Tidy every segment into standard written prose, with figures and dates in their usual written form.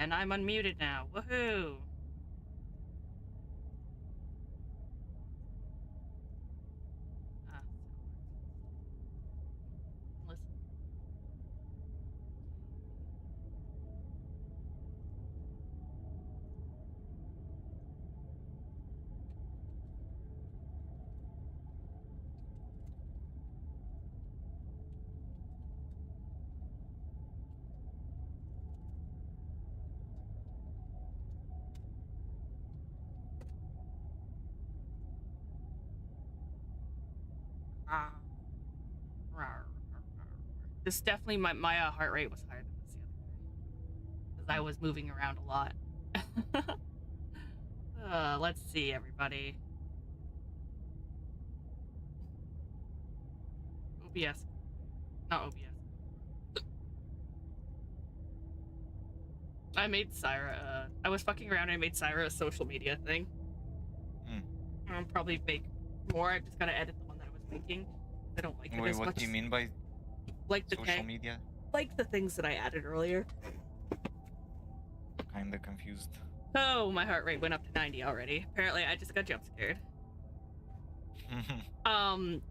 And I'm unmuted now. Woohoo! Ah, listen. Ah. This definitely my heart rate was higher than this the other day because I was moving around a lot. Let's see, everybody. OBS, not OBS. I made Syra. I was fucking around and I made Syra a social media thing. I'll probably make more. I just gotta edit the one that I was making. I don't like it Wait, as what much. do you mean by like the social media? Like the things that I added earlier. Kinda confused. Oh, my heart rate went up to 90 already. Apparently, I just got jump scared.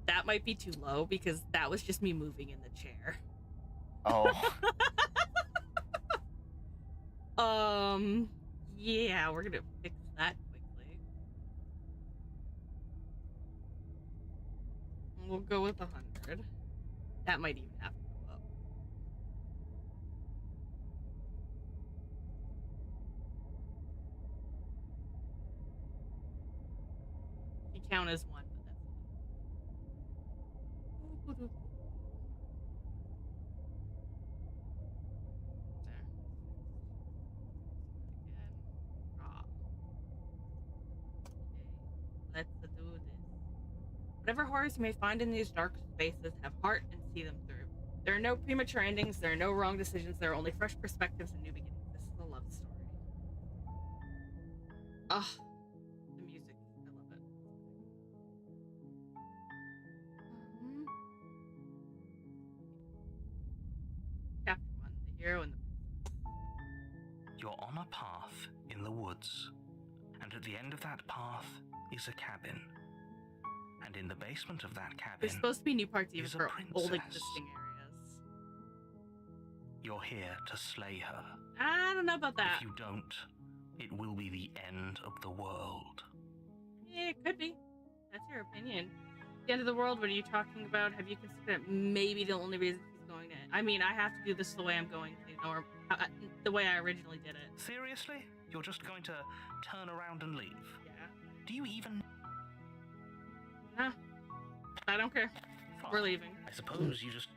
That might be too low because that was just me moving in the chair. Oh. Yeah, we're gonna fix that quickly. We'll go with 100. That might even have to go up. You count as one, but that's it. Let's do this. Whatever horrors you may find in these dark spaces, have heart and see them through. There are no premature endings, there are no wrong decisions, there are only fresh perspectives and new beginnings. This is a love story. Ugh, the music. I love it. Chapter 1, The Hero and the Princess. You're on a path in the woods, and at the end of that path is a cabin. And in the basement of that cabin, there's supposed to be new parts even for old princess. existing areas. You're here to slay her. I don't know about that. If you don't, it will be the end of the world. Yeah, it could be. That's your opinion. The end of the world, what are you talking about? Have you considered maybe the only reason he's going to... I mean, I have to do this the way I'm going to, or the way I originally did it. Seriously? You're just going to turn around and leave? Yeah. Do you even... Nah. I don't care. Fine. We're leaving. I suppose you just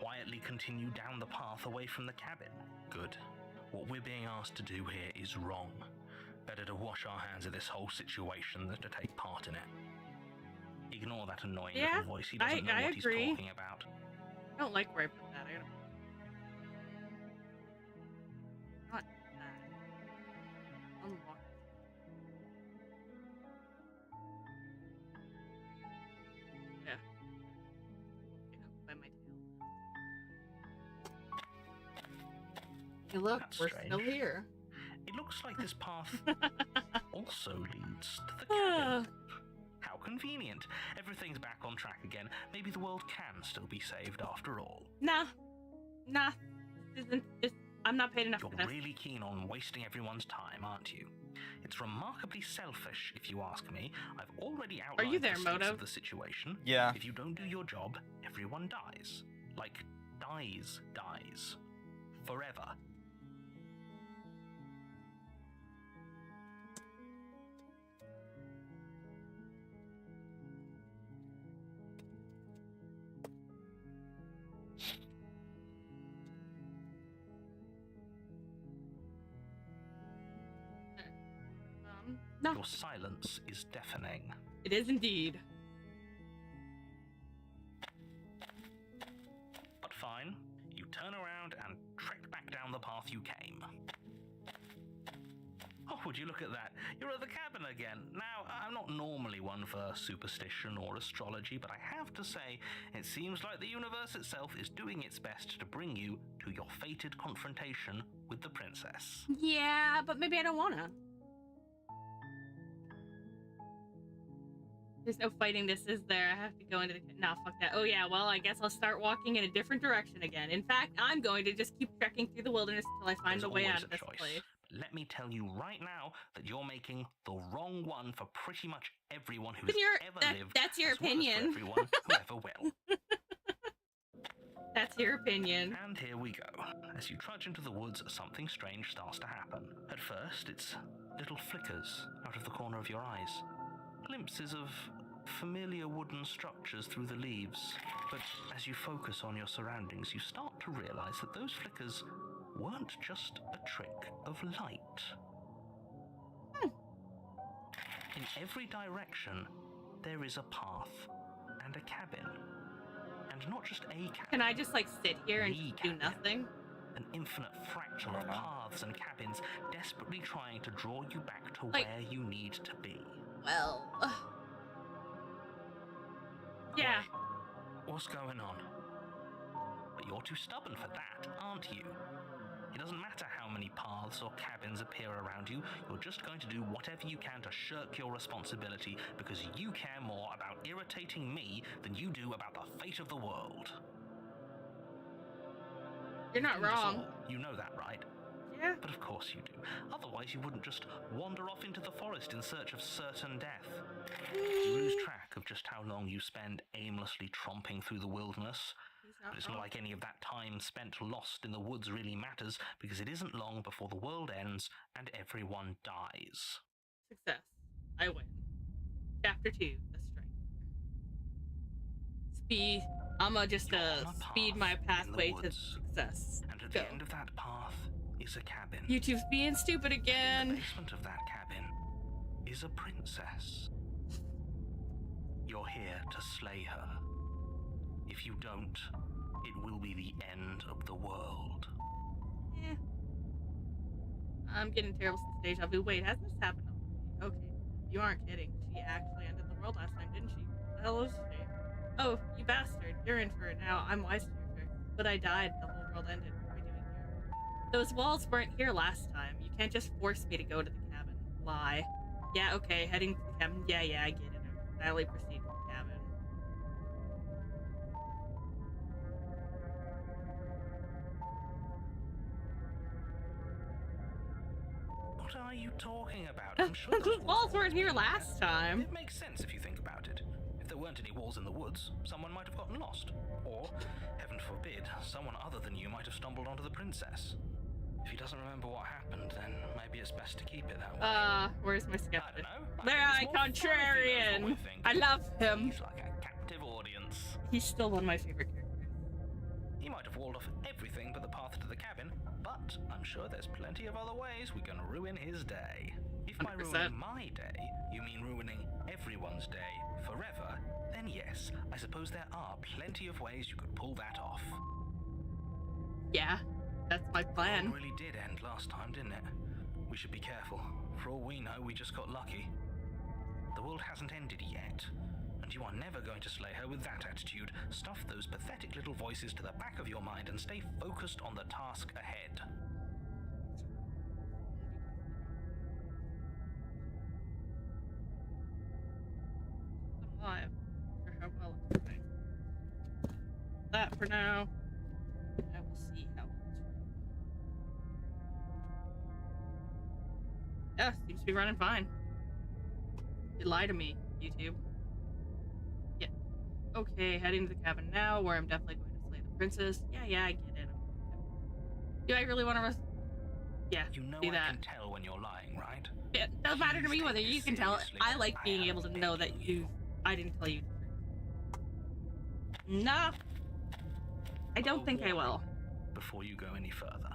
quietly continue down the path away from the cabin. Good. What we're being asked to do here is wrong. Better to wash our hands of this whole situation than to take part in it. Ignore that annoying little voice. He doesn't know what he's talking about. I don't like where I put that. Not that. Unlock. Yeah. By my tail. Hey, look, That's we're strange. still here. It looks like this path also leads to the cabin. How convenient. Everything's back on track again. Maybe the world can still be saved after all. Nah. I'm not paid enough for this. You're really keen on wasting everyone's time, aren't you? It's remarkably selfish, if you ask me. I've already outlined the stakes of the situation. Yeah. If you don't do your job, everyone dies. Like, dies. Forever. No. Your silence is deafening. It is indeed. But fine, you turn around and trek back down the path you came. Oh, would you look at that? You're at the cabin again. Now, I'm not normally one for superstition or astrology, but I have to say, it seems like the universe itself is doing its best to bring you to your fated confrontation with the princess. Yeah, but maybe I don't wanna. There's no fighting this, is there? I have to go into the... Nah, fuck that. Oh yeah, well, I guess I'll start walking in a different direction again. In fact, I'm going to just keep trekking through the wilderness until I find There's a way always out of this choice. place. But let me tell you right now that you're making the wrong one for pretty much everyone who's ever lived. That's your as well as opinion. for everyone who ever will. That's your opinion. And here we go. As you trudge into the woods, something strange starts to happen. At first, it's little flickers out of the corner of your eyes. Glimpses of familiar wooden structures through the leaves. But as you focus on your surroundings, you start to realize that those flickers weren't just a trick of light. In every direction, there is a path and a cabin. And not just a cabin. Can I just like sit here and just do nothing? An infinite fractal of paths and cabins desperately trying to draw you back to Like- where you need to be. Well... yeah. Wait, what's going on? But you're too stubborn for that, aren't you? It doesn't matter how many paths or cabins appear around you, you're just going to do whatever you can to shirk your responsibility because you care more about irritating me than you do about the fate of the world. You're not wrong. You know that, right? Yeah. But of course you do. Otherwise you wouldn't just wander off into the forest in search of certain death. You lose track of just how long you spend aimlessly tromping through the wilderness. But it's not like any of that time spent lost in the woods really matters, because it isn't long before the world ends and everyone dies. Success. I win. Chapter 2, The Strike. Speed. I'ma just speed my pathway to success. And at the end of that path is a cabin. YouTube's being stupid again. In the basement of that cabin is a princess. You're here to slay her. If you don't, it will be the end of the world. Yeah. I'm getting terrible deja vu. Wait, hasn't this happened already? Okay. You aren't kidding. She actually ended the world last time, didn't she? What the hell is she? Oh, you bastard. You're in for it now. I'm wise to your tricks. But I died. The whole world ended. What are we doing here? Those walls weren't here last time. You can't just force me to go to the cabin. Lie. Yeah, okay. Heading to the cabin. Yeah, I get it. I silently proceed to the cabin. What are you talking about? I'm sure Those walls weren't here last time. It makes sense if you think about it. If there weren't any walls in the woods, someone might have gotten lost. Or, heaven forbid, someone other than you might have stumbled onto the princess. If he doesn't remember what happened, then maybe it's best to keep it that way. Where's my I skeptic? don't know. There, I I think it's more fun if he knows what contrarian. we're thinking. I love him. He's like a captive audience. He's still one of my favorite characters. He might have walled off everything but the path to the cabin, but I'm sure there's plenty of other ways we can ruin his day. If by 100%. ruining my day, you mean ruining everyone's day forever, then yes, I suppose there are plenty of ways you could pull that off. Yeah, that's my plan. It really did end last time, didn't it? We should be careful. For all we know, we just got lucky. The world hasn't ended yet, and you are never going to slay her with that attitude. Stuff those pathetic little voices to the back of your mind and stay focused on the task ahead. I'm alive. For how well it's going. That for now. I will see how it's running. Yeah, seems to be running fine. You lie to me, YouTube. Yeah. Okay, heading to the cabin now, where I'm definitely going to slay the princess. Yeah, I get it. Do I really want to Yeah, You know do I that. can tell when you're lying, right? It doesn't matter to me whether you can tell it. Seriously, I like I being am able to know that begging I didn't tell you the truth. Nah. I don't A think I will. warning Before you go any further.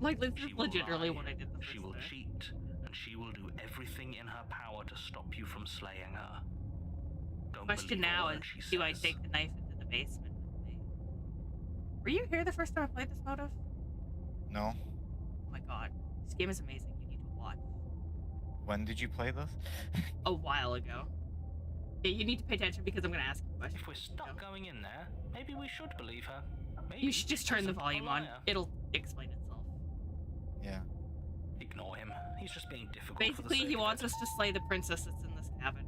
Like, this She is will legitimately lie, what I did the first she will time. cheat, and she will do everything in her power to stop you from slaying her. Don't Question believe a now word is, she do I says. take the knife into the basement with me? Were you here the first time I played this motive? No. my god. This game is amazing. You need to watch. When did you play this? A while ago. Yeah, you need to pay attention because I'm going to ask you a question. If we're stuck going in there, maybe we should believe her. Maybe You should just turn the she's a volume on. liar. It'll explain itself. Yeah. Ignore him. He's just being difficult. Basically, he wants us to slay the princess that's in this cabin.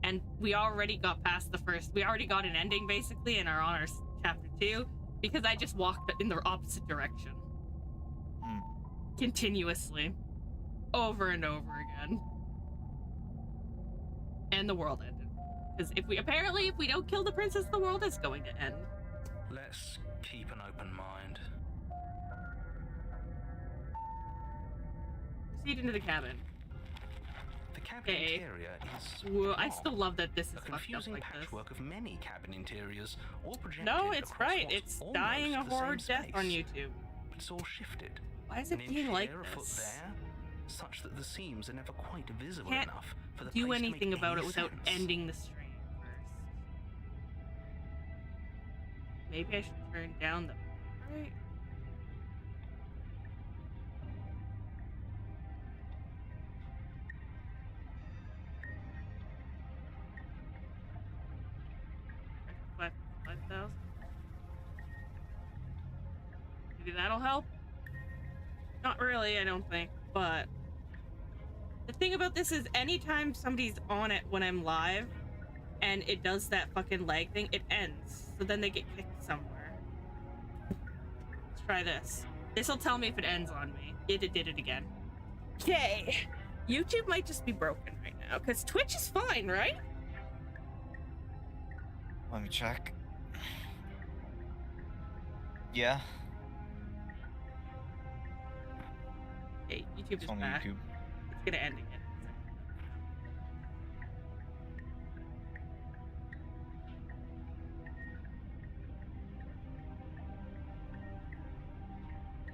And we already got past the first. We already got an ending, basically, and are on our chapter 2. Because I just walked in the opposite direction. Continuously. Over and over again. And the world ended. Because if we don't kill the princess, the world is going to end. Let's keep an open mind. Proceed into the cabin. The cabin Okay. interior is Well, I wrong. still love that this is A fucked up confusing like this. patchwork of many cabin interiors, all projected No, it's across right. what's It's almost dying a the same horrid death on space. YouTube. But it's all shifted. Why is An it inch being like here, a foot this? there, such that the seams are never quite visible Can't enough for the do place to anything make about any it without sense. ending the stream first. Maybe I should turn down the right. $5,000. Maybe that'll help. Not really, I don't think. But the thing about this is, anytime somebody's on it when I'm live, and it does that fucking lag thing, it ends. So then they get kicked somewhere. Let's try this. This'll tell me if it ends on me. It did it again. Okay. YouTube might just be broken right now, because Twitch is fine, right? Let me check. Yeah. Okay, YouTube It's is on back. YouTube. It's gonna end again.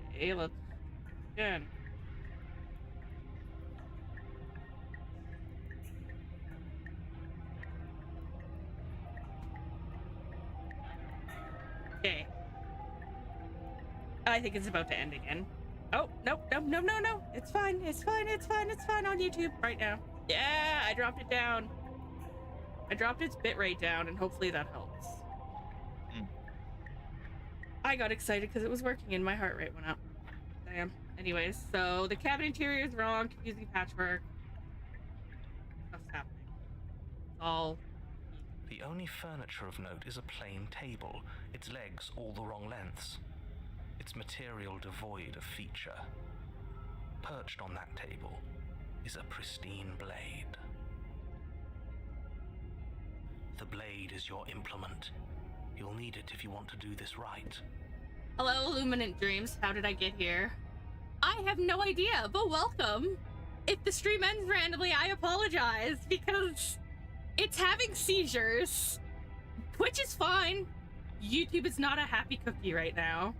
Okay, let's again. Okay. I think it's about to end again. Oh, nope, nope, no, no, no. It's fine, it's fine, it's fine, it's fine on YouTube right now. Yeah, I dropped it down. I dropped its bitrate down, and hopefully that helps. I got excited because it was working and my heart rate went up. Damn. Anyways, so the cabin interior is wrong, confusing patchwork. Stuff's happening. It's all... The only furniture of note is a plain table, its legs all the wrong lengths. Its material devoid of feature. Perched on that table is a pristine blade. The blade is your implement. You'll need it if you want to do this right. Hello, Illuminant Dreams. How did I get here? I have no idea, but welcome. If the stream ends randomly, I apologize because it's having seizures. Twitch is fine. YouTube is not a happy cookie right now.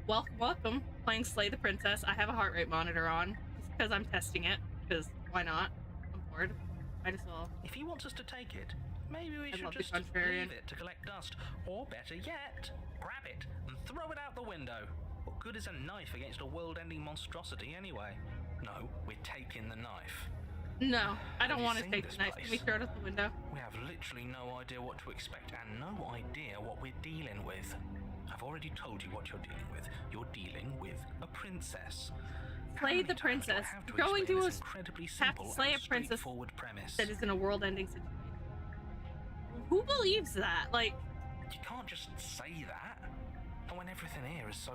Welcome, welcome. Playing Slay the Princess. I have a heart rate monitor on just because I'm testing it. Because why not? I'm bored. Might as well. If he wants us to take it, maybe we should love the just contrarian. leave it to collect dust. Or better yet, grab it and throw it out the window. What good is a knife against a world-ending monstrosity anyway? No, we're taking the knife. No, I don't Have you want to seen take this the knife. Can we place? throw it out the window? We have literally no idea what to expect and no idea what we're dealing with. I've already told you what you're dealing with. You're dealing with a princess. How Slay many the times do I princess. have to You're going explain to this incredibly have simple to slay and a princess straightforward premise? that is in a world-ending situation. Who believes that? Like, You can't just say that. Not when everything here is so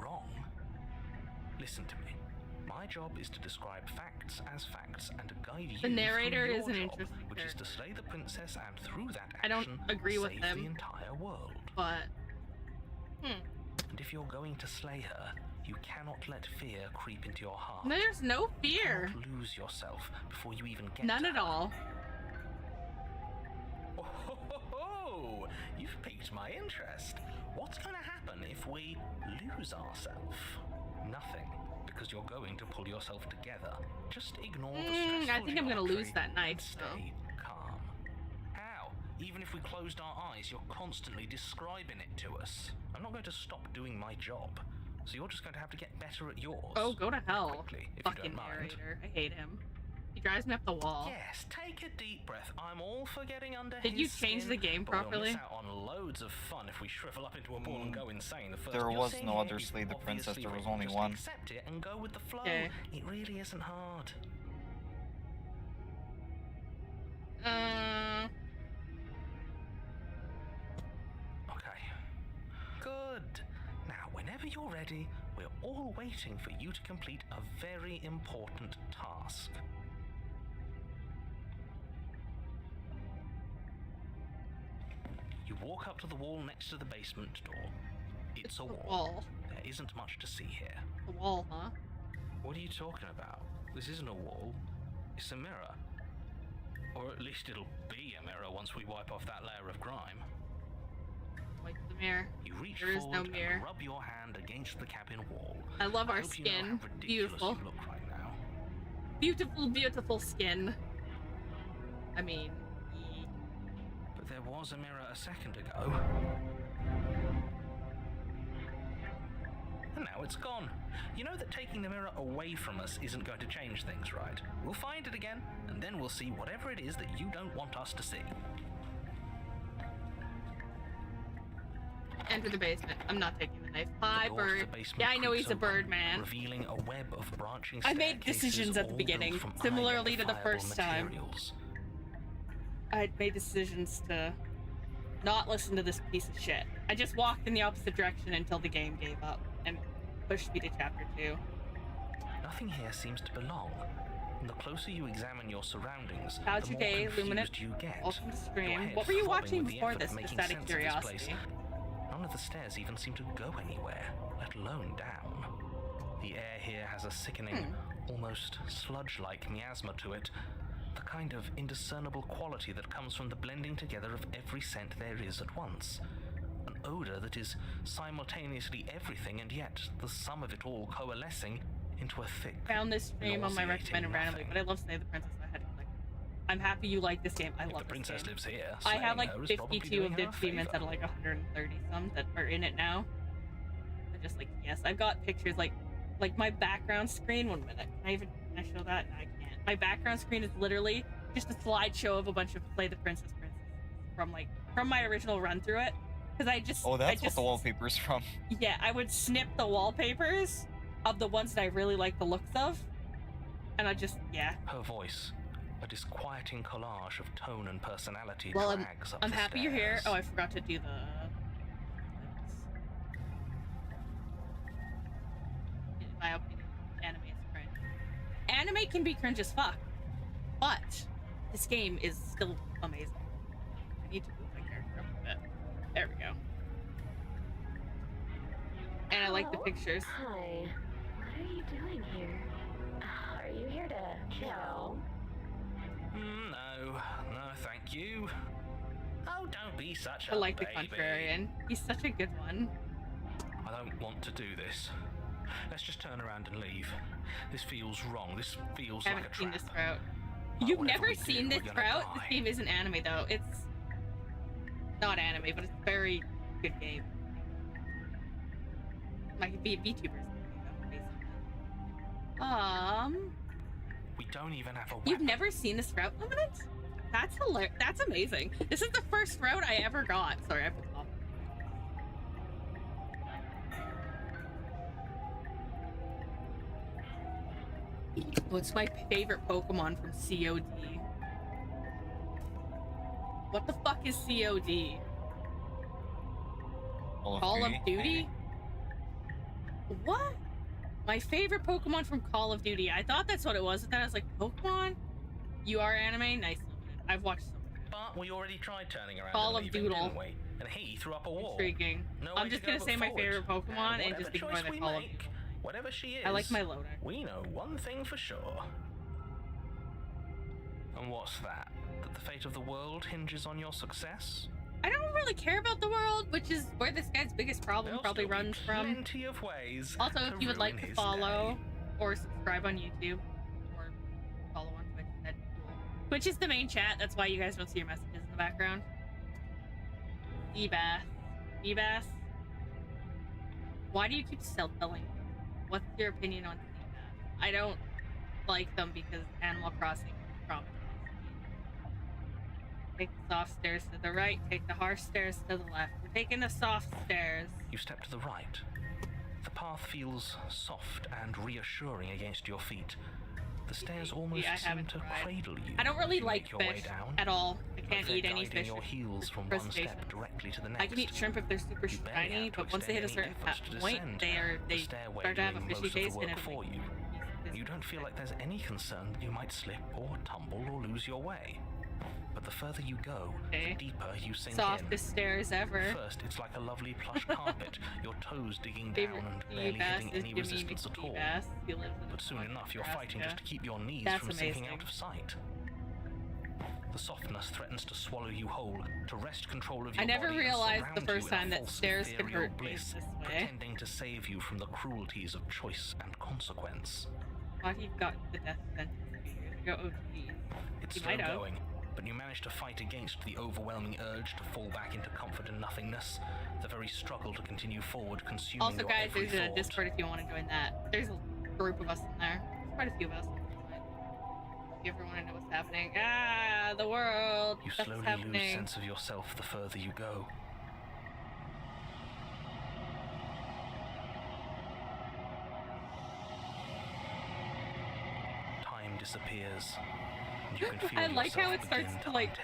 wrong. Listen to me. My job is to describe facts as facts and to guide you The narrator through your is an job, interesting which is to character. slay the princess and through that action I don't agree with save them. the entire world. but... And if you're going to slay her, you cannot let fear creep into your heart. There's no You fear. cannot lose yourself before you even get None to at her. all. Oh, ho, ho, ho. You've piqued my interest. What's going to happen if we lose ourselves? Nothing, because you're going to pull yourself together. Just ignore the stressful I think I'm gonna lose geometry that knife, and stay calm. How? Even if we closed our eyes, you're constantly describing it to us. I'm not going to stop doing my job. so you're just going to have to get better at yours. Oh, go to hell. Quickly, if Fucking you don't mind. narrator. I hate him. He drives me up the wall. Yes, take a deep breath. I'm all for getting under Did his you change skin, the game but we'll properly? miss out on loads of fun if we shrivel up into a ball and go insane. The first There you're was seeing no here other is Slay the Princess, obviously there was wrong. only Just one. accept it and go with the flow. Okay. It really isn't hard. Okay. Good. Now, whenever you're ready, we're all waiting for you to complete a very important task. You walk up to the wall next to the basement door. It's a the wall. wall. There isn't much to see here. The wall, huh? What are you talking about? This isn't a wall. It's a mirror. Or at least it'll be a mirror once we wipe off that layer of grime. Wipe the mirror. You reach There is forward no mirror. and rub your hand against the cabin wall. I love our hope you know skin. how ridiculous Beautiful. you look right now. Beautiful, beautiful skin. I mean, But there was a mirror a second ago. And now it's gone. You know that taking the mirror away from us isn't going to change things, right? We'll find it again, and then we'll see whatever it is that you don't want us to see. enter the basement. I'm not taking the knife. Hi, The door to bird. the basement Yeah, I know creaks he's a open, bird man. revealing a web of branching I made staircases decisions at the all beginning, built from similarly to the identifiable first time. materials. I had made decisions to not listen to this piece of shit. I just walked in the opposite direction until the game gave up and pushed me to chapter 2. Nothing here seems to belong. And the closer you examine your surroundings, How's the your more day, confused Luminant? you get. Welcome to Your stream. head What were you throbbing watching with the before effort this? of Just making out of sense of this place. curiosity. None of the stairs even seem to go anywhere, let alone down. The air here has a sickening, almost sludge-like miasma to it, the kind of indiscernible quality that comes from the blending together of every scent there is at once. An odor that is simultaneously everything and yet the sum of it all coalescing into a thick, Found this stream on my nauseating recommended randomly, nothing. but I love Slay the Princess. So I had to click. I'm happy you like this game. I If love the princess this game. lives here, I have slaying like her is probably 52 doing of her the a achievements out favor. of like 130 some that are in it now. I'm just like, yes, I've got pictures like my background screen. 1 minute. Can I show that? No, I can't. My background screen is literally just a slideshow of a bunch of Slay the Princess from my original run through it. Because Oh, that's what the wallpaper's from. Yeah, I would snip the wallpapers of the ones that I really like the looks of. And I just, yeah. Her voice, a disquieting collage of tone and personality, Well, drags up I'm the happy you're here. stairs. Oh, I forgot to do the... In my opinion, anime is cringe. Anime can be cringe as fuck, but this game is still amazing. I need to move my character up a bit. There we go. And I like the Hello? pictures. Hi. What are you doing here? Are you here to chill? No, thank you. Oh, don't be such I a like the baby. contrarian. He's such a good one. I don't want to do this. Let's just turn around and leave. This feels wrong. This feels I like a haven't seen trap. this route. But You've whatever never we do, seen this we're gonna route? die. This game isn't anime though. It's not anime, but it's a very good game. Like VTubers. We don't even have a weapon. You've never seen this route, Luminant? That's hilarious. That's amazing. This is the first route I ever got. Sorry, I put them off. What's my favorite Pokemon from COD? What the fuck is COD? Call of Duty? What? My favorite Pokemon from Call of Duty. I thought that's what it was. I thought I was like, Pokemon? You are anime? Nice. I've watched some. But we already tried turning around Call and of leaving, Doodle. didn't we? And he threw up a wall. Intriguing. No I'm way just to go gonna but say my forward. favorite Pokemon and just whatever ignore choice the we Call of make, whatever she is, I like my loader. we know one thing for sure. And what's that? That the fate of the world hinges on your success? I don't really care about the world, which is where this guy's biggest problem There'll probably still be runs from. plenty of ways Also, to if you would like ruin to his follow day. or subscribe on YouTube, or follow on Twitch, that'd be cool. Twitch is the main chat, that's why you guys don't see your messages in the background. Ebath. Ebath? Why do you keep self-telling? What's your opinion on seabass? I don't like them because Animal Crossing traumatized me. Take the soft stairs to the right, take the harsh stairs to the left. We're taking the soft stairs. You step to the right. The path feels soft and reassuring against your feet. The stairs almost seem to cradle you. I don't really like fish at all. I can't eat any fish. Your heels from one step directly to the next. I can eat shrimp if they're super shiny, but once they hit a certain point, they start to have a fishy taste in it. You don't feel like there's any concern that you might slip or tumble or lose your way. But the further you go, the deeper you sink in. Softest stairs ever. First, it's like a lovely plush carpet, your toes digging down and barely hitting any resistance at all. But soon enough, you're fighting just to keep your knees from sinking out of sight. The softness threatens to swallow you whole, to wrest control of your body. I never realized the first time that stairs can hurt bliss, this way. Pretending to save you from the cruelties of choice and consequence. Thought he got the death sentence a few years ago. Oh, geez. It's slow going, but you manage to fight against the overwhelming urge to fall back into comfort and nothingness. The very struggle to continue forward consuming also, your guys, every there's thought. a Discord if you want to join that. There's a group of us in there. There's quite a few of us. If you ever want to know what's happening. Ah, the world. You That's slowly happening. lose sense of yourself the further you go. Time disappears. And you can feel I like how it starts to like.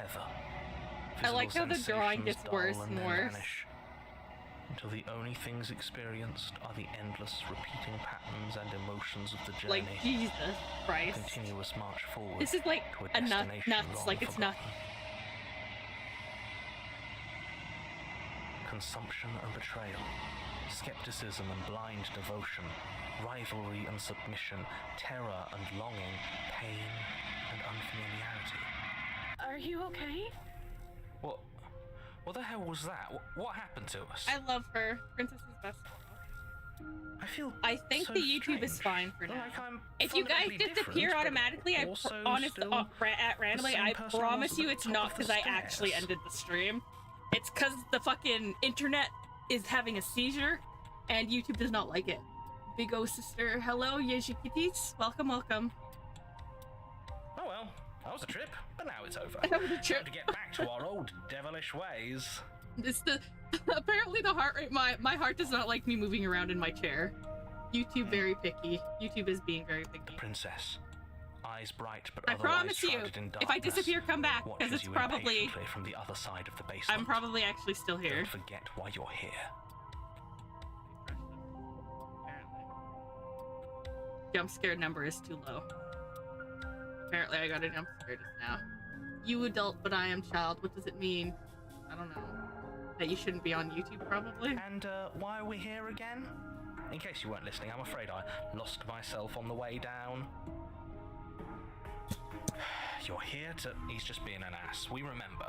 I like how the drawing gets worse and worse. Until the only things experienced are the endless repeating patterns and emotions of the journey. Like, Jesus Christ. Continuous march forward. This is like a nuts, like it's not. Consumption and betrayal, skepticism and blind devotion, rivalry and submission, terror and longing, pain and unfamiliarity. Are you okay? What the hell was that? What happened to us? I love her. Princess's best girl. I think so the YouTube strange. is fine for now. Like if you guys disappear automatically, randomly, I promise you it's not because I actually ended the stream. It's because the fucking internet is having a seizure, and YouTube does not like it. Big O sister, hello, Yejikitties. Welcome, welcome. Oh well, that was a trip, but now it's over. That was a trip. Time to get back to our old devilish ways. It's the apparently the heart rate. My heart does not like me moving around in my chair. YouTube very picky. YouTube is being very picky. The princess, eyes bright but I promise you, in if I disappear, come back because it's probably from the other side of the basement. I'm probably actually still here. Don't forget why you're here. Jump scare number is too low. Apparently I got a jump scare just now. You adult, but I am child. What does it mean? I don't know. That you shouldn't be on YouTube, probably. And why are we here again? In case you weren't listening, I'm afraid I lost myself on the way down. You're here to... He's just being an ass. We remember.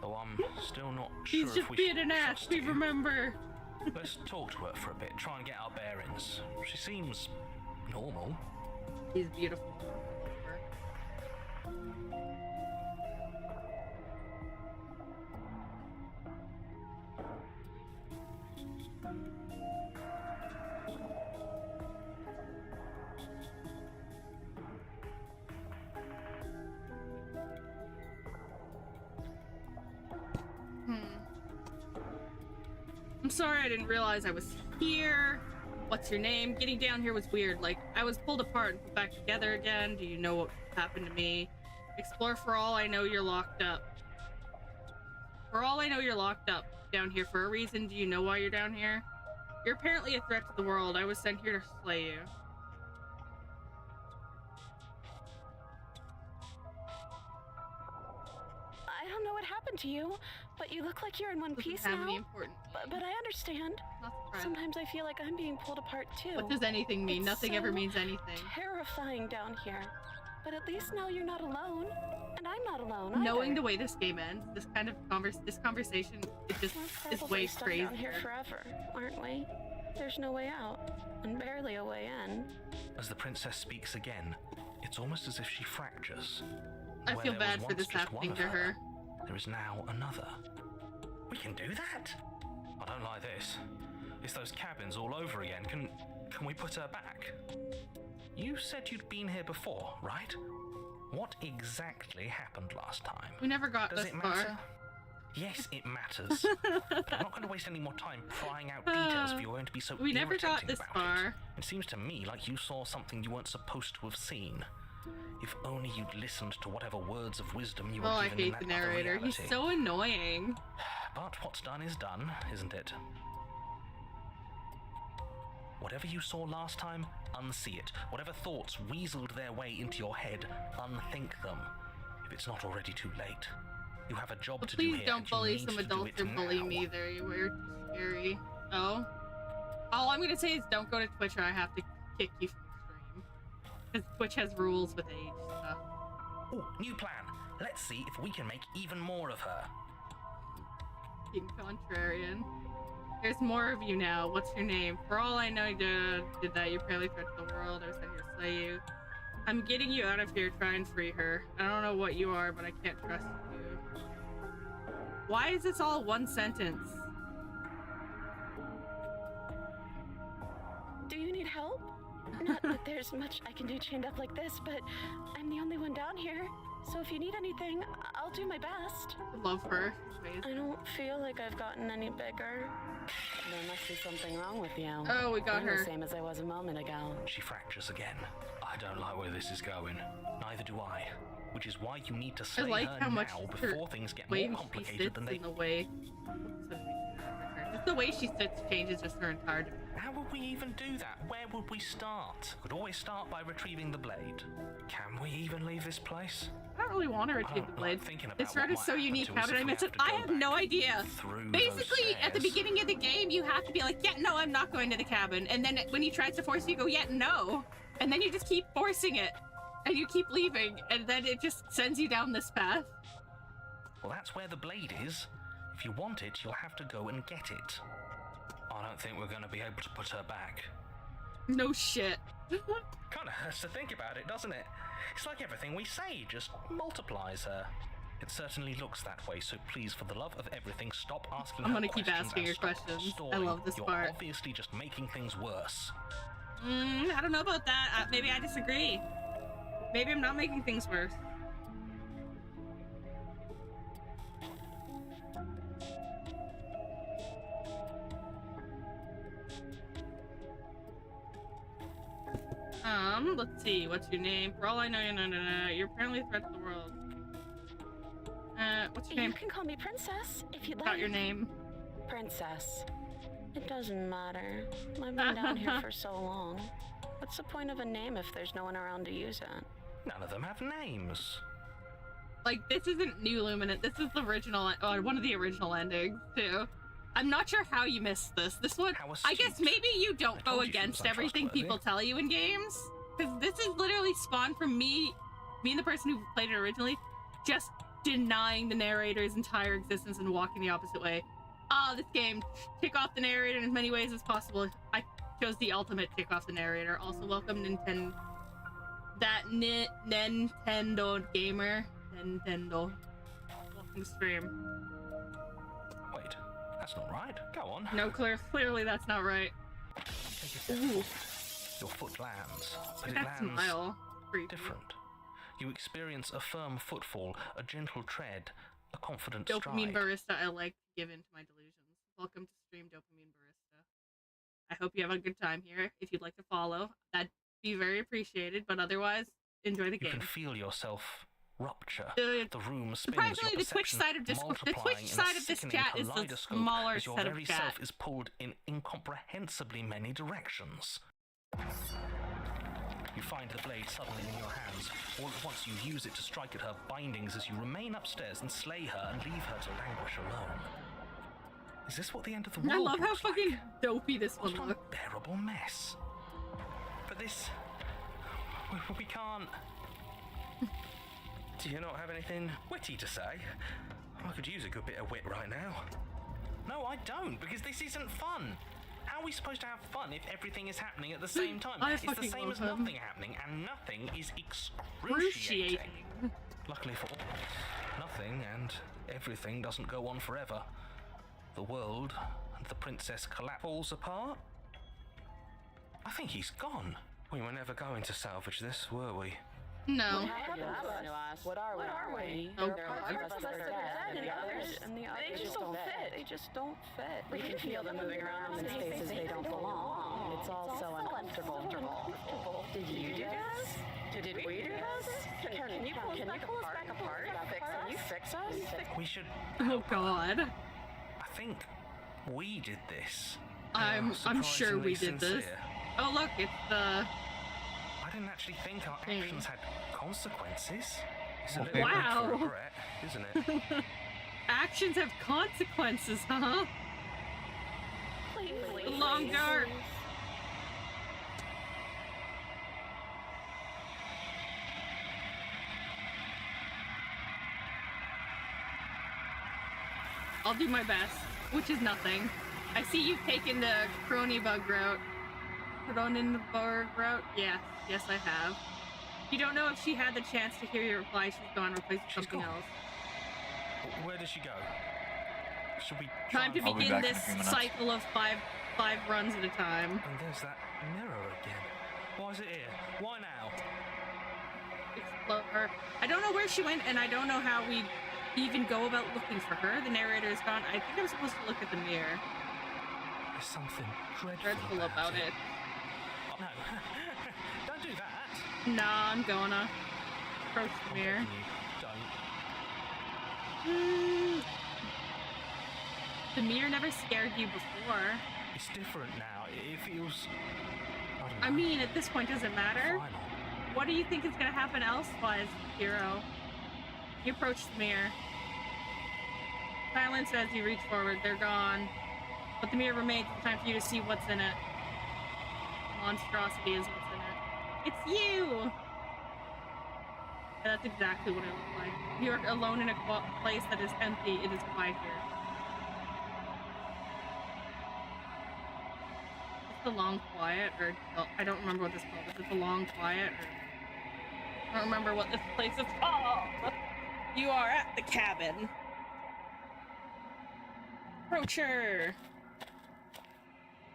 Though I'm still not sure He's just being an ass. We remember. Let's talk to her for a bit. Try and get our bearings. She seems normal. She's beautiful. I'm sorry I didn't realize I was here. What's your name? Getting down here was weird. Like, I was pulled apart and put back together again. Do you know what happened to me? Explore for all I know you're locked up. For all I know you're locked up down here for a reason. Do you know why you're down here? You're apparently a threat to the world. I was sent here to slay you. I don't know what happened to you, but you look like you're in one piece now. But I understand. Sometimes I feel like I'm being pulled apart too. What does anything mean? Nothing ever means anything. Terrifying down here. But at least now you're not alone, and I'm not alone either. Knowing the way this game ends, this kind of conversation, it just is way crazy. We're down here forever, aren't we? There's no way out, and barely a way in. As the princess speaks again, it's almost as if she fractures. I feel bad for this happening to her. There is now another. We can do that? I don't like this. It's those cabins all over again. Can we put her back? You said you'd been here before, right? What exactly happened last time? We never got Does this it matter? far. Yes, it matters. But I'm not going to waste any more time prying out details if you're going to be so We never got this far. It seems to me like you saw something you weren't supposed to have seen. If only you'd listened to whatever words of wisdom you were given in that the narrator. other He's reality. so annoying. But what's done is done, isn't it? Whatever you saw last time, unsee it. Whatever thoughts weaseled their way into your head, unthink them. If it's not already too late. You have a job to do here. Please don't bully some adults or bully me. You're too scary. Oh. All I'm gonna say is don't go to Twitch or I have to kick you from the stream. Because Twitch has rules with age stuff. Oh, new plan. Let's see if we can make even more of her. Being contrarian. There's more of you now. What's your name? For all I know, you did that. You're apparently threat to the world. I was sent here to slay you. I'm getting you out of here. Try and free her. I don't know what you are, but I can't trust you. Why is this all one sentence? Do you need help? Not that there's much I can do chained up like this, but I'm the only one down here. So if you need anything, I'll do my best. Love her. I don't feel like I've gotten any bigger. There must be something wrong with you. Oh, we got her. The same as I was a moment ago. She fractures again. I don't like where this is going. Neither do I. Which is why you need to slay her now before things get more complicated than they... The way the way she sits changes just her entire... How would we even do that? Where would we start? Could always start by retrieving the blade. Can we even leave this place? I don't really want to retrieve the blade. This route is so unique. How did I miss it? I have no idea. Basically, at the beginning of the game, you have to be like, yeah, no, I'm not going to the cabin. And then when he tries to force you, go, yeah, no. And then you just keep forcing it. And you keep leaving. And then it just sends you down this path. Well, that's where the blade is. If you want it, you'll have to go and get it. I don't think we're going to be able to put her back. No shit. Kind of hurts to think about it, doesn't it? It's like everything we say just multiplies her. It certainly looks that way, so please, for the love of everything, stop asking I'm gonna keep asking your questions. I love this part. You're obviously just making things worse. I don't know about that. Maybe I disagree. Maybe I'm not making things worse. Let's see. What's your name? For all I know, you're apparently a threat to the world. What's your name? You can call me Princess if you'd like. Not your name. Princess. It doesn't matter. I've been down here for so long. What's the point of a name if there's no one around to use it? None of them have names. Like, this isn't New Luminant. This is the original, or one of the original endings, too. I'm not sure how you missed this. This one, I guess maybe you don't go against everything people tell you in games. Because this is literally spawned from me and the person who played it originally, just denying the narrator's entire existence and walking the opposite way. This game, tick off the narrator in as many ways as possible. I chose the ultimate tick off the narrator. Also, welcome Nintendo. That Nintendo gamer. Nintendo. Welcome stream. Wait, that's not right. Go on. No, clearly that's not right. Ooh. Your foot lands, but it that lands smile. different. You experience a firm footfall, a gentle tread, a confident Dopamine stride. barista, I like to give in to my delusions. Welcome to stream, Dopamine barista. I hope you have a good time here. If you'd like to follow, that'd be very appreciated. But otherwise, enjoy the game. You can feel yourself rupture. The room spins. Surprisingly, the Twitch side of this chat is the smaller as your set of very chat. self is pulled in incomprehensibly many directions. You find the blade suddenly in your hands. All at once you use it to strike at her bindings as you remain upstairs and slay her and leave her to languish alone. Is this what the end of the world I love how fucking like? dopey this one What an looks. unbearable mess. But this... We can't... Do you not have anything witty to say? I could use a good bit of wit right now. No, I don't, because this isn't fun. How are we supposed to have fun if everything is happening at the same time? It's the same as nothing happening, and nothing is excruciating. Luckily for all, nothing and everything doesn't go on forever. The world the princess falls apart. I think he's gone. We were never going to salvage this, were we? No. What happened to us? What are we? Oh, There are parts of us that are dead, and the others they just don't fit. They just don't fit. We can feel them moving around in spaces they don't belong. It's all so uncomfortable. Did you do this? Did we do this? Can you pull us back apart? Can you fix us? We should... Oh God. I think we did this. I'm sure we did this. Oh look, it's the... I didn't actually think our actions had consequences. It's a Wow. little bit to regret, isn't it? Actions have consequences, huh? Please. The long dark. I'll do my best, which is nothing. I see you've taken the Cronenberg route. Cronenberg route? Yes I have. You don't know if she had the chance to hear your reply. She's gone, replaced with something else. Where does she go? Should we Time to I'll be begin back in a this few minutes. cycle of five runs at a time. And there's that mirror again. Why is it here? Why now? Explore. I don't know where she went, and I don't know how we even go about looking for her. The narrator is gone. I think I'm supposed to look at the mirror. There's something Dreadful about it. Oh, no. Don't do that. Nah, I'm gonna approach the mirror. Don't. The mirror never scared you before. It's different now. It feels... I mean, at this point, does it matter? Final. What do you think is gonna happen elsewise, hero? You approach the mirror. Silence as you reach forward. They're gone. But the mirror remains. It's time for you to see what's in it. Monstrosity is what's in it. It's you! That's exactly what it looks like. You're alone in a place that is empty. It is quiet here. It's the long quiet, or I don't remember what this is called. Is it the long quiet? Or I don't remember what this place is called. You are at the cabin. Approach her.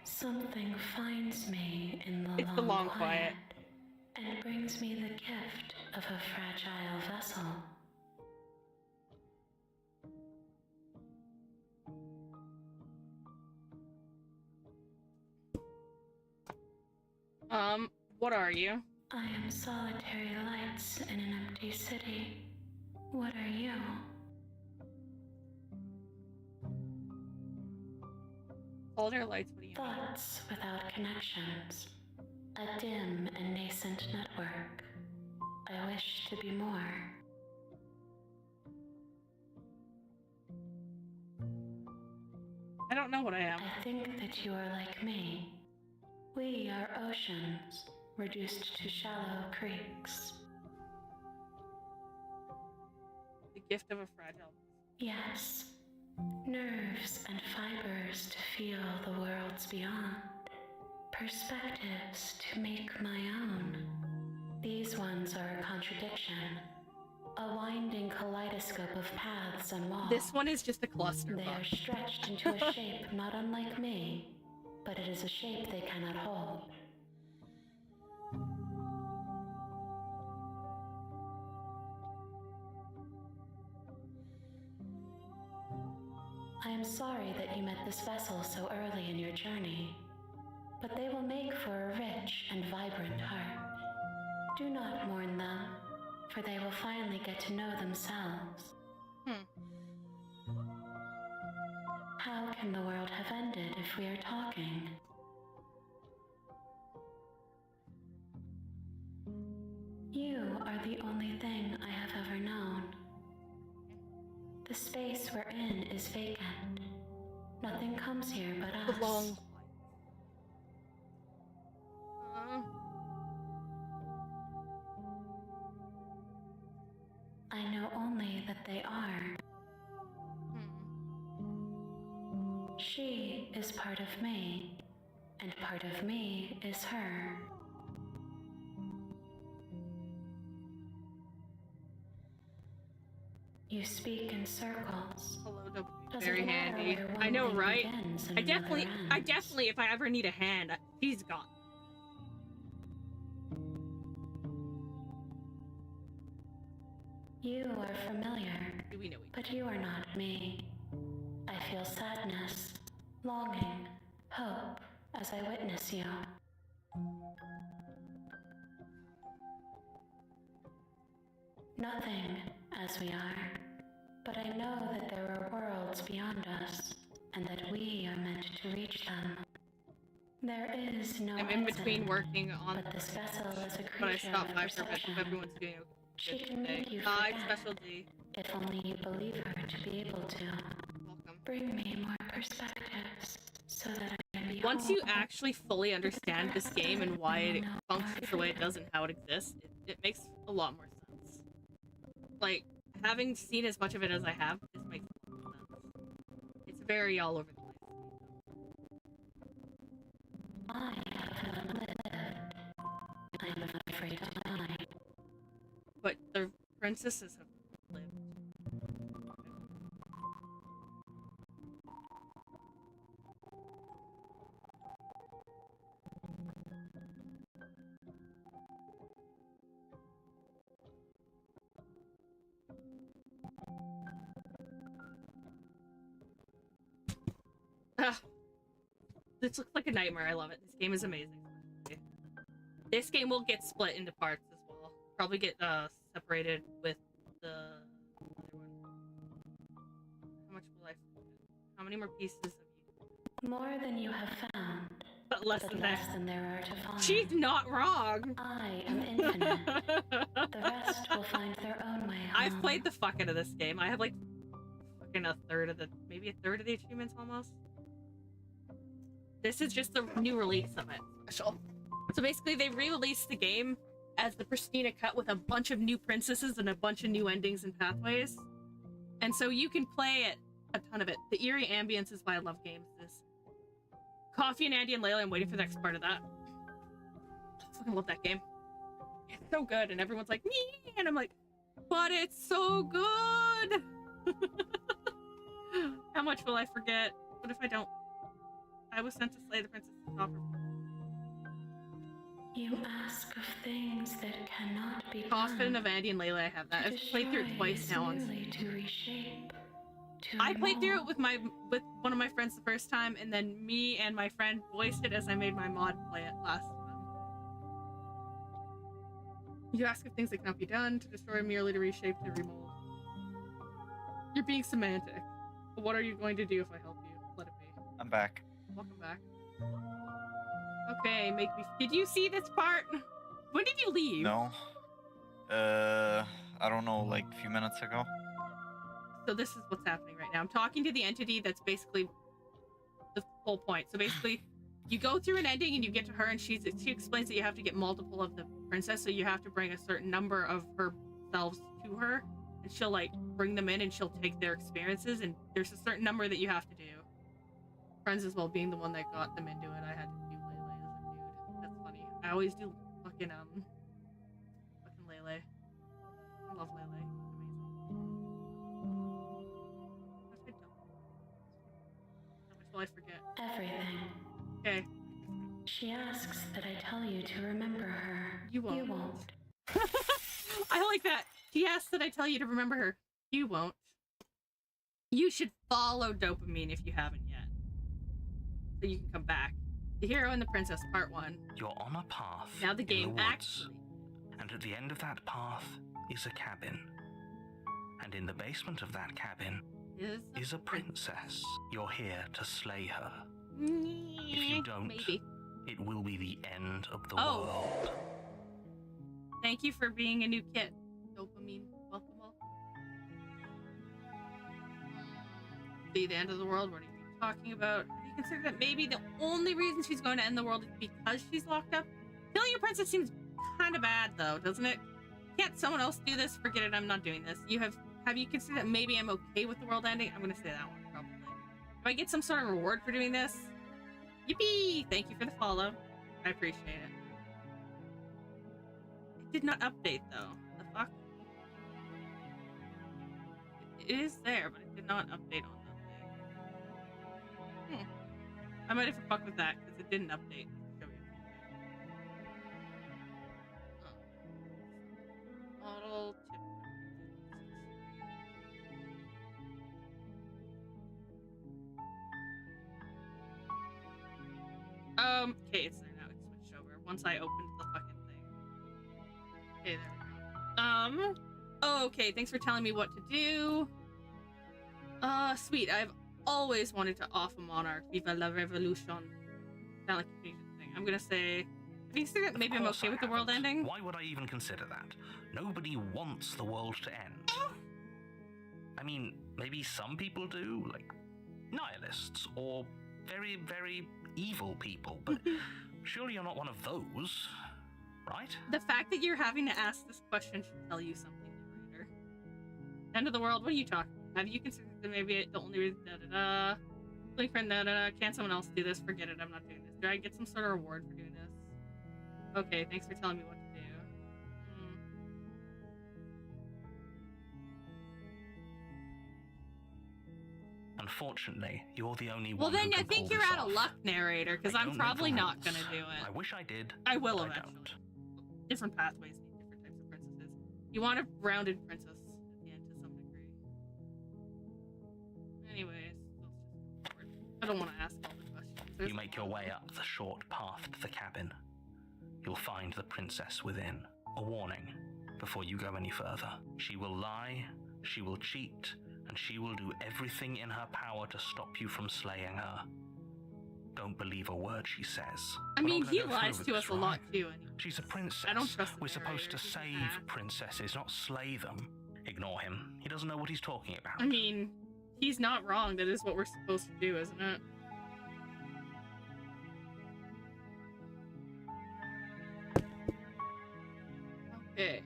Something finds me in It's the long quiet. and brings me the gift of a fragile vessel. What are you? I am solitary lights in an empty city. What are you? Older lights, what do you mean? Thoughts without connections. A dim and nascent network. I wish to be more. I don't know what I am. I think that you are like me. We are oceans, reduced to shallow creeks. The gift of a fragile. Yes, nerves and fibers to feel the worlds beyond. Perspectives to make my own. These ones are a contradiction. A winding kaleidoscope of paths and walls. This one is just a cluster. They are stretched into a shape not unlike me, but it is a shape they cannot hold. I am sorry that you met this vessel so early in your journey, but they will make for a rich and vibrant heart. Do not mourn them, for they will finally get to know themselves. How can the world have ended if we are talking? You are the only thing I have ever known. The space we're in is vacant. Nothing comes here but us. The long. I know only that they are. She is part of me, and part of me is her. You speak in circles. Hello, dopamine. Does Very it matter handy. where I one know, thing right? begins and I another definitely, if I ever need a hand, she's gone. You are familiar, Do we know each but you are not me. I feel sadness, longing, hope as I witness you. Nothing as we are, but I know that there are worlds beyond us, and that we are meant to reach them. There is no I'm in between exit, working on but this vessel is a but I creature stopped of by for a bit. perception. If everyone's doing She okay can today. make you Hi, forget, Special D. if only you believe her to be able to. Welcome. Bring me more perspectives, so that I can be Once you whole. actually fully understand this game and why it functions the way it does and how it exists, it makes a lot more sense. Like, having seen as much of it as I have, this makes a lot of sense. It's very all over the place. I have not lived. I am not afraid to die. But the princesses have lived. This looks like a nightmare. I love it. This game is amazing. This game will get split into parts as well. Probably get separated with the other one. How much will I forget? How many more pieces have you? More than you have found, But less but than less that. than there are to find. She's not wrong. I am infinite. The rest will find their own way home. I've played the fuck out of this game. I have like fucking maybe a third of the achievements almost. This is just the new release of it. So basically they re-released the game as the Pristine cut with a bunch of new princesses and a bunch of new endings and pathways. And so you can play it, a ton of it. The eerie ambience is why I love games. This Coffee and Andy and Layla, I'm waiting for the next part of that. I fucking love that game. It's so good, and everyone's like, nee, and I'm like, but it's so good! How much will I forget? What if I don't? I was sent to slay the princess of Copper. You ask of things that cannot be Coffin done. of Andy and Layla, I have that. To I've played through it destroy twice is now. merely to reshape, to I played through it remold. with one of my friends the first time, and then me and my friend voiced it as I made my mod play it last time. You ask if things that cannot be done, to destroy merely to reshape, to remold. You're being semantic. But what are you going to do if I help you? Let it be. I'm back. Welcome back. Okay, make me. Did you see this part? When did you leave? No. I don't know, like a few minutes ago. So this is what's happening right now. I'm talking to the entity that's basically the whole point. So basically, you go through an ending and you get to her, and she explains that you have to get multiple of the princess, so you have to bring a certain number of her selves to her, and she'll like bring them in and she'll take their experiences, and there's a certain number that you have to do. Friends as well being the one that got them into it, I had to do Lele as a dude. That's funny. I always do fucking Lele. I love Lele. Amazing. How much will I forget? Everything. Okay. She asks that I tell you to remember her. You won't. You won't. I like that. She asks that I tell you to remember her. You won't. You should follow Dopamine if you haven't yet, so you can come back. The Hero and the Princess, Part 1. You're on a path. Now the game in the woods, actually. and at the end of that path is a cabin. And in the basement of that cabin is a princess. You're here to slay her. If you don't, maybe. it will be the end of the Oh. world. Thank you for being a new kid. Dopamine. Welcome, welcome. See the end of the world? What are you talking about? Have you considered that maybe the only reason she's going to end the world is because she's locked up? Killing a princess seems kind of bad, though, doesn't it? Can't someone else do this? Forget it, I'm not doing this. Have you considered that maybe I'm okay with the world ending? I'm gonna say that one, probably. Do I get some sort of reward for doing this? Yippee! Thank you for the follow. I appreciate it. It did not update, though. The fuck? is there, but it did not update on that thing. I might have to fuck with that because it didn't update. Model tip. Okay, it's there now. It's switched over once I opened the fucking thing. Okay, there we go. Oh, okay, thanks for telling me what to do. Sweet. I've always wanted to off a monarch. Viva la revolution. Sound like a Canadian thing. I'm gonna say, I think maybe I'm okay with the world ending. Why would I even consider that? Nobody wants the world to end. I mean, maybe some people do, like nihilists or very, very evil people, but surely you're not one of those, right? The fact that you're having to ask this question should tell you something, narrator. End of the world, what are you talking about? Have you considered that maybe the only reason like friend can't someone else do this? Forget it, I'm not doing this. Do I get some sort of reward for doing this? Okay, thanks for telling me what to do. Unfortunately, you're the only one. Well, then who I can think pull you're this out of off. luck, narrator, because I I'm don't make probably the not rules. gonna do it. I wish I did. I will but eventually. I don't. Different pathways need different types of princesses. You want a rounded princess at the end to some degree. Anyways, let's just go forward. I don't want to ask all the questions. You make your way up the short path to the cabin. You'll find the princess within. A warning before you go any further. She will lie, she will cheat, and she will do everything in her power to stop you from slaying her. Don't believe a word she says. I We're mean, not he gonna go lies through to with us this, a lot right? too. Anyway. She's a princess. I don't trust the We're supposed to narrator. He's save an ass. princesses, not slay them. Ignore him. He doesn't know what he's talking about. I mean, he's not wrong. That is what we're supposed to do, isn't it? Okay.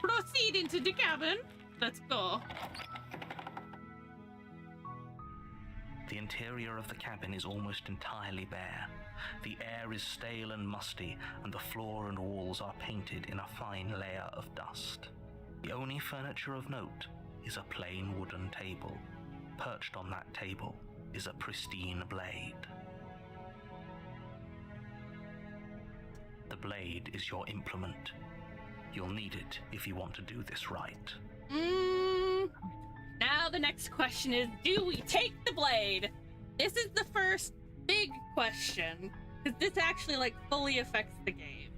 Proceed into the cabin. Let's go. The interior of the cabin is almost entirely bare. The air is stale and musty, and the floor and walls are painted in a fine layer of dust. The only furniture of note is a plain wooden table. Perched on that table is a pristine blade. The blade is your implement. You'll need it if you want to do this right. Now the next question is, do we take the blade? This is the first big question, because this actually, like, fully affects the game.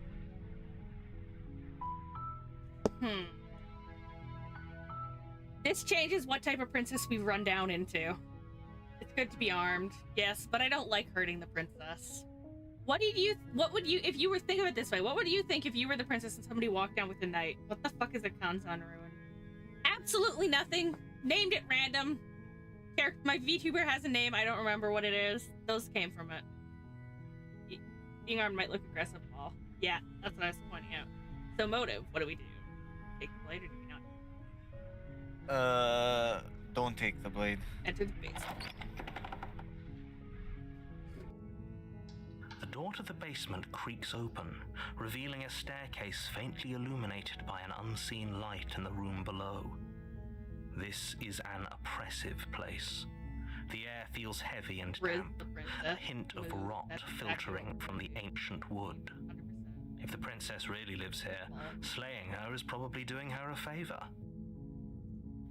This changes what type of princess we run down into. It's good to be armed, yes, but I don't like hurting the princess. What would you, if you were thinking of it this way, what would you think if you were the princess and somebody walked down with a knight? What the fuck is a Kanzan ruin? Absolutely nothing. Named it random. My VTuber has a name, I don't remember what it is. Those came from it. Being armed might look aggressive, Paul. Yeah, that's what I was pointing out. So motive, what do we do? Take the blade or do we not? Don't take the blade. Enter the basement. The door to the basement creaks open, revealing a staircase faintly illuminated by an unseen light in the room below. This is an oppressive place. The air feels heavy and damp, a hint of rot filtering from the ancient wood. 100%. If the princess really lives here, slaying her is probably doing her a favor.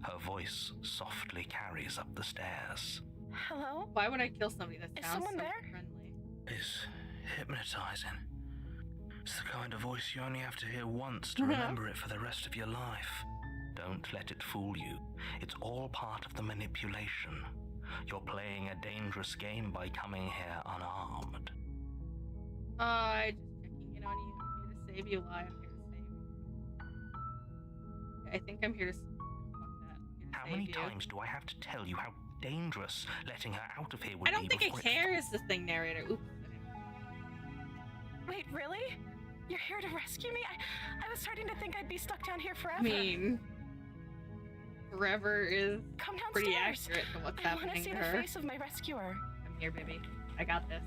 Her voice softly carries up the stairs. Hello? Why would I kill somebody that Is sounds so someone there? friendly? It's hypnotizing. It's the kind of voice you only have to hear once to remember it for the rest of your life. Don't let it fool you. It's all part of the manipulation. You're playing a dangerous game by coming here unarmed. I just checking in on you. I'm here to save you. Lie. I'm here to save you. I think I'm here to. Fuck that. I'm here to How save many you. times do I have to tell you how dangerous letting her out of here would I don't be think I before it- care is the thing, narrator. Oops. Wait, really? You're here to rescue me? I was starting to think I'd be stuck down here forever. I mean, forever is Come downstairs. pretty accurate to what's I want to happening see to the her. face of my rescuer. I'm here, baby. I got this.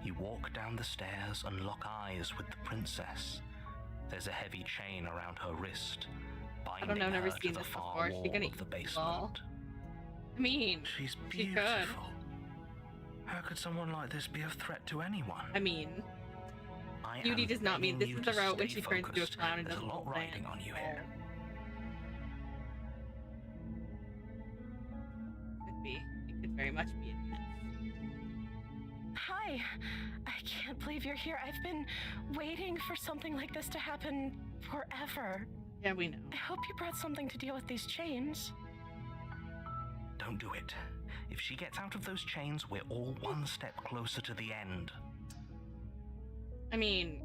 You walk down the stairs and lock eyes with the princess. There's a heavy chain around her wrist, I binding don't know, I've her never to seen the this far before. Is she wall gonna of the eat the ball? basement. I mean, She's she could. beautiful. How could someone like this be a threat to anyone? I mean, I beauty am does not mean begging this is you the to route when stay she turns into a focused. clown and There's a doesn't lot hold riding hands. on you here. Could be. It could very much be intense. Hi. I can't believe you're here. I've been waiting for something like this to happen forever. Yeah, we know. I hope you brought something to deal with these chains. Don't do it. If she gets out of those chains, we're all one step closer to the end. I mean,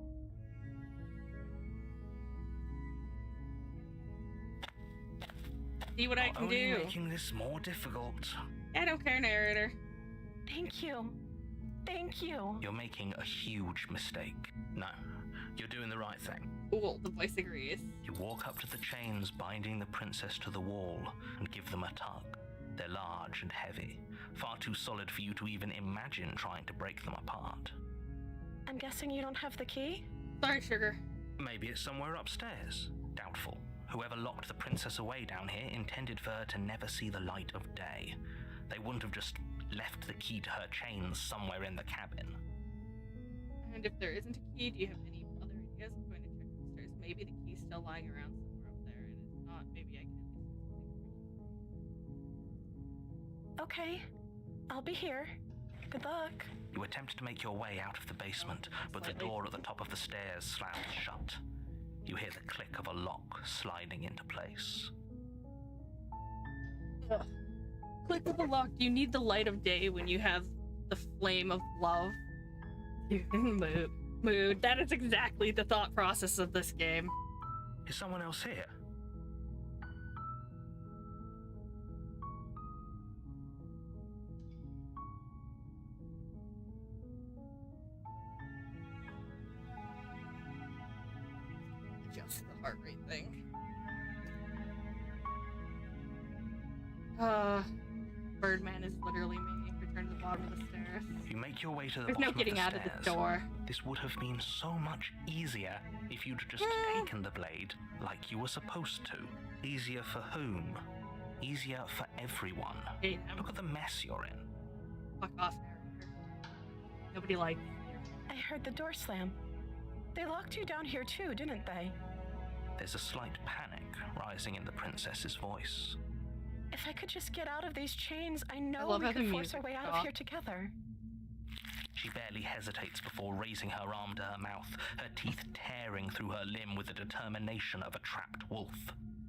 see what I can Only do. making this more difficult. I don't care, narrator. Thank you. Thank you. You're making a huge mistake. No, you're doing the right thing. Cool, the voice agrees. You walk up to the chains binding the princess to the wall and give them a tug. They're large and heavy, far too solid for you to even imagine trying to break them apart. I'm guessing you don't have the key? Sorry, sugar. Maybe it's somewhere upstairs. Doubtful. Whoever locked the princess away down here intended for her to never see the light of day. They wouldn't have just left the key to her chains somewhere in the cabin. And if there isn't a key, do you have any other ideas? I'm going to check upstairs. Maybe the key's still lying around somewhere up there, and if not, maybe I can at least Okay. I'll be here. Good luck. You attempt to make your way out of the basement, but the door at the top of the stairs slams shut. You hear the click of a lock sliding into place. Ugh. Click of the lock. Do you need the light of day when you have the flame of love? Mood. That is exactly the thought process of this game. Is someone else here? Just the heart rate thing. Birdman is literally me. Return to the bottom of the stairs. You make your way to the There's bottom no getting of out the of the stairs. door. This would have been so much easier if you'd just taken the blade like you were supposed to. Easier for whom? Easier for everyone. Hey, Look at the mess you're in. fuck off, narrator. Nobody likes you. I heard the door slam. They locked you down here too, didn't they? There's a slight panic rising in the princess's voice. If I could just get out of these chains, I know love we how the could force our music way out of stopped. here together. She barely hesitates before raising her arm to her mouth, her teeth tearing through her limb with the determination of a trapped wolf.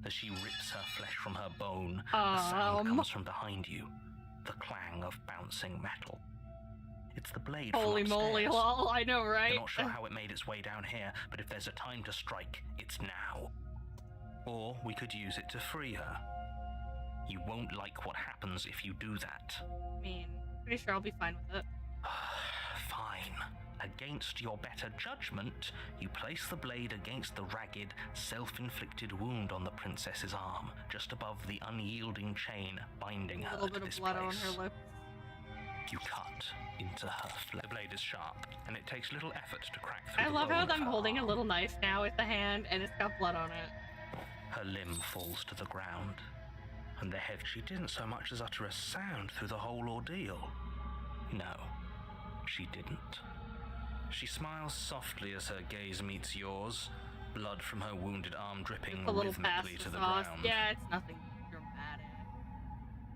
As she rips her flesh from her bone, a sound comes from behind you, the clang of bouncing metal. It's the blade Holy from moly, upstairs. lol, I know, right? You're not sure how it made its way down here, but if there's a time to strike, it's now. Or we could use it to free her. You won't like what happens if you do that. I mean, pretty sure I'll be fine with it. Fine. Against your better judgment, you place the blade against the ragged, self-inflicted wound on the princess's arm, just above the unyielding chain binding A her little to bit this of blood place. on her lips. You cut into her flesh. The blade is sharp, and it takes little effort to crack through I the love bone how of I'm her holding a arm. little knife now with the hand, and it's got blood on it. Her limb falls to the ground, and the head. She didn't so much as utter a sound through the whole ordeal. No, she didn't. She smiles softly as her gaze meets yours, blood from her wounded arm dripping A little rhythmically past to the the sauce. ground. Yeah, it's nothing dramatic.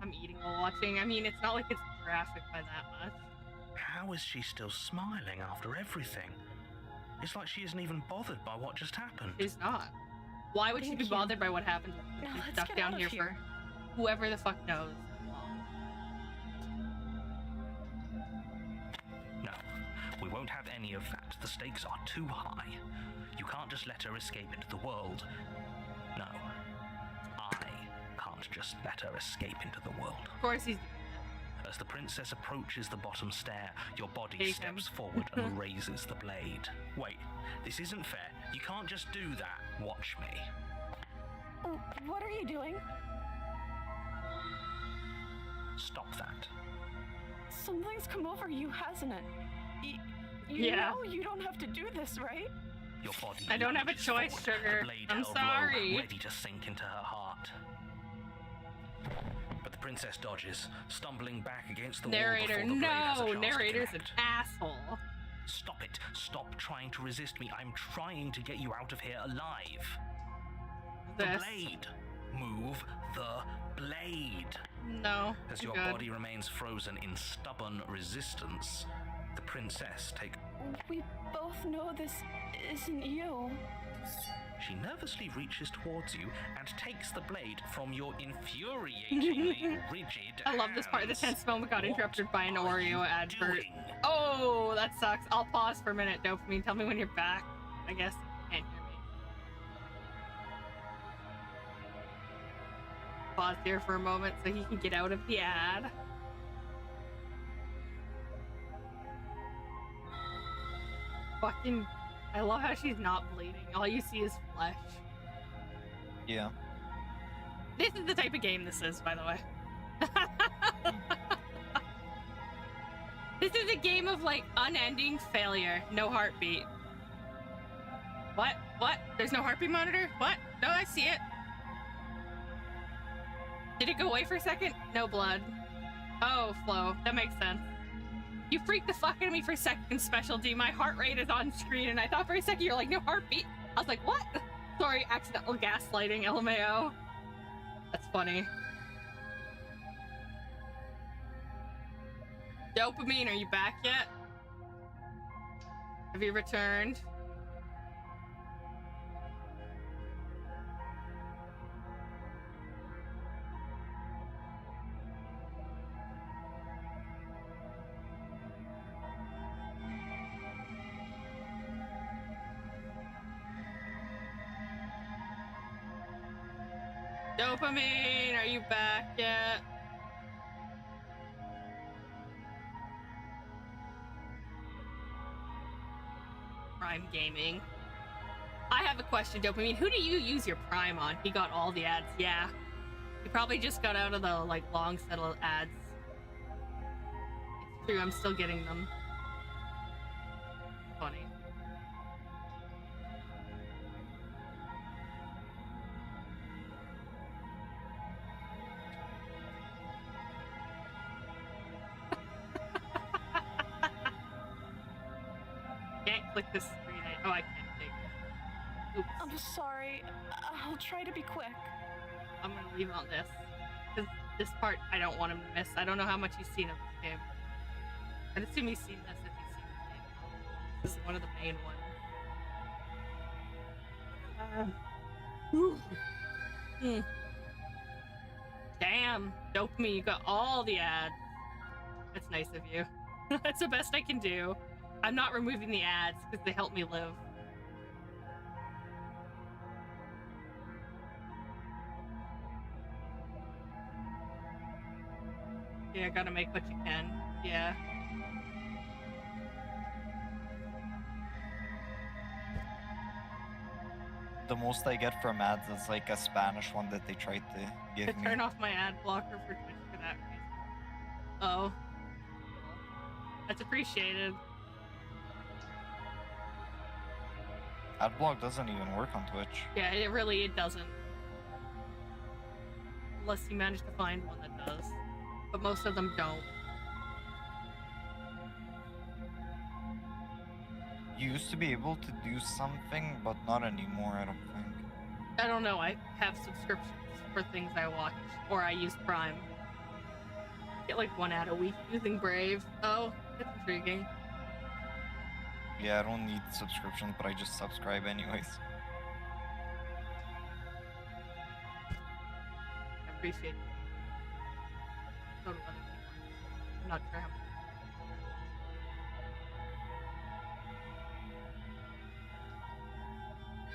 I'm eating while watching. I mean, it's not like it's graphic by that much. How is she still smiling after everything? It's like she isn't even bothered by what just happened. She's not. Why would she Thank be you. bothered by what happened? Now She's let's stuck get down out here of here. for whoever the fuck knows. No, we won't have any of that. The stakes are too high. You can't just let her escape into the world. No, I can't just let her escape into the world. Of course he's. As the princess approaches the bottom stair, your body Take steps him. forward and raises the blade. Wait, this isn't fair. You can't just do that. Watch me. Oh, what are you doing? Stop that. Something's come over you, hasn't it? You Yeah. know you don't have to do this, right? Your body I don't have a lunges choice, forward, sugar. the blade I'm held low, sorry. ready to sink into her heart. But the princess dodges, stumbling back against the Narrator, wall before the blade has a no! chance to Narrator's an connect. asshole. Stop it! Stop trying to resist me. I'm trying to get you out of here alive. The This. blade. Move the blade. No. As I'm your good. body remains frozen in stubborn resistance, the princess takes. We both know this isn't you. She nervously reaches towards you and takes the blade from your infuriatingly rigid I love this part. The hands. tense moment got What interrupted by an are you Oreo advert. doing? Oh, that sucks. I'll pause for a minute, Dopamine. Tell me when you're back. I guess you can't hear me. Pause here for a moment so he can get out of the ad. Fucking, I love how she's not bleeding. All you see is flesh. Yeah. This is the type of game this is, by the way. This is a game of, like, unending failure. No heartbeat. What? What? There's no heartbeat monitor? What? No, I see it. Did it go away for a second? No blood. Oh, flow. That makes sense. You freaked the fuck out of me for a second, Special D. My heart rate is on screen, and I thought for a second you're like, no heartbeat. I was like, what? Sorry, accidental gaslighting, LMAO. That's funny. Dopamine, are you back yet? Have you returned? Dopamine, are you back yet? Prime Gaming. I have a question, Dopamine. Who do you use your Prime on? He got all the ads. Yeah. He probably just got out of the, like, long set of ads. It's true, I'm still getting them. Funny. Can't click this screen. Oh, I can't take it. Oops. I'm sorry. I'll try to be quick. I'm gonna leave it on this. Because this part I don't want him to miss. I don't know how much he's seen of this game. I'd assume he's seen this if he's seen the game. This is one of the main ones. Damn, Dopamine, you got all the ads. That's nice of you. That's the best I can do. I'm not removing the ads because they help me live. Yeah, gotta make what you can. Yeah. The most I get from ads is like a Spanish one that they tried to give To me. turn off my ad blocker for Twitch for that reason. Oh. That's appreciated. Adblock doesn't even work on Twitch. Yeah, it doesn't. Unless you manage to find one that does. But most of them don't. You used to be able to do something, but not anymore, I don't think. I don't know, I have subscriptions for things I watch, or I use Prime. Get like one ad a week using Brave. Oh, that's intriguing. Yeah, I don't need subscriptions, but I just subscribe anyways. I appreciate it. So do other people. I'm not sure how much.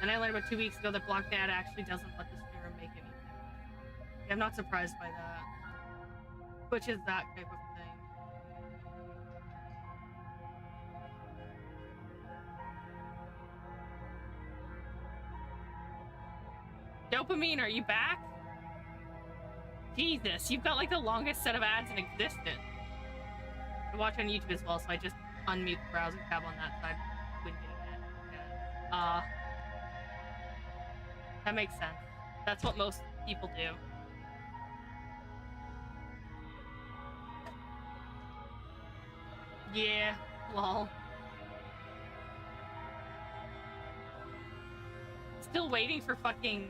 And I learned about 2 weeks ago that blocked ad actually doesn't let the streamer make anything. Yeah, I'm not surprised by that. Which is that type of thing. Dopamine, are you back? Jesus, you've got like the longest set of ads in existence. I watch on YouTube as well, so I just unmute the browser tab on that side when getting it. That makes sense. That's what most people do. Yeah, lol. Still waiting for fucking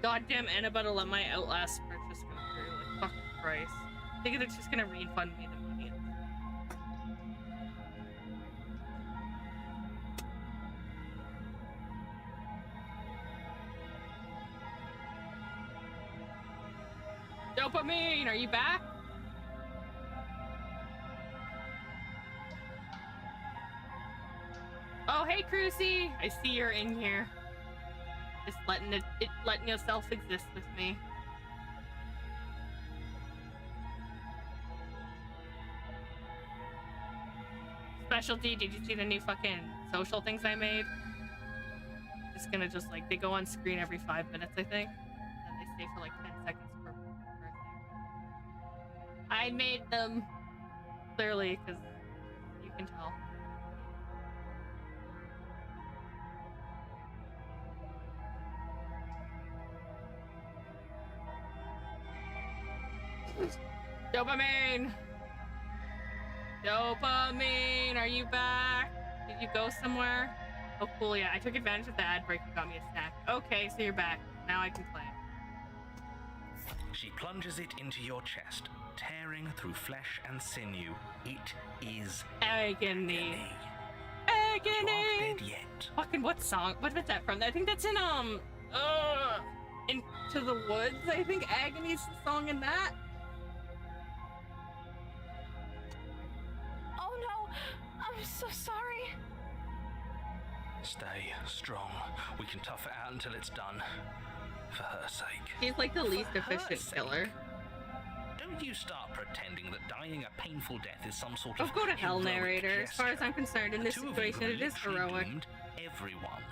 goddamn Annabelle to let my Outlast purchase go through. Like, fucking Christ. I think they're just gonna refund me the money. Dopamine, are you back? Oh, hey, Crucy! I see you're in here. Just letting letting yourself exist with me. Specialty, did you see the new fucking social things I made? Just gonna like, they go on screen every 5 minutes, I think. And they stay for like 10 seconds per thing. I made them, clearly, because you can tell. Dopamine! Dopamine, are you back? Did you go somewhere? Oh, cool, yeah. I took advantage of the ad break and got me a snack. Okay, so you're back. Now I can play. She plunges it into your chest, tearing through flesh and sinew. It is agony. Agony! You aren't dead yet. Fucking what song? What was that from? I think that's in, Into the Woods, I think Agony's the song in that. Oh no, I'm so sorry. Stay strong. We can tough it out until it's done. For her sake. She's like the least efficient killer. Don't you start pretending that dying a painful death is some sort of go to hell, narrator. Gesture. As far as I'm concerned, in this situation, it is heroic. Everyone.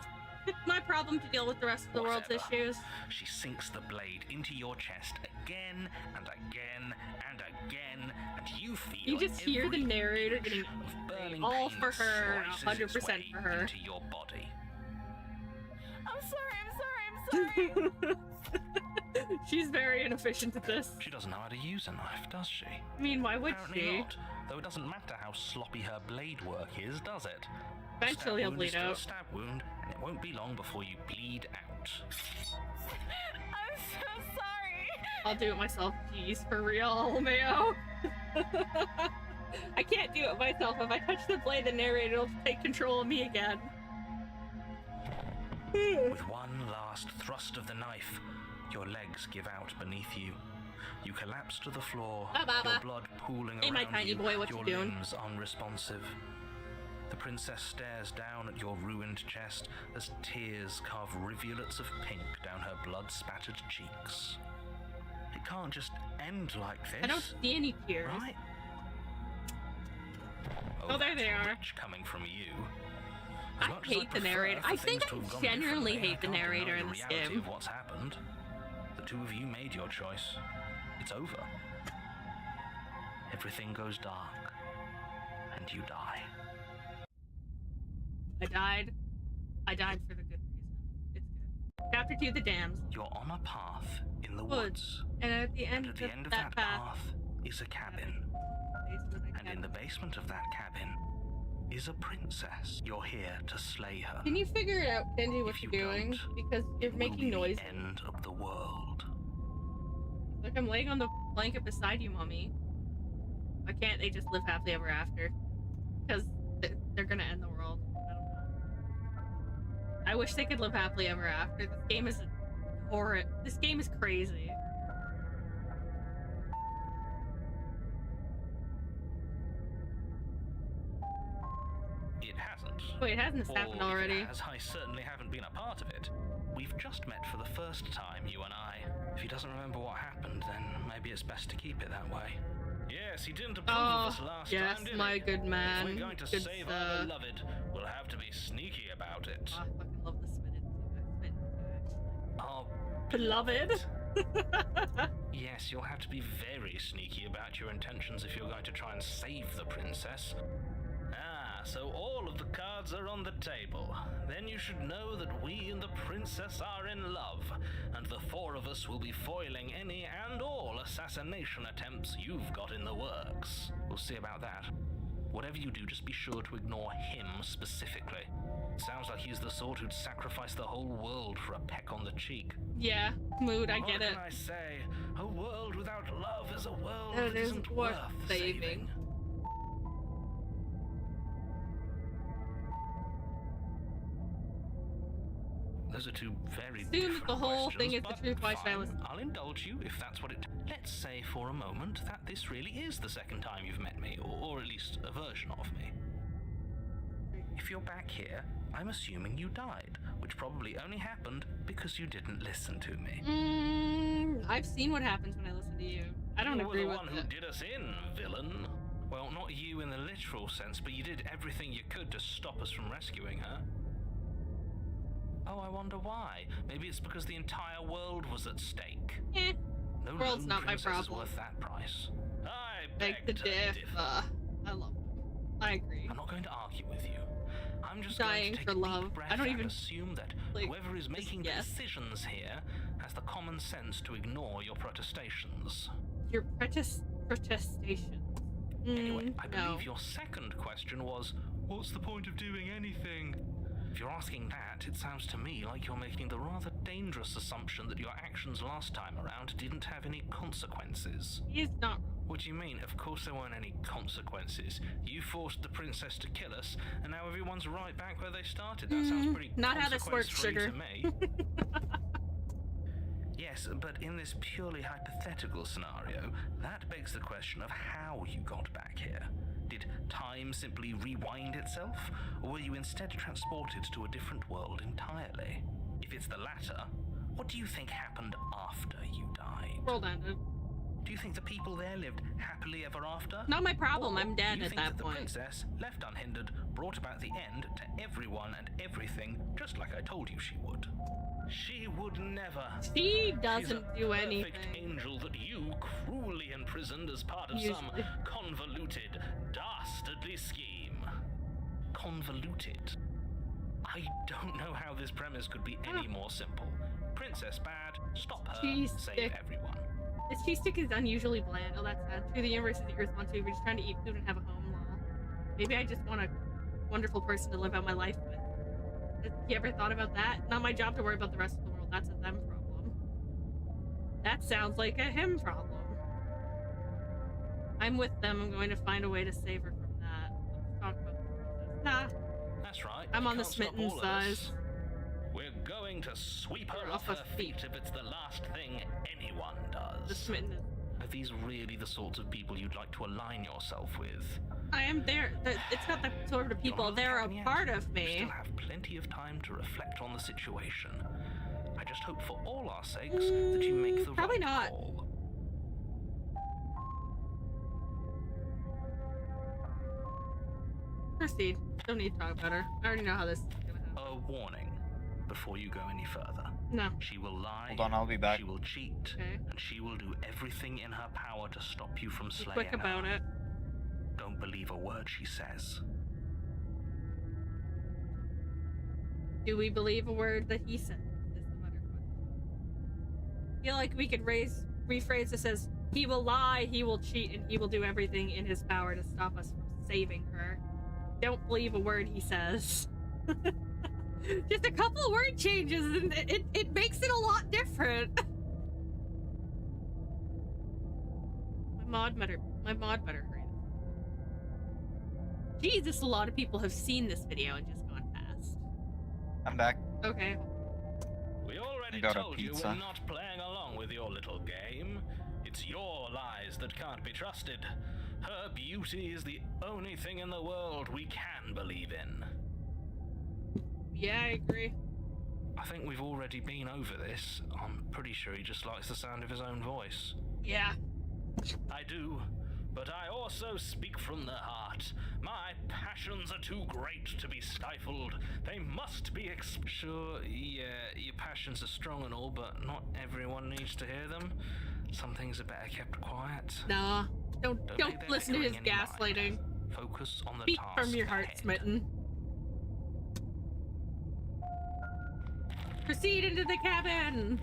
It's my problem to deal with the rest of the world's issues. She sinks the blade into your chest again and again and again, and you feel you just hear the narrator getting all for her, 100% for her. Into your body. I'm sorry. She's very inefficient at this. She doesn't know how to use a knife, does she? I mean, why would she? Not. Though it doesn't matter how sloppy her blade work is, does it? Eventually he'll bleed out. A stab wound, and it won't be long before you bleed out. I'm so sorry. I'll do it myself. Jeez, for real, Mayo. I can't do it myself. If I touch the blade, the narrator will take control of me again. With one last thrust of the knife, your legs give out beneath you. You collapse to the floor, your blood pooling around my tiny you, boy, what your you doing? limbs unresponsive. The princess stares down at your ruined chest as tears carve rivulets of pink down her blood-spattered cheeks. It can't just end like this. I don't see any tears. Right? Oh, there they are. Rich coming from you. I hate the narrator. I think I genuinely hate the narrator in this game. Of what's happened. The two of you made your choice. It's over. Everything goes dark, and you die. I died for the good reason. It's good. Chapter 2, The Dams. You're on a path in the woods. And at the end, of that path is a cabin. And in the basement of that cabin is a princess. You're here to slay her. Can you figure it out, Kenji, what you're doing? Because you're making noise. The end of the world. Look, I'm laying on the blanket beside you, Mommy. Why can't they just live happily ever after? Because they're gonna end the world. I don't know. I wish they could live happily ever after. This game is horrid. This game is crazy. It hasn't. Wait, hasn't this happened already? As I certainly haven't been a part of it. We've just met for the first time, you and I. If he doesn't remember what happened, then maybe it's best to keep it that way. Yes, he didn't approve of us last time, did he? my good man. If we're going to save our beloved, we'll have to be sneaky about it. Oh, I fucking love the Smitten. Our beloved? Yes, you'll have to be very sneaky about your intentions if you're going to try and save the princess. Ah, so all of the cards are on the table. Then you should know that we and the princess are in love, and the four of us will be foiling any and all assassination attempts you've got in the works. We'll see about that. Whatever you do, just be sure to ignore him specifically. Sounds like he's the sort who'd sacrifice the whole world for a peck on the cheek. Yeah, mood, I get it. What can I say? A world without love is a world That that isn't isn't worth worth saving. saving. Those are two very Assume different that the whole questions, thing is the but truth, why should I fine, listen? I'll indulge you if that's what it... Let's say for a moment that this really is the second time you've met me, or at least a version of me. If you're back here, I'm assuming you died, which probably only happened because you didn't listen to me. I've seen what happens when I listen to you. I don't agree with You were the one who did us in, villain. Well, not you in the literal sense, but you did everything you could to stop us from rescuing her. Oh, I wonder why. Maybe it's because the entire world was at stake. No world's lone not my princess is problem. worth that price. I Like the beg to diff. differ. I love them. I agree. I'm not going to argue with you. I'm just Dying going to take for a deep love. breath I don't and even, assume that like, whoever is making yes. decisions here has the common sense to ignore your protestations. Your protestation. Anyway, I no. believe your second question was, what's the point of doing anything? If you're asking that, it sounds to me like you're making the rather dangerous assumption that your actions last time around didn't have any consequences. He's not. What do you mean? Of course there weren't any consequences. You forced the princess to kill us, and now everyone's right back where they started. That sounds pretty not how this works, consequence-free sugar. to me. Yes, but in this purely hypothetical scenario, that begs the question of how you got back here. Did time simply rewind itself, or were you instead transported to a different world entirely? If it's the latter, what do you think happened after you died? World ended. Do you think the people there lived happily ever after? Not my problem. Or I'm dead do you at think that the point. princess, left unhindered, brought about the end to everyone and everything, just like I told you she would? She would never. She She's doesn't a do perfect anything. angel that you cruelly imprisoned as part of some Usually. convoluted, dastardly scheme. Convoluted. I don't know how this premise could be any more simple. Princess bad, stop her, Cheese save stick. everyone. This cheese stick is unusually bland. Oh, that's sad. To the universe is irresponsible. We're just trying to eat food and have a home. Lol. Maybe I just want a wonderful person to live out my life with. Have you ever thought about that? Not my job to worry about the rest of the world. That's a them problem. That sounds like a him problem. I'm with them. I'm going to find a way to save her from that. Let's talk about the princess. Nah, That's right. I'm you on the can't stop smitten all of us. size. We're going to sweep her Off off her her feet if it's the last thing anyone does. The smitten is... Are these really the sorts of people you'd like to align yourself with? I am there. It's not the sort of people. You're not They're a happy yet. part of You me. still have plenty of time to reflect on the situation. I just hope for all our sakes that you make the Probably right not. call. Proceed. Don't need to talk about her. I already know how this is gonna happen. A warning before you go any further. No. She will lie. Hold on, I'll be back. She will cheat. Okay. And she will do everything in her power to stop you from Be slaying quick about her. it. Don't believe a word she says. Do we believe a word that he said? Is the better question. I feel like we could rephrase this as he will lie, he will cheat, and he will do everything in his power to stop us from saving her. Don't believe a word he says. Just a couple word changes and it makes it a lot different. My mod better hurry. Jesus, a lot of people have seen this video and just gone past. I'm back. Okay. We already Got a told you pizza. we're not playing along with your little game. It's your lies that can't be trusted. Her beauty is the only thing in the world we can believe in. Yeah, I agree. I think we've already been over this. I'm pretty sure he just likes the sound of his own voice. Yeah. I do, but I also speak from the heart. My passions are too great to be stifled. They must be Sure, yeah, your passions are strong and all, but not everyone needs to hear them. Some things are better kept quiet. Nah. Don't Don't pay their listen to his bickering any mind. gaslighting. Focus on the Speak task from your heart, ahead. Smitten. Proceed into the cabin!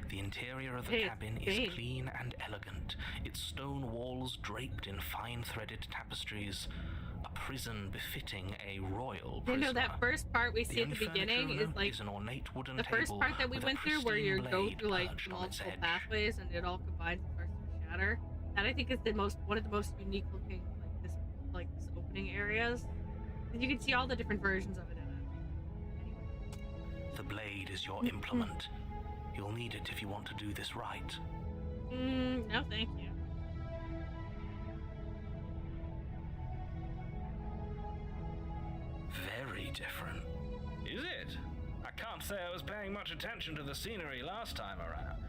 The interior of the Hey, cabin hey. is clean and elegant, its stone walls draped in fine-threaded tapestries, a prison befitting a royal You prisoner. know, that first part we see at only the beginning furniture of is note like is an ornate wooden the first table part that we with a went through where you pristine go blade through like perched on its multiple edge. pathways and it all combines and starts to shatter. That I think is one of the most unique looking like this opening areas. You can see all the different versions of it in it. Anyway. The blade is your implement. You'll need it if you want to do this right. No thank you. Very different. Is it? I can't say I was paying much attention to the scenery last time around.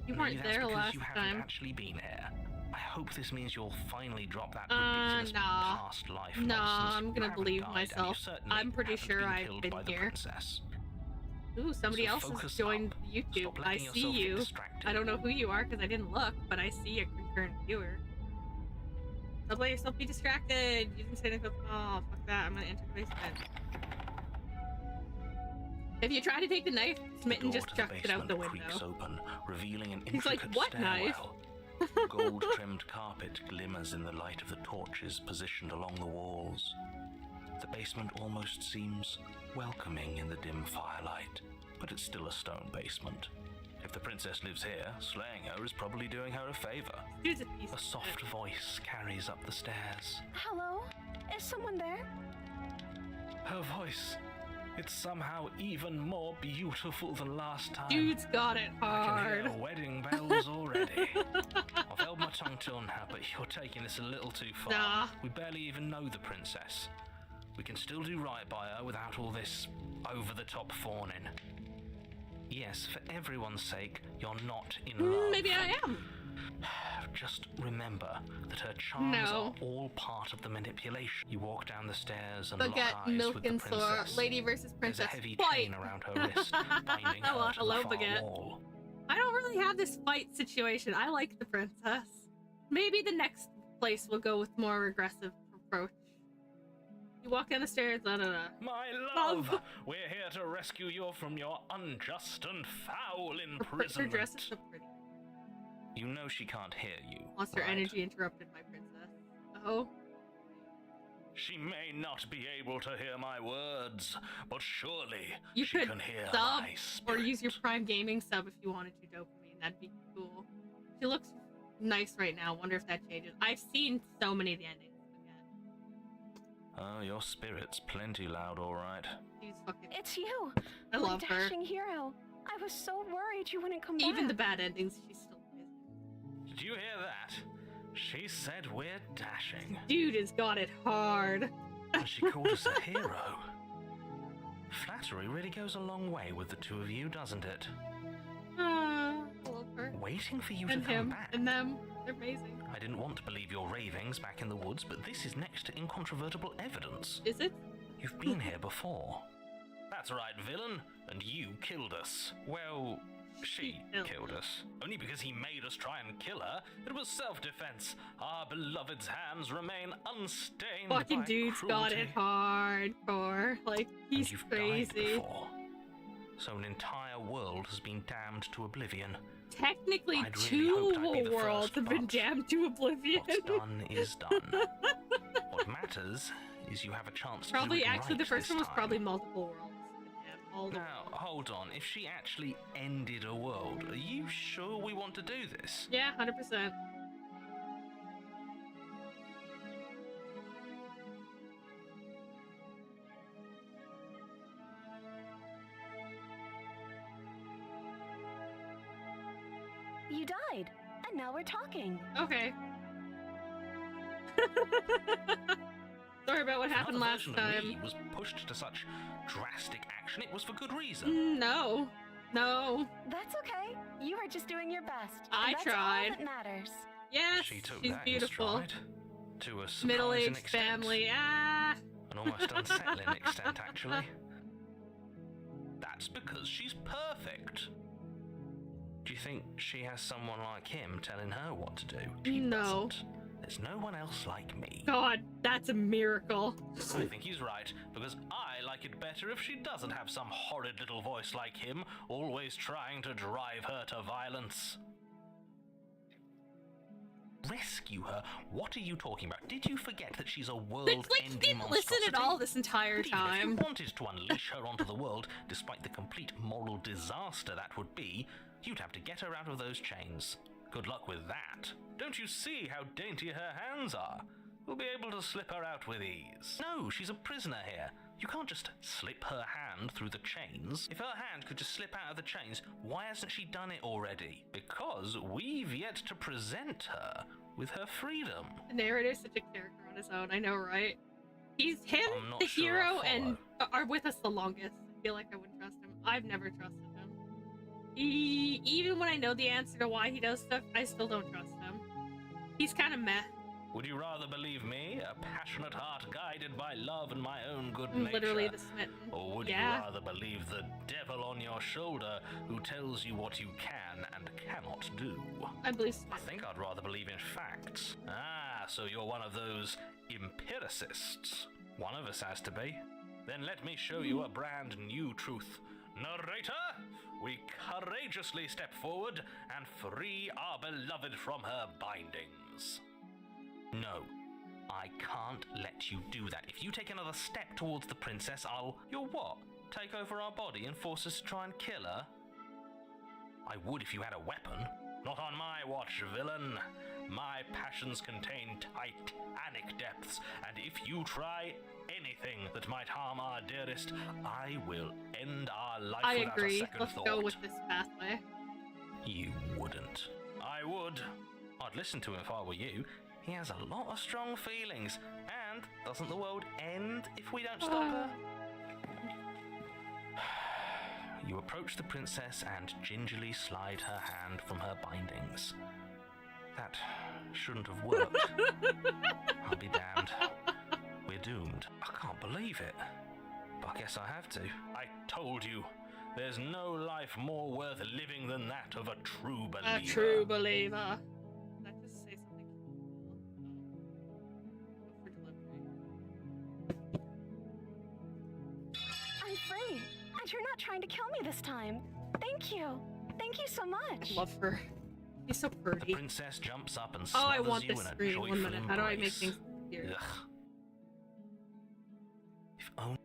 You Maybe weren't that's there because last you haven't time. actually been here. I hope this means you'll finally drop that ridiculous Nah. past life Nah, nonsense. I'm You gonna haven't believe died, and you myself. certainly I'm pretty haven't sure been I've killed been by the here. princess. Ooh, somebody So else focus has joined up. YouTube. Stop I letting see yourself get you. distracted. I don't know who you are because I didn't look, but I see a concurrent viewer. Don't let yourself be distracted. You didn't say anything. Oh, fuck that. I'm gonna enter the basement. If you try to take the knife, Smitten just The door chucks to it out the window. creaks open, revealing an He's like, intricate "What knife?" stairwell. Gold-trimmed carpet glimmers in the light of the torches positioned along the walls. The basement almost seems welcoming in the dim firelight, but it's still a stone basement. If the princess lives here, slaying her is probably doing her a favor. Dude's a piece A of soft shit. voice carries up the stairs. Hello? Is someone there? Her voice, it's somehow even more beautiful than last time. Dude's got it I can hard. hear wedding bells already. I've held my tongue till now, but you're taking this a little too far. Nah. We barely even know the princess. We can still do right by her without all this over-the-top fawning. Yes, for everyone's sake, you're not in love. Maybe I am. Just remember that her charms No. are all part of the manipulation. You walk down the stairs and They'll lock get eyes milk with the and sour. princess. Lady versus There's princess. a heavy Fight. chain around her wrist, binding her Hello, to the far Baguette. wall. I don't really have this fight situation. I like the princess. Maybe the next place will go with more aggressive approach. You walk down the stairs, da da da. My Love. love, we're here to rescue you from your unjust and foul Her imprisonment. dress is so pretty. You know she can't hear you. Monster right? energy interrupted my princess. Oh. She may not be able to hear my words, but surely You she could can hear sub my or spirit. use your Prime Gaming sub if you wanted to, Dopamine. That'd be cool. She looks nice right now. Wonder if that changes. I've seen so many of the endings. Oh, your spirit's plenty loud, all right. She's fucking. It's you. I love my her. dashing hero. I was so worried you wouldn't come Even back. the bad endings, she's still busy. Did you hear that? She said we're dashing, Dude has got it hard. and she called us a hero. Flattery really goes a long way with the two of you, doesn't it? I love her. Waiting for you And to come him. back. And them. They're amazing. I didn't want to believe your ravings back in the woods, but this is next to incontrovertible evidence. Is it? You've been here before. That's right, villain, and you killed us. Well, she killed us. Only because he made us try and kill her. It was self-defense. Our beloved's hands remain unstained Fucking by dude's got cruelty. it hardcore. Like, And he's you've died crazy. before. So an entire world has been damned to oblivion. Technically, I'd really two hoped I'd be the worlds first, have been but damned to oblivion. What's done is done. What matters is you have a chance Probably, to do it actually, right the first this one was time. probably multiple worlds. Yeah, all the Now, hold on. If she actually ended a world, are you sure we want to do this? Yeah, 100%. You died, and now we're talking. Okay. Sorry about what happened Another last version of time. me was pushed to such drastic action. It was for good reason. No. No. That's okay. You were just doing your best. I and that's tried. all that matters. Yes, She took she's that beautiful. in stride. To a surprising Middle-aged extent. family. Ah. An almost unsettling extent, actually. That's because she's perfect. Do you think she has someone like him telling her what to do? No. Doesn't. There's no one else like me. God, that's a miracle. I think he's right, because I like it better if she doesn't have some horrid little voice like him, always trying to drive her to violence. Rescue her? What are you talking about? Did you forget that she's a world-ending monstrosity? Didn't listen at all this entire But even time. if you wanted to unleash her onto the world, despite the complete moral disaster that would be, you'd have to get her out of those chains. Good luck with that. Don't you see how dainty her hands are? We'll be able to slip her out with ease. No, she's a prisoner here. You can't just slip her hand through the chains. If her hand could just slip out of the chains, why hasn't she done it already? Because we've yet to present her with her freedom. The narrator's such a character on his own, I know, right? He's him, I'm not the sure hero, I and follow. are with us the longest. I feel like I wouldn't trust him. I've never trusted him. Even when I know the answer to why he does stuff, I still don't trust him. He's kind of meh. Would you rather believe me, a passionate heart guided by love and my own good nature? Literally the smitten. Or would you rather believe the devil on your shoulder who tells you what you can and cannot do? I believe I smitten. think I'd rather believe in facts. Ah, so you're one of those empiricists. One of us has to be. Then let me show you a brand new truth. Narrator, we courageously step forward and free our beloved from her bindings. No, I can't let you do that. If you take another step towards the princess, You'll what? Take over our body and force us to try and kill her? I would if you had a weapon. Not on my watch, villain. My passions contain titanic depths, and if you try anything that might harm our dearest, I will end our life I without agree. a second Let's thought. go with this pathway. You wouldn't. I would. I'd listen to him if I were you. He has a lot of strong feelings. And doesn't the world end if we don't stop her? You approach the princess and gingerly slide her hand from her bindings. That shouldn't have worked. I'll be damned. We're doomed. I can't believe it. But I guess I have to. I told you. There's no life more worth living than that of a true believer. A true believer. Did I just say something cool? For delivery. I'm free. And you're not trying to kill me this time. Thank you. Thank you so much. I love her. She's so The pretty. princess jumps up and Oh, smothers I want you this in a screen. joyful 1 minute. How do I make embrace. things here? Ugh. If only.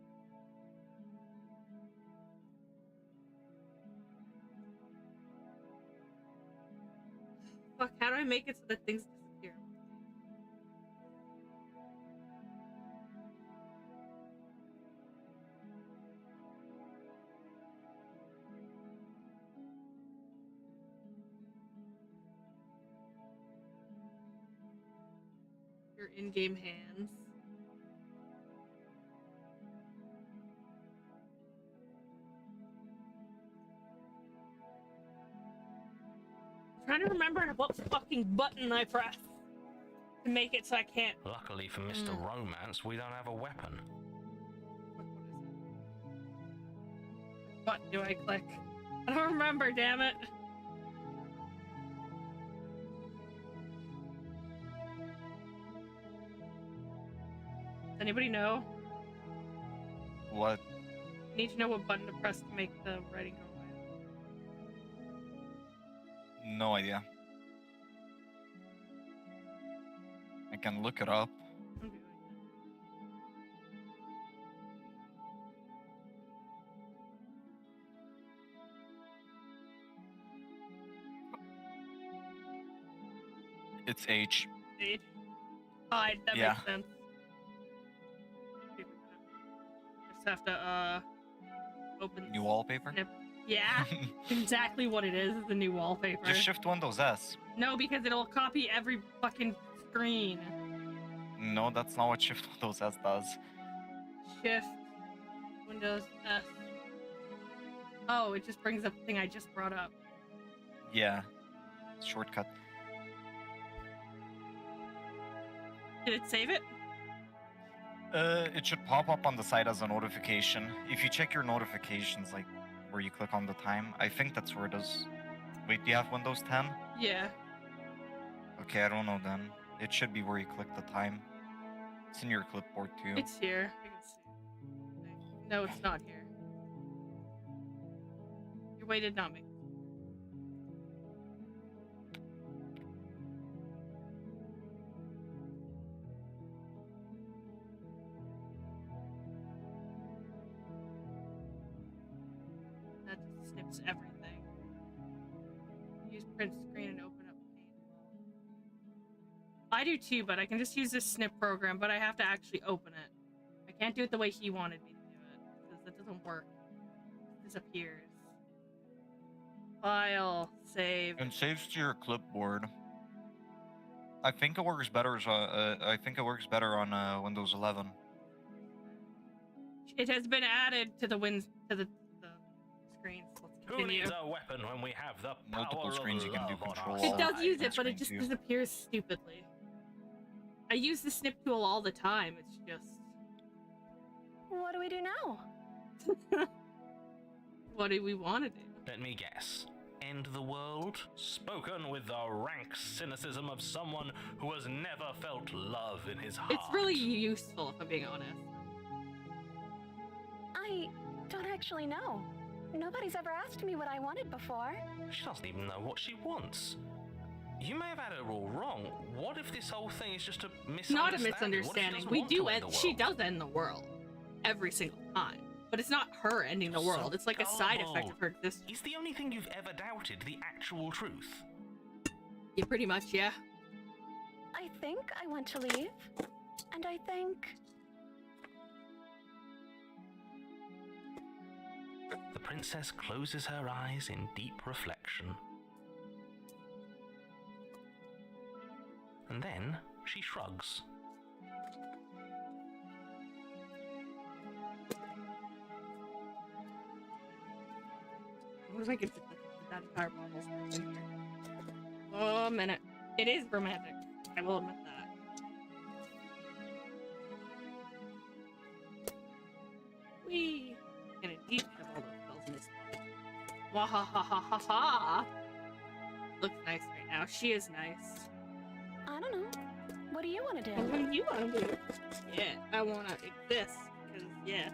Fuck, how do I make it so that things disappear? Your in-game hands. I'm trying to remember what fucking button I pressed to make it so I can't. Luckily for Mr. Romance, we don't have a weapon. What do I click? I don't remember, damn it. Does anybody know? What? I need to know what button to press to make the writing go away. No idea. I can look it up. Okay. It's H. H. Oh, that Yeah. makes sense. Just have to open New wallpaper? snip. Yeah, exactly what it is the new wallpaper. Just shift Windows S. No, because it'll copy every fucking screen. No, that's not what shift Windows S does. Shift Windows S. Oh, it just brings up the thing I just brought up. Yeah. Shortcut. Did it save it? It should pop up on the side as a notification. If you check your notifications, like where you click on the time, I think that's where it is. Wait, do you have Windows 10? Yeah. Okay, I don't know then. It should be where you click the time. It's in your clipboard too. It's here. I can see. No, it's not here. Your way did not make. That just snips everything. Use print screen and open up paint. I do too, but I can just use this snip program, but I have to actually open it. I can't do it the way he wanted me to do it, because that doesn't work. It disappears. File, save. And saves to your clipboard. I think it works better as I think it works better on Windows 11. It has been added to the screens. Let's Who continue. needs a weapon when we have the power Multiple screens of you can do love on control. our It does side? use it, but it Screen just too. disappears stupidly. I use the snip tool all the time. It's just... What do we do now? What do we want to do? Let me guess. End the world? Spoken with the rank cynicism of someone who has never felt love in his heart. It's really useful, if I'm being honest. I don't actually know. Nobody's ever asked me what I wanted before. She doesn't even know what she wants. You may have had it all wrong. What if this whole thing is just a misunderstanding? Not a What if she misunderstanding. doesn't We want do to end end. the She world? does end the world every single time, but it's not her ending the So world. It's like a side effect gullible. of her existence. Is the only thing you've ever doubted the actual truth? Yeah, pretty much. Yeah. I think I want to leave. And I think... The princess closes her eyes in deep reflection. And then she shrugs. What if I could fit that entire bottle in here? Oh, a minute. It is romantic. I will admit that. Whee! And indeed have all those bells in this. Wahahahaha! Looks nice right now. She is nice. I don't know. What do you want to do? What do you want to do? Yeah, I want to exist. Because, yes.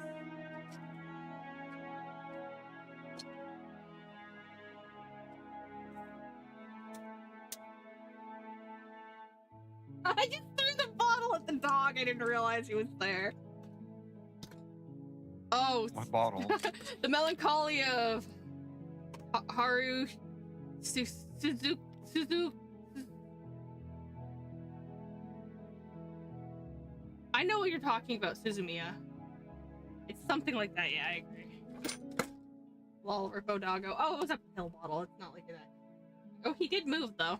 I just threw the bottle at the dog. I didn't realize he was there. Oh, My bottle. the melancholy of Haru Suzu. I know what you're talking about, Suzumiya. It's something like that. Yeah, I agree. Lol, Rippo Doggo. Oh, it was a pill bottle. It's not like that. Oh, he did move though.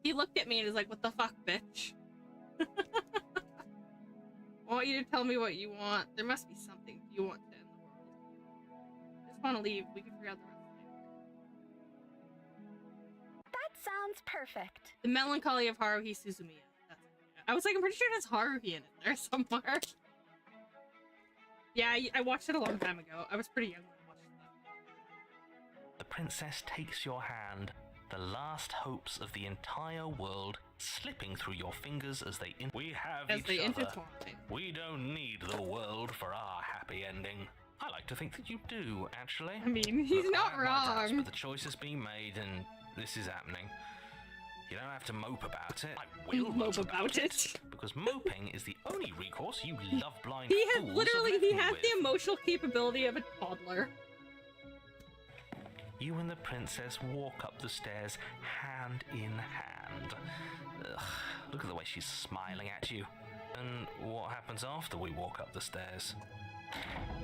He looked at me and was like, "What the fuck, bitch?" I want you to tell me what you want. There must be something you want to end the world. I just want to leave. We can figure out the rest of it. That sounds perfect. The Melancholy of Haruhi Suzumiya. That's it. I was like, I'm pretty sure it has Haruhi in it there somewhere. Yeah, I watched it a long time ago. I was pretty young when I watched that. The princess takes your hand, the last hopes of the entire world slipping through your fingers as they As they other. intertwine. We don't need the world for our happy ending. I like to think that you do, actually. I mean, he's Look, not I have my doubts, wrong. but the choice has been made, and this is happening. You don't have to mope about it. I will Mope about it. because moping is the only recourse you love-blind He has fools literally, have he left me has with. the emotional capability of a toddler. You and the princess walk up the stairs hand in hand. Ugh, look at the way she's smiling at you. And what happens after we walk up the stairs?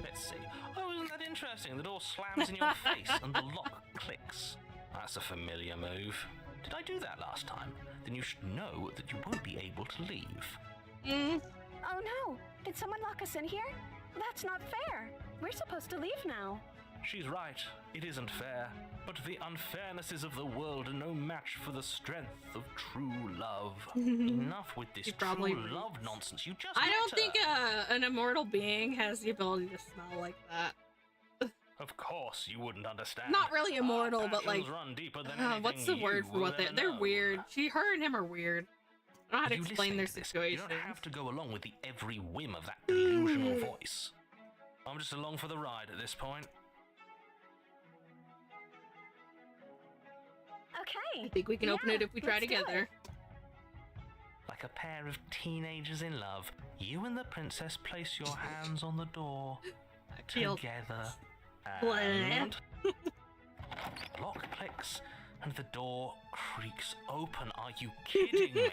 Let's see. Oh, isn't that interesting? The door slams in your face and the lock clicks. That's a familiar move. Did I do that last time? Then you should know that you won't be able to leave. Oh no! Did someone lock us in here? That's not fair. We're supposed to leave now. She's right. It isn't fair. But the unfairnesses of the world are no match for the strength of true love. Enough with this She true probably love reads. nonsense. You just I don't met think her. an immortal being has the ability to smell like that. Of course you wouldn't understand. Not really immortal, but like, run deeper than what's the anything word you for what will they're ever weird. know. Her and him are weird. I don't know how to You explain listening their to this, situation. You don't have to go along with the every whim of that delusional voice. I'm just along for the ride at this point. Okay. I think we can open it if we try let's do together. Like a pair of teenagers in love, you and the princess place your hands on the door I feel together. Bleh. And lock clicks and the door creaks open. Are you kidding me?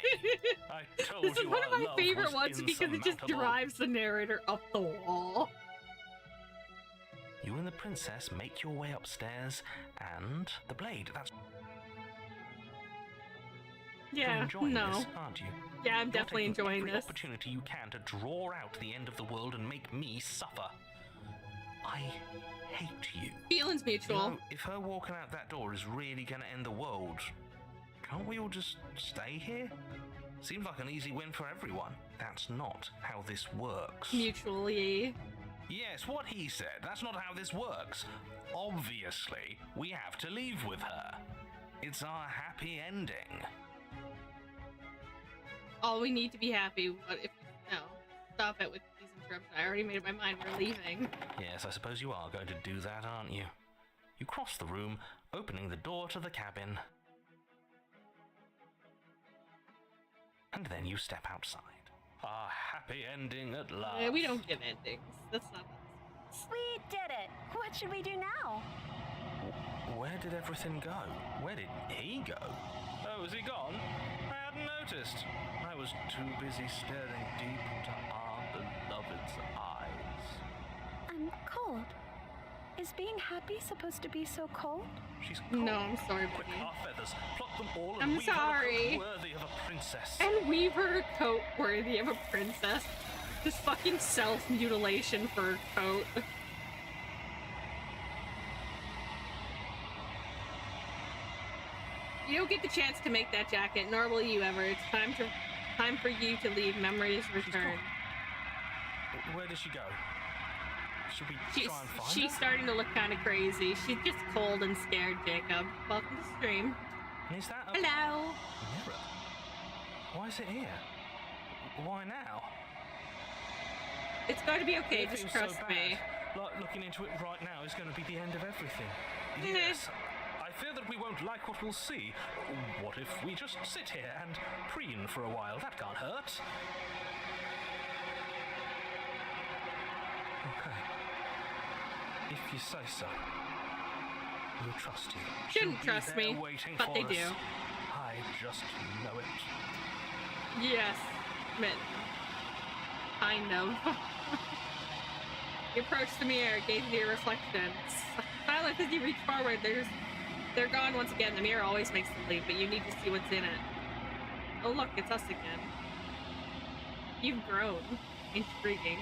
I told This is you one of our my love favorite was ones because it just insurmountable. drives the narrator up the wall. You and the princess make your way upstairs, and the blade. That's Yeah, You're enjoying no. this, aren't you? Yeah, I'm You're definitely taking enjoying every this. opportunity you can to draw out the end of the world and make me suffer. I hate you. Feelings You mutual. know, if her walking out that door is really going to end the world, can't we all just stay here? Seems like an easy win for everyone. That's not how this works. Mutually. Yes, what he said. That's not how this works. Obviously, we have to leave with her. It's our happy ending. All we need to be happy. What if no? Stop it with these interruptions. I already made up my mind. We're leaving. Yes, I suppose you are going to do that, aren't you? You cross the room, opening the door to the cabin. And then you step outside. Our happy ending at last. We don't give endings. That's not. We did it. What should we do now? Where did everything go? Where did he go? Oh, is he gone? I hadn't noticed. I was too busy staring deep into our beloved's eyes. I'm cold. Is being happy supposed to be so cold? She's cold. No, I'm sorry, Quick, buddy. our feathers. Pluck them all and I'm weave her a sorry. coat worthy of a princess. And weave her a coat worthy of a princess. This fucking self-mutilation for a coat. You don't get the chance to make that jacket, nor will you ever. It's time for you to leave. Memories return. Where does she go? Should we try and find She's her? starting to look kind of crazy. She's just cold and scared, Jacob. Welcome to the stream. And is that a Hello. mirror? Why is it here? Why now? It's going to be okay. It Just feels trust so bad. me. Like looking into it right now is going to be the end of everything. Mhm. Yes. I fear that we won't like what we'll see. What if we just sit here and preen for a while? That can't hurt. Okay. If you say so. We'll trust you. Shouldn't She'll be trust there me, waiting but for they us. do. I just know it. Yes, Mitt. Kind of. You approach the mirror, gaze into your reflection. Silent as you reach forward, they're gone once again. The mirror always makes them leave, but you need to see what's in it. Oh look, it's us again. You've grown. Intriguing.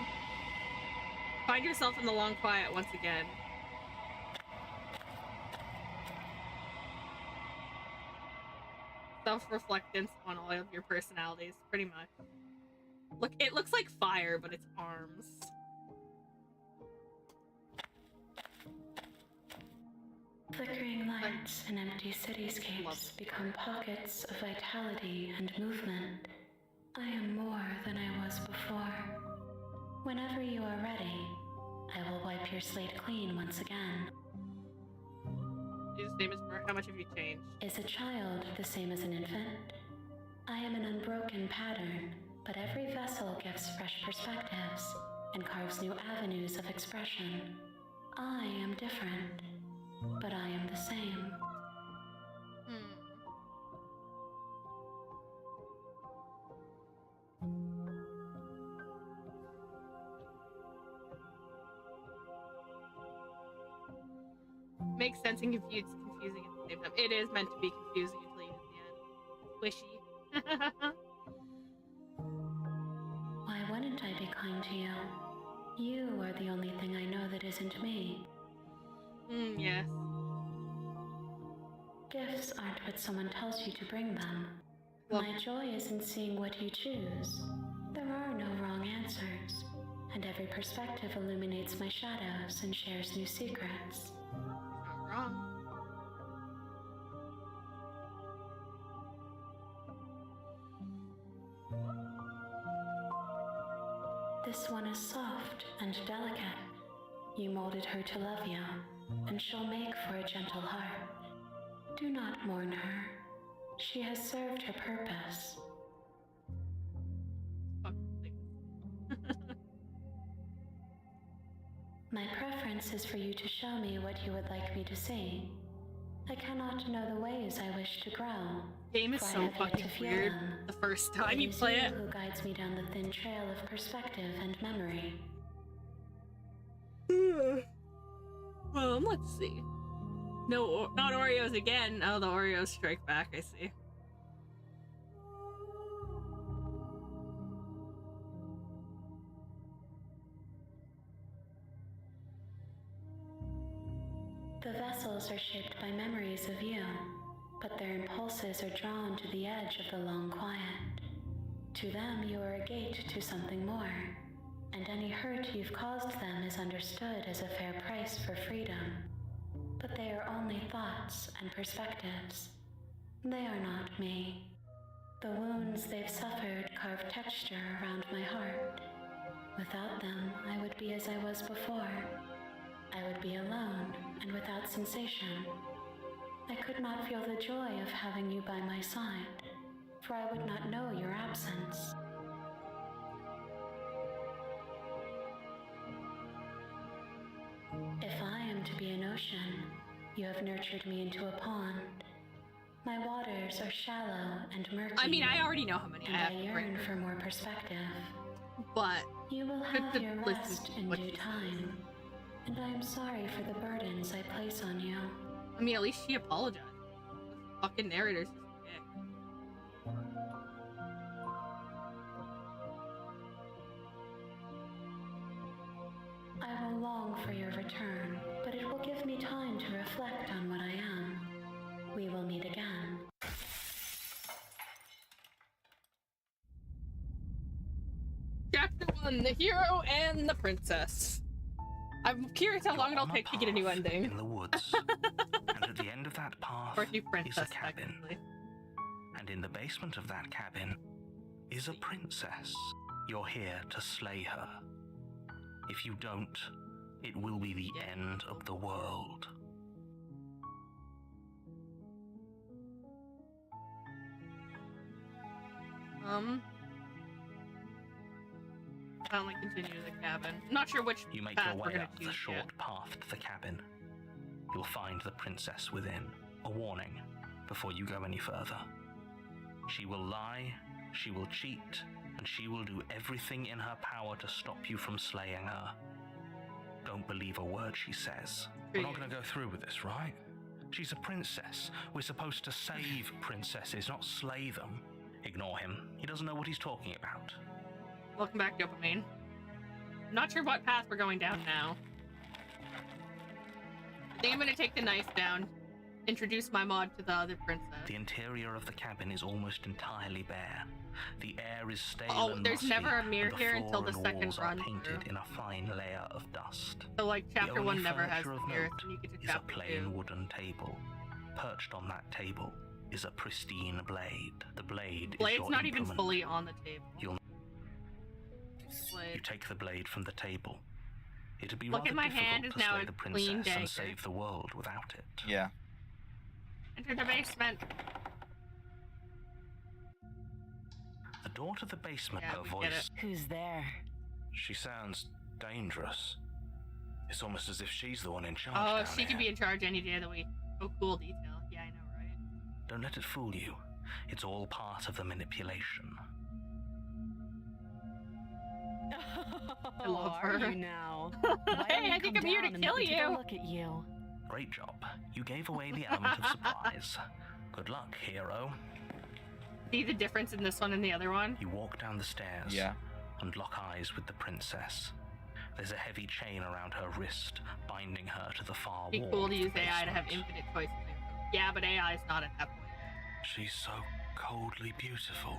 Find yourself in the long quiet once again. Self-reflectance on all of your personalities, pretty much. Look, it looks like fire, but it's arms. Flickering lights and empty cityscapes become pockets of vitality and movement. I am more than I was before. Whenever you are ready, I will wipe your slate clean once again. His name is Mark. How much have you changed? Is a child the same as an infant? I am an unbroken pattern, but every vessel gives fresh perspectives and carves new avenues of expression. I am different, but I am the same. Makes sense and confusing at the same time. It is meant to be confusing until you get to the end. Squishy. Why wouldn't I be kind to you? You are the only thing I know that isn't me. Yes. Gifts aren't what someone tells you to bring them. Well- My joy is in seeing what you choose. There are no wrong answers. and every perspective illuminates my shadows and shares new secrets. Not wrong. This one is soft and delicate. You molded her to love you, and she'll make for a gentle heart. Do not mourn her. She has served her purpose. My preference is for you to show me what you would like me to see. I cannot know the ways I wish to grow. Game is so fucking weird the first time you play it. Who guides me down the thin trail of perspective and memory. Let's see. No, not Oreos again. Oh, the Oreos strike back, I see. The vessels are shaped by memories of you, but their impulses are drawn to the edge of the long quiet. To them, you are a gate to something more, and any hurt you've caused them is understood as a fair price for freedom. But they are only thoughts and perspectives. They are not me. The wounds they've suffered carve texture around my heart. Without them, I would be as I was before. I would be alone and without sensation. I could not feel the joy of having you by my side, for I would not know your absence. If I am to be an ocean, you have nurtured me into a pond. My waters are shallow and murky. I mean, I already know how many I have. I yearn for more perspective. But you will have your rest in due time, and I am sorry for the burdens I place on you. I mean, at least she apologized. The fucking narrator's just a dick. I will long for your return, but it will give me time to reflect on what I am. We will meet again. Chapter 1, The Hero and the Princess. I'm curious how long it'll take to get a new ending. In the woods, and at the end of that path Or a new is princess, a cabin. technically. And in the basement of that cabin is a princess. You're here to slay her. If you don't, it will be the end of the world. I only continue to the cabin. I'm not sure which You make path your we're way gonna up the choose short yet. path to the cabin. You'll find the princess within. A warning before you go any further. She will lie, she will cheat, and she will do everything in her power to stop you from slaying her. Don't believe a word she says. We're not going to go through with this, right? She's a princess. We're supposed to save princesses, not slay them. Ignore him. He doesn't know what he's talking about. Welcome back, Dopamine. Not sure what path we're going down now. I think I'm gonna take the knife down, introduce my mod to the other princess. The interior of the cabin is almost entirely bare. The air is stale Oh, and there's musty, never a mirror and here the until floor the and second walls run are painted through. in a fine layer of dust. So like chapter The 1 only never has furniture of mirrors, note and you get to is a chapter plain 2. wooden table. Perched on that table is a pristine blade. The blade is Blade's your not even implement. fully on the table. You Blade. take the blade from the table. It'd be Look rather at my difficult hand to is now slay a the clean princess dagger. and save the world without it. Yeah. Enter the basement. The door to the basement, Yeah, her we get voice. Who's there? She sounds dangerous. It's almost as if she's the one in charge. Oh, down she here. could be in charge any day of the week. Oh, cool detail. Yeah, I know, right? Don't let it fool you. It's all part of the manipulation. I love Are her. you now? Why don't Hey, you I think come I'm here to down and kill let me take you. a look at you. Great job. You gave away the element of surprise. Good luck, hero. See the difference in this one and the other one? You walk down the stairs Yeah. and lock eyes with the princess. There's a heavy chain around her wrist, binding her to the far Be wall. cool of to the use AI to have basement. infinite choices. Yeah, but AI is not at that point. She's so coldly beautiful.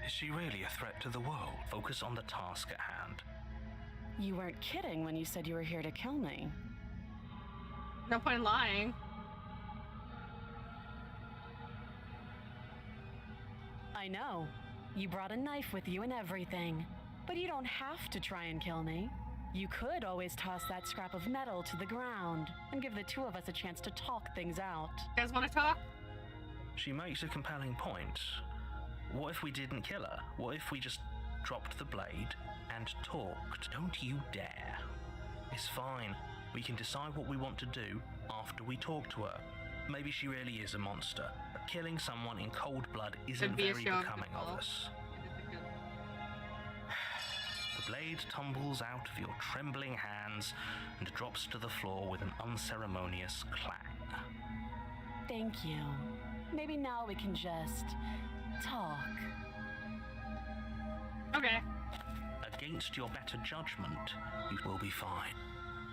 Is she really a threat to the world? Focus on the task at hand. You weren't kidding when you said you were here to kill me. No point in lying. I know. You brought a knife with you and everything. But you don't have to try and kill me. You could always toss that scrap of metal to the ground and give the two of us a chance to talk things out. You guys want to talk? She makes a compelling point. What if we didn't kill her? What if we just dropped the blade and talked? Don't you dare. It's fine. We can decide what we want to do after we talk to her. Maybe she really is a monster, but killing someone in cold blood isn't very becoming of us. The blade tumbles out of your trembling hands and drops to the floor with an unceremonious clang. Thank you. Maybe now we can just talk. Okay. Against your better judgment, you will be fine.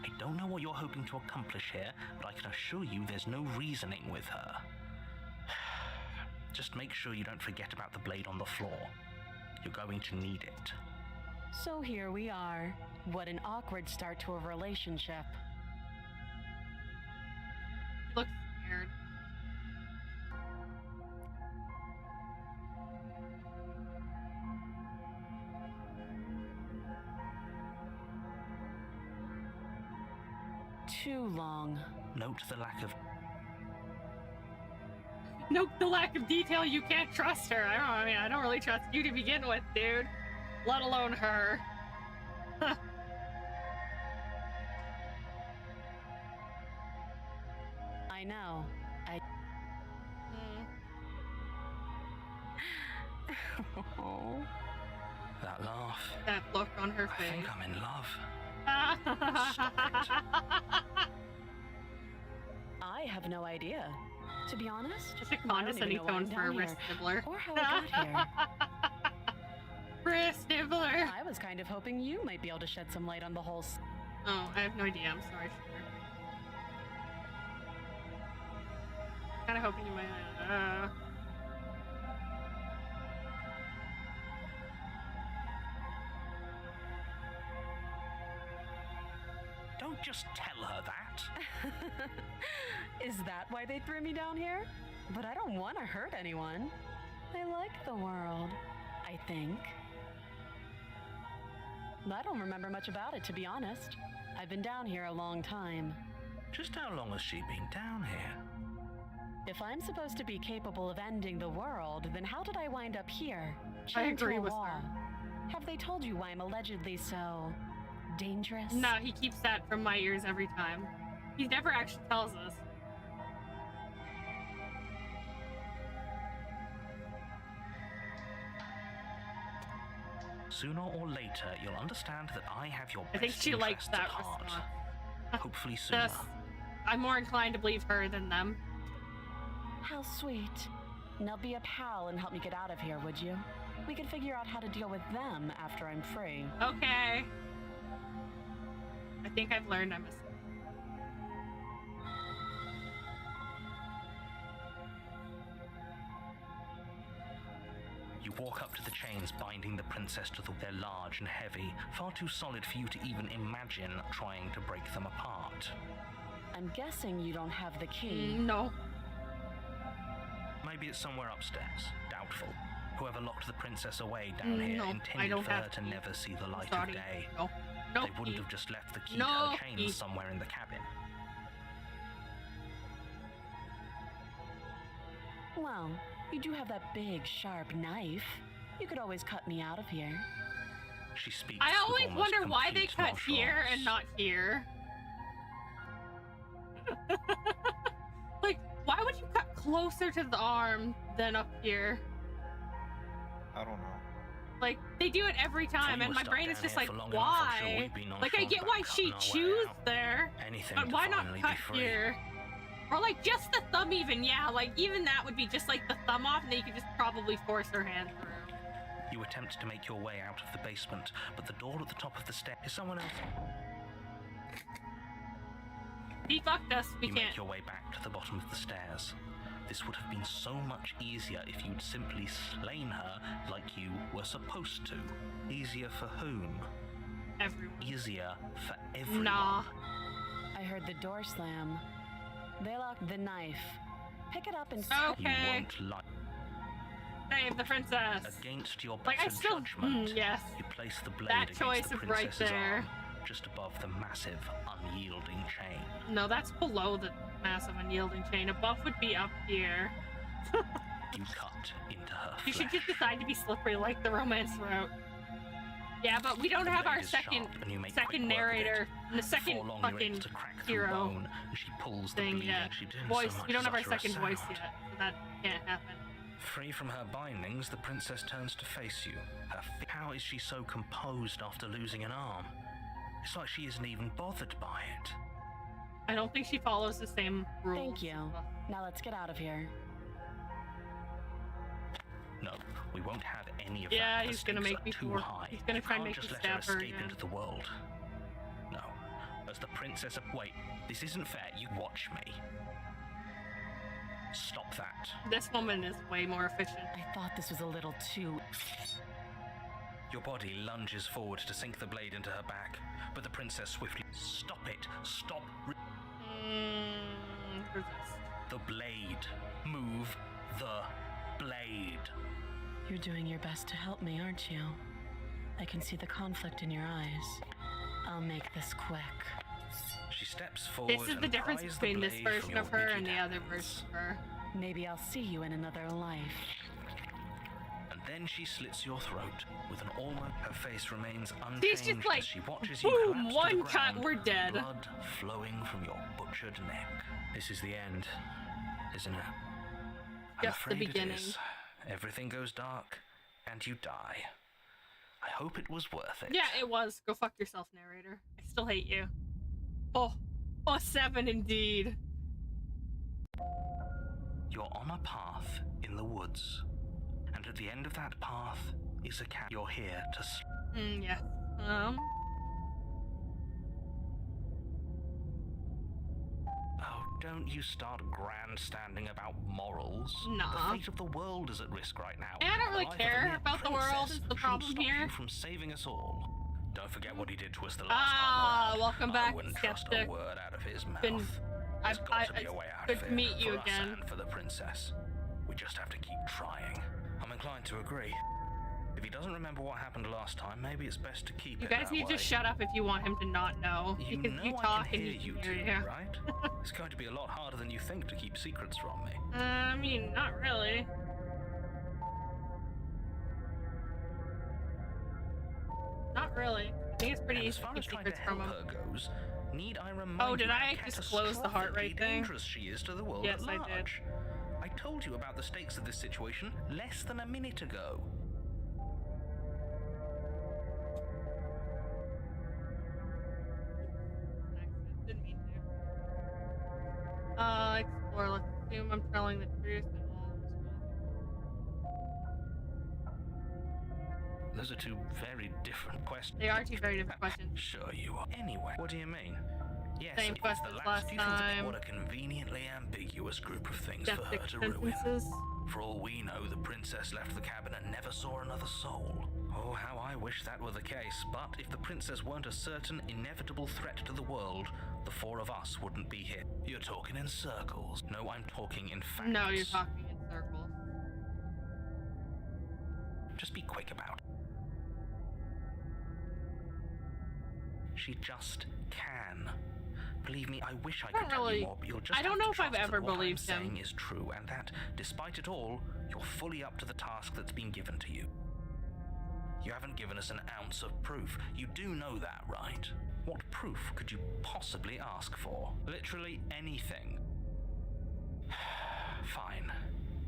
I don't know what you're hoping to accomplish here, but I can assure you there's no reasoning with her. Just make sure you don't forget about the blade on the floor. You're going to need it. So here we are. What an awkward start to a relationship. Looks scared. Too long. Note the lack of... Nope, the lack of detail. You can't trust her. I don't really trust you to begin with, dude. Let alone her. I know. That laugh. That look on her I face. think I'm in love. Stop I have no idea. To be honest, Just a condescending tone for a wrist nibbler. Or how I got here. Wrist nibbler. I was kind of hoping you might be able to shed some light on the whole... Oh, I have no idea. I'm sorry, Sugar. Kind of hoping you might. Don't just tell her that. Is that why they threw me down here? But I don't want to hurt anyone. I like the world, I think. I don't remember much about it, to be honest. I've been down here a long time. Just how long has she been down here? If I'm supposed to be capable of ending the world, then how did I wind up here? I chained to agree a with wall? her. Have they told you why I'm allegedly so... dangerous? No, he keeps that from my ears every time. He never actually tells us. Sooner or later, you'll understand that I have your best I think she likes interests that at heart. response. Hopefully sooner. Yes. I'm more inclined to believe her than them. How sweet. Now be a pal and help me get out of here, would you? We can figure out how to deal with them after I'm free. Okay. I think I've learned I'm a... You walk up to the chains binding the princess to the... They're large and heavy, far too solid for you to even imagine trying to break them apart. I'm guessing you don't have the key. No. Maybe it's somewhere upstairs. Doubtful. Whoever locked the princess away down here No, I intended don't for her have to key. never see the light Sorry. of day. No. No. They wouldn't key. have just left the key No to her key. chains somewhere in the cabin. Well, you do have that big, sharp knife. You could always cut me out of here. She speaks. I with always almost wonder why they complete cut here and nonchalance. not here. Like, why would you cut closer to the arm than up here? I don't know. Like, they do it every time, you and were my stuck brain is down just here like, for long enough, I'm sure why? we'd be Like, I nonchalant get why about she cutting our way chews out. there, Anything but to why not finally cut be free. here? Or like just the thumb even, yeah, like even that would be just like the thumb off, and then you could just probably force her hand through. You attempt to make your way out of the basement, but the door at the top of the stair is someone else. He fucked us, we You can't. make your way back to the bottom of the stairs. This would have been so much easier if you'd simply slain her like you were supposed to. Easier for whom? Everyone. Easier for everyone. Nah. I heard the door slam. They locked the knife. Pick it up and You Okay. won't like. Save the princess. Against your Like, better I still. judgment, Yes. you place the blade That against choice the is right princess's there. arm, just above the massive, unyielding chain. No, that's below the massive unyielding chain. Above would be up here. You cut into her You should flesh. just decide to be slippery like the romance route. Yeah, but we don't The have our blade is second sharp, and you make quick second work of it. narrator, the second Before long, you're fucking able to crack through hero bone, and she pulls the thing bleeding. yet. She didn't Voice. so much We don't have our as utter a second voice sound. yet, so that can't happen. Free from her bindings, the princess turns to face you. How is she so composed after losing an arm? It's like she isn't even bothered by it. I don't think she follows the same rules. Thank you. Now let's get out of here. No, we won't have any of Yeah, that. The he's gonna stakes make are me too work. high. He's gonna You try and can't make me just let her stab her escape again. into the world. No, as the princess of wait, this isn't fair. You watch me. Stop that. This woman is way more efficient. I thought this was a little too... Your body lunges forward to sink the blade into her back, but the princess swiftly... Stop it! Stop! Resist. The blade. Move the blade. You're doing your best to help me, aren't you? I can see the conflict in your eyes. I'll make this quick. She steps forward. This is the and difference pries the between this blade version from of your her and the rigid other hands. version of her. Maybe I'll see you in another life. And then she slits your throat with an almost. Her face remains She's unchanged just like, as she watches you boom, collapse to one the cut, ground, we're dead. Blood flowing from your butchered neck. This is the end, isn't it? I'm Just the afraid it beginning. is. Everything goes dark, and you die. I hope it was worth it. Yeah, it was. Go fuck yourself, narrator. I still hate you. Oh, 7 indeed. You're on a path in the woods, and at the end of that path is a cat. You're here to. Yes. Oh, don't you start grandstanding about morals. Nah. The fate of the world is at risk right now. I don't really life of a care mere about the world princess is the shouldn't problem stop here. You from saving us all. Don't forget what he did to us the last Ah, time around. welcome back, I wouldn't trust skeptic. a word out of his mouth. Been- There's I've- got to be it's a way out good of to it. meet you for us again. and for the princess. We just have to keep trying. I'm inclined to agree. If he doesn't remember what happened last time, maybe it's best to keep You it guys that need to way. shut up if you want him to not know. You because know you I talk can and hear he you can two, hear you. right? It's going to be a lot harder than you think to keep secrets from me. I mean, not really. Not really. I think it's pretty And as easy far to as keep trying to secrets from help him. her goes, need I remind Oh, did you I how disclose the heart rate catastrophically thing? dangerous she is to the world Yes, at I large? did. I told you about the stakes of this situation less than a minute ago. Didn't mean to. Explore. Let's assume I'm telling the truth. And all is Those are two very different questions. They are two very different questions. Sure you are. Anyway, what do you mean? Yes, Same if it's questions the last do you think time. what a conveniently ambiguous group of things for Skeptic her to ruin. sentences. For all we know, the princess left the cabin and never saw another soul. Oh, how I wish that were the case, but if the princess weren't a certain, inevitable threat to the world, the four of us wouldn't be here. You're talking in circles. No, I'm talking in facts. No, you're talking in circles. Just be quick about it. She just can. Believe me, I wish I Not could tell really. you more, but you'll just I don't have to know if I've trust ever that what believed I'm him. saying is true, and that, despite it all, you're fully up to the task that's been given to you. You haven't given us an ounce of proof. You do know that, right? What proof could you possibly ask for? Literally anything. Fine.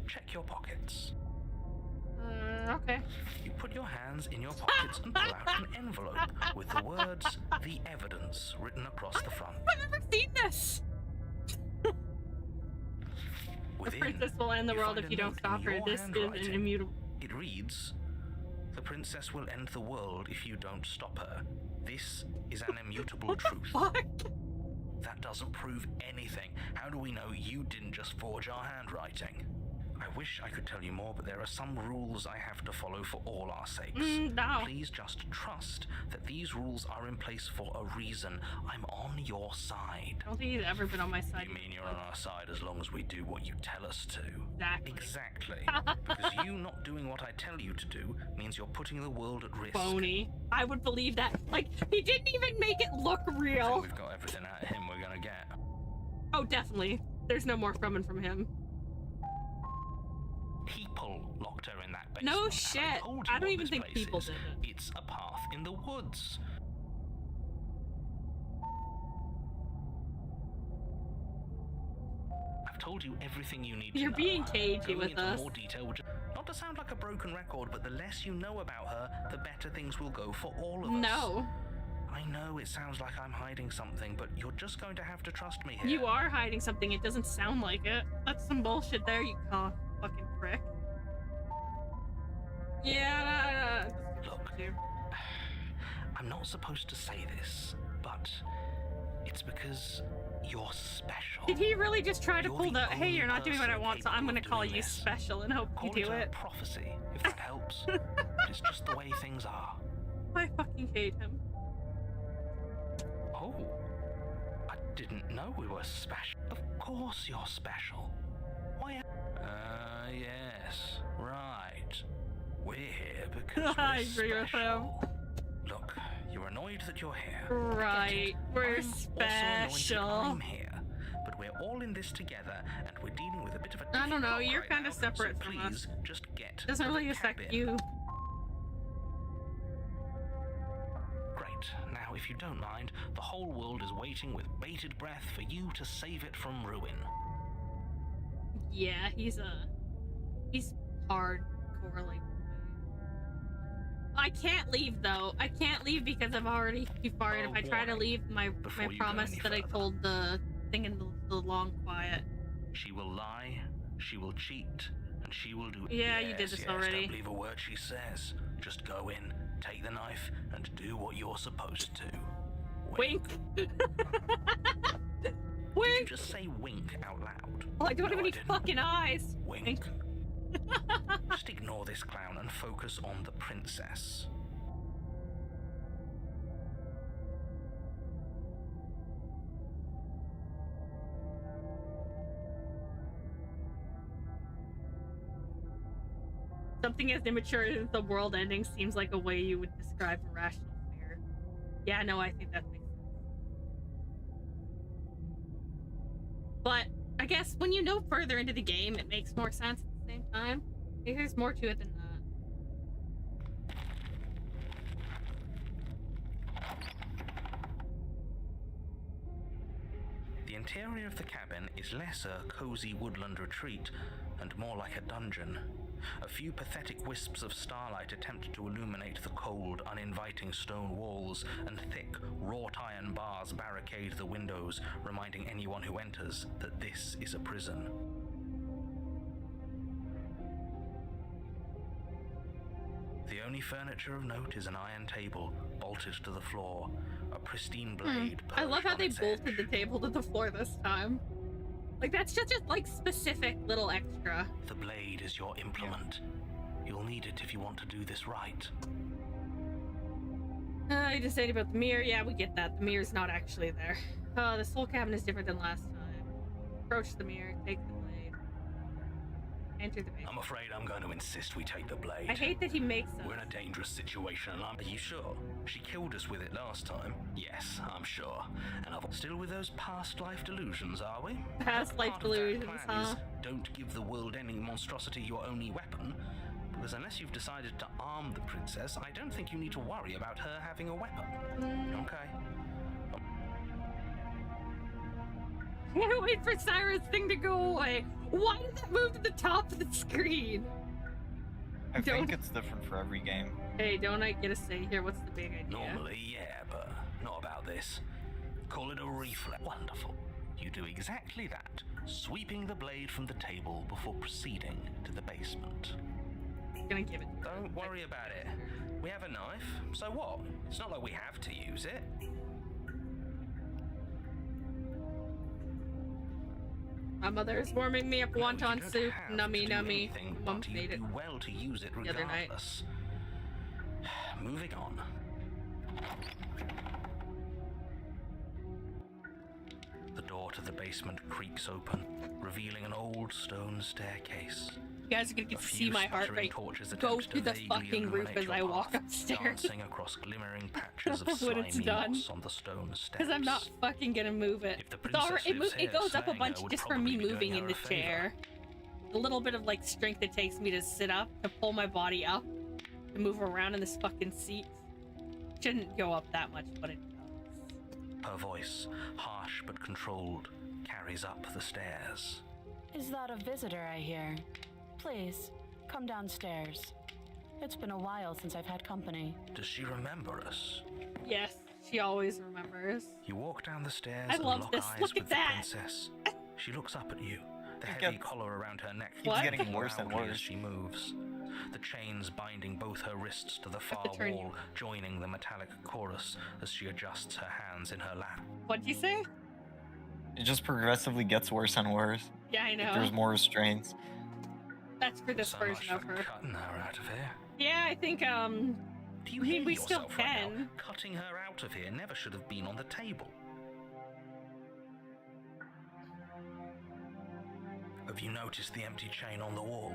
Check your pockets. Okay. You put your hands in your pockets and pull out an envelope with the words, "The Evidence," written across the front. I've never seen this. The Within, princess will end the you world find if a you don't note stop in her. your This is an handwriting. immutable. It reads, "The princess will end the world if you don't stop her. This is an immutable truth. Fuck. That doesn't prove anything. How do we know you didn't just forge our handwriting? I wish I could tell you more, but there are some rules I have to follow for all our sakes. No. Please just trust that these rules are in place for a reason. I'm on your side. I don't think he's ever been on my side. You mean you're on our side as long as we do what you tell us to? Exactly. Exactly. Because you not doing what I tell you to do means you're putting the world at risk. Phony. I would believe that. Like, he didn't even make it look I real. think we've got everything out of him we're gonna get. Oh, definitely. There's no more from him. People locked her in that basement. No and shit. I told you I don't what even this think place people is. did it. It's a path in the woods. I've told you everything you need to know. You're being cagey Going with into us. more detail would not to sound like a broken record, but the less you know about her, the better things will go for all of us. No. I know it sounds like I'm hiding something, but you're just going to have to trust me here. You are hiding something. It doesn't sound like it. That's some bullshit there, you fucking prick. Yeah. Look, I'm not supposed to say this, but it's because you're special. Did he really just try to You're pull the, the hey, you're not doing what I only want, so I'm person gonna call doing you this. special and hope you Call do it a it? prophecy, if that helps. But it's just the way things are. I fucking hate him. Oh, I didn't know we were special. Of course you're special. Why? Yes, right. We're here because we're I agree with him. special. Look, you're annoyed that you're here. Right, we're I'm special. Also annoyed that I'm here, but we're all in this together, and we're dealing with a bit of a. I don't know, difficult you're right kinda now, separate so from please us. just get. Doesn't to the really affect cabin. you. Great. Now, if you don't mind, the whole world is waiting with bated breath for you to save it from ruin. Yeah, he's hardcore, like. I can't leave though. I can't leave because I'm already too far. And if I try to leave, my Before you go promise any that I further. told the thing in the long quiet. She will lie, she will cheat, and she will do. Yeah, you did this yes, already. Don't believe a word she says. Just go in, take the knife, and do what you're supposed to. Wink. Did you Wink. just say wink out loud? Oh, I don't have No, any didn't. fucking eyes. Wink. Just ignore this clown and focus on the princess. Something as immature as the world ending seems like a way you would describe irrational fear. Yeah, no, I think that makes sense. But I guess when you know further into the game, it makes more sense at the same time. I think there's more to it than that. The interior of the cabin is less a cozy woodland retreat and more like a dungeon. A few pathetic wisps of starlight attempt to illuminate the cold, uninviting stone walls, and thick, wrought iron bars barricade the windows, reminding anyone who enters that this is a prison. The only furniture of note is an iron table, bolted to the floor, a pristine blade perched I love how on they its bolted edge. the table to the floor this time. Like, that's just like specific little extra. The blade is your implement. You'll need it if you want to do this right. You just said about the mirror. Yeah, we get that. The mirror's not actually there. This whole cabin is different than last time. Approach the mirror, take the blade. Enter the basement. I'm afraid I'm going to insist we take the blade. I hate that he makes them. We're in a dangerous situation, and are you sure? She killed us with it last time. Yes, I'm sure. And I've still with those past life delusions, are we? Past life Part of that delusions, plan is huh? don't give the world-ending monstrosity your only weapon. Because unless you've decided to arm the princess, I don't think you need to worry about her having a weapon. Okay. Can't wait for Cyrus' thing to go away. Why did that move to the top of the screen? I think it's different for every game. Hey, don't I get a say here? What's the big idea? Normally, yeah, but not about this. Call it a reflex. Wonderful. You do exactly that, sweeping the blade from the table before proceeding to the basement. I'm gonna give it. Don't worry about it. We have a knife, so what? It's not like we have to use it. My mother is warming me up No, you wonton don't soup. have to Nummy, do nummy. anything, Mom but you made it do well to use it the other night. regardless. Moving on. The door to the basement creaks open, revealing an old stone staircase. You guys are gonna get A to few see my heart sputtering rate torches go attempt through to the vaguely fucking roof illuminate as your I walk path, upstairs. dancing across glimmering patches of When slimy it's done. moss on the stone steps. Because I'm not fucking gonna move it. If the It's all right. princess lives It here, goes up a slaying bunch her would just from me probably be moving doing in her the a favor. chair. The little bit of like strength it takes me to sit up, to pull my body up, to move around in this fucking seat. Shouldn't go up that much, but it does. Her voice, harsh but controlled, carries up the stairs. Is that a visitor I hear? Please, come downstairs. It's been a while since I've had company. Does she remember us? Yes, she always remembers. You walk down the stairs I and love lock this. eyes Look with at the that. princess. She looks up at you, the It heavy gets- collar around her neck What? getting clicking worse and loudly worse. as she moves. The chains binding both her wrists to the far to turn you. wall, joining the metallic chorus as she adjusts her hands in her lap. What'd you say? It just progressively gets worse and worse. Yeah, I know. There's more restraints. That's for this So version much of for her. cutting her out of here. Yeah, I think, Do you I mean, hear we still yourself right now? can. Cutting her out of here never should have been on the table. Have you noticed the empty chain on the wall?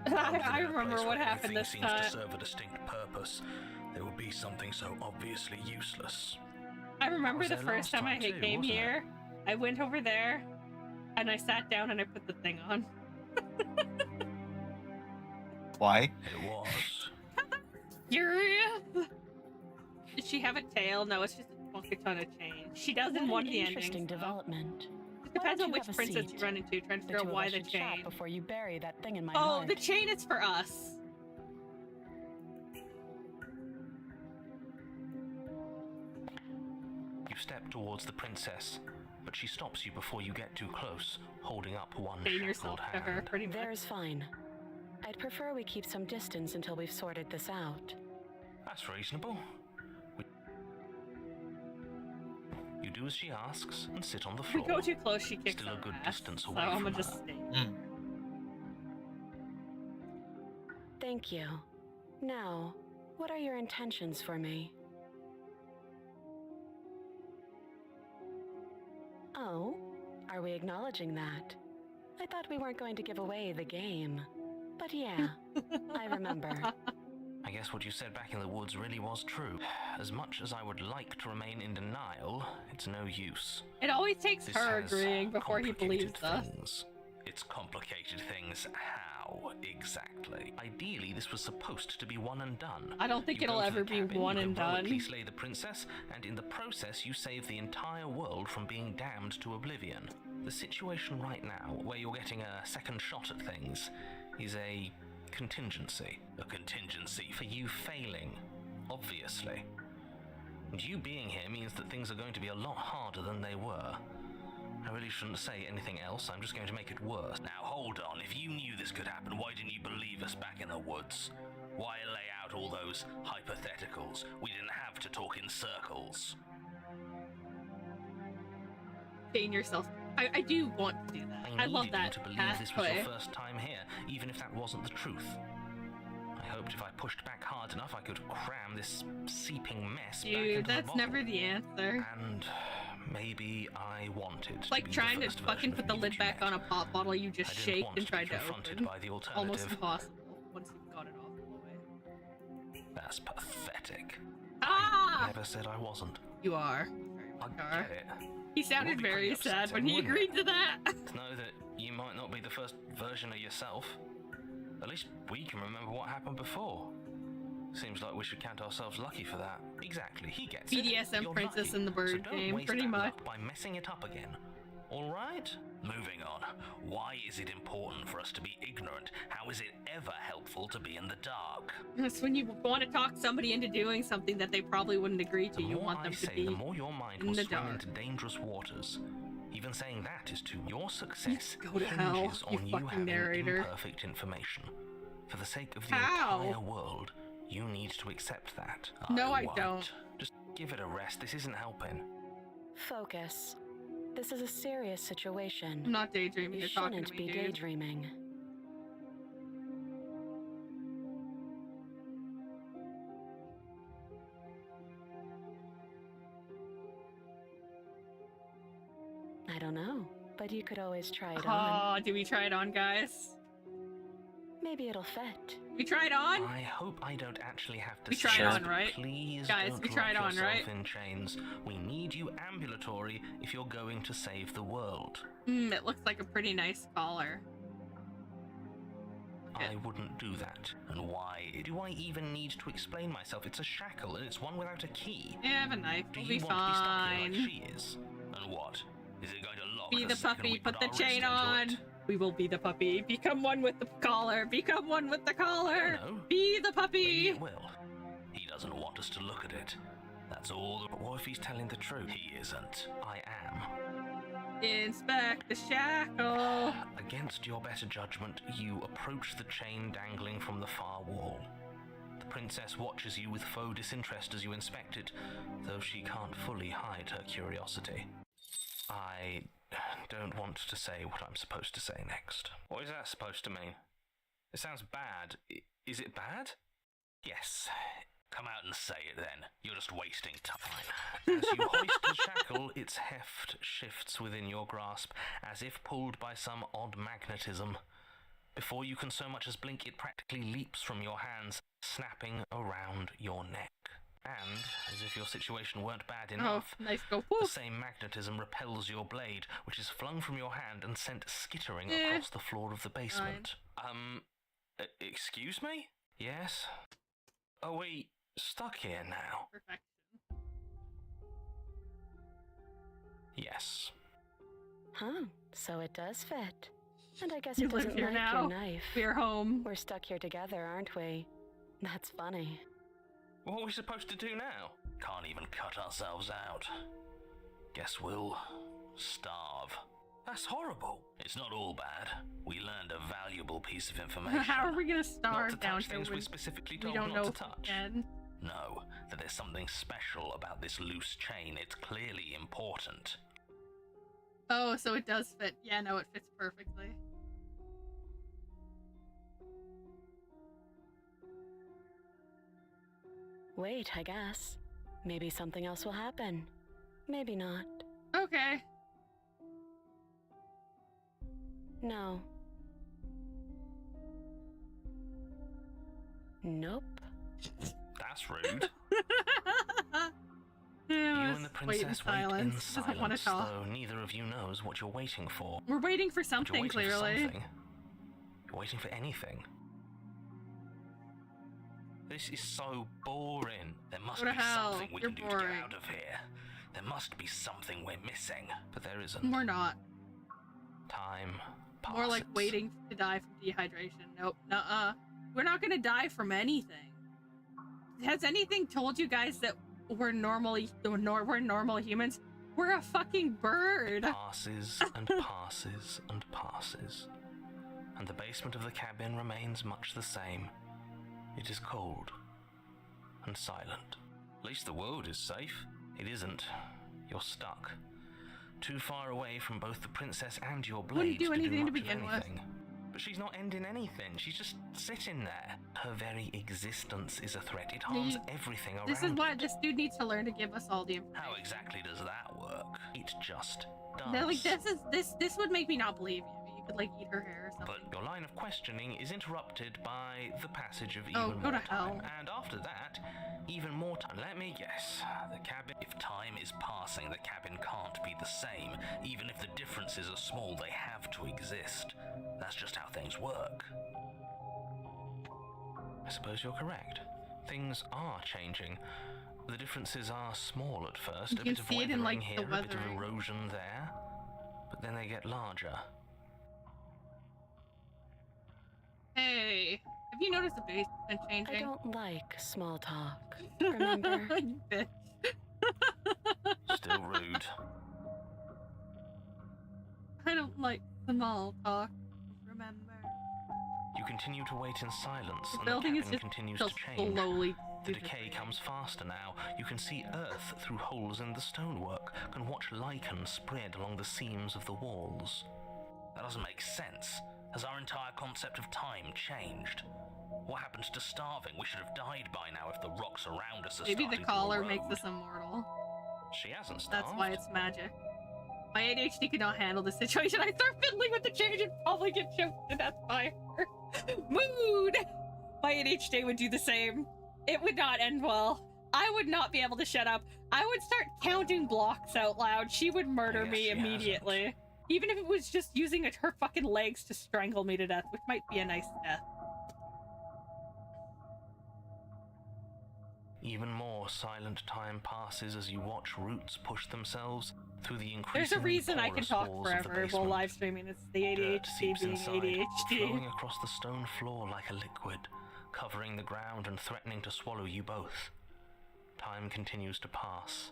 I remember what happened Everything this seems time. to serve a distinct purpose. There would be something so obviously useless. I remember was the there first last time I time too, came wasn't it? here. I went over there, and I sat down and I put the thing on. Why? It was. Curious? Did she have a tail? No, it's just a fucking ton of change. She does in What one an of the interesting endings. though. development. It depends Why on don't you which have a princess seat? you run into, trying to The figure two out of why us the should chat chain. before you bury that thing in my Oh, heart. the chain is for us. You step towards the princess, but she stops you before you get too close, holding up one Chain shackled yourself to her, hand. pretty much. There's fine. I'd prefer we keep some distance until we've sorted this out. That's reasonable. You do as she asks and sit on the If we floor. go too close, she kicks Still a our good ass, distance so away I'm from gonna just her. stay. Thank you. Now, what are your intentions for me? Oh, are we acknowledging that? I thought we weren't going to give away the game. But yeah, I remember. I guess what you said back in the woods really was true. As much as I would like to remain in denial, it's no use. It always takes This her has agreeing before he believes complicated us. things. It's complicated things. How exactly? Ideally, this was supposed to be one and done. I don't think You it'll go to ever the be cabin, one you and heroically done. slay the princess, and in the process, you save the entire world from being damned to oblivion. The situation right now, where you're getting a second shot at things, is a contingency. A contingency for you failing, obviously. And you being here means that things are going to be a lot harder than they were. I really shouldn't say anything else, I'm just going to make it worse. Now hold on, if you knew this could happen, why didn't you believe us back in the woods? Why lay out all those hypotheticals? We didn't have to talk in circles. Chain yourself. I do want to do that. I love needed you that to believe this was pathway. your first time here, even if that wasn't the truth. I hoped if I pushed back hard enough, I could cram this seeping mess back Dude, into the that's bottle. never the answer. And maybe I wanted It's to like be trying the to first fucking version put of the me lid that you back met. on a pop bottle you just I didn't shaked want and to be tried to confronted open. by the Almost alternative. impossible once you've got it off the way. That's pathetic. Ah! Never said I wasn't. You are. I You are. get it. He sounded would be very pretty sad when he upsetting, wouldn't agreed to that. To know that you might not be the first version of yourself. At least we can remember what happened before. Seems like we should count ourselves lucky for that. Exactly, he gets it. BDSM You're princess lucky. in the bird So don't game, waste pretty that much. luck by messing it up again. All right? Moving on. Why is it important for us to be ignorant? How is it ever helpful to be in the dark? That's when you want to talk somebody into doing something that they probably wouldn't agree to. The You more want I them to say, be the more your mind in will the swim dark. into dangerous waters. Even saying that is too. Your success Go to hell, hinges you on you fucking having narrator. imperfect information. For the sake of the How? entire world, you need to accept that. No, I won't. don't. Just give it a rest. This isn't helping. Focus. This is a serious situation. I'm not daydreaming. You You're talking shouldn't to be me, dude. daydreaming. I don't know, but you could always try it on. Oh, do we try it on, guys? Maybe it'll fit. We try it on? I hope I don't actually have to We say try it this, on, but right? Please Guys, don't we try it lock on, yourself right? in chains. We need you ambulatory if you're going to save the world. It looks like a pretty nice collar. I wouldn't do that. And why do I even need to explain myself? It's a shackle and it's one without a key. Yeah, I have a knife. Do We'll you be want to be stuck here fine. like she is? And what? Is it going to lock Be the the second puppy, we put put the our chain wrist into on. it? We will be the puppy. Become one with the collar. Become one with the collar. No. Be the Maybe puppy. it will. He doesn't want us to look at it. That's all. But what if he's telling the truth? He isn't. I am. Inspect the shackle. Against your better judgment, you approach the chain dangling from the far wall. The princess watches you with faux disinterest as you inspect it, though she can't fully hide her curiosity. I don't want to say what I'm supposed to say next. What is that supposed to mean? It sounds bad. Is it bad? Yes. Come out and say it then. You're just wasting time. As you hoist the shackle, its heft shifts within your grasp, as if pulled by some odd magnetism. Before you can so much as blink, it practically leaps from your hands, snapping around your neck. And, as if your situation weren't bad enough, Nice go. the Woof. same magnetism repels your blade, which is flung from your hand and sent skittering across the floor of the basement. Excuse me? Yes? Are we stuck here now? Perfect. Yes. Huh, so it does fit. And I guess You it live doesn't here like now. your knife. We're home. We're stuck here together, aren't we? That's funny. What are we supposed to do now? Can't even cut ourselves out. Guess we'll starve. That's horrible. It's not all bad. We learned a valuable piece of information. How are we gonna Not starve to down touch to things when we're specifically we told don't know not if to we touch. can? No, that there's something special about this loose chain. It's clearly important. Oh, so it does fit. Yeah, no, it fits perfectly. Wait, I guess. Maybe something else will happen. Maybe not. Okay. No. Nope. That's rude. Yeah, You and the princess wait in Doesn't want to silence, talk. though neither of you knows what you're waiting for. We're waiting for But you're something, waiting for clearly. something. You're waiting for anything. This is so boring. There must Go to be hell. something we You're can do to boring. get out of here. There must be something we're missing. But there isn't. We're not. Time passes. More like waiting to die from dehydration. Nope. Nuh-uh. We're not gonna die from anything. Has anything told you guys that we're normal humans? We're a fucking bird. Passes and passes and passes. And the basement of the cabin remains much the same. It is cold and silent. At least the world is safe. It isn't. You're stuck. Too far away from both the princess and your blades Wouldn't do anything to much of begin with. anything. But she's not ending anything. She's just sitting there. Her very existence is a threat. It harms everything around This is why it. this dude needs to learn to give us all the information. How exactly does that work? It just does. They're like, this would make me not believe you. You could like eat her hair or something. But your line of questioning is interrupted by the passage of even Oh, go more to time. hell. And after that, even more time. Let me guess. The cabin, if time is passing, the cabin can't be the same. Even if the differences are small, they have to exist. That's just how things work. I suppose you're correct. Things are changing. The differences are small at first. You A can bit of see it in, weathering like, here, the a bit of weathering. erosion there. But then they get larger. Hey, have you noticed the base been I changing? don't like small talk. Remember? You bitch. Still rude. I don't like small talk. Remember. You continue to wait in silence, The and building the is cabin just continues still to change. slowly The decay comes faster now. You can see earth through holes in the stonework, can watch lichen spread along the seams of the walls. That doesn't make sense. Has our entire concept of time changed? What happens to starving? We should have died by now if the rocks around us are Maybe starting the to collar erode. makes us immortal. She hasn't starved. That's why it's magic. My ADHD cannot handle the situation. I start fiddling with the change and probably get choked to death by her. Mood! My ADHD would do the same. It would not end well. I would not be able to shut up. I would start counting blocks out loud. She would murder me immediately. Hasn't. Even if it was just using her fucking legs to strangle me to death, which might be a nice death. Even more silent time passes as you watch roots push themselves through the increasingly There's a reason I can talk forever while live streaming. It's the ADHD being ADHD. Flowing across the stone floor like a liquid, covering the ground and threatening to swallow you both. Time continues to pass.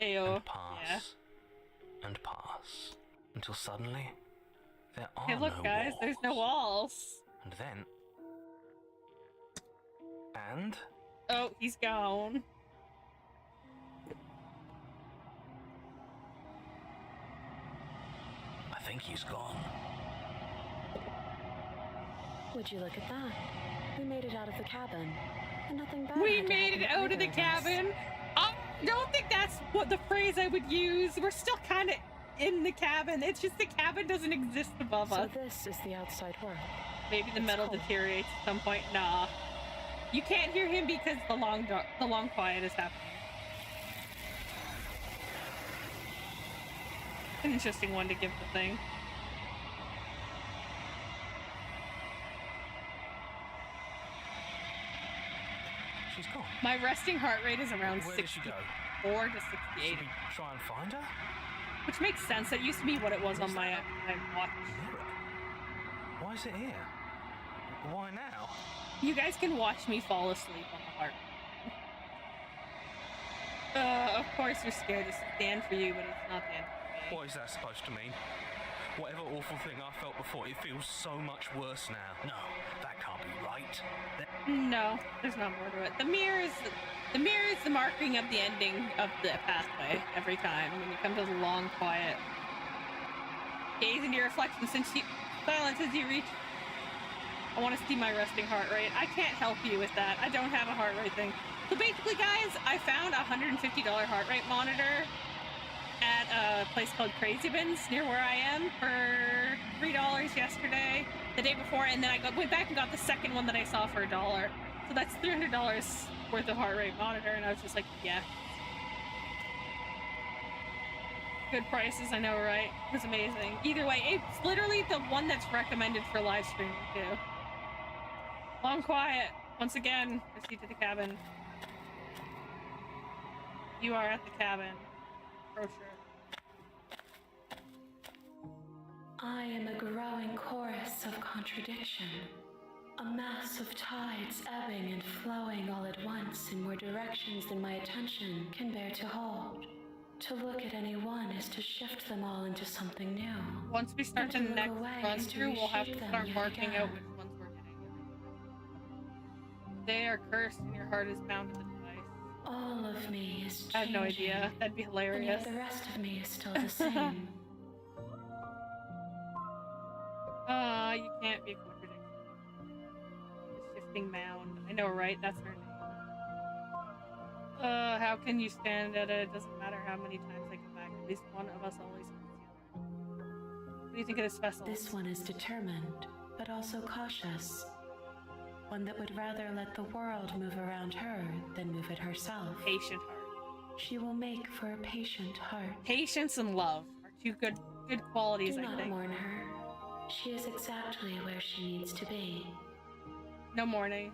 Ayo. And pass. Yeah. And pass. Until suddenly, there are hey, look, no guys, walls. there's no walls. And then... And... Oh, he's gone. I think he's gone. Would you look at that? We made it out of the cabin. And nothing bad. We made it out of the cabin? I don't think that's what the phrase I would use. We're still kind of in the cabin. It's just the cabin doesn't exist above us. So this is the outside world. Maybe the metal deteriorates at some point. Nah. You can't hear him because the long quiet is happening. An interesting one to give the thing. She's gone. My resting heart rate is around 64 to 68. Should we try and find her? Which makes sense. That used to be what it was on my watch. Why is it here? Why now? You guys can watch me fall asleep on the heart. Of course you're scared. This is the end for you, but it's not the end for me. What is that supposed to mean? Whatever awful thing I felt before, it feels so much worse now. No, that can't be right. No, there's not more to it. The mirror is the marking of the ending of the pathway every time when you come to the long quiet. Gaze into your reflection since silence as you reach. I want to see my resting heart rate. I can't help you with that. I don't have a heart rate thing. So basically, guys, I found a $150 heart rate monitor at a place called Crazy Bins near where I am for $3 yesterday, the day before, and then I went back and got the second one that I saw for $1. So that's $300 worth of heart rate monitor, and I was just like, yeah. Good prices, I know, right? It was amazing. Either way, it's literally the one that's recommended for live streaming, too. Long quiet. Once again, proceed to the cabin. You are at the cabin. For sure. I am a growing chorus of contradiction. A mass of tides ebbing and flowing all at once in more directions than my attention can bear to hold. To look at any one is to shift them all into something new. Once we start the next run through, we'll have to start marking out which ones we're getting. They are cursed and your heart is bound to the device. All of me is changing. I have no idea. That'd be hilarious. And yet the rest of me is still the same. You can't be a contradiction. The shifting mound. I know, right? That's her name. How can you stand at it? It doesn't matter how many times I come back. At least one of us always comes here. What do you think of this vessel? This one is determined, but also cautious. One that would rather let the world move around her than move it herself. Patient heart. She will make for a patient heart. Patience and love are two good qualities, Do I not think. mourn her. She is exactly where she needs to be. No mourning.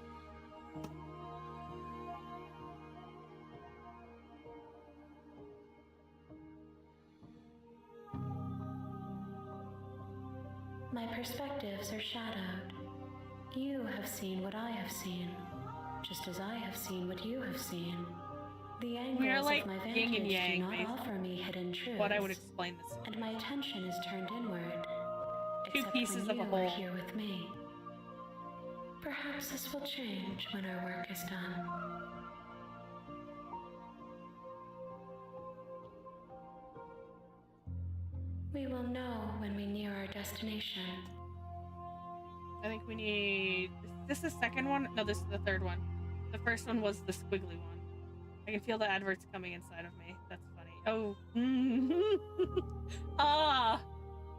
My perspectives are shadowed. You have seen what I have seen, just as I have seen what you have seen. The angles like of my yin and vantage yang, do not basically. offer me hidden truths. What I would explain this. And my attention is turned inward. Two except pieces when of a you are whole. here with me. Perhaps this will change when our work is done. We will know when we near our destination. I think we need... Is this the second one? No, this is the third one. The first one was the squiggly one. I can feel the adverts coming inside of me. That's funny. Oh. Ah!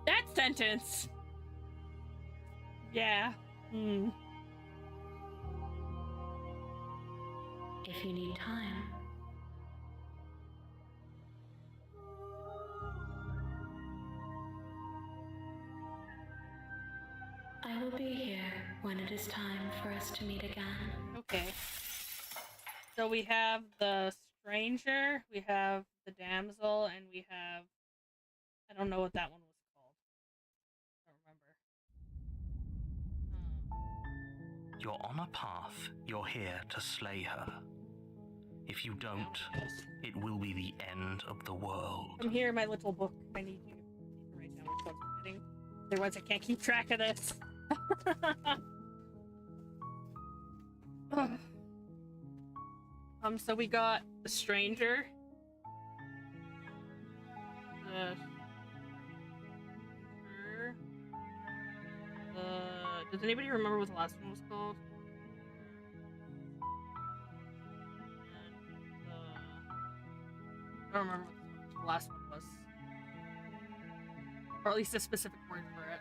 That sentence! Yeah. If you need time, I will be here when it is time for us to meet again. Okay. So we have the stranger, we have the damsel, and we have... I don't know what that one was called. I don't remember. You're on a path. You're here to slay her. If you don't, it will be the end of the world. I'm here in my little book. I need you to write down which ones we're getting. Otherwise I can't keep track of this. So we got the stranger. Does anybody remember what the last one was called? I don't remember what the last one was. Or at least a specific word for it.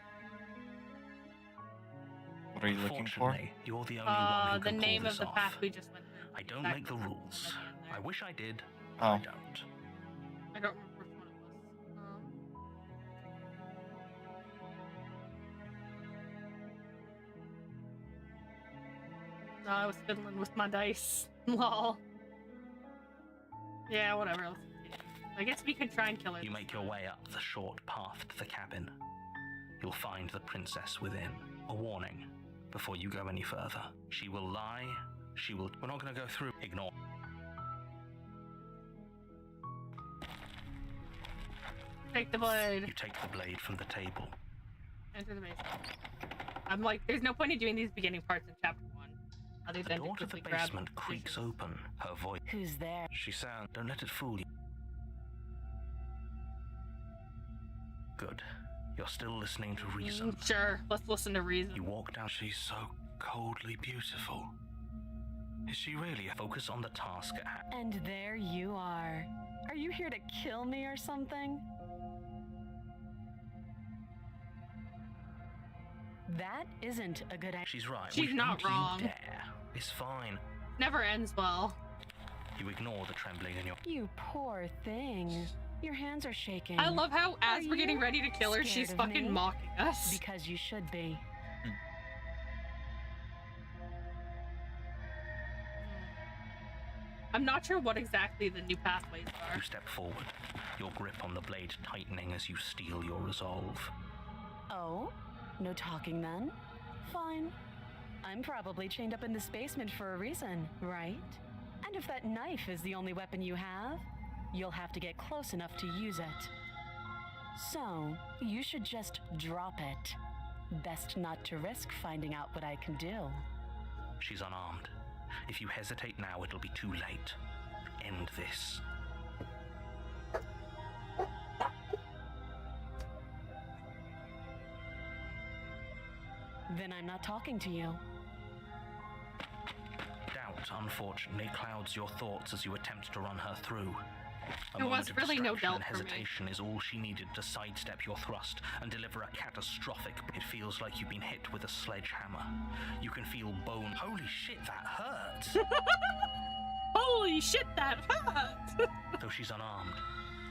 What are you looking for? Unfortunately, you're the only one who The can name pull of this the path off. we just went through. I don't Exactly make the what rules. was at the end there. I wish I did. Oh. I don't. I don't remember which one it was. No, I was fiddling with my dice. Lol. Yeah, whatever. Let's continue. I guess we could try and kill her. You this make your time. way up the short path to the cabin. You'll find the princess within. A warning before you go any further. She will lie. She will... We're not going to go through. Ignore. Take the blade. You take the blade from the table. Enter the basement. I'm like, there's no point in doing these beginning parts in chapter 1. Other The than door to to the quickly grab basement creaks pieces. open. Her voice... Who's there? She sounds... Don't let it fool you. Good. You're still listening to reason. Sure, let's listen to reason. You walk down. She's so coldly beautiful. Is she really? Focus on the task at hand. And there you are. Are you here to kill me or something? That isn't a good idea. She's right. She's not Don't wrong. You dare. It's fine. Never ends well. You ignore the trembling in your... You poor thing. Your hands are shaking. I love how, as Are we're getting you ready to kill her, scared she's of fucking me? mocking us. Because you should be. I'm not sure what exactly the new pathways are. You step forward, your grip on the blade tightening as you steel your resolve. Oh? No talking then? Fine. I'm probably chained up in this basement for a reason, right? And if that knife is the only weapon you have, you'll have to get close enough to use it. So, you should just drop it. Best not to risk finding out what I can do. She's unarmed. If you hesitate now, it'll be too late. End this. Then I'm not talking to you. Doubt, unfortunately, clouds your thoughts as you attempt to run her through. A There was moment of really no distraction doubt and for me. hesitation is all she needed to sidestep your thrust and deliver a catastrophic. It feels like you've been hit with a sledgehammer. You can feel bone. Holy shit, that hurts! Holy shit, that hurt! Though she's unarmed,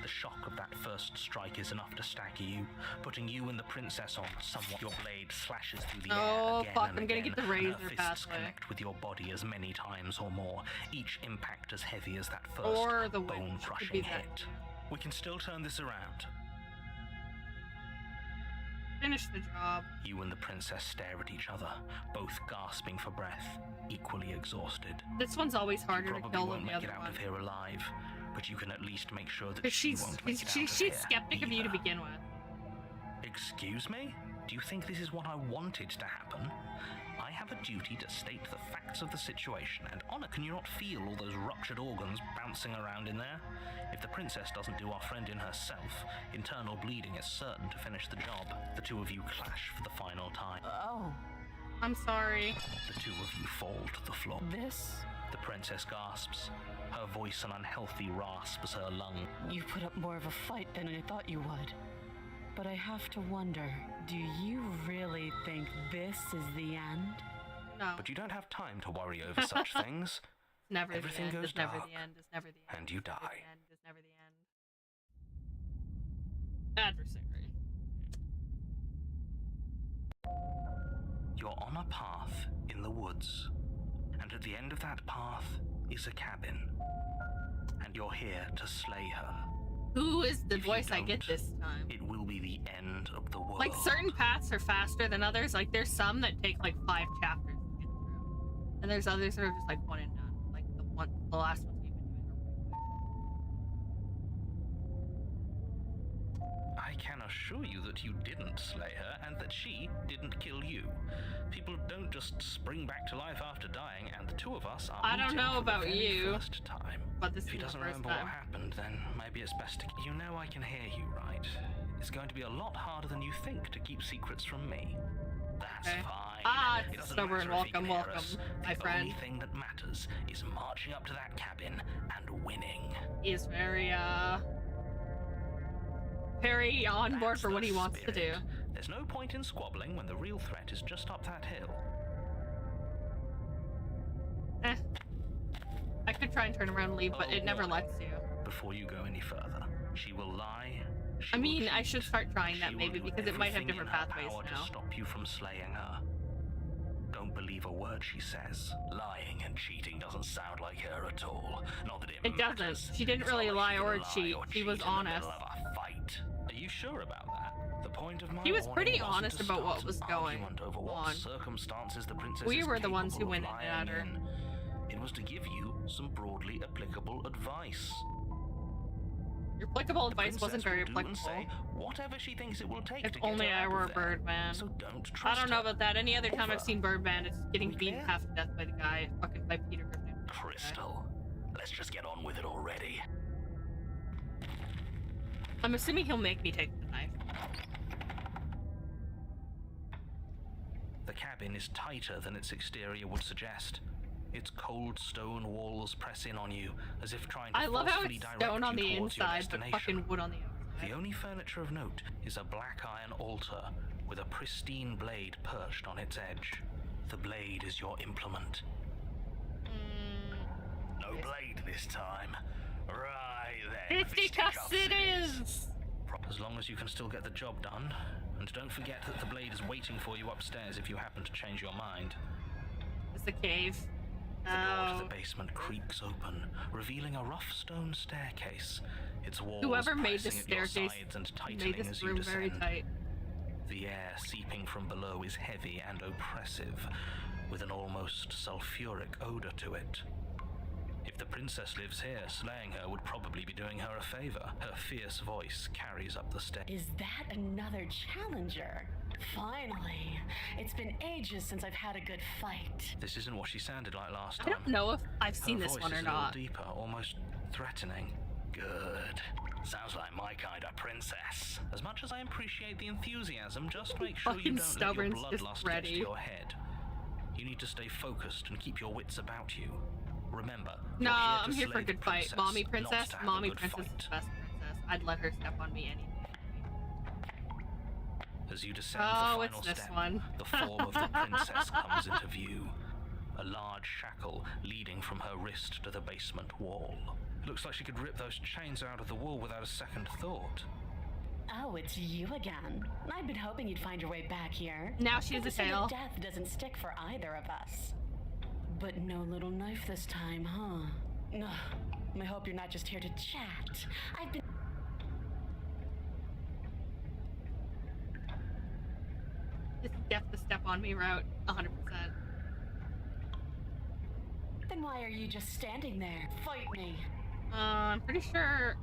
the shock of that first strike is enough to stagger you, putting you and the princess on somewhat. Your blade slashes through the Oh, air again fuck, and I'm gonna again, get the and razor her fists pathway. connect with your body as many times or more, each impact as heavy as that first Or the witch. Could be bone-crushing that hit. too. We can still turn this around. Finish the job. You and the princess stare at each other, both gasping for breath, equally exhausted. This one's always harder You to probably kill won't than the make other it out one. of here alive, but you can at least make sure that Because she she's won't make it out she's of here skeptic of you to either. begin with. Excuse me? Do you think this is what I wanted to happen? I have a duty to state the facts of the situation, and honor, can you not feel all those ruptured organs bouncing around in there? If the princess doesn't do our friend in herself, internal bleeding is certain to finish the job. The two of you clash for the final time. Oh, I'm sorry. The two of you fall to the floor. this? The princess gasps, her voice an unhealthy rasp as her lung. You put up more of a fight than I thought you would. But I have to wonder, do you really think this is the end? No. But you don't have time to worry over such things. Never Everything the end. goes It's never dark, the end. It's never the end. and you It's never die. the end. It's never the end. Adversary. You're on a path in the woods, and at the end of that path is a cabin. And you're here to slay her. Who is the If you voice I get don't, this time? It will be the end of the world. Like, certain paths are faster than others. Like, there's some that take like 5 chapters to get through, and there's others that are just like one and done. Like the last ones we've been doing are really quick. I can assure you that you didn't slay her, and that she didn't kill you. People don't just spring back to life after dying, and the two of us are I don't meeting know for the about very you, first time. but this If he is the doesn't first remember time. what happened, then maybe it's best to... You know I can hear you, right? It's going to be a lot harder than you think to keep secrets from me. That's Okay. fine. Ah, It it's doesn't stubborn. matter if he can hear Welcome, us. my The friend. only thing that matters is marching up to that cabin and winning. He is very on board That's for what the he wants to do. spirit. There's no point in squabbling when the real threat is just up that hill. I could try and turn around and leave, but Oh, it never warning. lets you. Before you go any further, she will lie. She I will mean, I cheat, should start trying that she will maybe do because it might have everything different in her pathways power now. to stop you from slaying her. Don't believe a word she says. Lying and cheating doesn't sound like her at all. Not that It doesn't. matters. She didn't It's not really like lie she or can cheat. or She was cheat in the honest. middle of a fight. Are you sure about that? The point of my He was warning pretty wasn't honest to about what start was an going argument over what on. circumstances the princess We is were the ones who capable of went in at her. lying in. It was to give you some broadly applicable advice. Your applicable The advice wasn't princess very will do and applicable. say whatever she thinks it will take If to get only her I out were a of there. Birdman. So don't I trust don't know her. about that. Any other time I've Over. seen Birdman, it's getting We beaten clear? half to death by the guy, fucking by Peter Griffin. Crystal, let's just get on with it already. I'm assuming he'll make me take the knife. The cabin is tighter than its exterior would suggest. Its cold stone walls press in on you, as if trying to I love how forcefully it's direct stone on you the towards your inside, but destination. fucking wood on the outside. The only furniture of note is a black iron altar with a pristine blade perched on its edge. The blade is your implement. No blade this time. Right then. It's because it is! As long as you can still get the job done. And don't forget that the blade is waiting for you upstairs if you happen to change your mind. It's a cave. The door to Oh. the basement creaks open, revealing a rough stone staircase. Its walls Whoever made this pressing at your staircase sides and tightening made this as you room descend. very tight. The air seeping from below is heavy and oppressive, with an almost sulfuric odor to it. If the princess lives here, slaying her would probably be doing her a favor. Her fierce voice carries up the stairs. Is that another challenger? Finally. It's been ages since I've had a good fight. This isn't what she sounded like last I time. don't know if I've seen Her this voice one or is a little not. deeper, almost threatening. Good. Sounds like my kind of princess. As much as I appreciate the enthusiasm, just make sure you Fucking don't let your stubborn's just bloodlust get ready. to your head. You need to stay focused and keep your wits about you. Remember, you're Nah, to I'm here for slay a the good fight. princess, Mommy not princess, to have a mommy good princess is fight. the best princess. I'd let her step on me anything. As you descend Oh, the it's final this step, one. the form of the princess comes into view. A large shackle leading from her wrist to the basement wall. It looks like she could rip those chains out of the wall without a second thought. Oh, it's you again. I've been hoping you'd find your way back here. Now she has a Good to see that tail. Death doesn't stick for either of us. But no little knife this time, huh? Ugh. I hope you're not just here to chat. I've been... It's death the step on me route, 100%. Then why are you just standing there? Fight me. I'm pretty sure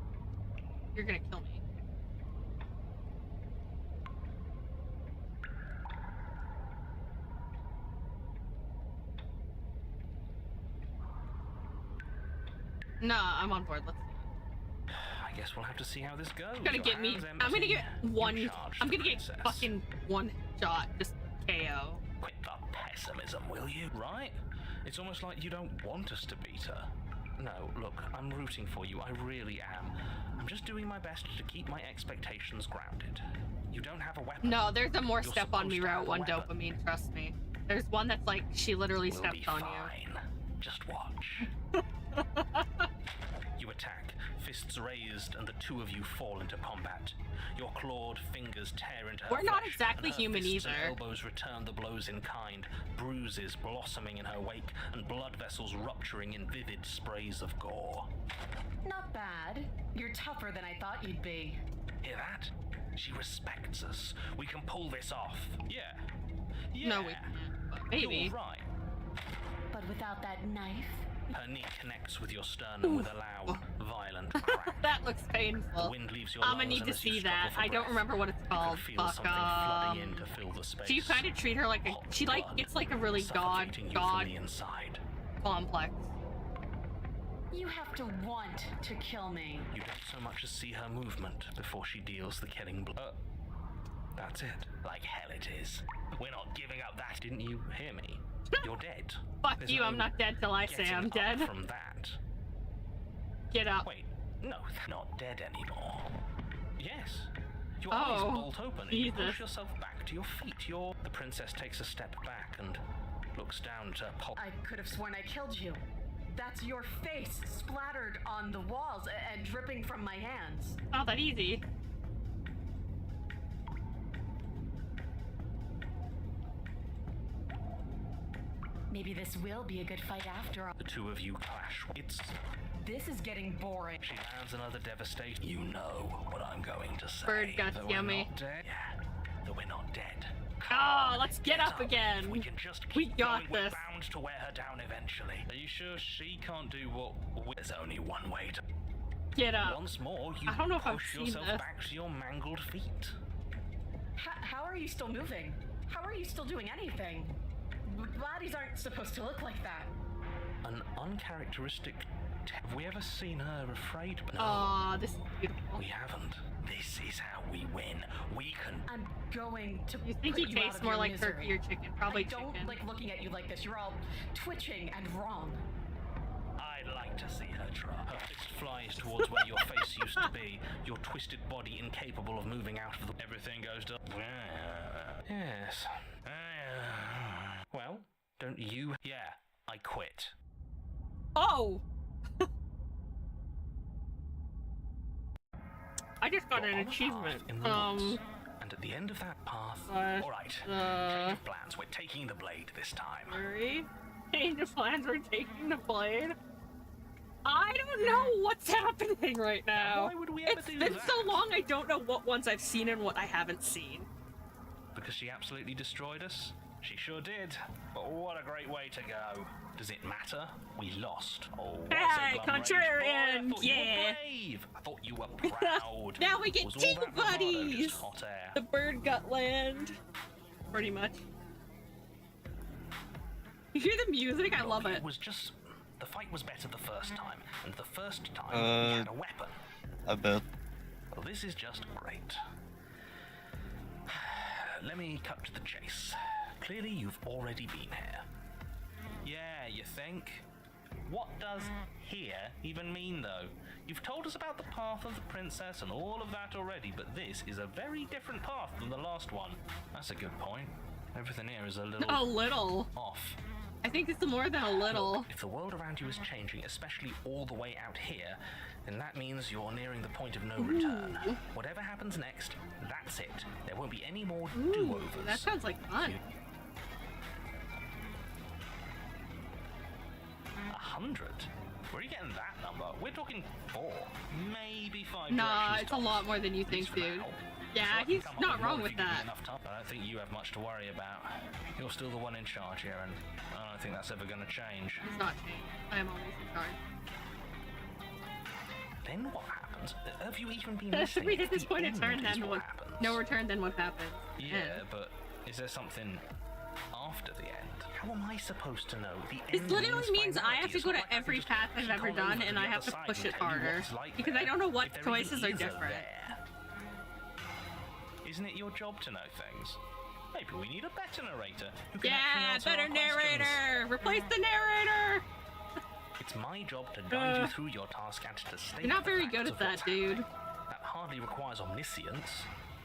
you're gonna kill me. Nah, I'm on board. Let's do it. Guess we'll have to see how this goes. It's gonna get me. I'm gonna get one. I'm gonna get fucking one shot. Just KO. Quit the pessimism, will you? Right? It's almost like you don't want us to beat her. No, look, I'm rooting for you. I really am. I'm just doing my best to keep my expectations grounded. You don't have a weapon. No, there's a more You're step on me supposed to have route a one weapon. dopamine. Trust me. There's one that's like she literally We'll stepped be on fine. Just watch. You attack, fists raised, and the two of you fall into combat. Your clawed fingers tear into her We're not flesh, exactly and her human fists and either. elbows return the blows in kind, bruises blossoming in her wake, and blood vessels rupturing in vivid sprays of gore. Not bad. You're tougher than I thought you'd be. Hear that? She respects us. We can pull this off. Yeah. No, we can't. But maybe. You're right. But without that knife, Her knee connects with your sternum with a loud, violent crack. That looks The painful. wind leaves your I'm gonna lungs, need and to as you see struggle that. for I don't breath, remember what it's you called. can feel Fuck. something flooding in to fill the space. So you kind of treat her like a. Hot She like blood gets like a really suffocating you from god the inside. complex. you have to want to kill me. You don't so much as see her movement before she deals the killing blow. That's it. Like hell it is. We're not giving up that. Didn't you hear me? You're dead. Fuck There's you, I'm no not dead till I say getting I'm up dead. From that. Get up. Wait, no, they're not dead anymore. Yes. Your eyes Oh, bolt open and you push Jesus. yourself back to your feet. The princess takes a step back and looks down at her I could have sworn I killed you. That's your face splattered on the walls and dripping from my hands. Not that easy. Maybe this will be a good fight after all. The two of you clash. This is getting boring. She lands another devastation. You know what I'm going to say. Bird guts, That we're yummy. not dead. Yeah, that we're not dead. Oh, let's get up again. If we can just keep We got going, this. We're bound to wear her down eventually. Are you sure she can't do what? There's only one way to. Get up. Once more, you I don't know if I've push seen yourself this. back to your mangled feet. How are you still moving? How are you still doing anything? Bodies aren't supposed to look like that. An uncharacteristic. Have we ever seen her afraid? No, Aw, this is beautiful. we haven't. This is how we win. We can. I'm going to You think put he you out tastes of more your like misery. turkey or chicken? Probably I don't chicken. like looking at you like this. You're all twitching and wrong. I'd like to see her try. Her fist flies towards where your face used to be, your twisted body incapable of moving out of the... Everything goes to... Yes. Well, don't you... Yeah, I quit. Oh! I just got You're an on a path achievement. in the woods, and at the end of that path... Alright, change of plans. We're taking the blade this time. Sorry. Change of plans, we're taking the blade. I don't know what's happening right now. Why would we ever It's do been that? so long, I don't know what ones I've seen and what I haven't seen. Because she absolutely destroyed us? She sure did. But what a great way to go. Does it matter? We lost. Oh, what's Hey, a glum rage, contrarian, boy? I thought yeah. you were brave. I thought you were proud. Now we get Was all two that bravado buddies. just hot air? The bird gut land. Pretty much. You hear the music? I love it. It was just... The fight was better the first time. And the first time, we had a weapon. I bet. Well, this is just great. Let me cut to the chase. Clearly, you've already been here. Yeah, you think? What does here even mean, though? You've told us about the path of the princess and all of that already, but this is a very different path than the last one. That's a good point. Everything here is a little A little. off. I think it's more than a little. Look, if the world around you is changing, especially all the way out here, then that means you're nearing the point of no return. Whatever happens next, that's it. There won't be any more do-overs. That sounds like fun. 100? Where are you getting that number? We're talking 4, maybe 5 Nah, directions it's a tops. lot more than you At least think, for dude. now. Yeah, So I can he's come up not more wrong if with you give me that. enough time. I don't think you have much to worry about. You're still the one in charge here, and I don't think that's ever going to change. It's not changed. I am always in charge. Then what happens? Have you even been Should listening? we hit this The point of end turn is then what what? happens. No return then what happens? Yeah, but is there something after the end. How am I supposed to know the This end literally means means I finality? have to It's go not to like I can every just path I've peek ever on done over and the I have other to side push and it tell you harder. what's like Because I there, don't know what if there choices even are is a different. there. Isn't it your job to know things? Maybe we need a better narrator who can actually Yeah, answer better our questions. narrator! Replace the narrator! It's my job to guide you through your task and to state You're not the very facts good at of that, what's dude. happened. That hardly requires omniscience.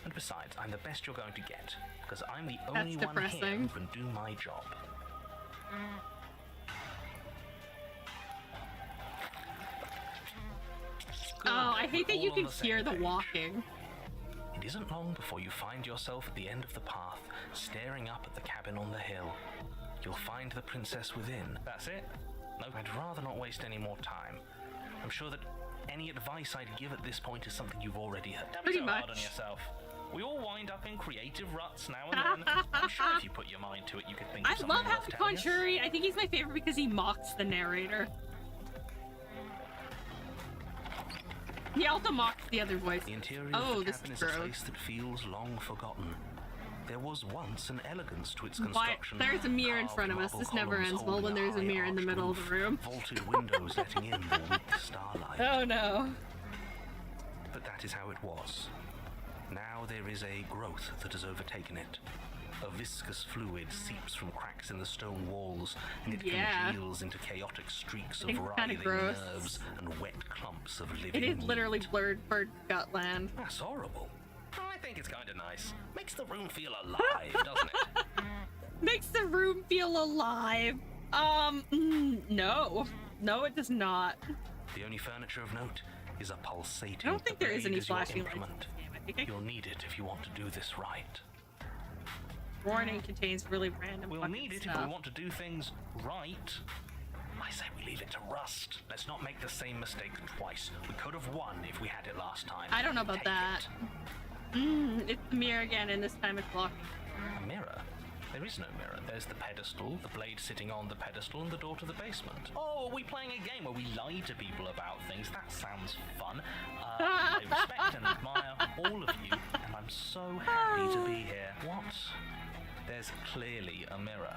And besides, I'm the best you're going to get, because I'm the only one here depressing. who can do my job. Good. Oh, I hate We're that you all can on the same hear the page. walking. It isn't long before you find yourself at the end of the path, staring up at the cabin on the hill. You'll find the princess within. That's it? No, I'd rather not waste any more time. I'm sure that any advice I'd give at this point is something you've already heard. Don't be Pretty so hard on much. yourself. We all wind up in creative ruts now and then. I'm sure if you put your mind to it, you could think of I something love worth Happy telling us. Contrary. I think he's my favorite because he mocks the narrator. He also mocks the other voice. The interior Oh, of the this cabin is is a gross. place that feels long forgotten. There was once an elegance to its Why? construction. There's a mirror in front of us. Carved This never marble ends well columns when there's a holding mirror in the high middle of the arched room. roof, vaulted windows letting in the weak starlight. Oh no. But that is how it was. Now there is a growth that has overtaken it. A viscous fluid seeps from cracks in the stone walls, and it Yeah. congeals into chaotic streaks of It's kinda writhing gross. nerves and wet clumps of living It is meat. literally blurred bird gutland. That's horrible. I think it's kind of nice. Makes the room feel alive, doesn't it? Makes the room feel alive. No. No, it does not. The only furniture of note is a pulsating. I don't think there is blade any as your flashing lights in implement. this game. I think You'll need it if you want to do this right. warning contains really random We'll fucking need it stuff. if we want to do things right. I say we leave it to Rust. Let's not make the same mistake twice. We could have won if we had it last time. I don't know about Take that. it. It's the mirror again, and this time it's blocking. A mirror? There is no mirror. There's the pedestal, the blade sitting on the pedestal, and the door to the basement. Oh, are we playing a game where we lie to people about things? That sounds fun. I respect and admire all of you, and I'm so happy to be here. What? There's clearly a mirror.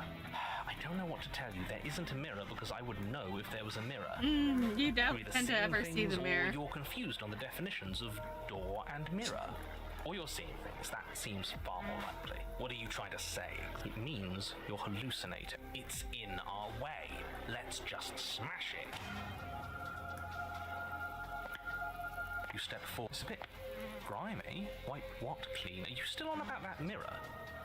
I don't know what to tell you. There isn't a mirror because I would know if there was a mirror. You don't You're either tend to seeing ever see things the or mirror. you're confused on the definitions of door and mirror. Or you're seeing things. That seems far more likely. What are you trying to say? It means you're hallucinating. It's in our way. Let's just smash it. You step forward. It's a bit grimy. Wipe what clean? Are you still on about that mirror?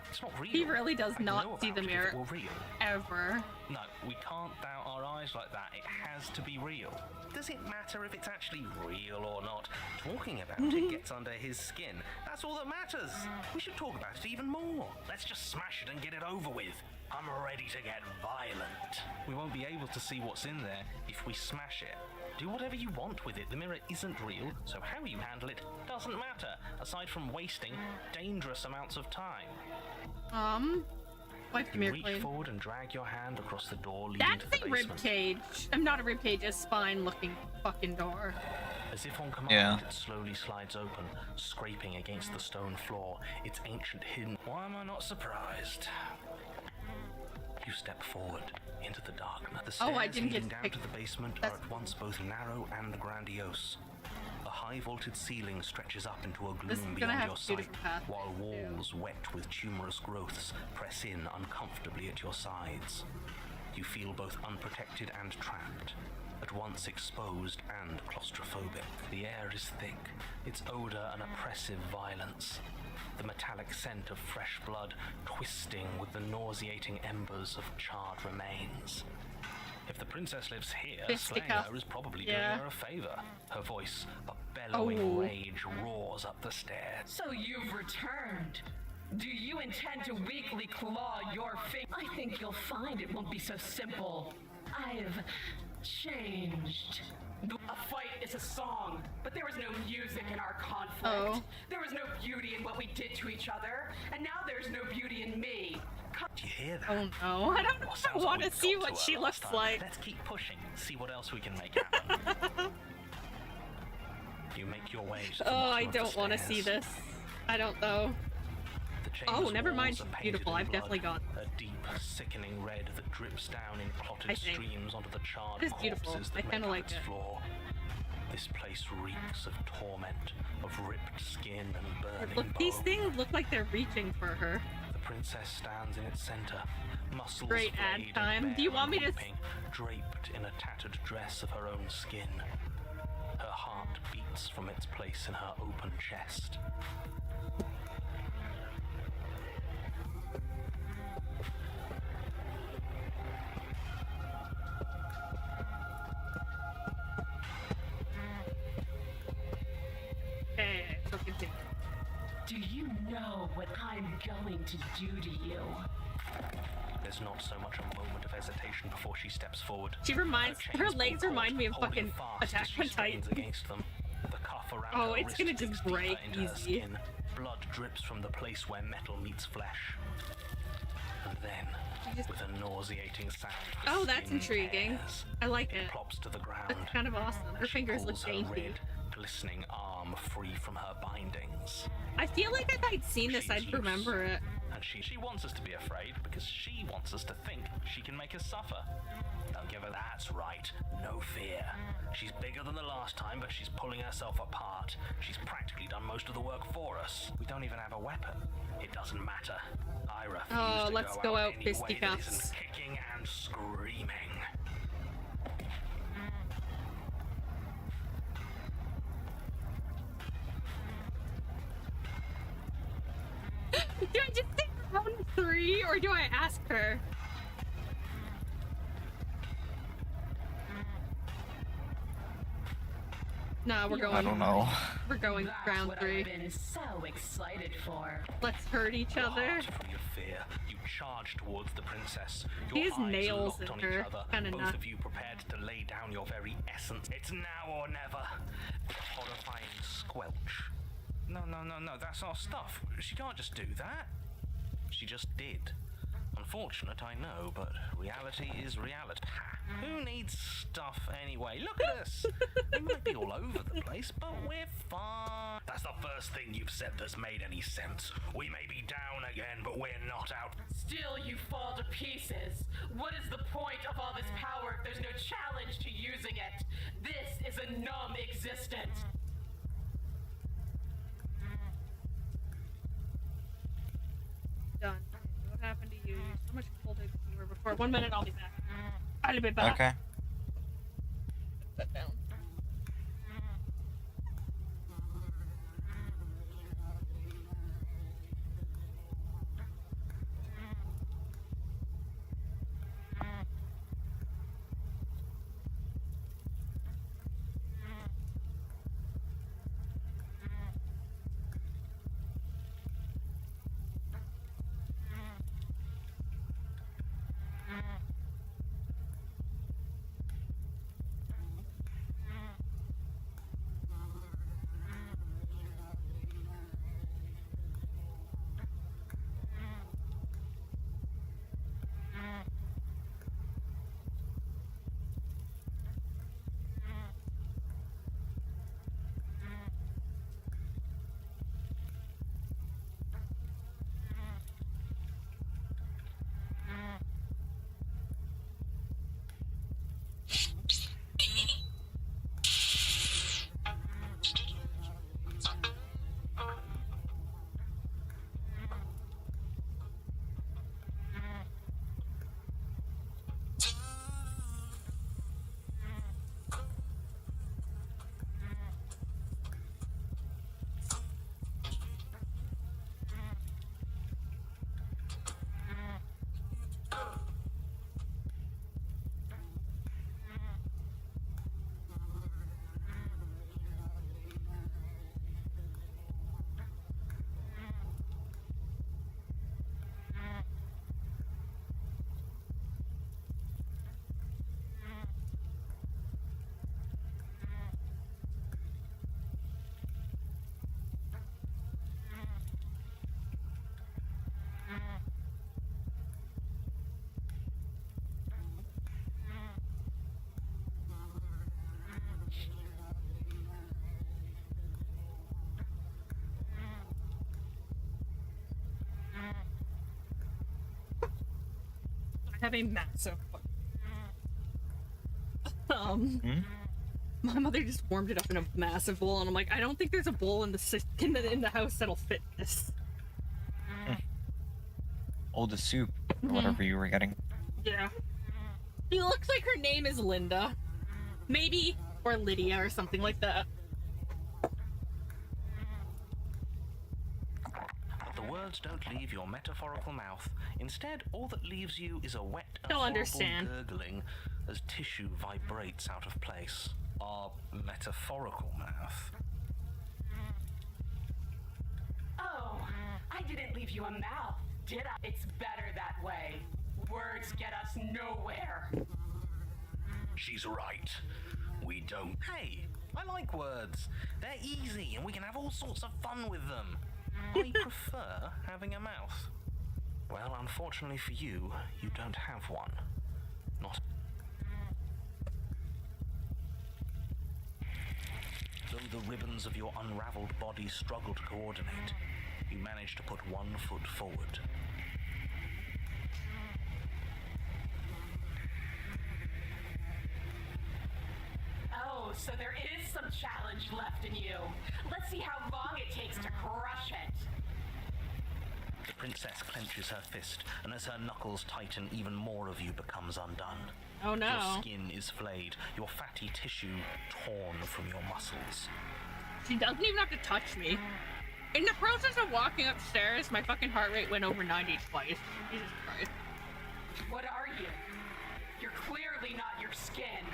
It's not real. He really does I'd not know see about the it if mirror. it were real. Ever. No, we can't doubt our eyes like that. It has to be real. Does it matter if it's actually real or not? Talking about it gets under his skin. That's all that matters. We should talk about it even more. Let's just smash it and get it over with. I'm ready to get violent. We won't be able to see what's in there if we smash it. Do whatever you want with it. The mirror isn't real, so how you handle it doesn't matter, aside from wasting dangerous amounts of time. Wipe the You mirror reach clean. forward and drag your hand across the door leading That's to the a basement. rib cage. I'm not a rib cage, a spine looking fucking door. As if on command, Yeah. it slowly slides open, scraping against the stone floor, its ancient hidden. Why am I not surprised? You step forward into the darkness. The stairs Oh, I didn't get leading to down pick- to the basement are that's- at once both narrow and grandiose. A high vaulted ceiling stretches up into a This is gloom gonna beyond have your two sight, different paths, while too. walls wet with tumorous growths press in uncomfortably at your sides. You feel both unprotected and trapped, at once exposed and claustrophobic. The air is thick, its odor an oppressive violence. The metallic scent of fresh blood twisting with the nauseating embers of charred remains. If the princess lives here, slaying Fisticuff. her is probably Yeah. doing her a favor. Her voice, a bellowing Oh. rage, roars up the stairs. So you've returned. Do you intend to weakly claw your finger? I think you'll find it won't be so simple. I've changed. A fight is a song, but there was no music in our conflict. Oh. There was no beauty in what we did to each other, and now there's no beauty in me. Do you hear that? Oh no, I don't know Well, if I sounds like want to we see got what to she her looks last time. like. Let's keep pushing, see what else we can make happen. You make your way to the Oh, bottom I of the don't want to see stairs. this. I don't though. The The chamber's Oh, never mind. walls are She's painted beautiful. in I've definitely blood, got. a deep, sickening red that drips down in I clotted think. streams onto the charred It is beautiful. corpses I that kinda make like up its it. floor. This place reeks of torment, of ripped skin and burning Look, these bone. things look like they're reaching for her. The princess stands in its center, muscles Great ad flayed and time. bare Do you want and me to weeping, draped in a tattered dress of her own skin. Her heart beats from its place in her open chest. Okay, so continue. Do you know what I'm going to do to you? There's not so much a moment of hesitation before she steps forward. She reminds her chains legs pull remind me of taut, fucking holding fast Attack as she on strains Titan. against them. The cuff around Oh, her it's wrist gonna digs just deeper break into her easy. skin. Blood drips from the place where metal meets flesh. And then, with a nauseating sound, the Oh, that's skin intriguing. tears. I like It it. plops to the ground. That's kind of awesome. Her as she fingers look pulls her dainty. red, glistening arm free from her bindings. I feel like if I'd seen this, She's I'd loose. remember it. And she wants us to be afraid because she wants us to think she can make us suffer. Don't give her that's right. No fear. She's bigger than the last time, but she's pulling herself apart. She's practically done most of the work for us. We don't even have a weapon. It doesn't matter. I refuse Oh, to let's go out any way that fisticuffs. isn't kicking and screaming. Do I just say round 3 or do I ask her? No, we're going. I don't know. We're going That's round what 3. I've been so excited for. Let's hurt each Your other. heart full of fear, you charge towards the princess. She Your has eyes nails locked in on her. each other, Kinda both not. of you prepared to lay down your very essence. It's now or never. A horrifying squelch. No, that's our stuff. She can't just do that. She just did. Unfortunate, I know, but reality is reality. Ha, who needs stuff anyway? Look at us. We might be all over the place, but we're fine. That's the first thing you've said that's made any sense. We may be down again, but we're not out. Still, you fall to pieces. What is the point of all this power if there's no challenge to using it? This is a numb existence. Done. What happened to you? You're so much colder than you were before. 1 minute, I'll be back. I'll be back. Okay. Put that down. have a massive my mother just warmed it up in a massive bowl, and I'm like, I don't think there's a bowl in the house that'll fit this. Oh, the soup, or whatever you were getting. Yeah. It looks like her name is Linda. Maybe, or Lydia, or something like that. But the words don't leave your metaphorical mouth. Instead, all that leaves you is a wet and Don't horrible understand. gurgling as tissue vibrates out of place. Our metaphorical mouth. Oh, I didn't leave you a mouth, did I? It's better that way. Words get us nowhere. She's right. We don't. Hey, I like words. They're easy and we can have all sorts of fun with them. I prefer having a mouth. Well, unfortunately for you, you don't have one. Not. Though the ribbons of your unraveled body struggle to coordinate, you manage to put one foot forward. Oh, so there is some challenge left in you. Let's see how long it takes to crush it. The princess clenches her fist, and as her knuckles tighten, even more of you becomes undone. Oh no. Your skin is flayed, your fatty tissue torn from your muscles. She doesn't even have to touch me. In the process of walking upstairs, my fucking heart rate went over 90 twice. Jesus Christ. What are you? You're clearly not your skin.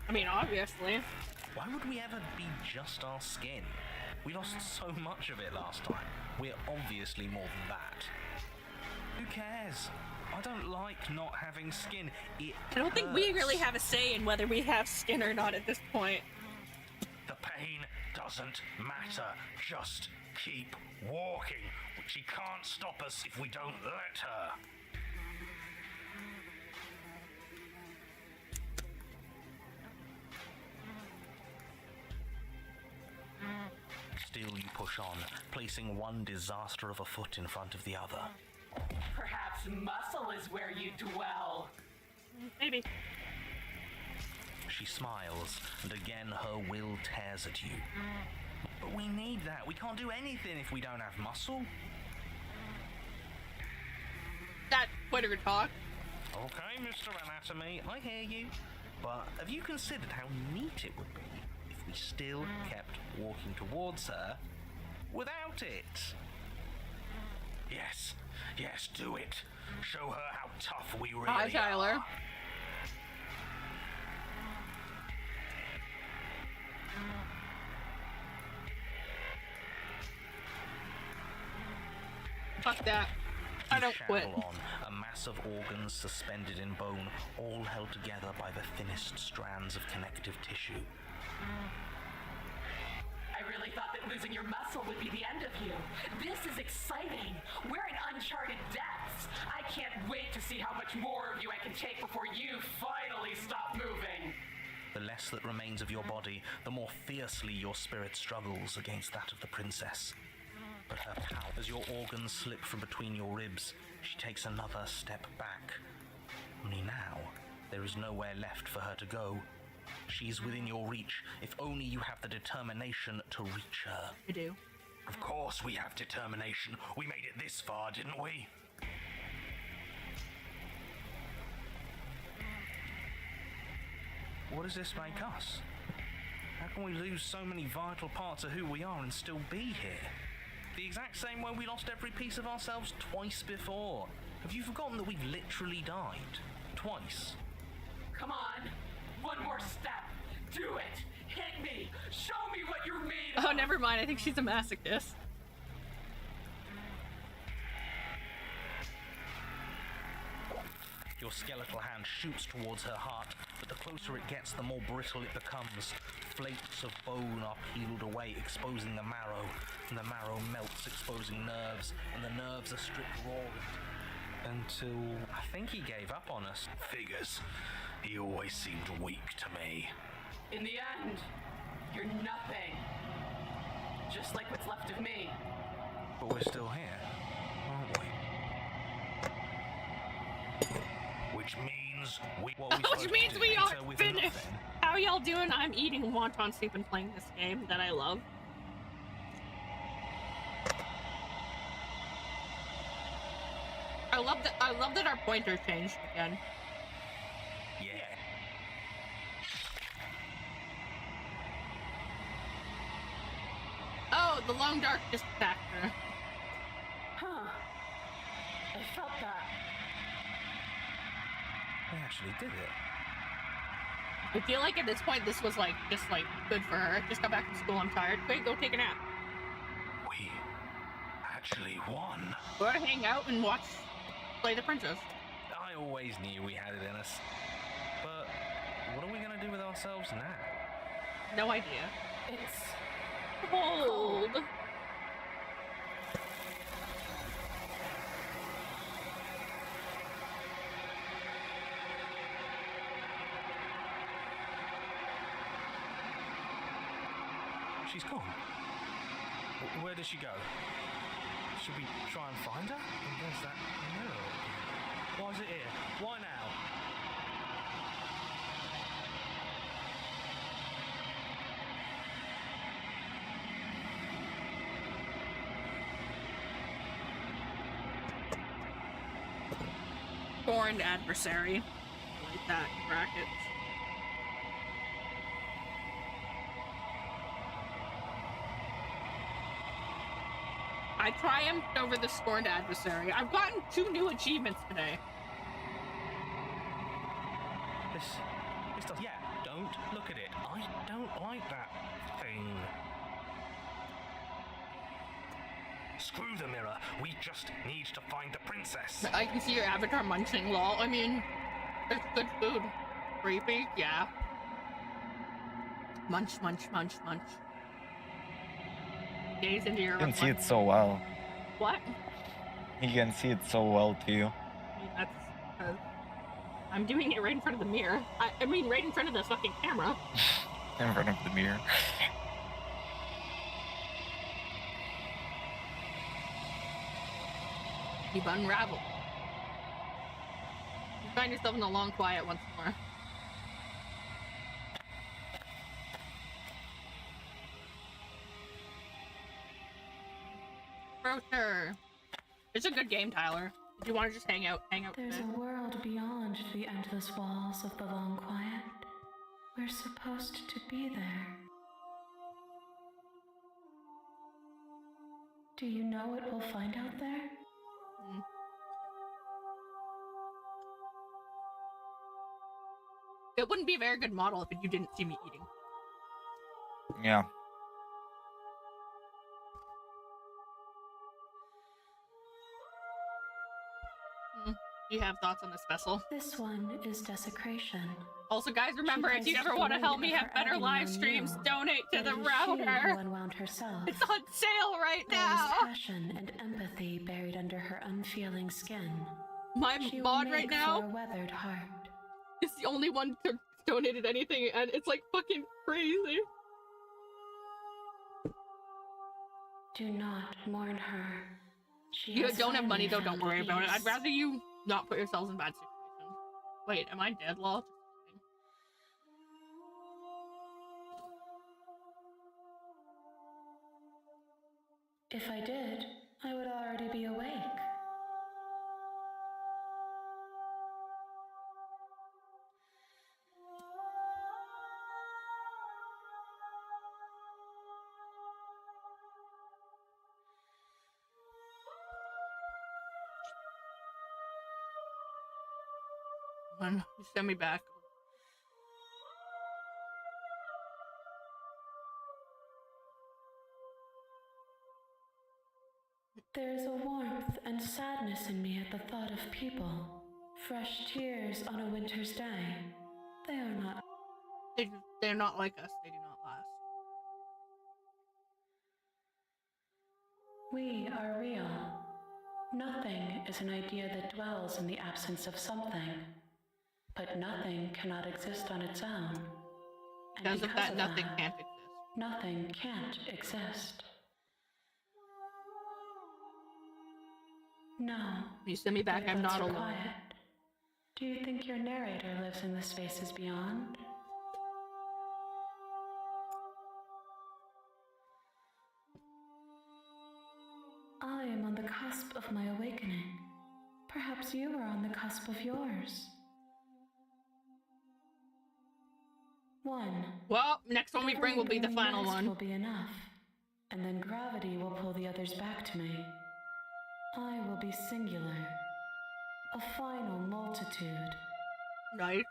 I mean, obviously. Why would we ever be just our skin? We lost so much of it last time. We're obviously more than that. Who cares? I don't like not having skin. It I don't think we hurts. really have a say in whether we have skin or not at this point. The pain doesn't matter. Just keep walking. She can't stop us if we don't let her. Still you push on, placing one disaster of a foot in front of the other. Perhaps muscle is where you dwell. Maybe. She smiles, and again her will tears at you. But we need that. We can't do anything if we don't have muscle. That Twitter talk. Okay, Mr. Anatomy, I hear you. But have you considered how neat it would be if we still kept walking towards her without it? Yes, do it. Show her how tough we really Hi, Tyler. are. Fuck that. I don't quit. Shackle on, a mass of organs suspended in bone, all held together by the thinnest strands of connective tissue. I really thought that losing your muscle would be the end of you. This is exciting. We're in uncharted depths. I can't wait to see how much more of you I can take before you finally stop moving. The less that remains of your body, the more fiercely your spirit struggles against that of the princess. But her power, as your organs slip from between your ribs, she takes another step back. Only now, there is nowhere left for her to go. She's within your reach, if only you have the determination to reach her. I do. Of course we have determination. We made it this far, didn't we? What does this make us? How can we lose so many vital parts of who we are and still be here? The exact same way we lost every piece of ourselves twice before. Have you forgotten that we've literally died? Twice. Come on. One more step. Do it. Hit me. Show me what you're made of. Oh, never mind. I think she's a masochist. Your skeletal hand shoots towards her heart, but the closer it gets, the more brittle it becomes. Flakes of bone are peeled away, exposing the marrow, and the marrow melts, exposing nerves, and the nerves are stripped raw. Until I think he gave up on us. Figures. He always seemed weak to me. In the end, you're nothing. Just like what's left of me. But we're still here, aren't we? We Which means we Which means we are finished. How are y'all doing? I'm eating wonton soup and playing this game that I love. I love that our pointer changed again. Yeah. Oh, the long dark just attacked her. Huh. I felt that. I actually did it. I feel like at this point this was like just like good for her. Just got back from school, I'm tired. Quick, go take a nap. We actually won. Or hang out and watch Play the Princess. I always knew we had it in us. But what are we gonna do with ourselves now? No idea. It's Cold. She's gone. Where did she go? Should we try and find her? And there's that mirror. Why is it here? Why now? Foreign adversary. I like that in brackets. I triumphed over the scorned adversary. I've gotten 2 new achievements today. This does. Yeah, don't look at it. I don't like that thing. Screw the mirror. We just need to find the princess. I can see your avatar munching, lol. I mean, it's good food. Creepy? Yeah. Munch, munch, munch, munch. Gaze into your You can see reflect- it so well. What? You can see it so well too. I mean, that's because I'm doing it right in front of the mirror. I mean, right in front of the fucking camera. In front of the mirror. You've unraveled. You find yourself in the long quiet once more. Brochure. It's a good game, Tyler. If you want to just hang out There's today. a world beyond the endless walls of the long quiet. We're supposed to be there. Do you know what we'll find out there? It wouldn't be a very good model if you didn't see me eating. Yeah. Do you have thoughts on this vessel? This one is desecration. Also, guys, remember, if you places ever the want to weight help me of have her better agony live on streams, you. donate to But the it is she router. who unwound herself. It's on sale right There is now. passion and empathy buried under her unfeeling skin. My She will mod right make now for a weathered heart. is the only one to donated anything, and it's like fucking crazy. Do not mourn her. She You has don't have money though, finally don't worry found about it. I'd peace. rather you not put yourselves in bad situations. Wait, am I dead, lol? If I did, I would already be awake. You send me back. There is a warmth and sadness in me at the thought of people. Fresh tears on a winter's day. They are not. They're not like us. They do not last. We are real. Nothing is an idea that dwells in the absence of something. But nothing cannot exist on its own. And Because of that, nothing can't exist. Nothing can't exist. No. You send me back. I'm Thereabouts not are alone. quiet. Do you think your narrator lives in the spaces beyond? I am on the cusp of my awakening. Perhaps you are on the cusp of yours. 1. Well, next one we bring will be the final Next one. will be enough, and then gravity will pull the others back to me. I will be singular, a final multitude. Nice.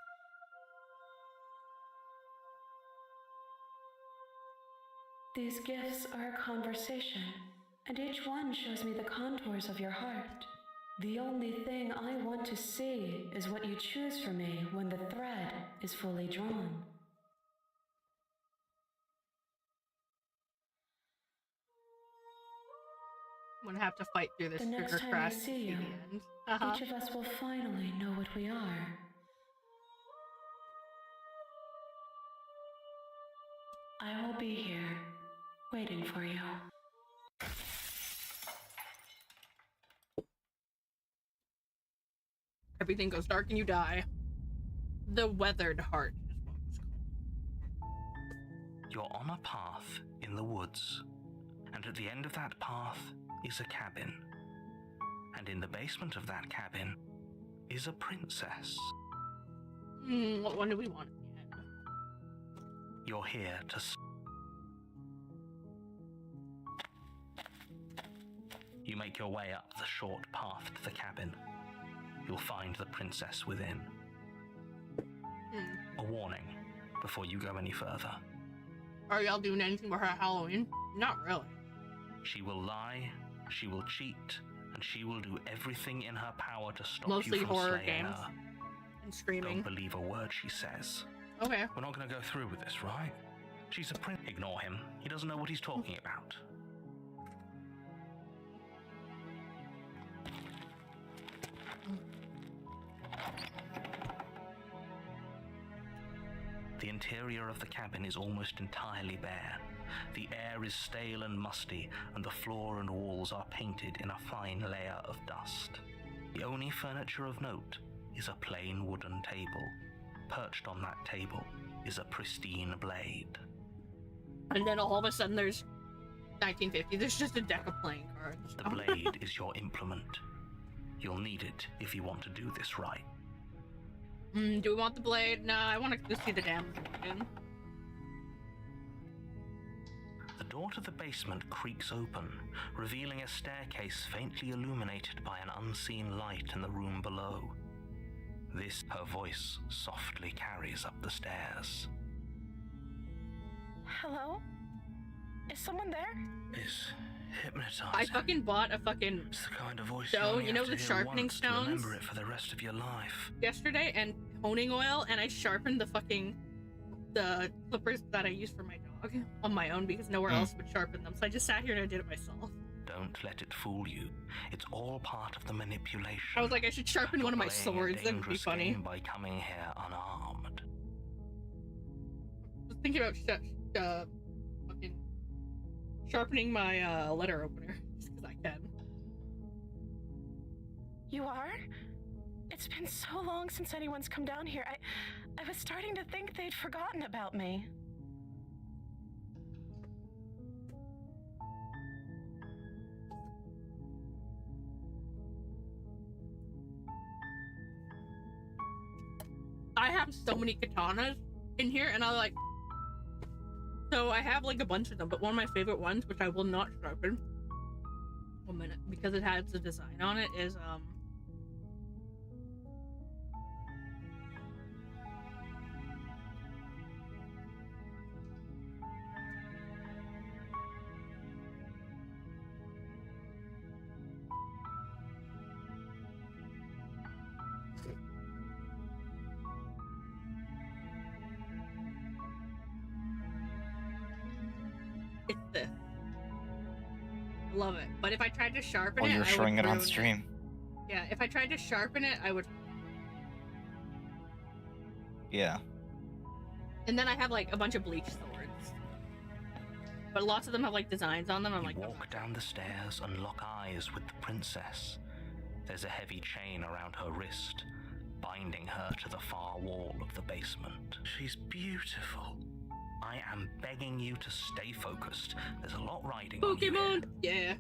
These gifts are a conversation, and each one shows me the contours of your heart. The only thing I want to see is what you choose for me when the thread is fully drawn. I'm gonna have to fight through this The next sugar time I crash see to you, the end. each of us will finally know what we are. I will be here, waiting for you. Everything goes dark and you die. The Weathered Heart is what it's called. You're on a path in the woods, and at the end of that path is a cabin. And in the basement of that cabin is a princess. What one do we want? You're here to... You make your way up the short path to the cabin. You'll find the princess within. A warning before you go any further. Are y'all doing anything for her Halloween? Not really. She will lie, she will cheat, and she will do everything in her power to stop Mostly you from horror slaying games her. and screaming. Don't believe a word she says. Okay. We're not going to go through with this, right? She's a prince. Ignore him. He doesn't know what he's talking about. The interior of the cabin is almost entirely bare. The air is stale and musty, and the floor and walls are painted in a fine layer of dust. The only furniture of note is a plain wooden table. Perched on that table is a pristine blade. And then all of a sudden there's 1950. There's just a deck of playing cards. The blade is your implement. You'll need it if you want to do this right. Do we want the blade? Nah, I want to go see the damn again. The door to the basement creaks open, revealing a staircase faintly illuminated by an unseen light in the room below. This, her voice softly carries up the stairs. Hello? Is someone there? It's hypnotizing. I fucking bought a fucking It's the kind of voice stone, you only you know, have to the hear sharpening once to stones? remember it for the rest of your life. yesterday and honing oil, and I sharpened the clippers that I use for my dog on my own because nowhere else would sharpen them. So I just sat here and I did it myself. Don't let it fool you. It's all part of the manipulation. I was like, I should sharpen one of my You're playing a swords. That would be dangerous funny. game by coming here unarmed. I was thinking about fucking sharpening my letter opener just because I can. You are? It's been so long since anyone's come down here. I was starting to think they'd forgotten about me. I have so many katanas in here, and so I have like a bunch of them, but one of my favorite ones, which I will not sharpen, 1 minute, because it has a design on it, is it's this. Love it. But if I tried to sharpen Oh, it, you're I showing would it on ruin stream. Yeah, if I tried to sharpen it, I would. Yeah. And then I have like a bunch of bleach swords, but lots of them have like designs on them. I'm You like, walk down the stairs and lock eyes with the princess. There's a heavy chain around her wrist, binding her to the far wall of the basement. She's beautiful. I am begging you to stay focused. There's a lot riding on you here. Pokemon! Yeah.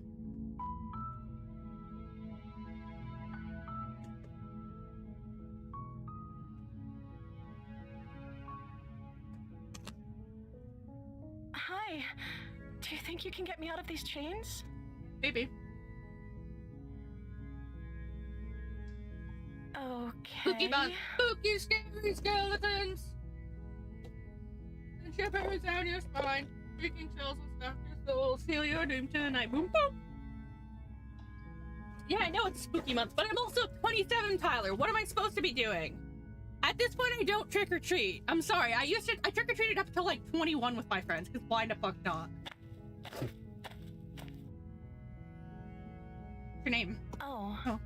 Hi. Do you think you can get me out of these chains? Maybe. Okay. Pokemon! Spooky, scary skeletons! And shivers down your spine. Freaking chills will stuff your soul. Seal your doom tonight. Boom, boom! Yeah, I know it's spooky month, but I'm also 27, Tyler. What am I supposed to be doing? At this point, I don't trick or treat. I'm sorry. I trick or treated up until like 21 with my friends, because why the fuck not? What's your name? Oh.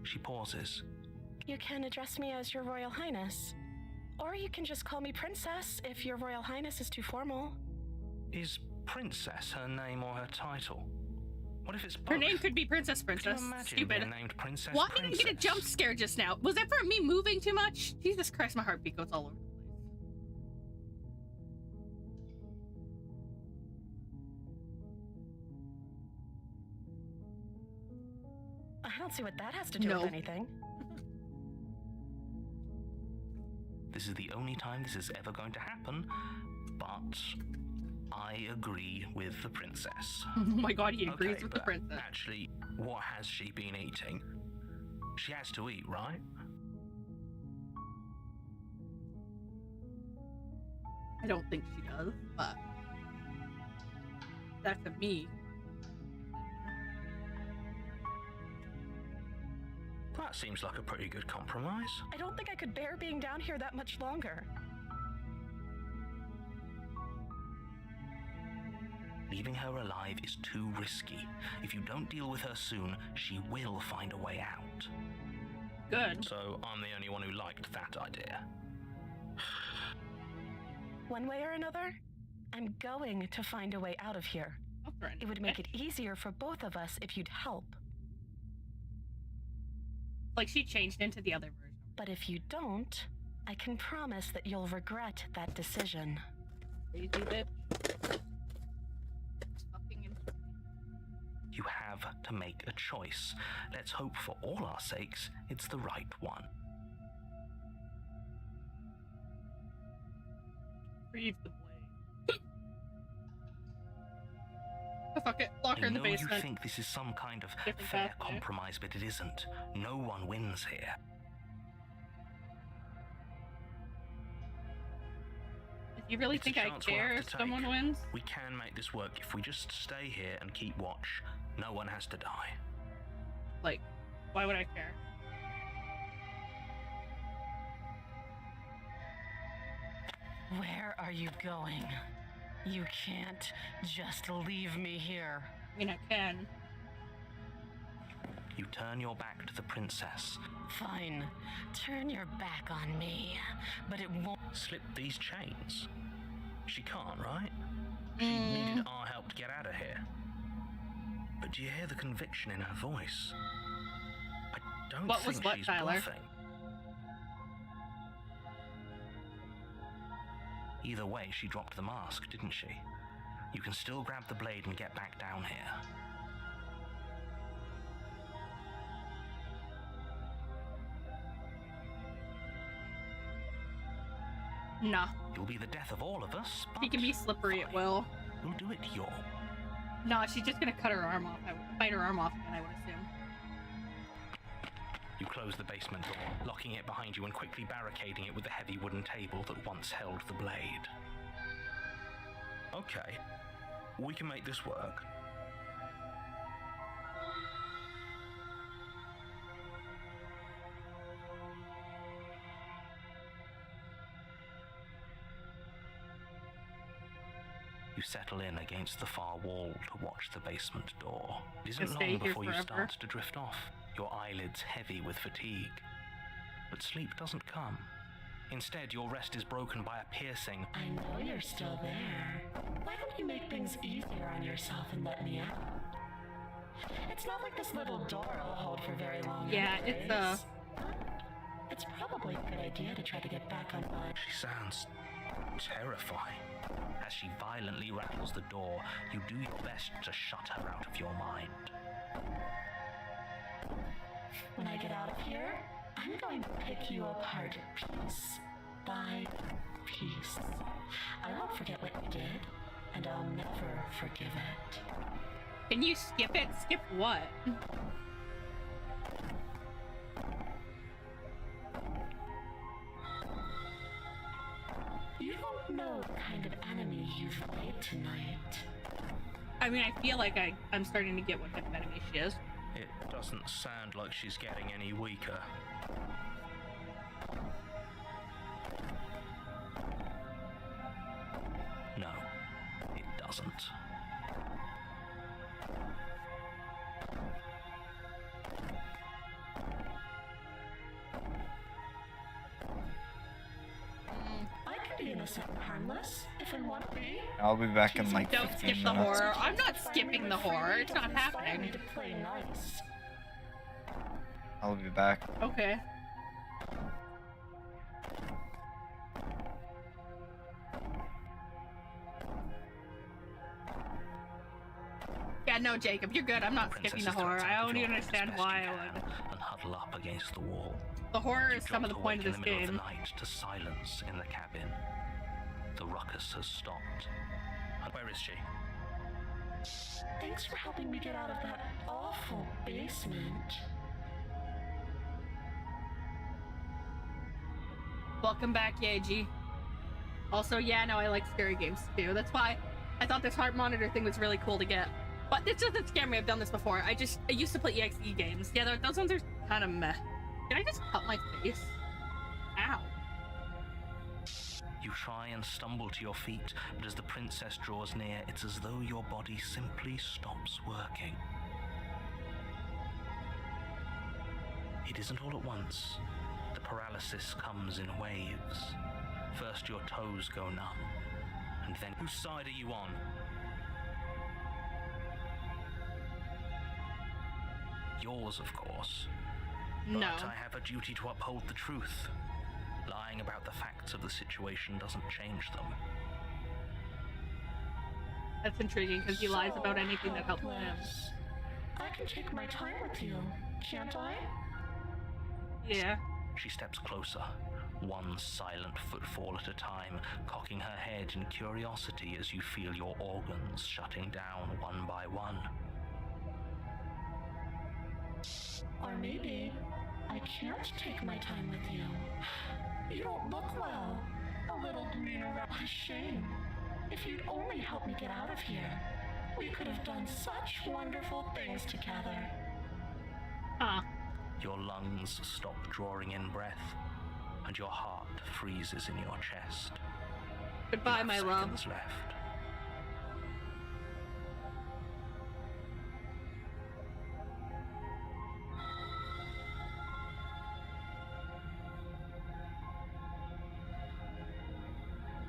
She pauses. You can address me as Your Royal Highness. Or you can just call me Princess if Your Royal Highness is too formal. Is Princess her name or her title? What if it's both? Her name could be Princess. Could you imagine Stupid. being named Princess? Why did you get a jump scare just now? Was that for me moving too much? Jesus Christ, my heartbeat goes all over the place. I don't see what that has to do with anything. This is the only time this is ever going to happen, but I agree with the princess. Oh my god, he agrees Okay, with the but princess. Actually, what has she been eating? She has to eat, right? I don't think she does, but that's a me. That seems like a pretty good compromise. I don't think I could bear being down here that much longer. Leaving her alive is too risky. If you don't deal with her soon, she will find a way out. Good. So I'm the only one who liked that idea. One way or another, I'm going to find a way out of here. Oh, friend. It would make it easier for both of us if you'd help. Like she changed into the other version. But if you don't, I can promise that you'll regret that decision. Crazy bitch. Fucking interesting. You have to make a choice. Let's hope for all our sakes it's the right one. Retrieve the blade. Oh, fuck it. Lock her in the I know basement. you think this is some kind of Different fair path, yeah. compromise, but it isn't. No one wins here. If you really It's a think I chance we'll care have if to take. someone wins? We can make this work if we just stay here and keep watch. No one has to die. Like, why would I care? Where are you going? You can't just leave me here. I mean, I can. You turn your back to the princess. Fine. Turn your back on me, but it won't. Slip these chains. She can't, right? She needed our help to get out of here. But do you hear the conviction in her voice? I don't What was think what, she's Tyler? bluffing. Either way, she dropped the mask, didn't she? You can still grab the blade and get back down here. Nah. You'll be the death of all of us, but She can be slippery at fine. will. We'll do it your way. Nah, she's just gonna cut her arm off. Bite her arm off again, I would assume. You close the basement door, locking it behind you and quickly barricading it with the heavy wooden table that once held the blade. Okay, we can make this work. You settle in against the far wall to watch the basement door. It isn't Just stay long here before you forever. start to drift off, your eyelids heavy with fatigue. But sleep doesn't come. Instead, your rest is broken by a piercing. I know you're still there. Why don't you make things easier on yourself and let me out? It's not like this little door will hold for very long. Yeah, it's anyways. It's probably a good idea to try to get back on board. She sounds terrifying. As she violently rattles the door, you do your best to shut her out of your mind. When I get out of here, I'm going to pick you apart piece by piece. I won't forget what you did, and I'll never forgive it. Can you skip it? Skip what? You don't know what kind of enemy you've made tonight. I mean, I feel like I'm starting to get what type of enemy she is. It doesn't sound like she's getting any weaker. No, it doesn't. I can be innocent and harmless if I want to be. I'll be back in like Don't 15 skip the minutes. horror. I'm not skipping the horror. It's not happening. To play nice. I'll be back. Okay. Yeah, no, Jacob, you're good. I'm not skipping the horror. I don't even understand why I would. And huddle up against the wall. The horror is some of the point of this In the middle of game. the night to silence in the cabin. The ruckus has stopped. And where is she? Thanks for helping me get out of that awful basement. Welcome back, Yeji. Also, yeah, no, I like scary games too. That's why I thought this heart monitor thing was really cool to get. But this doesn't scare me. I've done this before. I used to play EXE games. Yeah, those ones are kind of meh. Did I just cut my face? Ow. You try and stumble to your feet, but as the princess draws near, it's as though your body simply stops working. It isn't all at once. The paralysis comes in waves. First your toes go numb, and then whose side are you on? Yours, of course. No. But I have a duty to uphold the truth. Lying about the facts of the situation doesn't change them. That's intriguing because he lies about anything that helps him. I can take my time with you, can't I? Yeah. She steps closer, one silent footfall at a time, cocking her head in curiosity as you feel your organs shutting down one by one. Or maybe I can't take my time with you. You don't look well. A little green around. A shame. If you'd only help me get out of here, we could have done such wonderful things together. Huh. Your lungs stop drawing in breath, and your heart freezes in your chest. Goodbye, You have my love. seconds left.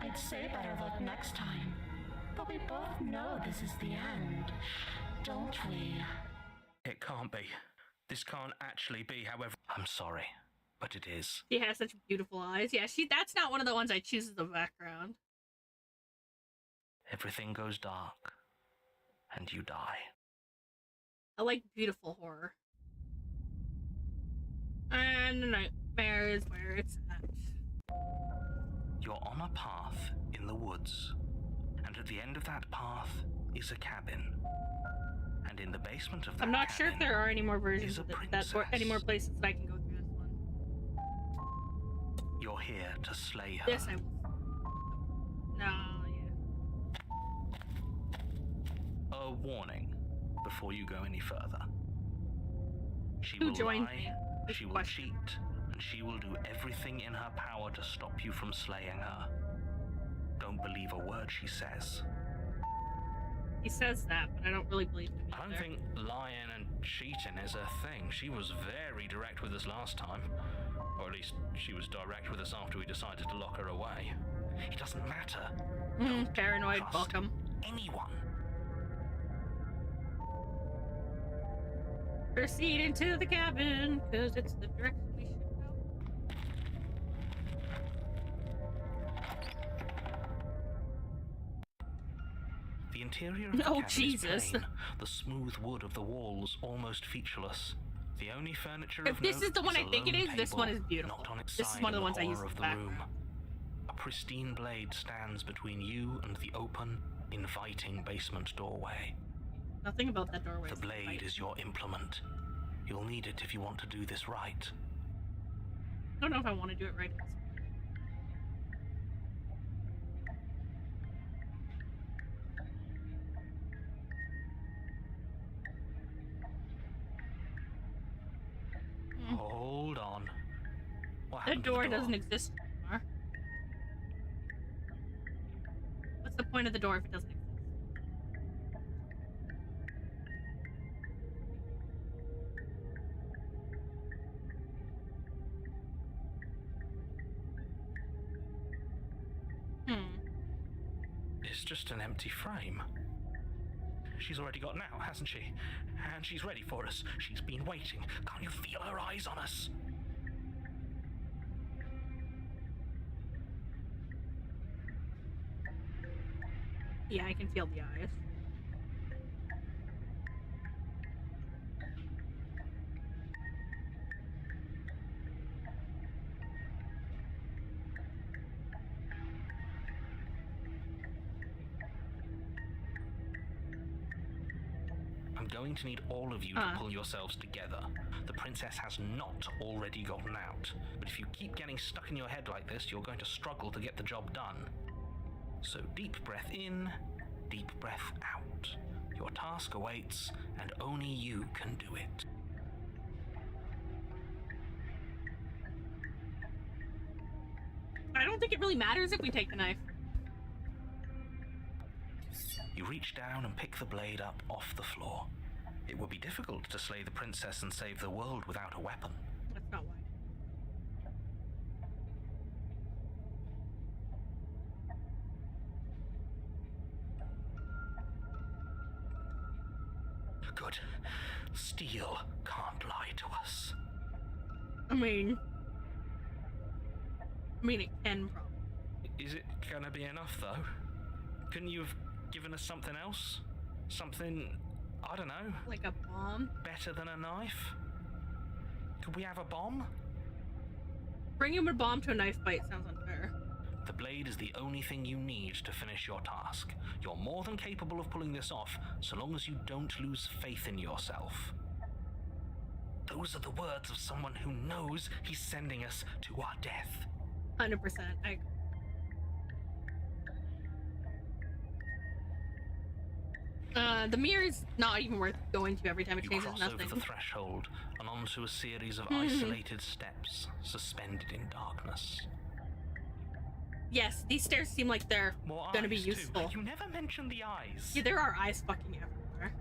I'd say better luck next time. But we both know this is the end, don't we? It can't be. This can't actually be, however. I'm sorry, but it is. She has such beautiful eyes. Yeah, that's not one of the ones I choose as the background. Everything goes dark, and you die. I like beautiful horror. And the nightmare is where it's at. You're on a path in the woods, and at the end of that path is a cabin. And in the basement of that I'm not sure if there are any more versions is a of that or any more places that I can go through this one. You're here to slay her. This I will. No, yeah. A warning before you go any further. She Who will joined lie, me? Good she will question. cheat, and she will do everything in her power to stop you from slaying her. Don't believe a word she says. He says that, but I don't really believe him I don't either. think lying and cheating is a thing. She was very direct with us last time. Or at least she was direct with us after we decided to lock her away. It doesn't matter. Don't Paranoid, trust welcome. anyone. Proceed into the cabin, because it's the direction we should go. interior of the Oh, cabin Jesus. is plain, the smooth wood of the walls almost featureless. The only furniture If of this note is the one a I think it lone is, this table, one is beautiful. knocked on its This is side one of in the ones I corner used of in the the room. A pristine blade stands between you and the open, inviting basement doorway. Nothing about that doorway. The blade is your implement. You'll need it if you want to do this right. I don't know if I want to do it right. Hold on. What The happened to door the door? doesn't exist anymore. What's the point of the door if it doesn't exist? It's just an empty frame. She's already gotten out, hasn't she? And she's ready for us. She's been waiting. Can't you feel her eyes on us? Yeah, I can feel the eyes. I'm going to need all of you to pull yourselves together. The princess has not already gotten out. But if you keep getting stuck in your head like this, you're going to struggle to get the job done. So deep breath in, deep breath out. Your task awaits, and only you can do it. I don't think it really matters if we take the knife. You reach down and pick the blade up off the floor. It would be difficult to slay the princess and save the world without a weapon. That's not why. Good. Steel can't lie to us. I mean, it can probably. Is it gonna be enough, though? Couldn't you have given us something else? Something, I don't know, Like a bomb? better than a knife? Could we have a bomb? Bringing a bomb to a knife fight sounds unfair. The blade is the only thing you need to finish your task. You're more than capable of pulling this off, so long as you don't lose faith in yourself. Those are the words of someone who knows he's sending us to our death. 100%. I agree. The mirror's not even worth going to every time it You changes cross nothing. over the threshold and onto a series of isolated steps suspended in darkness. Yes, these stairs seem like they're More gonna be eyes, useful. Too. You never mentioned the eyes. Yeah, there are eyes fucking everywhere.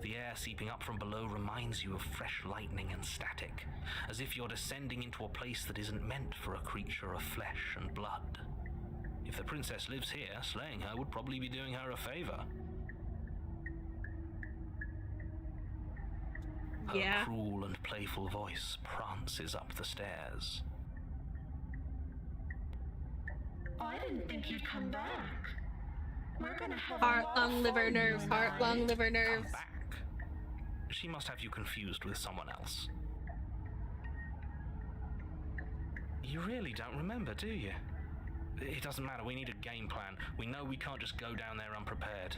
The air seeping up from below reminds you of fresh lightning and static, as if you're descending into a place that isn't meant for a creature of flesh and blood. If the princess lives here, slaying her would probably be doing her a favor. Yeah. Her cruel and playful voice prances up the stairs. I didn't think you'd come back. We're gonna have Heart, lung, liver, nerves, heart, lung, liver, Come nerves. back. She must have you confused with someone else. You really don't remember, do you? It doesn't matter, we need a game plan. We know we can't just go down there unprepared.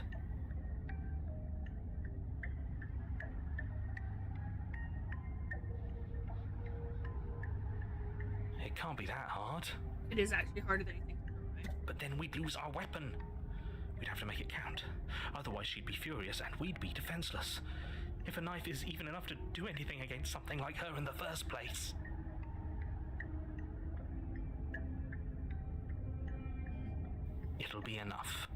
It can't be that hard. It is actually harder than you think. But then we'd lose our weapon. We'd have to make it count. Otherwise she'd be furious and we'd be defenseless. If a knife is even enough to do anything against something like her in the first place. It'll be enough.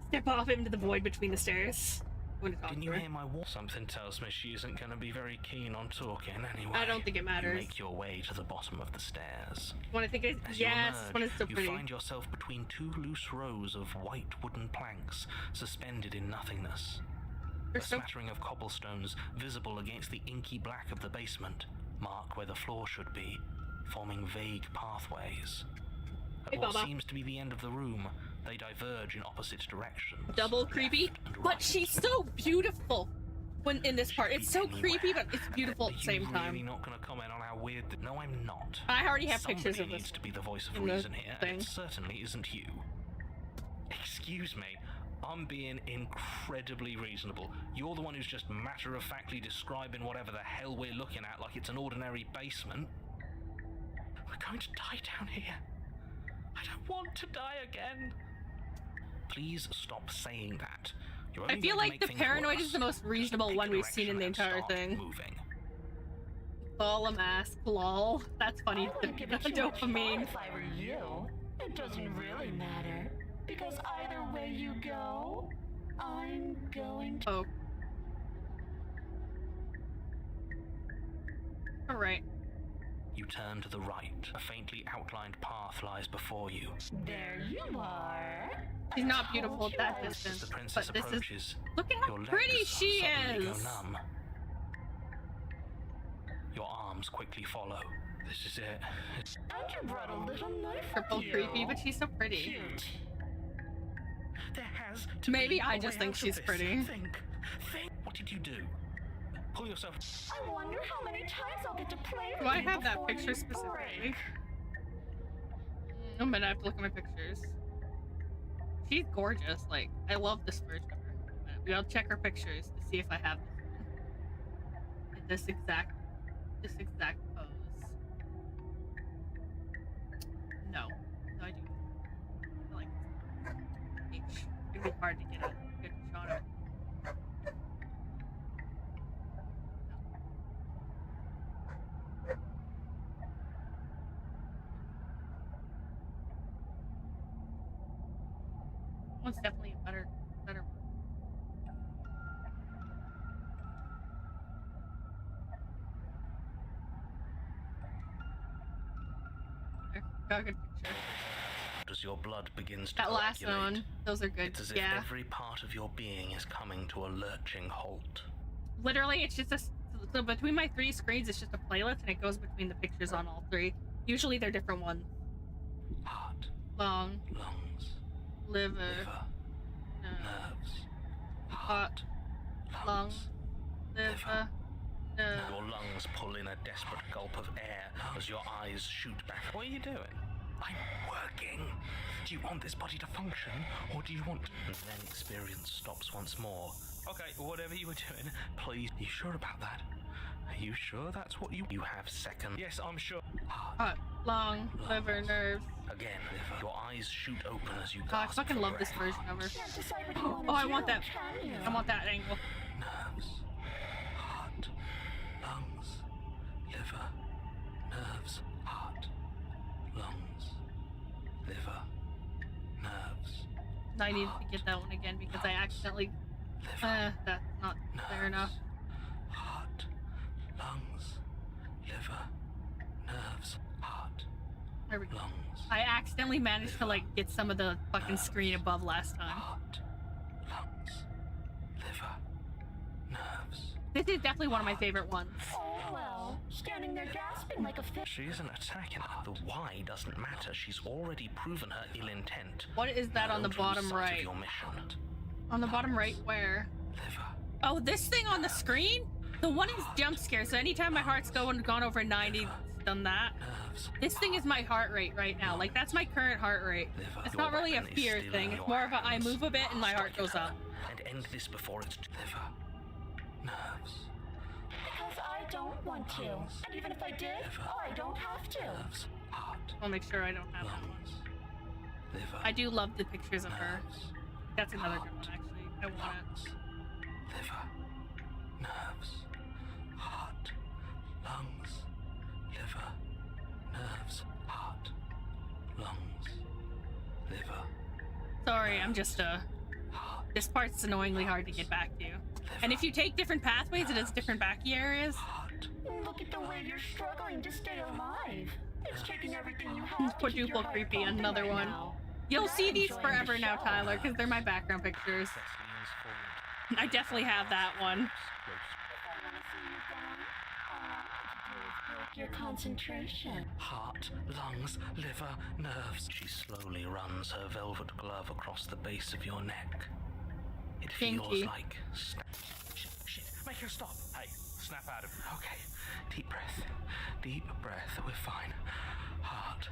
Step off into the void between the stairs. I'm gonna talk Didn't to you her. hear my war? Something tells me she isn't going to be very keen on talking anyway. I don't think it matters. You make your way to the bottom of the stairs. When I think I, As yes, you when emerge, it's so you pretty. find yourself between two loose rows of white wooden planks suspended in nothingness. They're A so smattering of cobblestones visible against the inky black of the basement. mark where the floor should be, forming vague pathways. At Hey, what Baba. seems to be the end of the room, they diverge in opposite directions. Double creepy, left and but right. she's so beautiful when in this part. It's so Anywhere. creepy, but it's beautiful at the Are same you really time. not going to comment on how weird? No, I'm not. I already have Somebody pictures of needs this to be the voice of in the reason here, and thing. it certainly isn't you. Excuse me. I'm being incredibly reasonable. You're the one who's just matter-of-factly describing whatever the hell we're looking at like it's an ordinary basement. We're going to die down here. I don't want to die again. Please stop saying that. You're I only feel going to like make the things paranoid worse. is the most reasonable Pick one a we've seen in the direction and entire start thing. Moving. Lol, a mask, lol. That's funny. I wouldn't give it too much Dopamine. thought if I were you. It doesn't really matter. Because either way you go, I'm going to... Oh. Alright. You turn to the right. A faintly outlined path lies before you. There you are. She's I not beautiful told at that you I was- As distance, the but princess this is... approaches, Look at how your legs pretty she suddenly is! go numb. Your arms quickly follow. This is it. And you brought a little knife Triple with you. creepy, but she's so pretty. Cute. There has to Maybe be I a just way think out of she's this. pretty. Think. What did you do? Pull yourself. I wonder how many times I'll get to play with Do I you have that before picture you specifically? break. I'm gonna have to look at my pictures. She's gorgeous. Like, I love this version of her. I'll check her pictures to see if I have this exact pose. No, I do. I like this. It'd be hard to get a good shot of. One's definitely a better one. There, got a good picture. As your blood begins to That last coagulate, one, those are good. it's as if Yeah, every part of your being is coming to a lurching halt. literally, it's just a. So between my 3 screens, it's just a playlist, and it goes between the pictures on all 3. Usually, they're different ones. Heart, Lung, lungs, liver, liver, nerves, heart, lungs, lung, liver, nerve. Your lungs pull in a desperate gulp of air as your eyes shoot back. What are you doing? I'm working. Do you want this body to function, or do you want... And then experience stops once more. Okay, whatever you were doing, please. Are you sure about that? Are you sure that's what you... You have second... Yes, I'm sure. Heart, lung, liver, nerves. Again, liver. Your eyes shoot open as you God, I gasp fucking for love this breath. version of her. Can't decide what you want Oh, I to want do, that. can you? I want that angle. Nerves, heart, lungs, liver, nerves, heart, lungs, liver, nerves, I need to get that one again because I accidentally. liver, That's not fair enough. heart, lungs, liver, nerves, heart, There we go. lungs, I accidentally managed to like get some of the fucking screen above last time. heart, lungs, liver, nerves. This is definitely one of my favorite ones. Oh well, standing there gasping like a fish. She isn't attacking her. The why doesn't matter. She's already proven her ill intent. What is that on the Now lose bottom sight of right? your mission. On the bottom right, where? Liver. Oh, this thing on the screen? The one is jump scare, so anytime my heart's gone over 90, it's done that. Nerves. This thing is my heart rate right now. Like, that's my current heart rate. Liver. It's Your not really a weapon is fear still thing. in It's your more of a I hands. move a bit and my heart Strike goes at her up. And end this before it's liver. Nerves. Because I don't want to. And even if I did, I don't have to. Nerves. Heart. I'll make sure I don't have that. Lungs. Liver. I do love the pictures of her. Nerves. That's another good one, actually. I want Lungs. Liver. Nerves. Heart. Lungs. Liver. Nerves. Heart. Lungs. Liver. it. Sorry, I'm just, Heart. this part's annoyingly hard to get back to. And if you take different pathways, it has different backy areas. Heart. Look at the way you're struggling to stay alive. It's taking everything you have to keep your Quadruple heart creepy, pumping another right one. now. You'll see these Enjoying the forever now, show. Tyler, because they're my background pictures. Cecily leans forward. I definitely have that one. Close. If I want to see you gone, all I have to do is your concentration. Heart, lungs, liver, nerves. She slowly runs her velvet glove across the base of your neck. It feels Kinky. like shit. Make her stop. Hey, snap out of it. Okay. Deep breath. We're fine. Heart,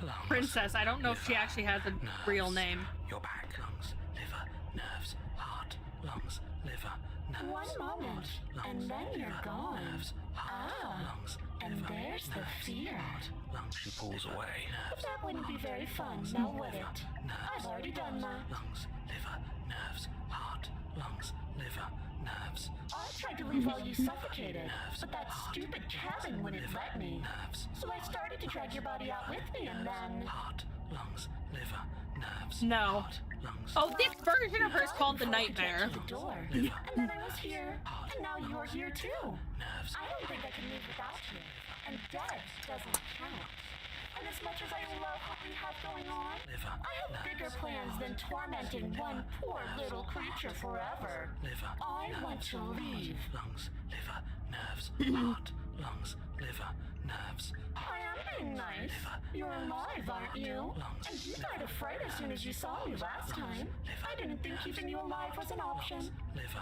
lungs. Princess. I don't know if she actually has a nerves. real name. Your back, lungs, liver, nerves, heart, lungs, liver, nerves. One moment, heart, and then you're liver, gone. Nerves, heart, Ah, lungs, and liver, there's the nerves, fear. heart, lungs. She pulls away. But Nerves, that wouldn't be heart, very fun, lungs, now would liver, it? nerves, I've already done that. lungs, liver, nerves, heart, lungs, liver, nerves. I tried to leave while you suffocated, Nerves, but that heart, stupid cabin wouldn't liver, let me. Nerves, So I started to drag your body out with me, and then... heart, lungs, liver, nerves. No. Heart, lungs. Oh, this version of her is called the Nightmare. To the door. Liver, And then I was here, and now you're here too. nerves. I don't think I can live without you. And dead doesn't count. And as much as I love what we have going on, Liver, I have bigger plans than tormenting one poor little creature forever. liver, I want to leave. lungs, liver, nerves, heart, lungs, liver, nerves, I am being nice. You're alive, aren't you? And you got afraid as soon as you saw me last time. I didn't think keeping you alive was an option.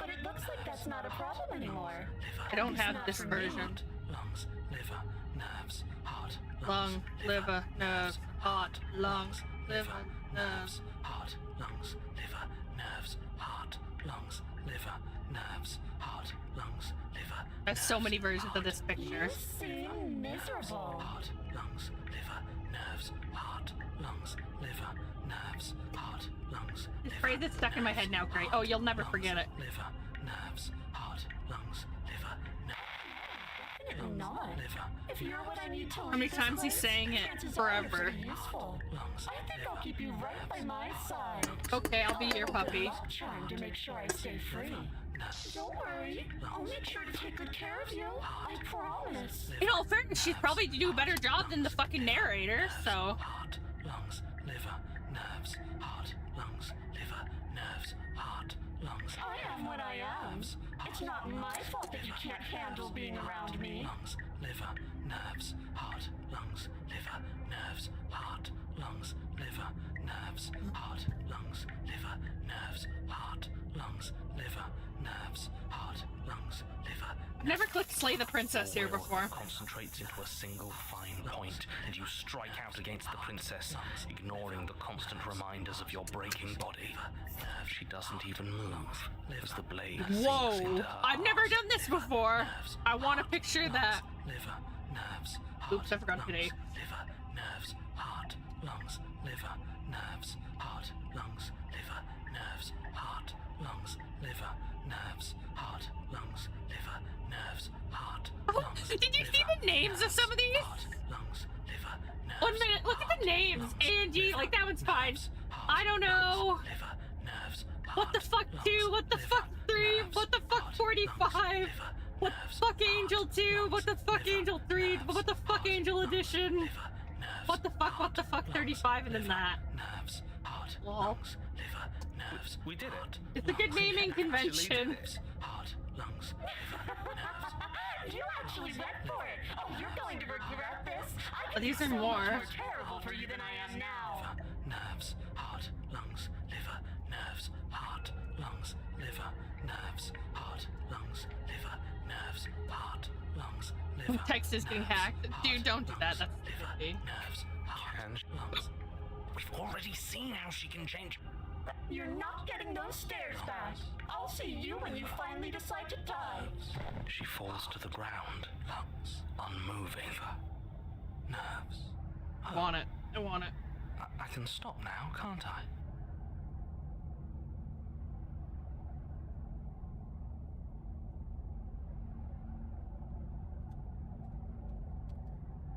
But it looks like that's not a problem anymore. I don't At have least this not for me. version. lungs, liver, nerves, heart, Lung, liver, nerves, heart, lungs, liver, nerves. heart, lungs, liver, nerves, heart, lungs, liver, nerves, heart, lungs, liver. There's so many versions of this You picture. seem miserable. Heart, lungs, liver, nerves, heart, lungs, liver, nerves, heart, lungs, This phrase is stuck in my head now, Gray. Oh, you'll never forget it. liver, nerves, heart, lungs, liver, Definitely not. liver, If you're what I need to How many leave this times he's place, saying it chances forever. are you're pretty useful. lungs, I think I'll keep you right by my side. Okay, I'll be your Good puppy. luck charm to make sure I stay free. Don't worry, I'll make sure to take good care of you. I promise. In all fairness, she's probably do a better job than the fucking narrator, so. heart, lungs, liver, nerves, heart, lungs, liver, nerves, heart, lungs, I am what I am. It's not my fault that you can't handle being around me. lungs, liver, nerves, heart, lungs, liver, nerves, heart, lungs, liver, nerves, heart, lungs, liver, nerves, heart, lungs, liver, nerves, heart, lungs, liver. Never clicked Slay the Princess here before. Concentrates into a single fine point, and you strike out against the princess, ignoring the constant reminders of your breaking body. She doesn't even move as the blade sinks into Whoa! her I've never heart. done this before. I want to picture that. Liver, nerves, Oops, I forgot lungs, today. liver, nerves, heart, lungs, liver, nerves, heart, lungs, liver, nerves, heart, lungs, liver, nerves, heart, lungs, liver, nerves, heart, lungs. Did you see the names of some of these? Heart, lungs, liver, nerves, 1 minute, look at the names. Angie, like that one's fine. I don't know. liver, nerves, What the fuck 2? What the fuck 3? What the fuck 45? What the fuck Angel 2? What the fuck Angel 3? What the fuck Angel Edition? What the fuck 35 and then that? nerves, heart, Lol. lungs, liver, nerves. We did it. It's a good naming convention. Heart, lungs, You actually went for it. Oh, you're going to regret this. I But these could are be so more. much more terrible for you than I am now. nerves, heart, lungs, liver, nerves, heart, lungs, liver, nerves, heart, lungs, liver, nerves, heart, lungs, liver. Text is getting hacked. Dude, don't do that. That's creepy. Nerves, heart, lungs. We've already seen how she can change. You're not getting those stairs back. I'll see you when you finally decide to die. She falls to the ground, lungs, unmoving. Nerves. I want it. I want it. I can stop now, can't I?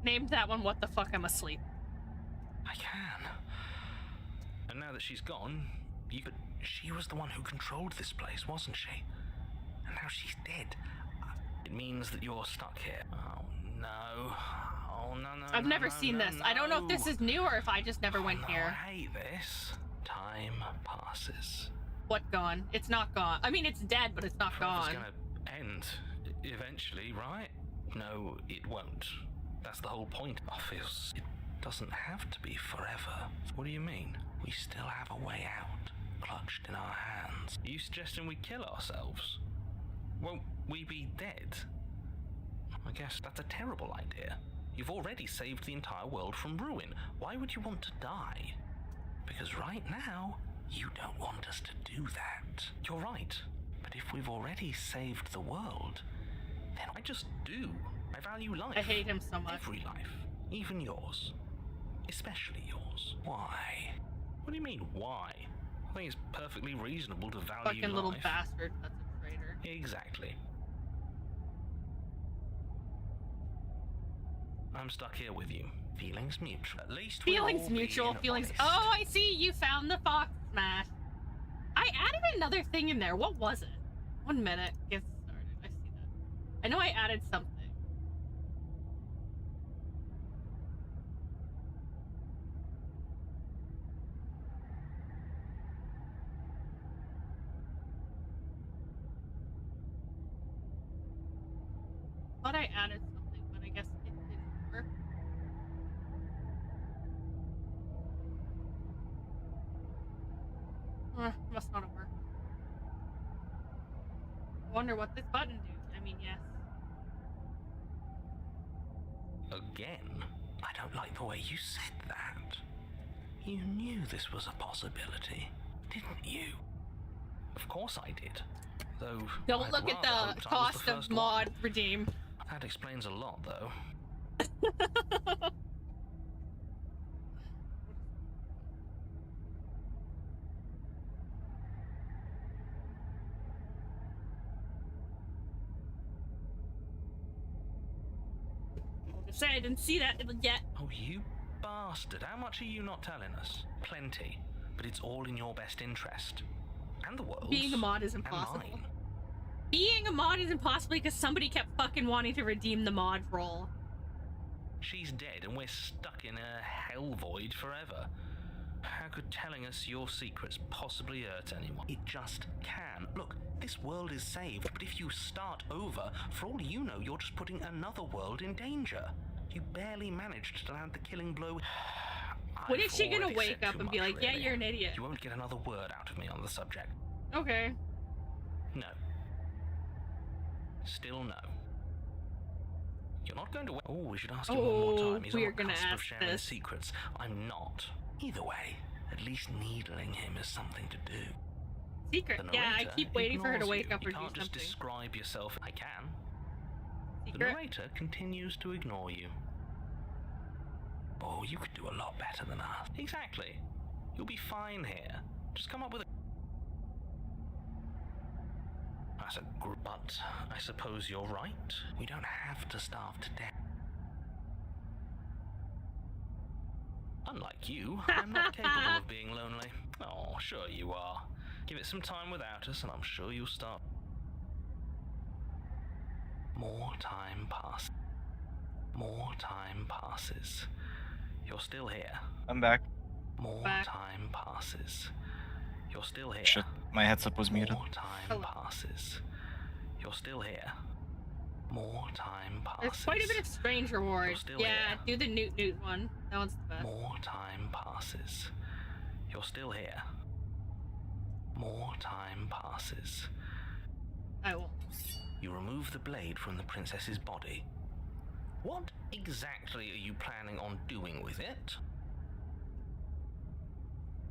Named that one What the Fuck I'm Asleep. I can. And now that she's gone, you could. She was the one who controlled this place, wasn't she? And now she's dead. It means that you're stuck here. Oh no. Oh no, no. I've no, never no, seen no, this. I don't know if this no. is new or if I just never went No, here. I hate this. Time passes. What gone? It's not gone. I mean, it's dead, but it's not Forever's gone. gonna end eventually, right? No, it won't. That's the whole point. Office. It doesn't have to be forever. What do you mean? We still have a way out, clutched in our hands. Are you suggesting we kill ourselves? Won't we be dead? I guess that's a terrible idea. You've already saved the entire world from ruin. Why would you want to die? Because right now, you don't want us to do that. You're right. But if we've already saved the world, then I just do. I value life. I hate him so much. Every life. Even yours. Especially yours. Why? What do you mean, why? I think it's perfectly reasonable to value Fucking life. little bastard. That's a traitor. Exactly. I'm stuck here with you. Feelings mutual. At least we'll Feelings all be mutual. Feelings. honest. Oh, I see. You found the fox smash. I added another thing in there. What was it? 1 minute. Get started. I see that. I know I added something. Thought I added something, but I guess it didn't work. Must not have worked. Wonder what this button do. I mean, yes. Again? I don't like the way you said that. You knew this was a possibility, didn't you? Of course I did. Though Don't I'd look at rather the hoped I was cost the of first mod one. redeem. That explains a lot, though. Say I didn't see that yet. Oh, you bastard. How much are you not telling us? Plenty. But it's all in your best interest. And the world's. Being a mod is and impossible. mine. Being a mod is impossible because somebody kept fucking wanting to redeem the mod role. She's dead and we're stuck in a hell void forever. How could telling us your secrets possibly hurt anyone? It just can. Look, this world is saved, but if you start over, for all you know, you're just putting another world in danger. You barely managed to land the killing blow. When I've is she gonna already wake said up too and be much, like, yeah, really. you're an idiot? You won't get another word out of me on the subject. Okay. No. Still no. You're not going to. Oh, we should ask him one more time. He's on we're the gonna cusp of ask sharing this. secrets. I'm not. Either way, at least needling him is something to do. Secret. The Yeah, I narrator keep waiting for her to ignores wake you. up You or do can't just something. describe yourself. I can. The Secret. narrator continues to ignore you. Oh, you could do a lot better than us. Exactly. You'll be fine here. Just come up with a. That's a but I suppose you're right. We don't have to starve to death. Unlike you, I'm not capable of being lonely. Oh, sure you are. Give it some time without us, and I'm sure you'll start. More time passes. More time passes. You're still here. I'm back. More Back. time passes. You're still here. Shit, my headset was muted. More time Hello. passes. You're still here. More time passes. There's quite a bit of strange rewards. still Yeah, here. do the Newt one. That one's the best. More time passes. You're still here. More time passes. I will. You remove the blade from the princess's body. What exactly are you planning on doing with it?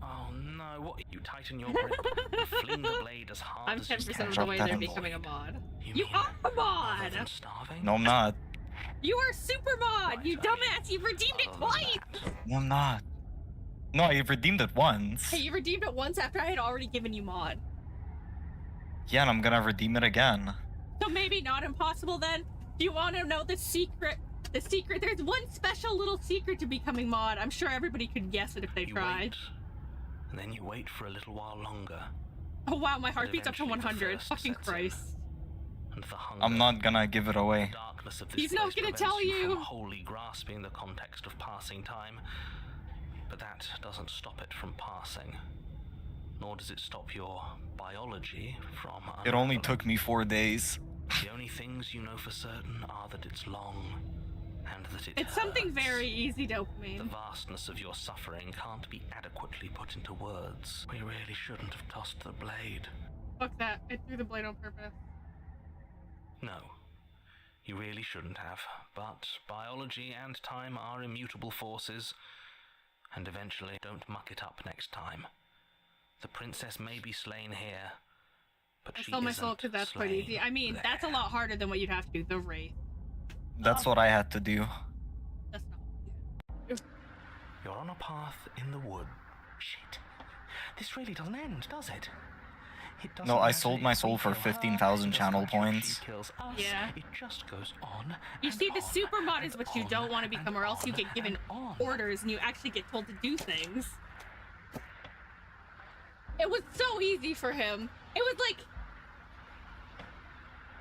Oh no, what? You tighten your grip, you fling the blade as hard I'm as you 10% can. of the Drop way that there in. becoming a mod. You mean are a other mod! than starving? No, I'm not. You are super mod! Right, You I mean, dumbass! You redeemed it other than twice! that. No, I'm not. No, I redeemed it once. Hey, you redeemed it once after I had already given you mod. Yeah, and I'm gonna redeem it again. So maybe not impossible then? Do you want to know the secret? The secret? There's one special little secret to becoming mod. I'm sure everybody could guess it if they You tried. wait, and then you wait for a little while longer. Oh wow, my heartbeat's up to eventually the 100. thirst Fucking sets in. Christ. And the hunger, I'm not gonna give it away. darkness of this He's not place gonna prevents tell you you. from wholly grasping the context of passing time. But that doesn't stop it from passing. Nor does it stop your biology from It only unraveling. took me 4 days. The only things you know for certain are that it's long and that It's something hurts. very easy The dopamine. vastness of your suffering can't be adequately put into words. We really shouldn't have tossed the blade. Fuck that. I threw the blade on purpose. No, you really shouldn't have. But biology and time are immutable forces, and eventually don't muck it up next time. The princess may be slain here, but I she sold my soul isn't because that's quite slain easy. I mean, there. that's a lot harder than what you'd have to do. The Wraith. That's what I had to do. That's not. You're on a path in the wood. Shit. This really doesn't end, does it? It doesn't No, I matter sold if my we soul for kill her, 15,000 it doesn't channel matter if points. she kills us. Yeah. It just goes on. You and see, the on super mod is and what you on don't want to become, or else you and get given on. orders and you actually get told to do things. It was so easy for him. It was like...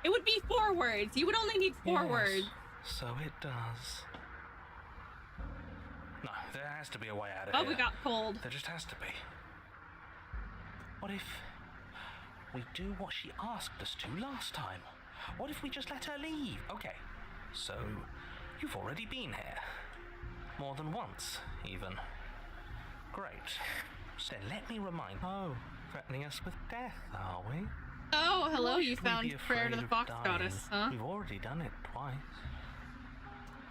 It would be 4 words. You would only need 4 Yes, words. So it does. No, there has to be a way out of Oh, here. we got cold. There just has to be. What if we do what she asked us to last time? What if we just let her leave? Okay, so you've already been here. More than once, even. Great. So let me remind... Oh, threatening us with death, are we? Oh, hello, Why you should we found be Prayer to afraid the of Fox dying? Goddess, huh? We've already done it twice.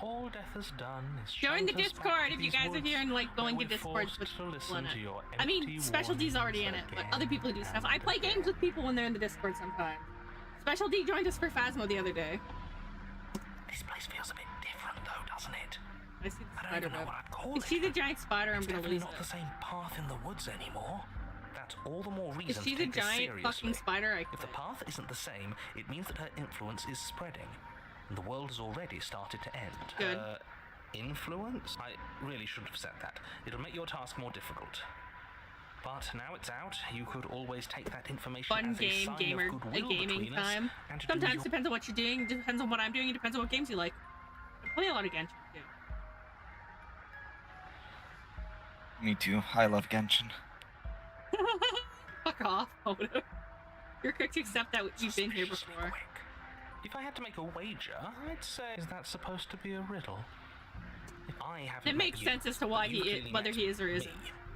All death has done is Join the shunt us back Discord to if you these guys are woods, here and like going where to we're Discords with forced to people listen in to it. your I mean, empty Specialty's already in it, but other people do stuff. I play games with people when they're in the Discord sometimes. Specialty joined us for Phasmo the other day. This place feels a bit different though, doesn't it? I see the I don't spider even know web. what I'd call If it. she's a giant spider, I'm It's gonna definitely lose not it. the same path in the woods anymore. That's all the more reason If she's to a take this giant seriously. fucking spider, I If the quit. path isn't the same, it means that her influence is spreading, and the world has already started to end. Good. Influence? I really shouldn't have said that. It'll make your task more difficult. But now it's out, you could always take that information Fun as a game, sign gamer, of goodwill gaming between us, time. and to do Sometimes your... depends on what you're doing, depends on what I'm doing, it depends on what games you like. I play a lot of Genshin too. Me too. I love Genshin. Fuck off, Odo. You're quick to accept that you've been here Suspiciously before. quick. If I had to make a wager, I'd say, is that supposed to be a riddle? If I haven't It met makes you, sense as to why but you he is, clearly whether met he is or me. isn't.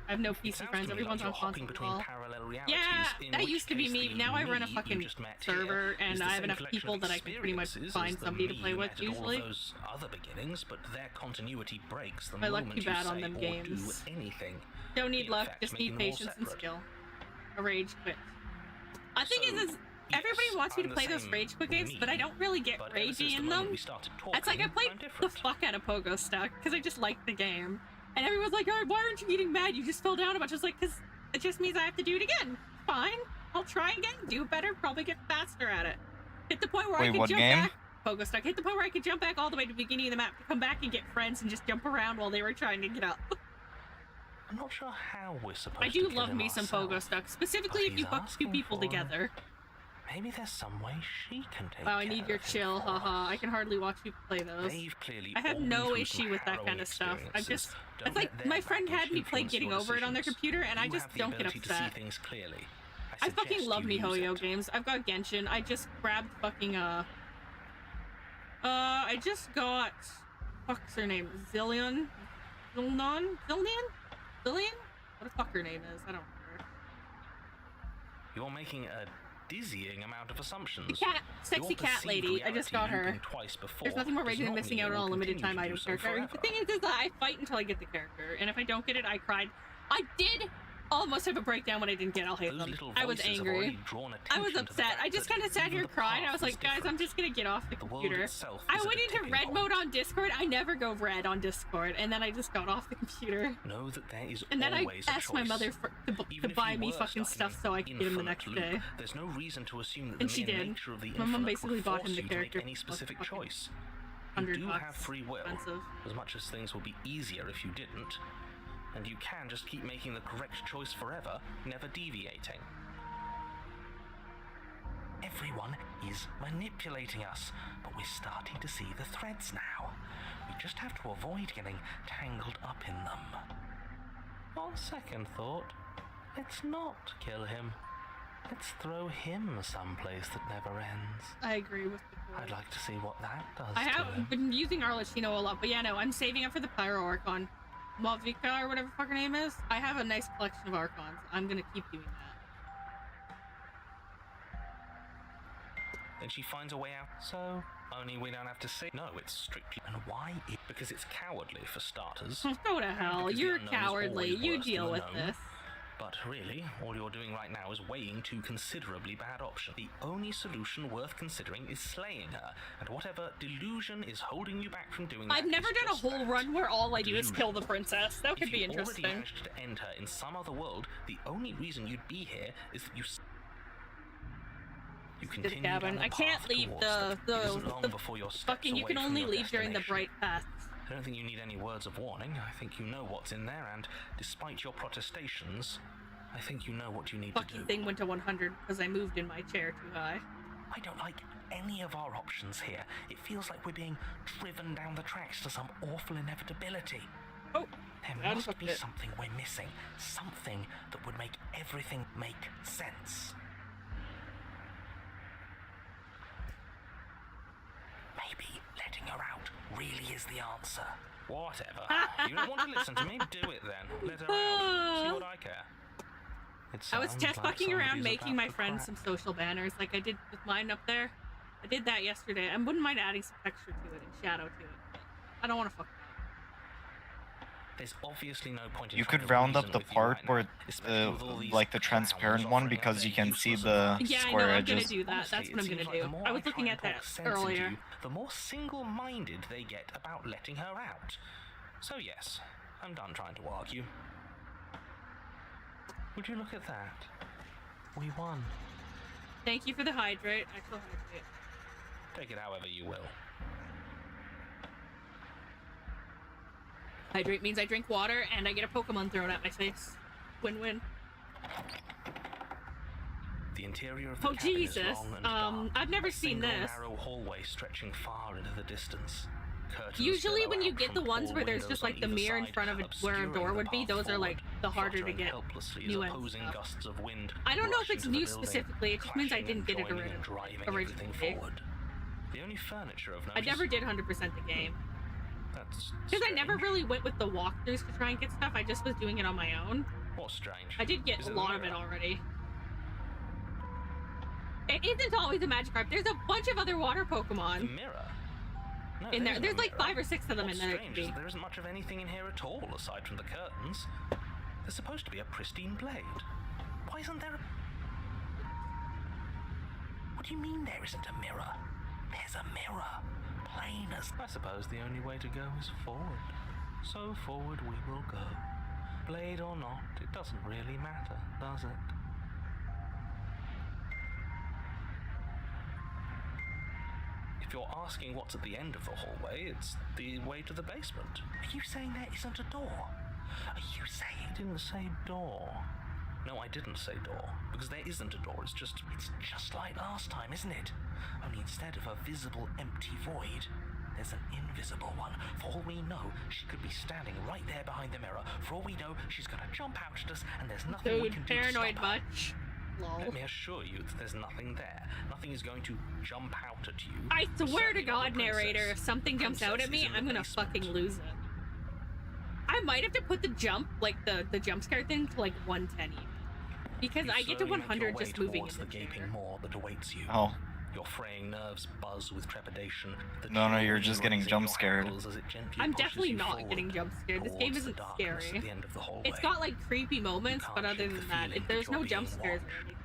I have no It PC sounds friends, to me everyone's like on you're hopping console. between parallel realities, Yeah, in that which used to be case me. the Now I run a me you fucking just met server, here and is the I have same enough collection people of that I can pretty much experiences find as the somebody to me play you with met at all usually. those other beginnings, but their continuity breaks the My luck moment too bad you on say them or games. do anything. Don't need In luck, effect, just making need them all patience and separate. skill. A rage quit. The thing So, is everybody yes, wants me I'm to the play those same rage quit games, me, but I don't really get but ever since ragey the in moment them. we started It's like I talking, played I'm the different. fuck out of Pogo Stuck because I just like the game. And everyone's like, oh, why aren't you getting mad? You just fell down a bunch. I was like, because it just means I have to do it again. Fine. I'll try again, do better, probably get faster at it. Hit the point where I Wait, could what jump game? back. Pogo Stuck. Hit the point where I could jump back all the way to the beginning of the map to come back and get friends and just jump around while they were trying to get up. I'm not sure how we're supposed I to do kill love him me some ourselves, Pogo Stuck, specifically but if you he's hook 2 asking people for it. together. Maybe there's some way she can take Wow, I care need your of him chill, for haha. us. I can hardly watch people play those. They've clearly I have all been no through some issue with that harrowing kind of stuff. I just, experiences. Don't it's like let their my friend had baggage me play influence Getting your Over It on their decisions. computer, and I You just have the don't get ability to see upset. things clearly. I fucking suggest love you use MiHoYo it. games. I've got Genshin. I just grabbed fucking I just got fuck's her name? Zillion? Zillion? What the fuck her name is? I don't remember. You're making a dizzying amount of assumptions. The cat, sexy Your cat perceived lady. I just reality got her. looping twice before There's nothing more does raging than not missing mean out it on will a limited continue time to item do so character. forever. The thing is that I fight until I get the character, and if I don't get it, I cried. I did almost have a breakdown when I didn't get. I'll hate Those them. little I was voices have angry. already drawn I was attention to the upset. fact I just that kind of sat even here the crying. I path was like, is guys, I'm different. just gonna get off the The world computer. itself I is at went a into tipping red point. mode on Discord. I never go red on Discord, and then I just got off the computer. Know that there is And then I always a asked my choice. mother to Even if buy you me were fucking stuck in stuff so I could get him the infinite next loop, day. There's no reason to assume that And the she mere did. nature of the My mom infinite basically would bought force him the you character to make any for specific fucking choice. You $100 do have free will, expensive. as much as things would be easier if you didn't, and you can just keep making the correct choice forever, never deviating. Everyone is manipulating us, but we're starting to see the threads now. We just have to avoid getting tangled up in them. On second thought, let's not kill him. Let's throw him someplace that never ends. I agree with the I'd like to see what that does I to have him. been using Arlecchino a lot, but yeah, no, I'm saving up for the Pyro Archon. Malvika, or whatever fuck her name is. I have a nice collection of Archons. I'm gonna keep doing that. Then she finds a way out. So, only we don't have to see. No, it's strictly. And why? Because it's cowardly, for starters. Go to hell. Because the You're unknown is cowardly. always You worse deal than with the known. this. But really, all you're doing right now is weighing two considerably bad options. The only solution worth considering is slaying her, and whatever delusion is holding you back from doing that. I've never is done a just whole that. run where all I do is Delusion. kill the princess. That could If be you interesting. already managed to end her in some other world, the only reason you'd be here is that you To the continue cabin. down I the can't path leave towards the It isn't long before your steps fucking. You away can from only your leave during the destination. bright paths. I don't think you need any words of warning. I think you know what's in there, and despite your protestations, I think you know what you need to Fucking do. thing went to 100 because I moved in my chair too high. I don't like any of our options here. It feels like we're being driven down the tracks to some awful inevitability. Oh, There I must unhooked be it. something we're missing. Something that would make everything make sense. Maybe letting her out really is the answer. Whatever. You don't want to listen to me? Do it then. Let her out. See what I care. I was test fucking around somebody's making about my to friends crack. some social banners like I did with mine up there. I did that yesterday. I wouldn't mind adding some texture to it and shadow to it. But I don't want to fuck it There's obviously no point in You trying could to round up reason the with you part right where now, especially with all these like the clowns transparent one, offering up because their you can see useless the advice. Yeah, I square know, I'm edges. gonna do that. Honestly, That's it what I'm seems gonna like the do. more I was try looking and at that talk sense into earlier. you, the more single-minded they get about letting her out. So yes, I'm done trying to argue. Would you look at that? We won. Thank you for the hydrate. Actual hydrate. Take it however you will. Hydrate means I drink water and I get a Pokemon thrown at my face. Win-win. The interior of the Oh, cabin is Jesus. long and dark. I've never A seen single this. narrow hallway stretching far into the distance. Curtains Usually billow when you out get from the ones tall where there's windows just on like the either mirror in side, front of it where a obscuring door the would be, path those are like forward, the harder to fluttering get helplessly as new and opposing stuff. gusts of wind I don't know rush if it's into the new building, specifically, it just means I clashing didn't get it and joining and driving everything originally. forward. The only furniture of I notice. never did 100% the game. That's Because I never strange. really went with the walkthroughs to try and get stuff, I just was doing it on my own. What's strange? I did get Is a it the lot of it mirror? already. It isn't always a Magikarp. There's a bunch of other water The Pokemon mirror. No, in there. isn't There's a like mirror. 5 or 6 of them What's in there. strange is there isn't much of anything in here at all, aside from the curtains. There's supposed to be a pristine blade. Why isn't there a... What do you mean there isn't a mirror? There's a mirror. Plain as... I suppose the only way to go is forward. So forward we will go. Blade or not, it doesn't really matter, does it? If you're asking what's at the end of the hallway, it's the way to the basement. Are you saying there isn't a door? Are you saying... I didn't say door. No, I didn't say door, because there isn't a door, it's just like last time, isn't it? Only instead of a visible empty void, there's an invisible one. For all we know, she could be standing right there behind the mirror. For all we know, she's gonna jump out at us, and there's nothing we Dude, can do to paranoid stop her. much. Lol. Let me assure you that there's nothing there. Nothing is going to jump out at you. I swear to Certainly not God, the princess. narrator, if something jumps out at Princess me, is in the I'm gonna basement. fucking lose it. I might have to put the jump, like the jump scare thing, to like 110 even. Because You I get to slowly make your 100 way just moving towards in the the gaping chair. maw that awaits you. Oh. Your fraying nerves buzz with trepidation. The No, chill you're just getting runs in jump your scared. ankles as it gently I'm pushes definitely you not forward getting jump scared. This game towards the isn't darkness scary. at the end of the hallway. It's got like creepy moments, but can't other shake than the that, feeling there's that no you're jump being scares or watched. anything.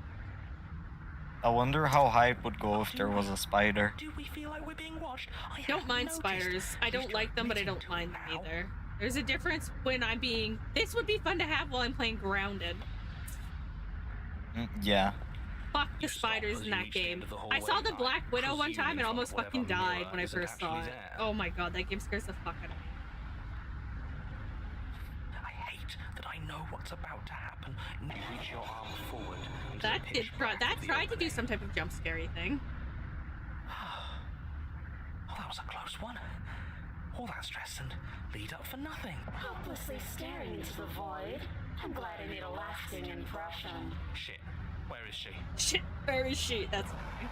I wonder how high it would go if there was a spider. Do we feel like we're being watched? I Don't hadn't mind noticed. spiders. I At don't least like them, but I admitting don't to mind it them now. either. There's a difference when I'm being... This would be fun to have while I'm playing Grounded. Yeah. Fuck the You stop spiders as in you that reach the game. end of the I saw hallway, the Black like, Widow one time presuming and almost from fucking whatever died mirror when I is first saw actually it. there. Oh my god, that game scares the fuck out of me. I hate that I know what's about to happen. You reach your arm forward. into That the did pitch try. black That of the tried to do opening. some type of jump scary thing. Oh, that was a close one. All that stress and lead up for nothing. Helplessly staring into the void. I'm glad I made a lasting impression. Shit. Where is she? Shit, where is she? That's funny.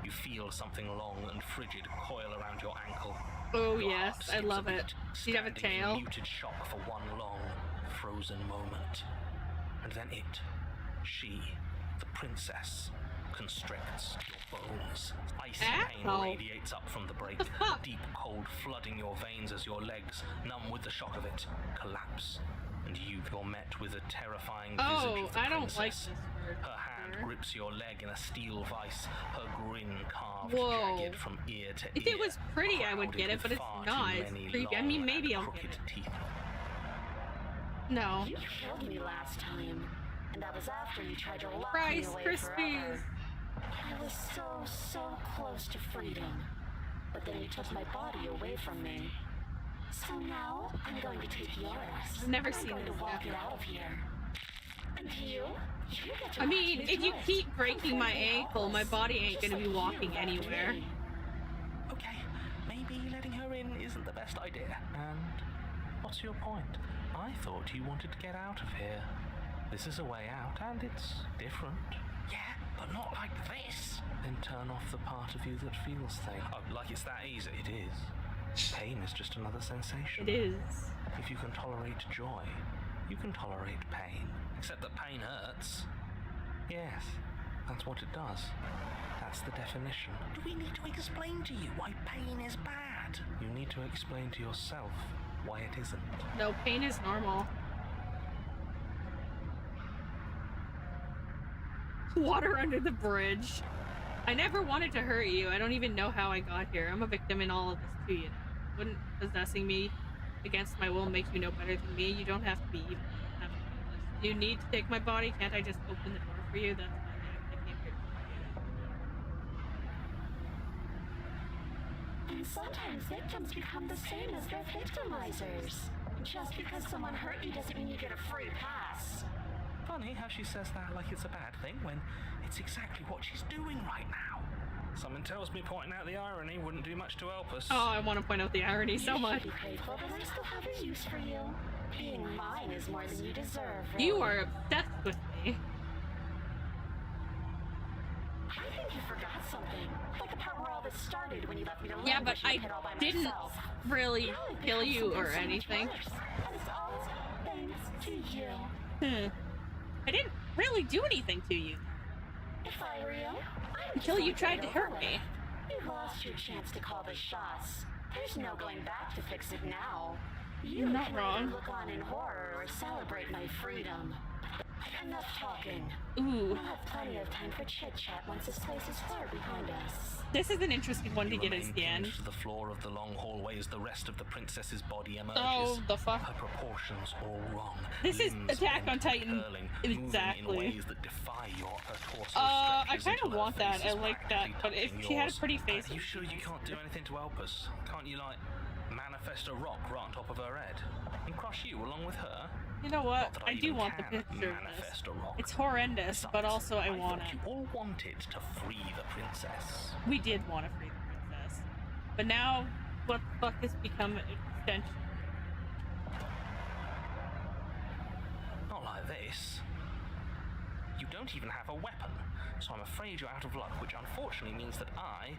You feel something long and frigid coil around your ankle. Oh Your yes, heart I skips love a it. beat, Do you have a standing in tail? muted shock for one long, frozen moment. And then she, the princess, constricts your bones. Icy pain Ow. radiates up from the break, fuck? deep cold flooding your veins as your legs, numb with the shock of it, collapse. And you're met with a terrifying visage Oh, of the I don't like princess. this word. Her hand sir. grips your leg in a steel vice, her grin carved Whoa. jagged from ear to If ear. it was pretty, I would crowded get it, with but it's far not. too It's many creepy. I long mean, maybe and I'll get crooked it. teeth. No. You killed me last time, and that was after you tried to lock me Christ, away Krispies. forever. I was so close to freedom, but then you took my body away from me. So now I'm going to take yours. I've never and seen I'm going this to walk happen. it out of here. And you get to I mean, watch if me you do it. keep breaking my Completely ankle, my helpless, body ain't just gonna be like you walking left anywhere. me. Okay, maybe letting her in isn't the best idea. And what's your point? I thought you wanted to get out of here. This is a way out, and it's different. Yeah, but not like this. Then turn off the part of you that feels things. Oh, like it's that easy. It is. Pain is just another sensation. It is. If you can tolerate joy, you can tolerate pain. Except that pain hurts. Yes, that's what it does. That's the definition. Do we need to explain to you why pain is bad? You need to explain to yourself why it isn't. No, pain is normal. Water under the bridge. I never wanted to hurt you. I don't even know how I got here. I'm a victim in all of this too, you know. Wouldn't possessing me against my will make you no better than me? You don't have to be evil. You don't have to do this. You need to take my body. Can't I just open the door for you? That's fine. I came here to And sometimes victims become the same as their victimizers. Just because someone hurt you doesn't mean you get a free pass. Funny how she says that like it's a bad thing when it's exactly what she's doing right now. Something tells me pointing out the irony wouldn't do much to help us. Oh, I want to point out the irony so much. You should be grateful that I still have a use for you. Being mine is more than you deserve. Really. You are obsessed with me. I think you forgot something. Like the part where all this started when you left me to Yeah, but languish in I the pit all by didn't myself. really Now it kill becomes you something or so much anything. worse. And it's all thanks to you. I didn't really do anything to you. If I were you, I would Until just you let tried it to over hurt with. me. You've lost your chance to call the shots. There's no going back to fix it now. You You're not can wrong. either look on in horror or celebrate my freedom. Enough talking. Ooh, We'll have plenty of time for chit-chat once this place is far behind us. this is an interesting one to You get remain at the end. pinned to the floor of the long hallway as the rest of the princess's body emerges. Oh, the fuck. Her proportions all wrong. This is Limbs Attack bent on Titan. curling, Exactly. moving in ways that defy her torso I stretches kind of until her want that. face I is like that. practically But if touching she had a yours. pretty face, Are you sure you can't do anything to help us? Can't you, like, manifest a rock right on top of her head and crush you along with her? you know what? Not that I do even want the can picture of this. manifest a rock. It's horrendous, but Besides, also I want thought it. You all wanted to free the princess. We did want to free the princess. But now, what the fuck has become an extension? Not like this. You don't even have a weapon, so I'm afraid you're out of luck, which unfortunately means that I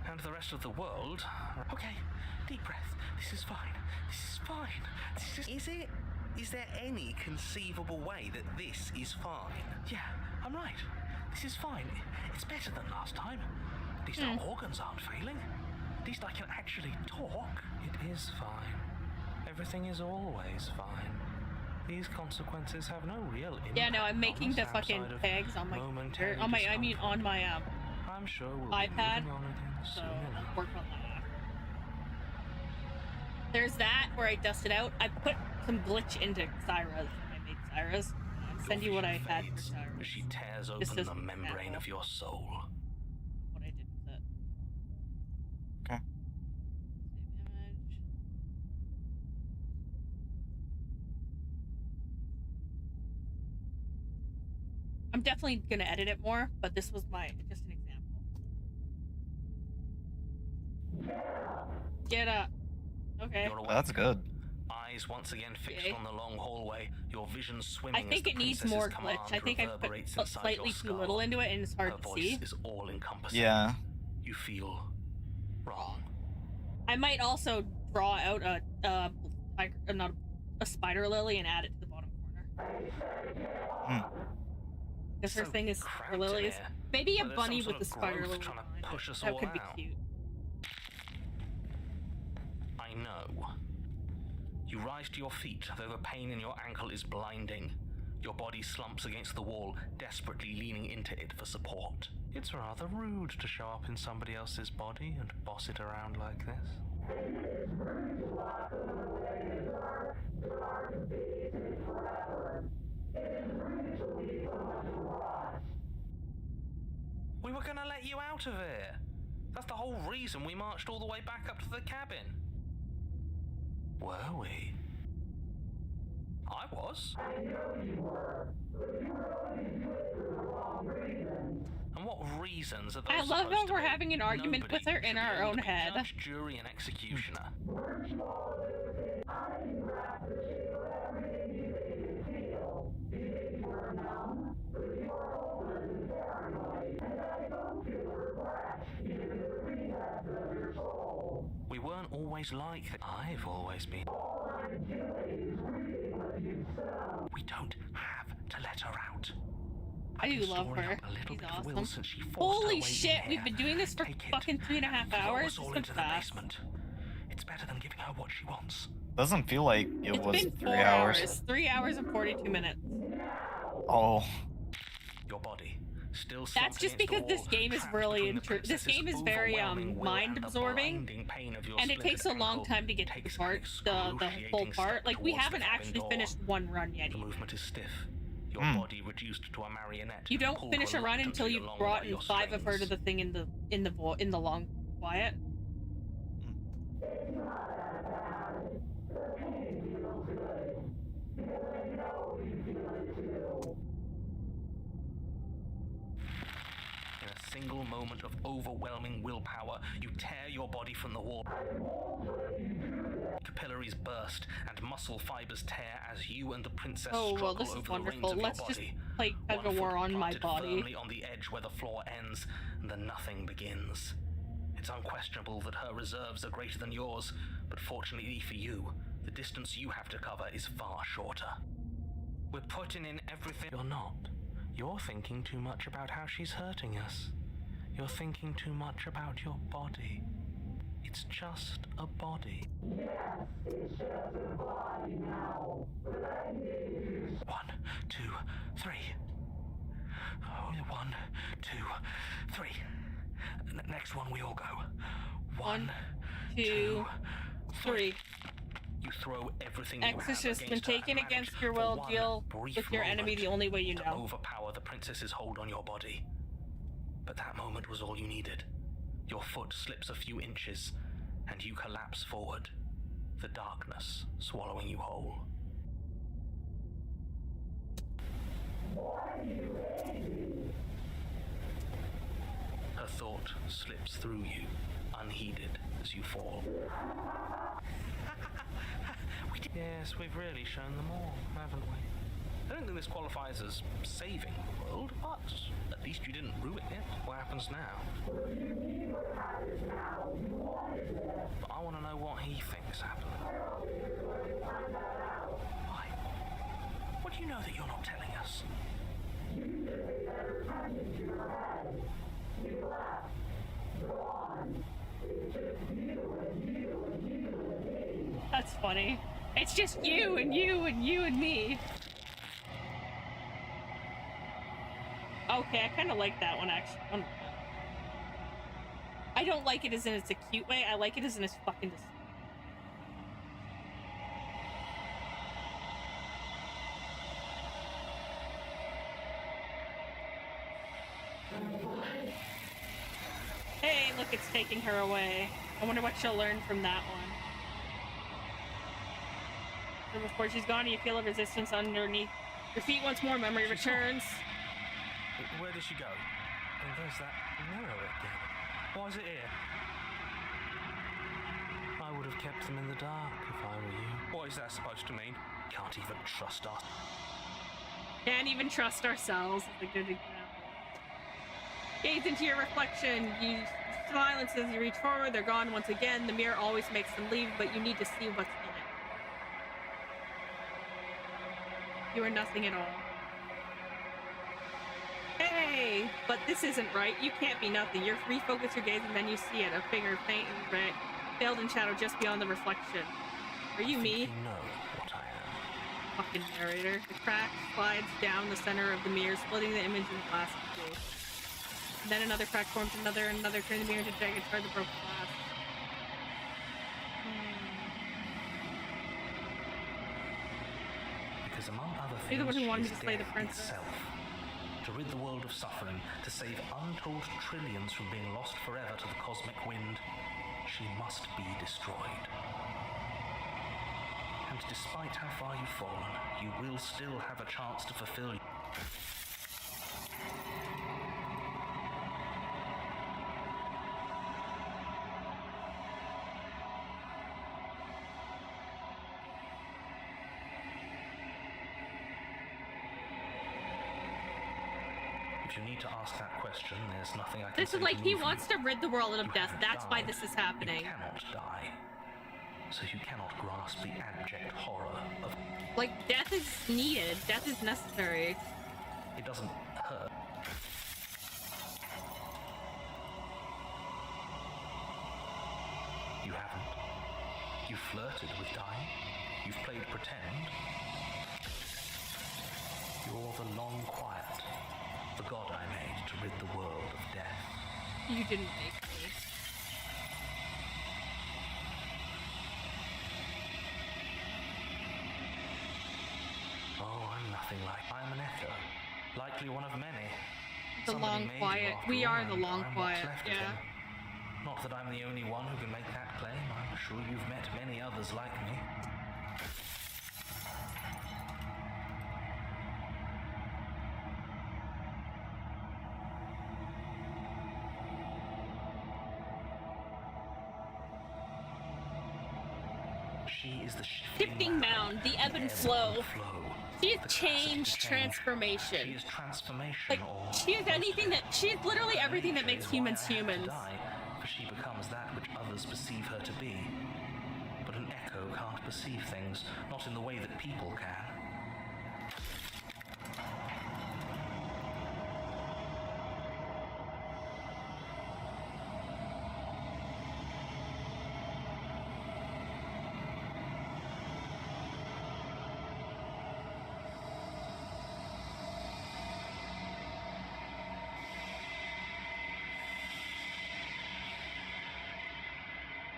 and the rest of the world. Okay, deep breath. This is fine. This is fine. This is. Is it? Is there any conceivable way that this is fine? Yeah, I'm right. This is fine. It's better than last time. At least our organs aren't failing. At least I can actually talk. It is fine. Everything is always fine. These consequences have no real impact. Yeah, no, I'm making on the us fucking outside of tags on my momentary computer. On my I'm sure we'll iPad. be moving on again So soon enough. I'll work on that. There's that where I dusted out. I put some glitch into Xyra's. I made Xyra's. I'll send you what I had for Fades Xyra's. as she tears Just open as the an membrane example. of your soul. What I did with it. Okay. Save image. I'm definitely gonna edit it more, but this was just an example. Get up. Okay. You're awake. That's good. Eyes eyes once again fixed on the long hallway, your vision swimming. I think it needs more glitch. I think I've put slightly too little into it and it's hard to see. Is all-encompassing. Yeah. You feel wrong. I might also draw out not a spider lily and add it to the bottom corner. Because her thing is spider lilies. Maybe a bunny with the spider lily. That could be cute. I know. You rise to your feet, though the pain in your ankle is blinding. Your body slumps against the wall, desperately leaning into it for support. It's rather rude to show up in somebody else's body and boss it around like this. We were gonna let you out of here. That's the whole reason we marched all the way back up to the cabin. Were we? I was. I know you were, but you were only doing it for the wrong reasons. And what reasons are those? I love how we're having an argument with her in our own head. Judge, jury, and executioner. We weren't always like that. I've always been. We don't have to let her out. I do love her. She's awesome. Holy shit, we've been doing this for fucking 3.5 hours. All into the basement. It's better than giving her what she wants. Doesn't feel like it was been 3 hours. 3 hours and 42 minutes. Oh. Your body still. That's just because this game is really this game is very mind absorbing, and it takes a long time to get to the part, the full part. Like we haven't actually finished one run yet. The movement is stiff. Your body reduced to a marionette. You don't finish a run until you've brought in 5 of her to the thing in the long quiet. Single moment of overwhelming willpower, you tear your body from the wall. Capillaries burst and muscle fibers tear as you and the princess struggle this is over wonderful. the reins Let's of just your body. play tug of war on my body. Firmly on the edge where the floor ends, and the nothing begins. It's unquestionable that her reserves are greater than yours, but fortunately for you, the distance you have to cover is far shorter. We're putting in everything. You're not. You're thinking too much about how she's hurting us. You're thinking too much about your body. It's just a body. Yes, it's just a body now. 1, 2, 3. 1, 2, 3. Next one, we all go. 1, 2, 3. You throw everything Exorcist, when taken against your will, deal with your enemy the only way you know. To overpower the princess's hold on your body. But that moment was all you needed. Your foot slips a few inches, and you collapse forward, the darkness swallowing you whole. Her thought slips through you, unheeded, as you fall. Yes, we've really shown them all, haven't we? I don't think this qualifies as saving the world, but at least you didn't ruin it. What happens now? But I want to know what he thinks happened. Why? What do you know that you're not telling us? That's funny. It's just you and you and you and me. Okay, I kind of like that one, actually. I don't like it as in it's a cute way. I like it as in it's fucking disgusting. Hey, look, it's taking her away. I wonder what she'll learn from that one. So before she's gone, you feel a resistance underneath your feet once more. Memory returns. Where did she go? And there's that mirror again. Why is it here? I would have kept them in the dark if I were you. What is that supposed to mean? Can't even trust us. Can't even trust ourselves. Is a good example. Gaze into your reflection. You silence as you reach forward. They're gone once again. The mirror always makes them leave, but you need to see what's in it. You are nothing at all. Hey, but this isn't right. You can't be nothing. You refocus your gaze and then you see it. A figure faint and red, veiled in shadow just beyond the reflection. Are you me? You know what I am. Fucking narrator. The crack slides down the center of the mirror, splitting the image in glass in two. And then another crack forms, another, turning the mirror into jagged shards of broken glass. Because among other things, You're the one who wanted she me is to slay the death princess. itself. To rid the world of suffering, to save untold trillions from being lost forever to the cosmic wind, she must be destroyed. And despite how far you've fallen, you will still have a chance to fulfill. If you need to ask that question, there's nothing I can This say is like to he move wants you. to rid the world of You death. haven't That's why died. this is happening. You cannot die. So you cannot grasp the abject horror of... Like, death is needed. Death is necessary. It doesn't hurt. You haven't. You've flirted with dying. You've played pretend. You're the long quiet. The god I made to rid the world of death. You didn't make me. Oh, I'm nothing like... I'm an echo. Likely one of many. The Somebody long made you quiet. after We all, are the and long I'm quiet. what's left of Yeah. him. Not that I'm the only one who can make that claim. I'm sure you've met many others like me. She is the Shifting mound, the ebb and flow. She is The change, capacity to change. She transformation. is transformation. Like, or she is anything that, she is literally everything that nature makes is why humans I have to humans. die, for she becomes that which others perceive her to be. But an echo can't perceive things, not in the way that people can.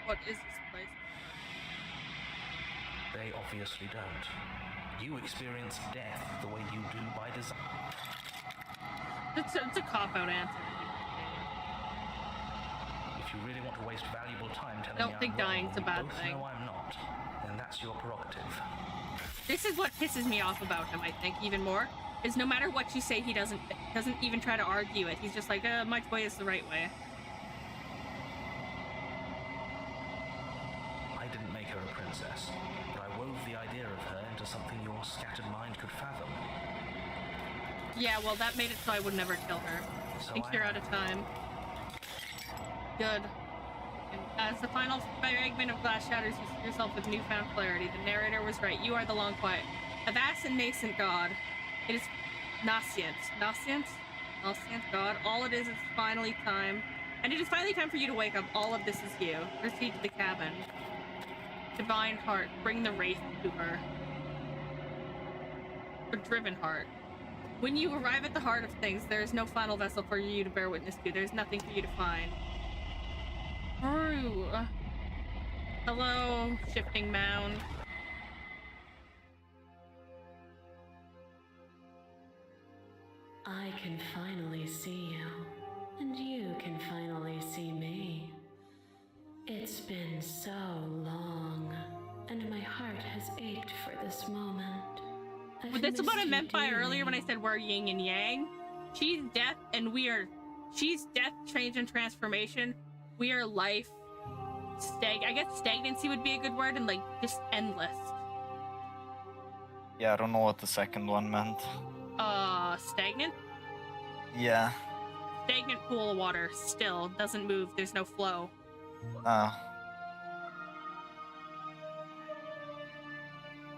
What is this place? They obviously don't. You experience death the way you do by design. It's a cop-out answer. If you really want to waste valuable time telling I me don't think I'm wrong, dying's a we bad both thing. know I'm not, then that's your prerogative. This is what pisses me off about him, I think, even more. Is no matter what you say, he doesn't even try to argue it. He's just like, my way is the right way. I didn't make her a princess, but I wove the idea of her into something your scattered mind could fathom. Yeah, well, that made it so I would never kill her. So Think I you're am. out of time. Good. And as the final fragment of glass shatters, you see yourself with newfound clarity. The narrator was right. You are the long quiet. A vast and nascent god. It is nascent. Nascent? Nascent god. All it is finally time. And it is finally time for you to wake up. All of this is you. Proceed to the cabin. Divine heart. Bring the wraith to her. Or driven heart. When you arrive at the heart of things, there is no final vessel for you to bear witness to. There's nothing for you to find. Ooh. Hello, shifting mound. I can finally see you, and you can finally see me. It's been so long, and my heart has ached for this moment. But that's what I meant by earlier when I said we're yin and yang. She's death and we are... She's death, change, and transformation. We are life, I guess stagnancy would be a good word, and like just endless. Yeah, I don't know what the second one meant. Stagnant? Yeah. Stagnant pool of water, still, doesn't move, there's no flow.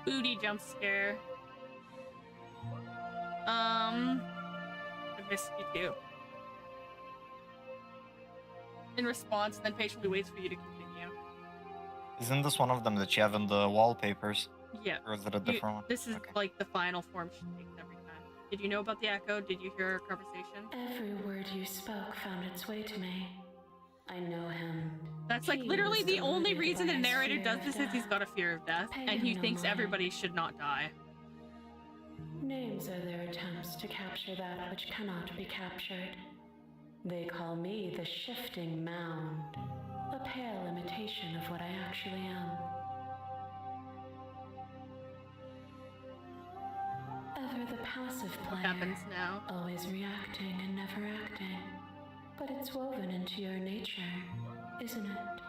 Booty jump scare. I missed you too. In response, then patiently waits for you to continue. Isn't this one of them that you have in the wallpapers? Yeah. Or is it a different one? This is Okay. like the final form she takes every time. Did you know about the echo? Did you hear our conversation? Every word you spoke found its way to me. I know him. That's like He literally was the only deluded reason by the his narrator fear does of this is he's death. got a fear of death, Pay and him he no thinks mind. everybody should not die. Names are their attempts to capture that which cannot be captured. They call me the shifting mound, a pale imitation of what I actually am. Ever the passive What player, happens now? always reacting and never acting. But it's woven into your nature, isn't it?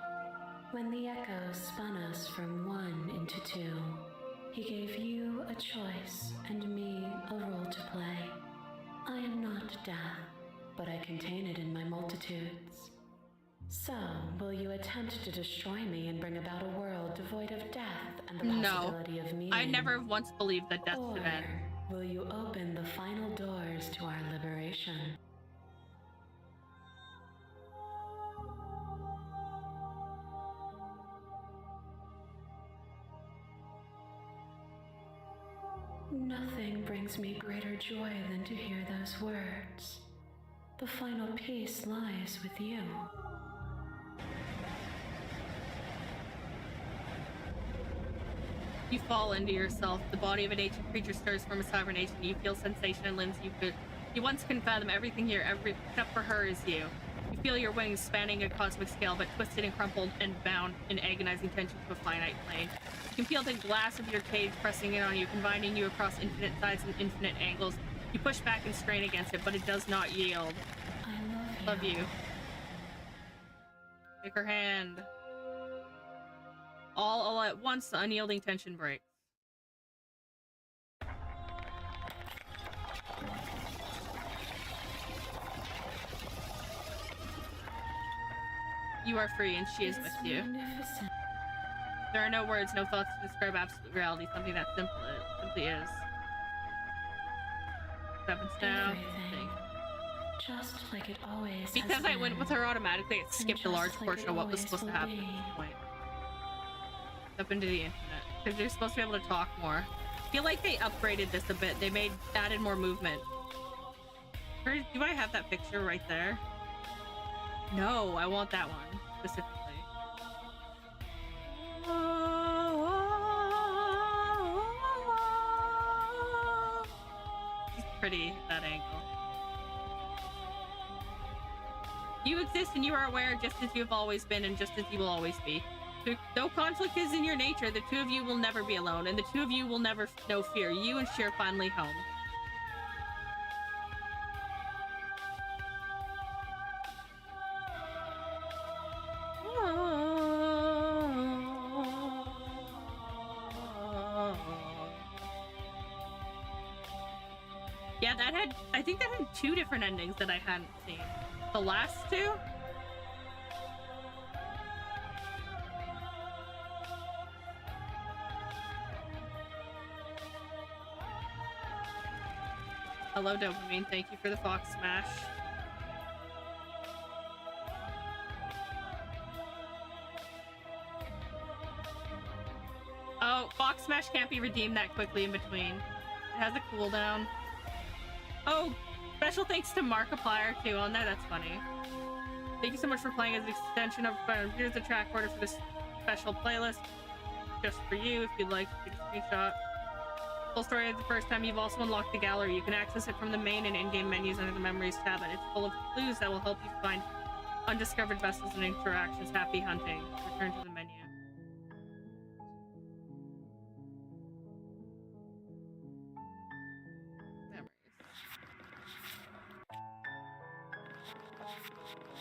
When the echo spun us from one into two, he gave you a choice and me a role to play. I am not death, but I contain it in my multitudes. So, will you attempt to destroy me and bring about a world devoid of death and the possibility of meaning? I never once believed that death Or should end. will you open the final doors to our liberation? Nothing brings me greater joy than to hear those words. The final peace lies with you. You fall into yourself. The body of an ancient creature stirs from its hibernation. You feel sensation in limbs you once couldn't fathom. Everything here, except for her, is you. You feel your wings spanning a cosmic scale, but twisted and crumpled and bound in agonizing tension to a finite plane. You can feel the glass of your cage pressing in on you, combining you across infinite sides and infinite angles. You push back and strain against it, but it does not yield. I Love you. Take her hand. All at once, the unyielding tension breaks. You are free, and she is with you. Magnificent. There are no words, no thoughts to describe absolute reality, something that simply is. What happens now? Everything. Just like it always Because has I went been. with her automatically, it skipped a just large like portion it of what was always supposed to will happen be. at this point. Up into the infinite. Because you're supposed to be able to talk more. I feel like they upgraded this a bit. They added more movement. Do I have that picture right there? No, I want that one specifically. She's pretty at that angle. You exist and you are aware just as you have always been and just as you will always be. Though conflict is in your nature, the two of you will never be alone, and the two of you will never know fear. You and she are finally home. Yeah, I think that had two different endings that I hadn't seen. The last two? Hello, Dopamine. Thank you for the Fox Smash. Oh, Fox Smash can't be redeemed that quickly in between. It has a cooldown. Oh, special thanks to Markiplier too on there. That's funny. Thank you so much for playing as an extension of. Here's the track order for this special playlist, just for you. If you'd like to take a screenshot. Full story of the first time. You've also unlocked the gallery. You can access it from the main and in-game menus under the Memories tab, and it's full of clues that will help you find undiscovered vessels and interactions. Happy hunting. Return to the menu.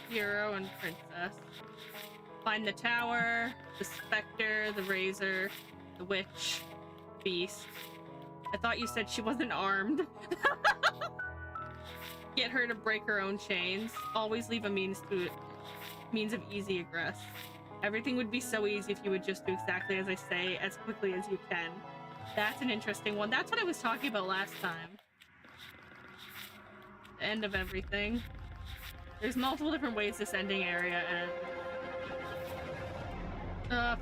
Hero and Princess. Find the tower, the specter, the razor, the witch, beast. I thought you said she wasn't armed. Get her to break her own chains. Always leave a means of easy egress. Everything would be so easy if you would just do exactly as I say, as quickly as you can. That's an interesting one. That's what I was talking about last time. The end of everything. There's multiple different ways this ending area ends.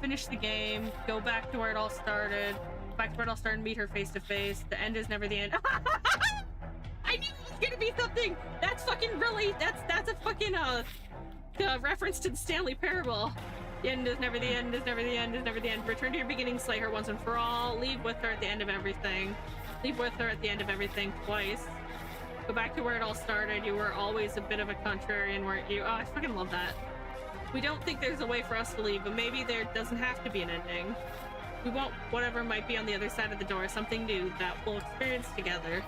Finish the game. Go back to where it all started. Back to where it all started. Meet her face to face. The end is never the end. I knew it was gonna be something. That's fucking really. That's a fucking reference to the Stanley Parable. The end is never the end. Is never the end. Is never the end. Return to your beginning. Slay her once and for all. Leave with her at the end of everything. Leave with her at the end of everything twice. Go back to where it all started. You were always a bit of a contrarian, weren't you? Oh, I fucking love that. We don't think there's a way for us to leave, but maybe there doesn't have to be an ending. We want whatever might be on the other side of the door, something new that we'll experience together.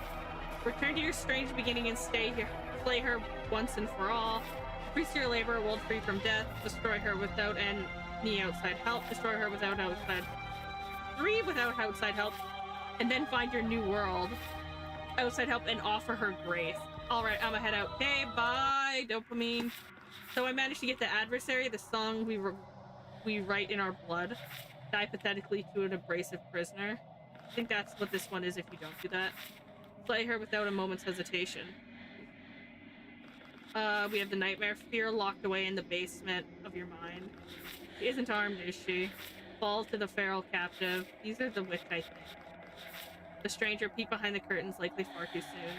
Return to your strange beginning and stay here. Slay her once and for all. Increase your labor, world free from death. Destroy her without any outside help. Destroy her without outside help. And then find your new world. Outside help and offer her grace. Alright, I'ma head out. Okay, bye, dopamine. So I managed to get the adversary, the song we write in our blood. Die pathetically to an abrasive prisoner. I think that's what this one is if you don't do that. Slay her without a moment's hesitation. We have the nightmare fear locked away in the basement of your mind. She isn't armed, is she? Fall to the feral captive. These are the witch, I think. The stranger peek behind the curtains, likely far too soon.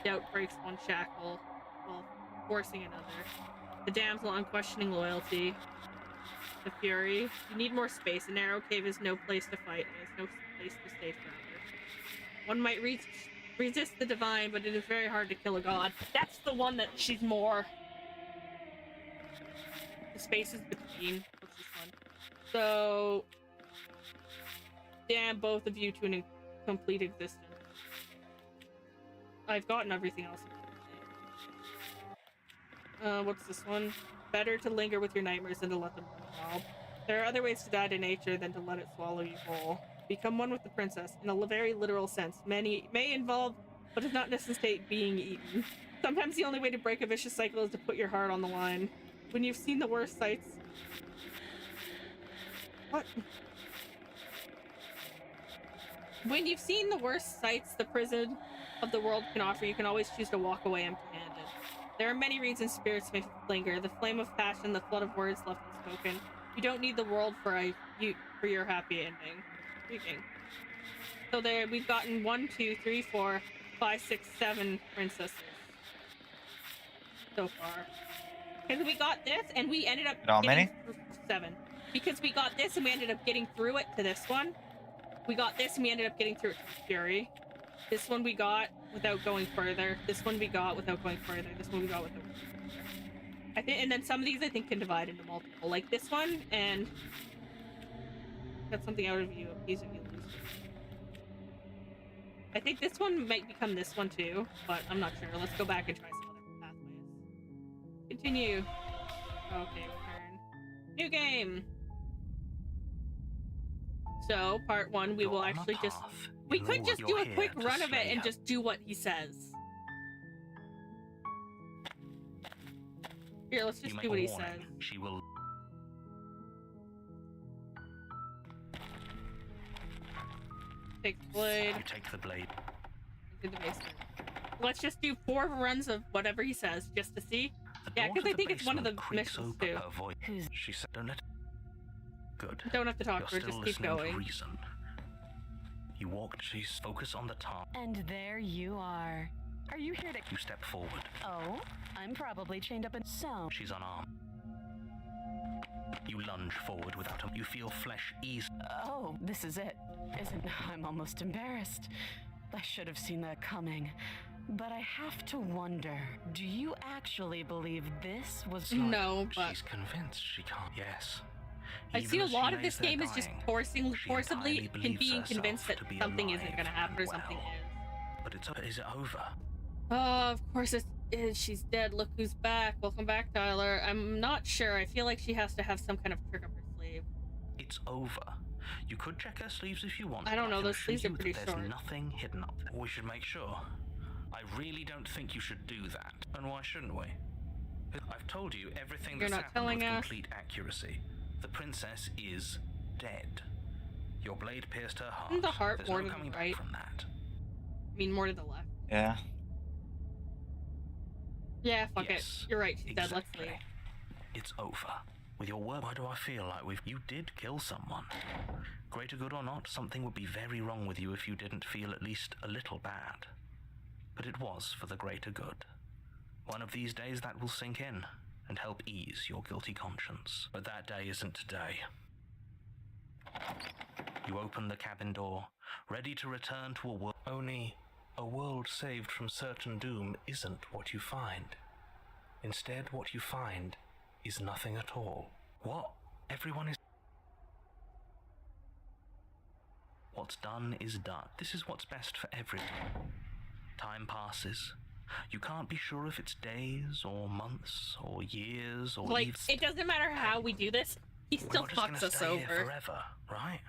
Doubt breaks one shackle, while forcing another. The damsel, unquestioning loyalty. The fury. You need more space. A narrow cave is no place to fight, and it's no place to stay forever. One might resist the divine, but it is very hard to kill a god. That's the one that she's more. The spaces between. What's this one? So, damn both of you to an incomplete existence. I've gotten everything else. What's this one? Better to linger with your nightmares than to let them run wild. There are other ways to die to nature than to let it swallow you whole. Become one with the princess, in a very literal sense. Many may involve, but does not necessitate being eaten. Sometimes the only way to break a vicious cycle is to put your heart on the line. When you've seen the worst sights... What? When you've seen the worst sights the prison of the world can offer, you can always choose to walk away empty-handed. There are many reasons spirits may linger. The flame of passion, the flood of words left unspoken. You don't need the world for your happy ending. Freaking. So there, we've gotten 1, 2, 3, 4, 5, 6, 7 princesses so far. Because we got this, and we ended up getting 7. Because we got this, and we ended up getting through it to this one. We got this, and we ended up getting through it to Fury. This one we got without going further. This one we got without going further. This one we got without going further. I think, and then some of these I think can divide into multiple. Like this one, and got something out of you, appeasing you. I think this one might become this one too, but I'm not sure. Let's go back and try some other pathways. Continue. Okay, return. New game. So, part 1, we will actually just... We could just do a quick run of it and just do what he says. Here, let's just do what he says. She will... Take the blade. You take the blade. Into the basement. Let's just do 4 runs of whatever he says, just to see. Yeah, because I think it's one of the missions too. She said, don't let... Good. Don't have to talk to her, just keep going. Reason. You walked, she's focused on the top. And there you are. Are you here to... You step forward. Oh, I'm probably chained up in... So... She's unarmed. You lunge forward without him. You feel flesh ease. Oh, this is it. Isn't... I'm almost embarrassed. I should have seen that coming. But I have to wonder, do you actually believe this was... No, but... She's convinced she can't. Yes. I see a lot of this game is just forcibly being convinced that something isn't going to happen or something is. But is it over? Oh, of course it's... She's dead. Look who's back. Welcome back, Tyler. I'm not sure. I feel like she has to have some kind of trick up her sleeve. It's over. You could check her sleeves if you want. I don't know. Those Those sleeves are pretty There's short. nothing hidden up there. We should make sure. I really don't think you should do that. And why shouldn't we? I've told you everything that's happened with complete accuracy. The princess is dead. Your blade pierced her heart. Isn't the heart There's more no to coming the right? back from that. I mean, more to the left. Yeah. Yeah, fuck Yes, it. You're right. She's dead. Let's exactly. leave. It's over. With your word, why do I feel like you did kill someone? Greater good or not, something would be very wrong with you if you didn't feel at least a little bad. But it was for the greater good. One of these days that will sink in and help ease your guilty conscience. But that day isn't today. You open the cabin door, ready to return to a world. Only a world saved from certain doom isn't what you find. Instead, what you find is nothing at all. What? Everyone is... What's done is done. This is what's best for everyone. Time passes. You can't be sure if it's days or months or years or Like, even... it doesn't matter how we do this. He still fucks us over. Here forever, right?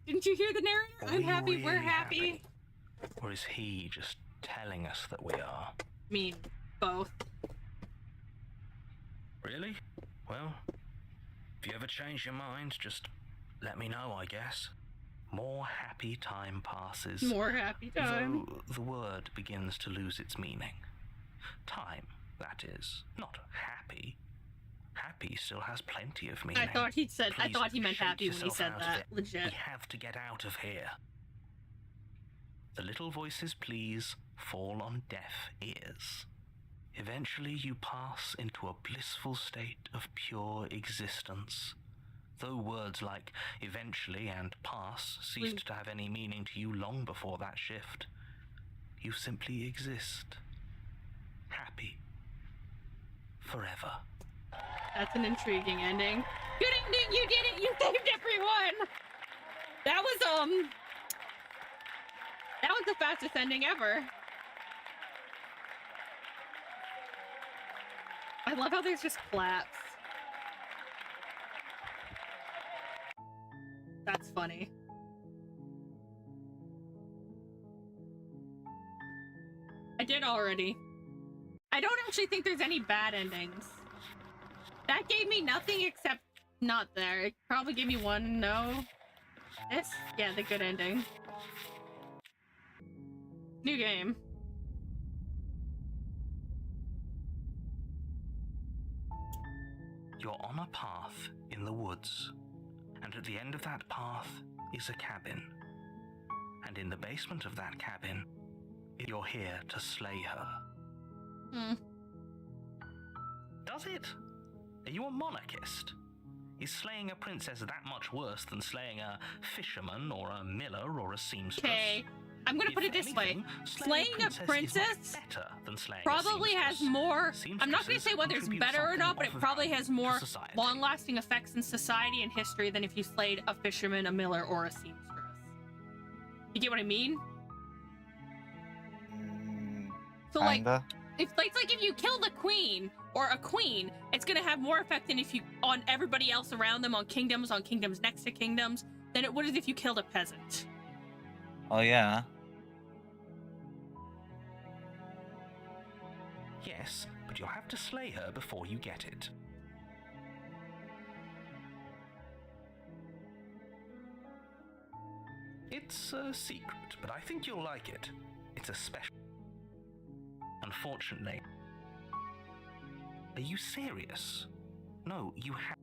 Didn't you hear the narrator? I'm happy. We're happy. Or is he just telling us that we are? I mean, both. Really? Well, if you ever change your mind, just let me know, I guess. More happy time passes. More happy time. Though the word begins to lose its meaning. Time, that is. Not happy. Happy still has plenty of meaning. I thought he meant happy when he said that. We Legit. have to get out of here. The little voices, please, fall on deaf ears. Eventually you pass into a blissful state of pure existence. Though words like eventually and pass ceased to have any meaning to you long before that shift, you simply exist. Happy. Forever. That's an intriguing ending. Good ending, you did it! You saved everyone! That was the fastest ending ever. I love how there's just claps. That's funny. I did already. I don't actually think there's any bad endings. That gave me nothing except not there. It probably gave me one no. This? Yeah, the good ending. New game. You're on a path in the woods, and at the end of that path is a cabin. And in the basement of that cabin, you're here to slay her. Does it? Are you a monarchist? Is slaying a princess that much worse than slaying a fisherman or a miller or a seamstress? Okay, I'm gonna put it this way. Slaying a princess better than slaying probably has more... I'm not gonna say whether it's better or not, but it probably has more long-lasting effects in society and history than if you slayed a fisherman, a miller, or a seamstress. You get what I mean? So Kinda. It's like if you kill the queen or a queen, it's gonna have more effect than if you on everybody else around them, on kingdoms next to kingdoms, than it would if you killed a peasant. Oh yeah. Yes, but you'll have to slay her before you get it. It's a secret, but I think you'll like it. It's a special... Unfortunately. Are you serious? No, you have...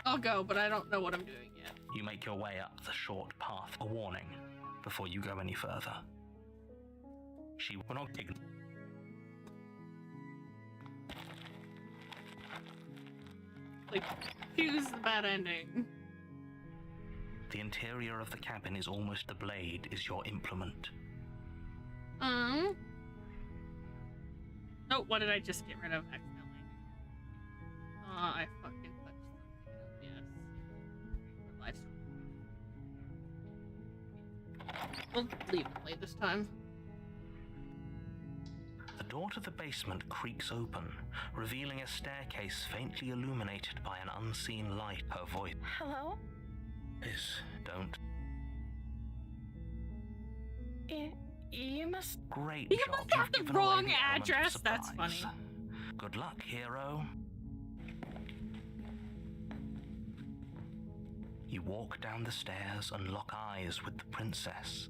I'll go, but I don't know what I'm doing yet. You make your way up the short path. A warning before you go any further. She will not dig. Like, choose the bad ending. The interior of the cabin is almost... The blade is your implement. Oh, what did I just get rid of accidentally? I fucking touched something. Yes. We'll leave the play this time. The door to the basement creaks open, revealing a staircase faintly illuminated by an unseen light. Her voice. Hello? Don't. You must... Great You job. must have You've the given away wrong the element of address. That's surprise. funny. Good luck, hero. You walk down the stairs and lock eyes with the princess.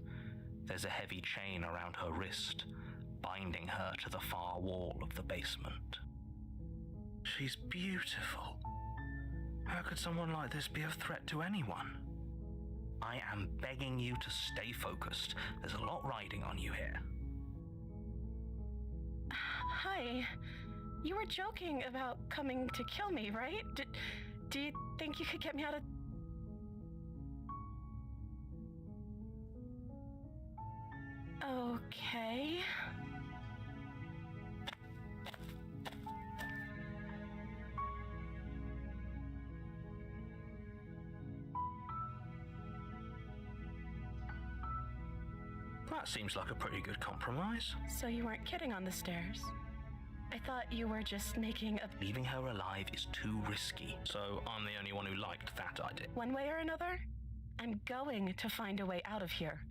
There's a heavy chain around her wrist, binding her to the far wall of the basement. She's beautiful. How could someone like this be a threat to anyone? I am begging you to stay focused. There's a lot riding on you here. Hi. You were joking about coming to kill me, right? Do you think you could get me out of... Okay. That seems like a pretty good compromise. So you weren't kidding on the stairs? I thought you were just making a... Leaving her alive is too risky, so I'm the only one who liked that idea. One way or another, I'm going to find a way out of here.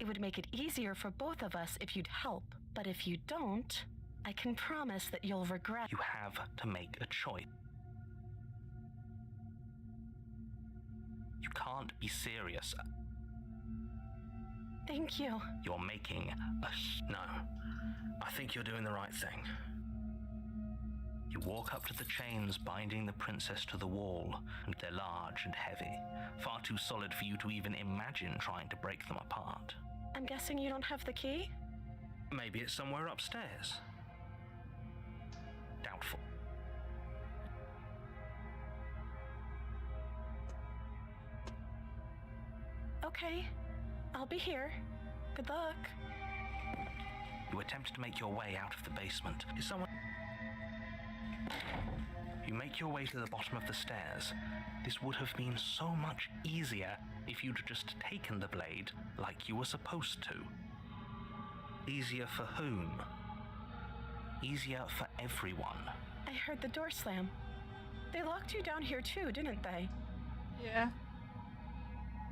It would make it easier for both of us if you'd help. But if you don't, I can promise that you'll regret... You have to make a choice. You can't be serious. Thank you. You're making a... No. I think you're doing the right thing. You walk up to the chains binding the princess to the wall, and they're large and heavy, far too solid for you to even imagine trying to break them apart. I'm guessing you don't have the key? Maybe it's somewhere upstairs. Doubtful. Okay. I'll be here. Good luck. You attempt to make your way out of the basement. Is someone... You make your way to the bottom of the stairs. This would have been so much easier if you'd just taken the blade like you were supposed to. Easier for whom? Easier for everyone. I heard the door slam. They locked you down here too, didn't they? Yeah.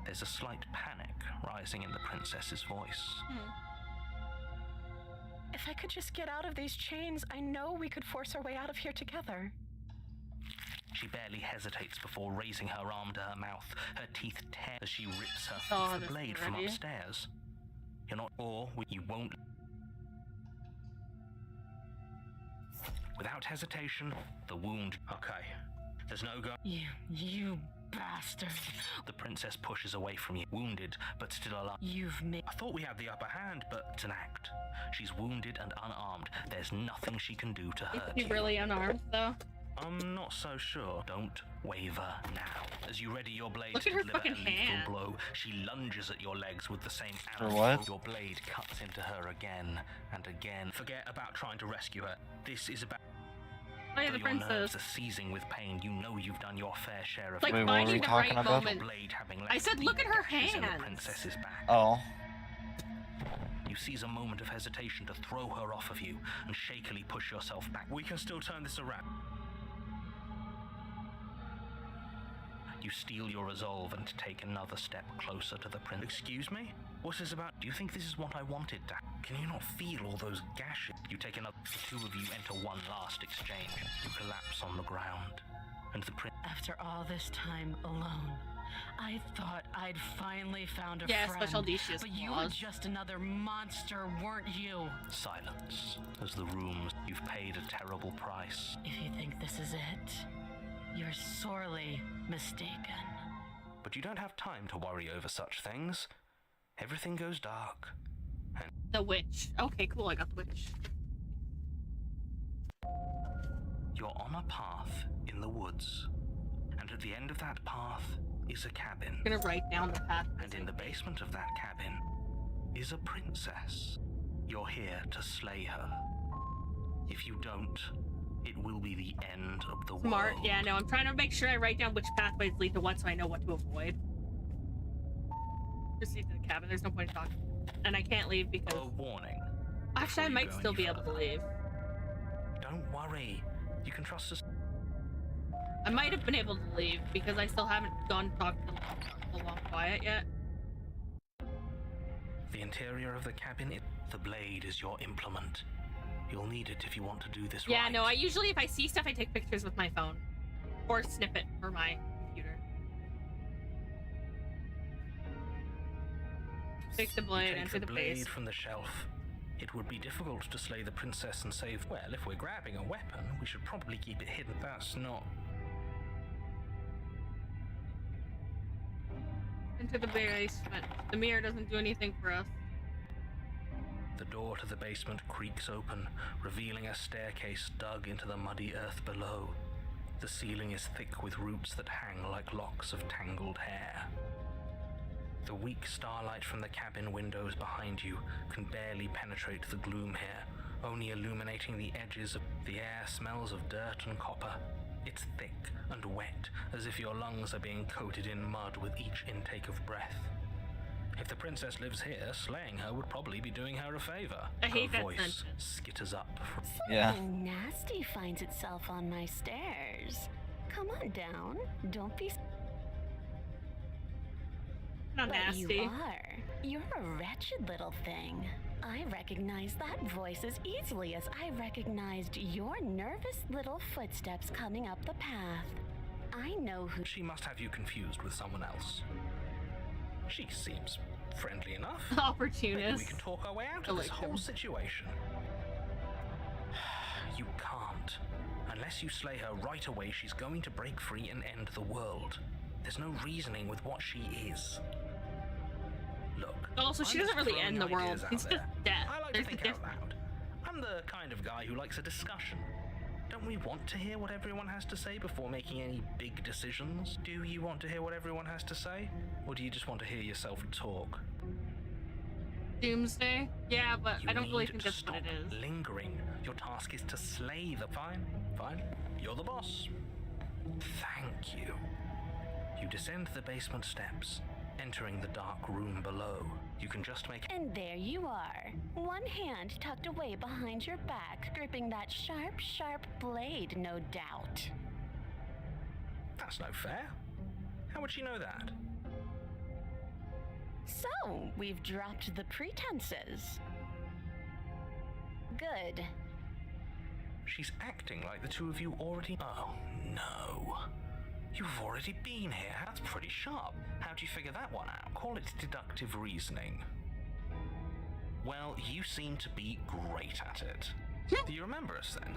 There's a slight panic rising in the princess's voice. If I could just get out of these chains, I know we could force our way out of here together. She barely hesitates before raising her arm to her mouth. Her teeth tear as she rips her Oh, the blade from already. upstairs. You're not, or you won't. Without hesitation, the wound. Okay, there's no go. You bastard. The princess pushes away from you, wounded but still alive. You've made... I thought we had the upper hand, but it's an act. She's wounded and unarmed. There's nothing she can do to hurt Is you. she really unarmed, though? I'm not so sure. Don't waver now. As you ready your blade Look to at her deliver fucking a lethal hand. blow, she lunges at your legs with the same For arrow. what? Your blade cuts into her again and again. Forget about trying to rescue her. This is about... Oh yeah, Though the your nerves princess. are seizing with pain, you know you've done your fair share of... Like Wait, what were finding we the talking right about? Your moment. blade having I left said, look at her gashes in the hands. princess's back. Oh. You seize a moment of hesitation to throw her off of you and shakily push yourself back. We can still turn this around. You steel your resolve and take another step closer to the prince. Excuse me? What's this about? Do you think this is what I wanted, Dad? Can you not feel all those gashes? You take another... The two of you enter one last exchange. You collapse on the ground. And the prince... After all this time alone, I thought I'd finally found a Yeah, friend. Special D, she has But you were flaws. just another monster, weren't you? Silence. As the rooms... You've paid a terrible price. If you think this is it, you're sorely mistaken. But you don't have time to worry over such things. Everything goes dark. The witch. Okay, cool, I got the witch. You're on a path in the woods. And at the end of that path is a cabin. I'm gonna write down the path. And in the basement of that cabin is a princess. You're here to slay her. If you don't, it will be the end of the Smart. world. Yeah, no, I'm trying to make sure I write down which pathways lead to what so I know what to avoid. proceed to the cabin. There's no point in talking. And I can't leave because... A warning. Actually, I might still be able to leave. Don't worry. You can trust us. I might have been able to leave because I still haven't gone to talk to the long quiet yet. The interior of the cabin, the blade is your implement. You'll need it if you want to do this right. Yeah, no, I usually, if I see stuff, I take pictures with my phone. Or snip it for my computer. Take the blade, enter the blade base. from the shelf. It would be difficult to slay the princess and save... Well, if we're grabbing a weapon, we should probably keep it hidden. That's not... Into the basement. The mirror doesn't do anything for us. The door to the basement creaks open, revealing a staircase dug into the muddy earth below. The ceiling is thick with roots that hang like locks of tangled hair. The weak starlight from the cabin windows behind you can barely penetrate the gloom here, only illuminating the edges of the air. Smells of dirt and copper. It's thick and wet, as if your lungs are being coated in mud with each intake of breath. If the princess lives here, slaying her would probably be doing her a favor. I hate her that voice sentence. skitters up. Something nasty finds itself on my stairs. Come on down. Don't be... Not But nasty. you are. You're a wretched little thing. I recognize that voice as easily as I recognized your nervous little footsteps coming up the path. I know who... She must have you confused with someone else. She seems friendly enough. Maybe we Opportunist. can talk our way out I of this like whole him. situation. You can't. Unless you slay her right away, she's going to break free and end the world. There's no reasoning with what she is. Look. Also, she I'm doesn't just really throwing end the world. ideas out It's just there. death. I like There's to a think out difference. loud. I'm the kind of guy who likes a discussion. Don't we want to hear what everyone has to say before making any big decisions? Do you want to hear what everyone has to say? Or do you just want to hear yourself talk? Doomsday? Yeah, but You I don't really need think to that's what it stop is. lingering. Your task is to slay the... Fine. You're the boss. Thank you. You descend the basement steps, entering the dark room below. You can just make... And there you are. One hand tucked away behind your back, gripping that sharp, sharp blade, no doubt. That's no fair. How would she know that? So, we've dropped the pretenses. Good. She's acting like the two of you already... Oh, no. You've already been here. That's pretty sharp. How do you figure that one out? Call it deductive reasoning. Well, you seem to be great at it. Do you remember us then?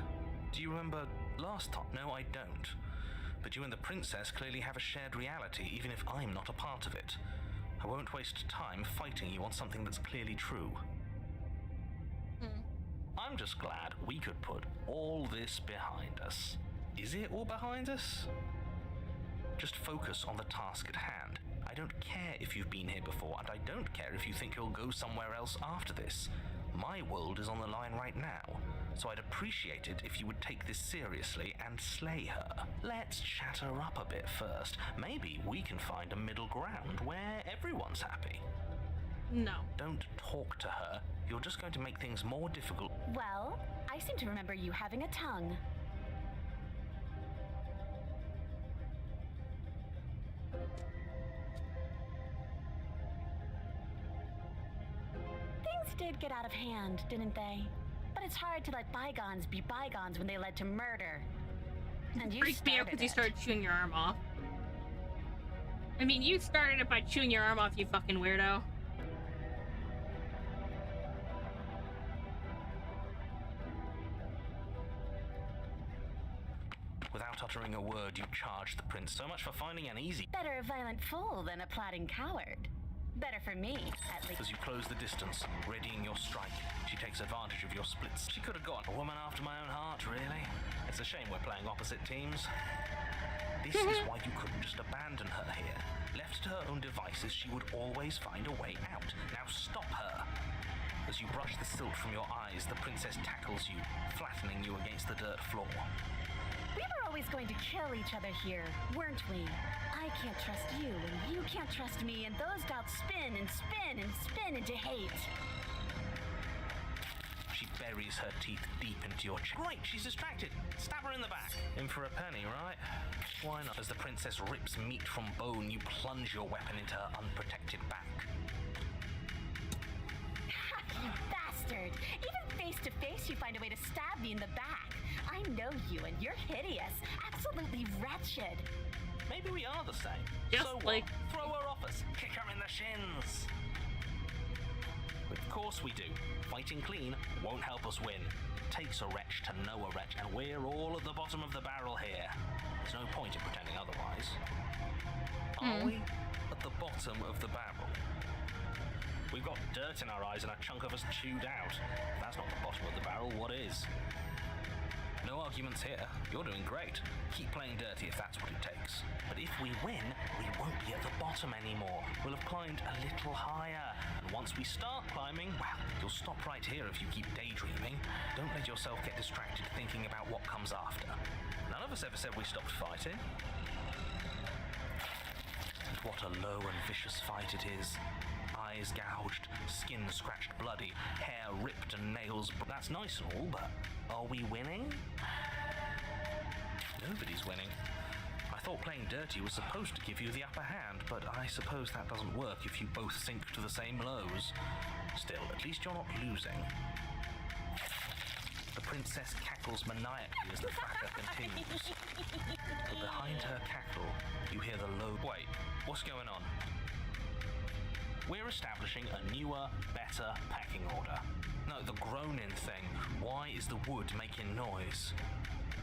Do you remember last time? No, I don't. But you and the princess clearly have a shared reality, even if I'm not a part of it. I won't waste time fighting you on something that's clearly true. I'm just glad we could put all this behind us. Is it all behind us? Just focus on the task at hand. I don't care if you've been here before, and I don't care if you think you'll go somewhere else after this. My world is on the line right now, so I'd appreciate it if you would take this seriously and slay her. Let's chat her up a bit first. Maybe we can find a middle ground where everyone's happy. No. Don't talk to her. You're just going to make things more difficult. Well, I seem to remember you having a tongue. Things did get out of hand, didn't they? But it's hard to let bygones be bygones when they led to murder. And you Freaked me out because you started started chewing your arm off. I mean, you started it by chewing your arm off, you fucking weirdo. Without uttering a word, you charge the prince. So much for finding an easy... Better a violent fool than a plotting coward. Better for me, at least. As you close the distance, readying your strike, she takes advantage of your splits. She could have gotten a woman after my own heart, really. It's a shame we're playing opposite teams. This is why you couldn't just abandon her here. Left to her own devices, she would always find a way out. Now stop her. As you brush the silt from your eyes, the princess tackles you, flattening you against the dirt floor. We were always going to kill each other here, weren't we? I can't trust you, and you can't trust me, and those doubts spin and spin and spin into hate. She buries her teeth deep into your chest. Right, she's distracted. Stab her in the back. In for a penny, right? Why not? As the princess rips meat from bone, you plunge your weapon into her unprotected back. You bastard! Even face to face, you find a way to stab me in the back. I know you, and you're hideous. Absolutely wretched. Maybe we are the same. Just so like... what? Throw her off us. Kick her in the shins. Of course we do. Fighting clean won't help us win. Takes a wretch to know a wretch, and we're all at the bottom of the barrel here. There's no point in pretending otherwise. Are we at the bottom of the barrel? We've got dirt in our eyes and a chunk of us chewed out. If that's not the bottom of the barrel, what is? No arguments here. You're doing great. Keep playing dirty if that's what it takes. But if we win, we won't be at the bottom anymore. We'll have climbed a little higher. And once we start climbing, well, you'll stop right here if you keep daydreaming. Don't let yourself get distracted thinking about what comes after. None of us ever said we stopped fighting. And what a low and vicious fight it is. Eyes gouged, skin scratched bloody, hair ripped and nails... That's nice and all, but are we winning? Nobody's winning. I thought playing dirty was supposed to give you the upper hand, but I suppose that doesn't work if you both sink to the same lows. Still, at least you're not losing. The princess cackles maniacally as the fracas continues. But behind her cackle, you hear the low... Wait, what's going on? We're establishing a newer, better packing order. No, the groaning thing. Why is the wood making noise?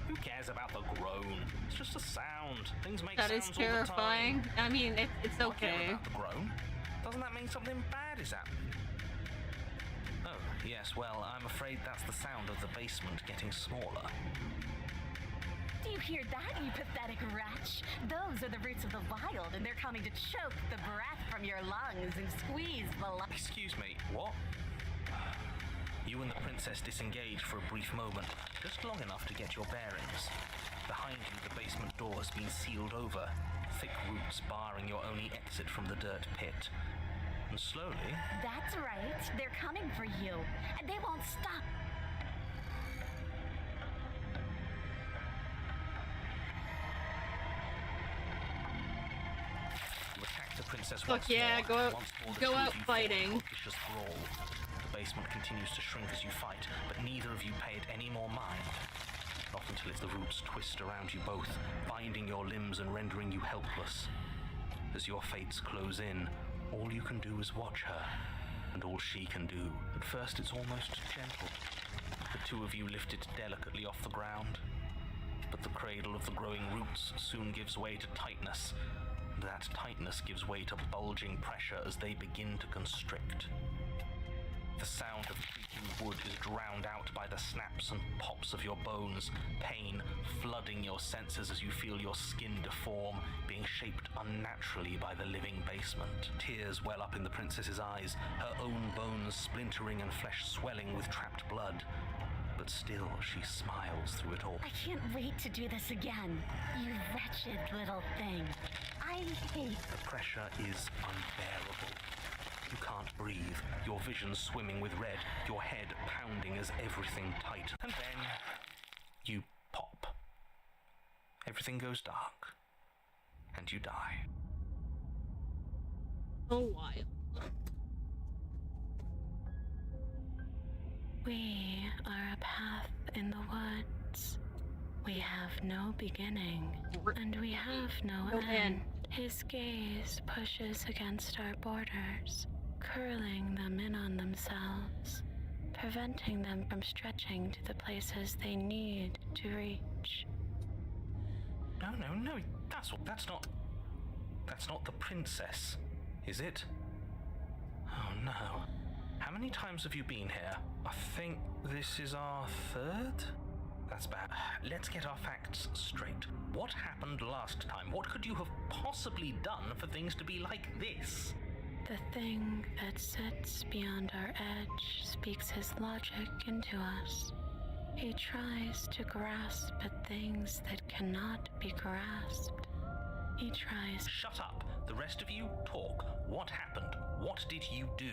Who cares about the groan? It's just a sound. Things make that sounds is terrifying. all the time. I mean, it's I okay. care about the groan. Doesn't that mean something bad is happening? Oh, yes, well, I'm afraid that's the sound of the basement getting smaller. Do you hear that, you pathetic wretch? Those are the roots of the wild, and they're coming to choke the breath from your lungs and squeeze the life. Excuse me, what? You and the princess disengage for a brief moment, just long enough to get your bearings. Behind you, the basement door has been sealed over, thick roots barring your only exit from the dirt pit. And slowly... That's right, they're coming for you, and they won't stop. The princess Fuck yeah, go out fighting. The basement continues to shrink as you fight, but neither of you paid any more mind. Not until the roots twist around you both, binding your limbs and rendering you helpless. As your fates close in, all you can do is watch her, and all she can do. At first it's almost gentle. The two of you lift it delicately off the ground, but the cradle of the growing roots soon gives way to tightness. That tightness gives way to bulging pressure as they begin to constrict. The sound of creaking wood is drowned out by the snaps and pops of your bones, pain flooding your senses as you feel your skin deform, being shaped unnaturally by the living basement. Tears well up in the princess's eyes, her own bones splintering and flesh swelling with trapped blood. But still, she smiles through it all. I can't wait to do this again, you wretched little thing. I hate... The pressure is unbearable. You can't breathe, your vision swimming with red, your head pounding as everything tight. And then you pop. Everything goes dark, and you die. So wild. We are a path in the woods. We have no beginning, and we have no end. His gaze pushes against our borders, curling them in on themselves, preventing them from stretching to the places they need to reach. No, that's not the princess, is it? Oh no. How many times have you been here? I think this is our third? That's bad. Let's get our facts straight. What happened last time? What could you have possibly done for things to be like this? The thing that sits beyond our edge speaks his logic into us. He tries to grasp at things that cannot be grasped. He tries. Shut up. The rest of you, talk. What happened? What did you do?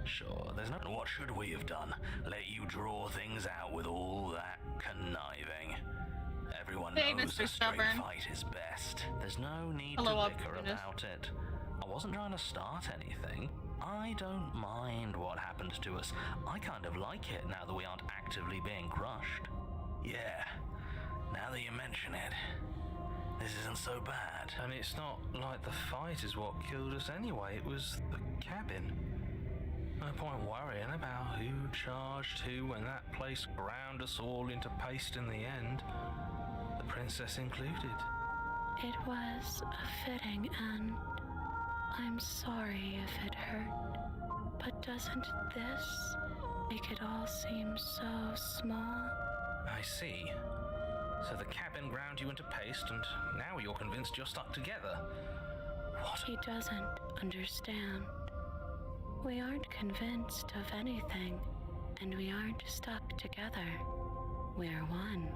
Sure, there's no... What should we have done? Let you draw things out with all that conniving? Everyone Hey, knows Mr. a straight Stubborn. fight is best. There's no need Hello, to bicker opportunist. about it. I wasn't trying to start anything. I don't mind what happened to us. I kind of like it now that we aren't actively being crushed. Yeah, now that you mention it, this isn't so bad. And it's not like the fight is what killed us anyway, it was the cabin. No point worrying about who charged who when that place ground us all into paste in the end. The princess included. It was a fitting end. I'm sorry if it hurt, but doesn't this make it all seem so small? I see. So the cabin ground you into paste, and now you're convinced you're stuck together. What? He doesn't understand. We aren't convinced of anything, and we aren't stuck together. We're one.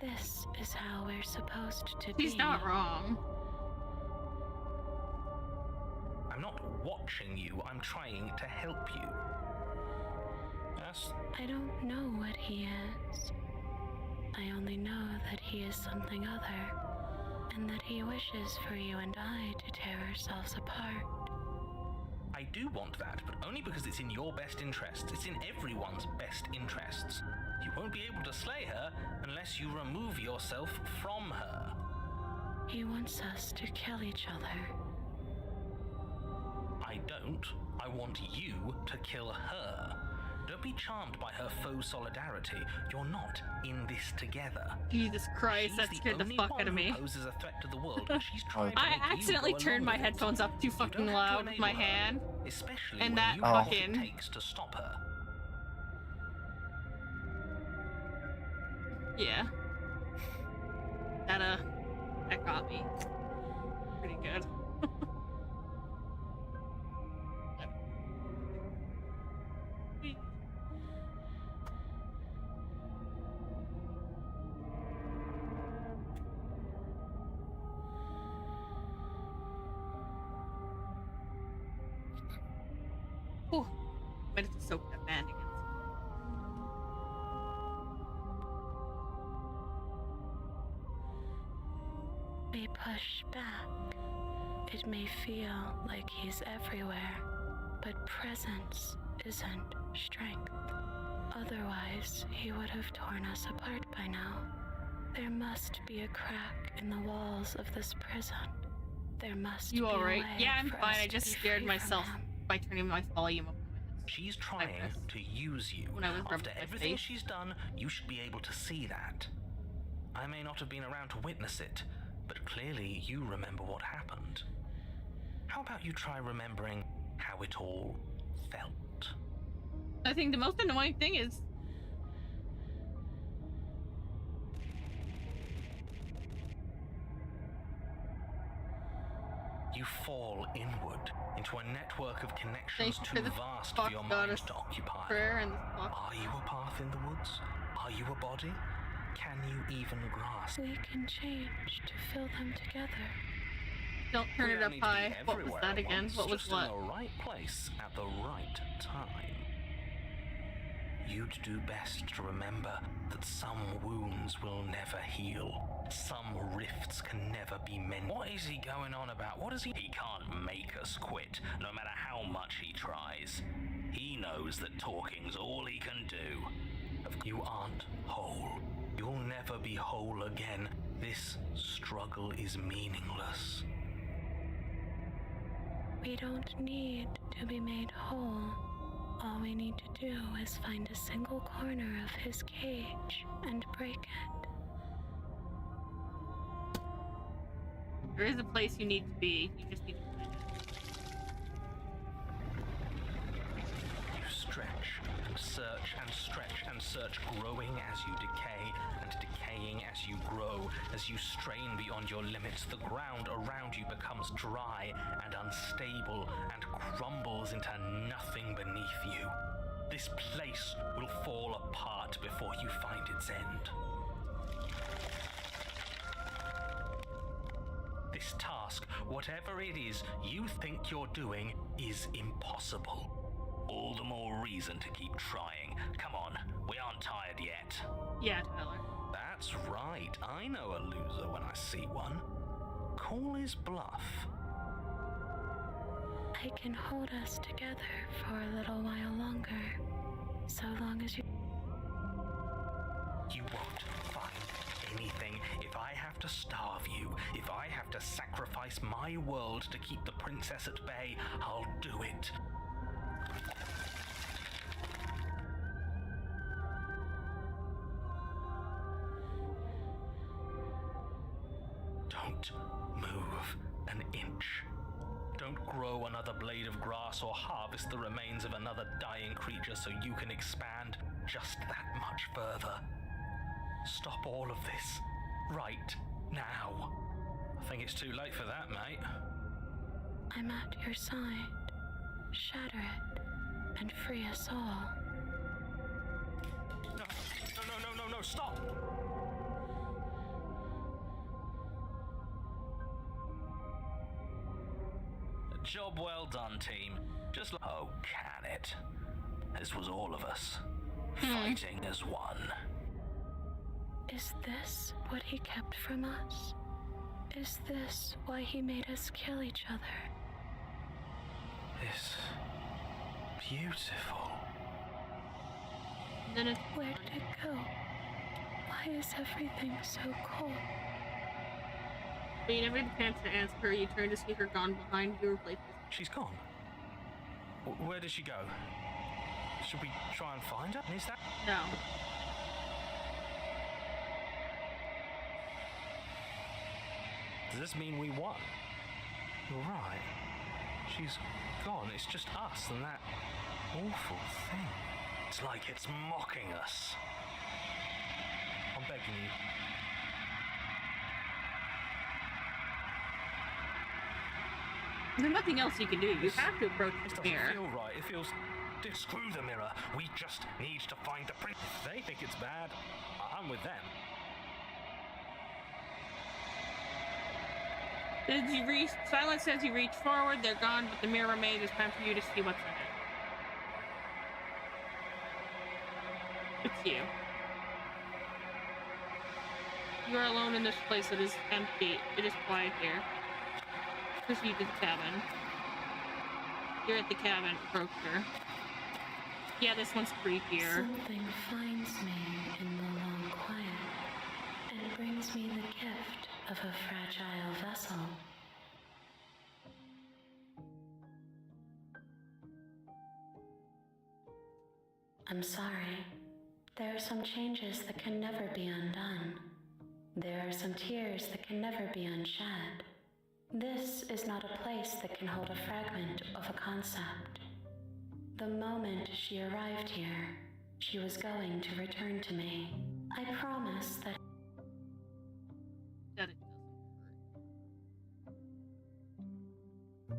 This is how we're supposed to be. He's not wrong. I'm not watching you, I'm trying to help you. Yes? I don't know what he is. I only know that he is something other, and that he wishes for you and I to tear ourselves apart. I do want that, but only because it's in your best interests. It's in everyone's best interests. You won't be able to slay her unless you remove yourself from her. He wants us to kill each other. I don't. I want you to kill her. Don't be charmed by her faux solidarity. You're not in this together. Jesus Christ, She's that scared the only fuck one out of who me. poses a threat to the world, and she's trying to I make you accidentally go turned along my with it. headphones up too You fucking don't have to loud with enable my her, hand. especially And when that you know what fucking- it takes to stop her. Yeah. That got me. Pretty good. Whew. Might have to soak that band again. We push back. It may feel like he's everywhere, but presence isn't strength. Otherwise, he would have torn us apart by now. There must be a crack in the walls of this prison. There must You be alright? a way Yeah, I'm for fine. us I to just be scared free from myself him. by turning my volume up. She's trying this. to use you. When I was rubbing After my everything face. she's done, you should be able to see that. I may not have been around to witness it, but clearly you remember what happened. How about you try remembering how it all felt? I think the most annoying thing is You fall inward into a network of connections Thank you too for the vast fuck for your goddess mind to occupy. prayer and this fuck. Are you a path in the woods? Are you a body? Can you even grasp? We can change to fill them together. Don't turn We it don't up need to be high. What was everywhere that at again? once, What was just what? in the right place at the right time. You'd do best to remember that some wounds will never heal. Some rifts can never be mended. What is he going on about? What is he? He can't make us quit, no matter how much he tries. He knows that talking's all he can do. You aren't whole. You'll never be whole again. This struggle is meaningless. We don't need to be made whole. All we need to do is find a single corner of his cage and break it. There is a place you need to be. You just need to find it. You stretch and search and stretch and search, growing as you decay and decaying as you grow. As you strain beyond your limits, the ground around you becomes dry and unstable and crumbles into nothing beneath you. This place will fall apart before you find its end. This task, whatever it is you think you're doing, is impossible. All the more reason to keep trying. Come on, we aren't tired yet. Yeah, Tyler. That's right, I know a loser when I see one. Call his bluff. I can hold us together for a little while longer, so long as you... You won't find anything if I have to starve you. If I have to sacrifice my world to keep the princess at bay, I'll do it. Don't move an inch. Don't grow another blade of grass or harvest the remains of another dying creature so you can expand just that much further. Stop all of this right now. I think it's too late for that, mate. I'm at your side. Shatter it and free us all. No, stop! Job well done, team. Oh, can it? This was all of us. Fighting as one. Is this what he kept from us? Is this why he made us kill each other? It's beautiful. Then it's Where did it go? Why is everything so cold? But you never had a chance to ask her. You turned to see her gone behind your place. She's gone. Where did she go? Should we try and find her? Is that... No. Does this mean we won? You're right. She's gone. It's just us and that awful thing. It's like it's mocking us. I'm begging you. There's nothing else you can do. You have to approach This the doesn't mirror. feel right. It feels... Screw the mirror. We just need to find the prince. If they think it's bad, I'm with them. As you reach, silence says you reach forward, they're gone, but the mirror remains. It's time for you to see what's in it. It's you. You are alone in this place. It is empty. It is quiet here. Proceed to the cabin. You're at the cabin. Approach her. Yeah, this one's creepier. Something finds me in the long quiet and brings me the gift of a fragile vessel. I'm sorry. There are some changes that can never be undone. There are some tears that can never be unshed. This is not a place that can hold a fragment of a concept. The moment she arrived here, she was going to return to me. I promise that That it doesn't hurt.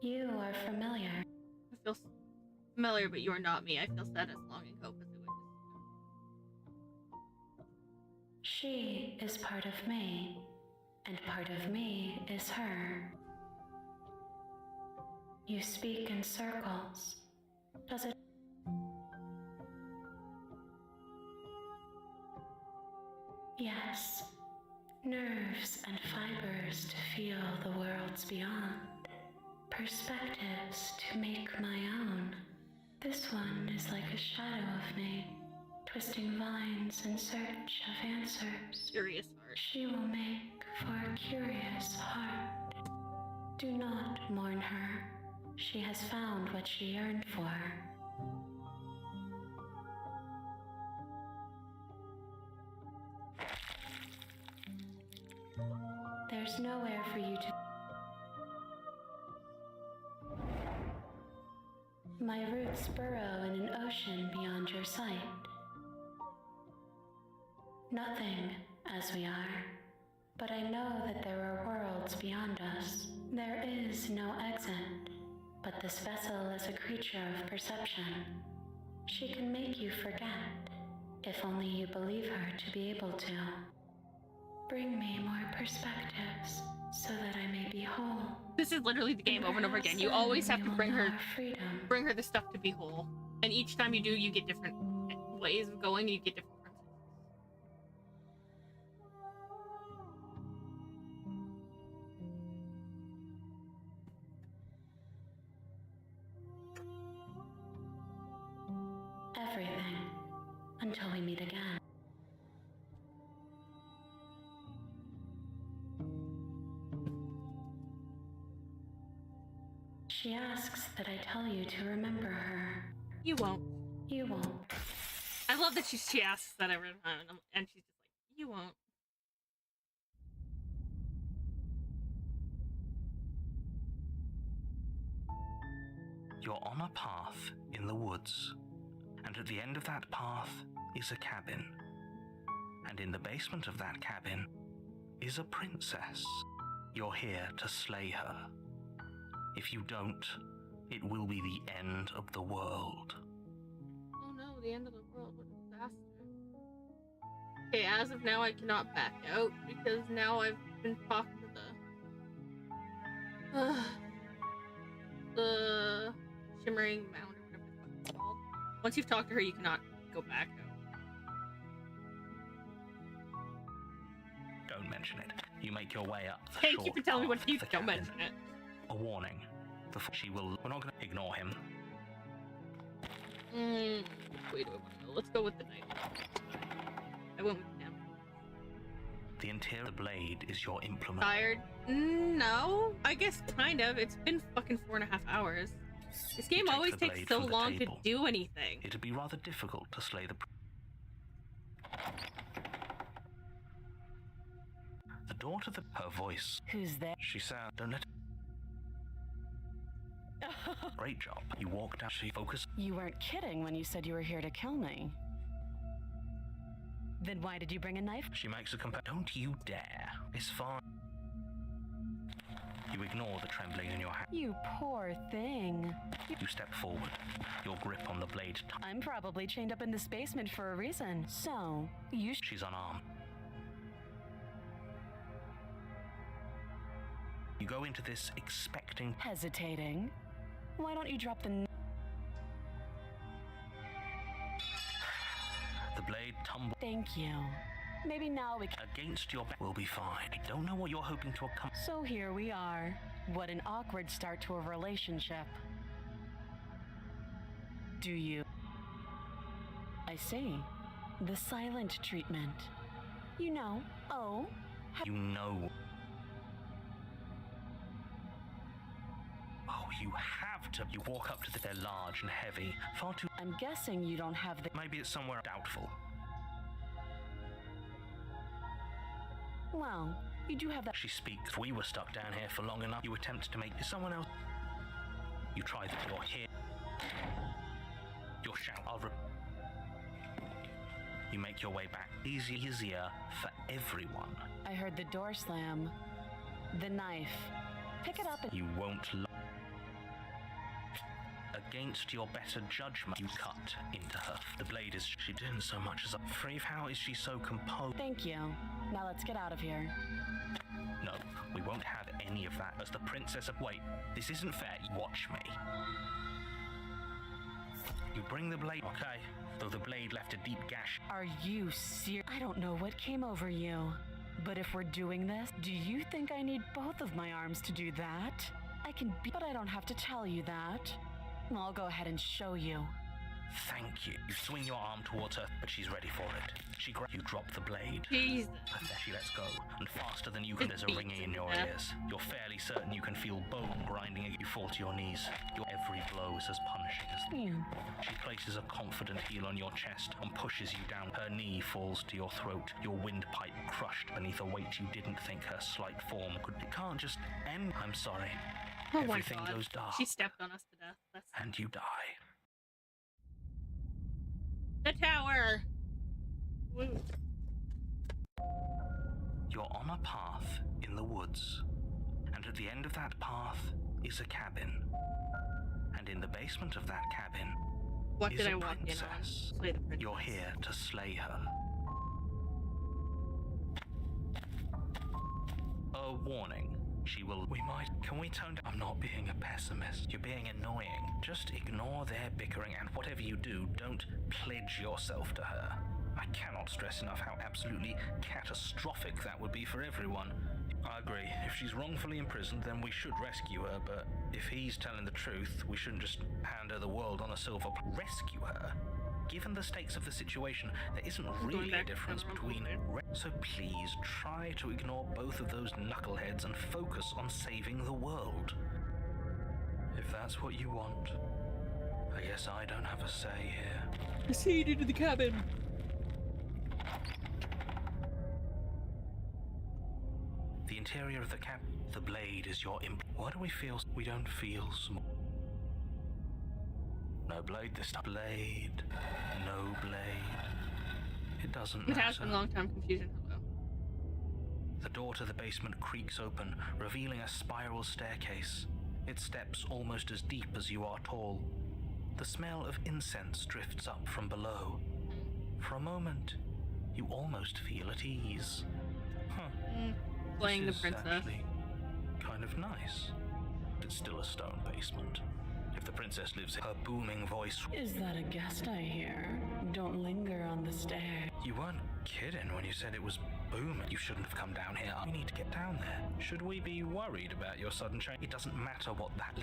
you are familiar. I feel familiar, but you are not me. I feel sad as longing hope as it would. She is part of me, and part of me is her. You speak in circles. Does it? Yes. Nerves and fibers to feel the worlds beyond. Perspectives to make my own. This one is like a shadow of me, twisting vines in search of answers. Curious heart. She will make for a curious heart. Do not mourn her. She has found what she yearned for. There's nowhere for you to... My roots burrow in an ocean beyond your sight. Nothing as we are, but I know that there are worlds beyond us. There is no exit, but this vessel is a creature of perception. She can make you forget, if only you believe her to be able to. Bring me more perspectives, so that I may be whole. This is literally the game over and over again. You always have to bring her the stuff to be whole. And each time you do, you get different ways of going, you get different principles. Everything, until we meet again. She asks that I tell you to remember her. You won't. You won't. I love that she asks that every time, and she's just like, you won't. You're on a path in the woods, and at the end of that path is a cabin. And in the basement of that cabin is a princess. You're here to slay her. If you don't, it will be the end of the world. Oh no, the end of the world. What a disaster. Okay, as of now, I cannot back out because now I've been talked to the Shimmering Mound or whatever the fuck it's called. Once you've talked to her, you cannot go back out. Don't mention it. You make your way up the Thank short you for telling me what path to do. to the Don't cabin. mention it. A warning. She will. We're not going to ignore him. Wait, do I want to go? Let's go with the knight. I went with him. The interior of the blade is your implement. Tired? No, I guess kind of. It's been fucking 4.5 hours. This game You take always the takes blade so from the long to table. do anything. It'd be rather difficult to slay the daughter. Her voice. Who's there? She said, "Don't let." Great job. You walked out. She focused. You weren't kidding when you said you were here to kill me. Then why did you bring a knife? She makes a compare. Don't you dare. It's fine. You ignore the trembling in your hand. You poor thing. You step forward. Your grip on the blade. I'm probably chained up in this basement for a reason. So, you She's unarmed. You go into this expecting. hesitating. Why don't you drop the The blade tumbles Thank you. Maybe now we can. against your back. Will be fine. I don't know what you're hoping to accomplish. So here we are. What an awkward start to a relationship. Do you? I see. The silent treatment. You know, oh. You know. Oh, you have to. You walk up to the. They're large and heavy. Far too. I'm guessing you don't have the. Maybe it's somewhere doubtful. Well, you do have that. She speaks. We were stuck down here for long enough. You attempt to make someone else. You try the door here. Your shout. You make your way back. Easier for everyone. I heard the door slam. The knife. Pick it up and. You won't. Against your better judgment, you cut into her. The blade is. She didn't so much as a. Free. How is she so composed? Thank you. Now let's get out of here. No, we won't have any of that. As the princess of. Wait, this isn't fair. Watch me. You bring the blade. Okay. Though the blade left a deep gash. Are you serious? I don't know what came over you. But if we're doing this, do you think I need both of my arms to do that? I can be. But I don't have to tell you that. I'll go ahead and show you. Thank you. You swing your arm towards her, but she's ready for it. She grabs. You drop the blade. Jesus. But then she lets go, and faster than you can, there's a ringing in your ears. You're fairly certain you can feel bone grinding as you fall to your knees. Your every blow is as punishing as. She places a confident heel on your chest and pushes you down. Her knee falls to your throat, your windpipe crushed beneath a weight you didn't think her slight form could. It can't just end. I'm sorry. Oh Everything my God. goes dark. She stepped on us to death. That's And you die. the tower. Woo. You're on a path in the woods, and at the end of that path is a cabin. And in the basement of that cabin What is did a I walk in on? princess. Slay the princess. You're here to slay her. A warning. She will. We might. Can we tone down? I'm not being a pessimist. You're being annoying. Just ignore their bickering, and whatever you do, don't pledge yourself to her. I cannot stress enough how absolutely catastrophic that would be for everyone. I agree. If she's wrongfully imprisoned, then we should rescue her, but if he's telling the truth, we shouldn't just hand her the world on a silver plate. Rescue her? Given the stakes of the situation, there isn't really a difference between... So please, try to ignore both of those knuckleheads and focus on saving the world. If that's what you want, I guess I don't have a say here. Proceed into the cabin. The interior of the cab, the blade is your Why do we feel... We don't feel small. No blade this time. Blade. No blade. It doesn't matter. It has been long-time confusion. Hello. The door to the basement creaks open, revealing a spiral staircase. Its steps almost as deep as you are tall. The smell of incense drifts up from below. For a moment, you almost feel at ease. Playing the This is princess. actually kind of nice. It's still a stone basement. If the princess lives in her booming voice... Is that a guest I hear? Don't linger on the stairs. You weren't kidding when you said it was booming. You shouldn't have come down here. We need to get down there. Should we be worried about your sudden change? It doesn't matter what that...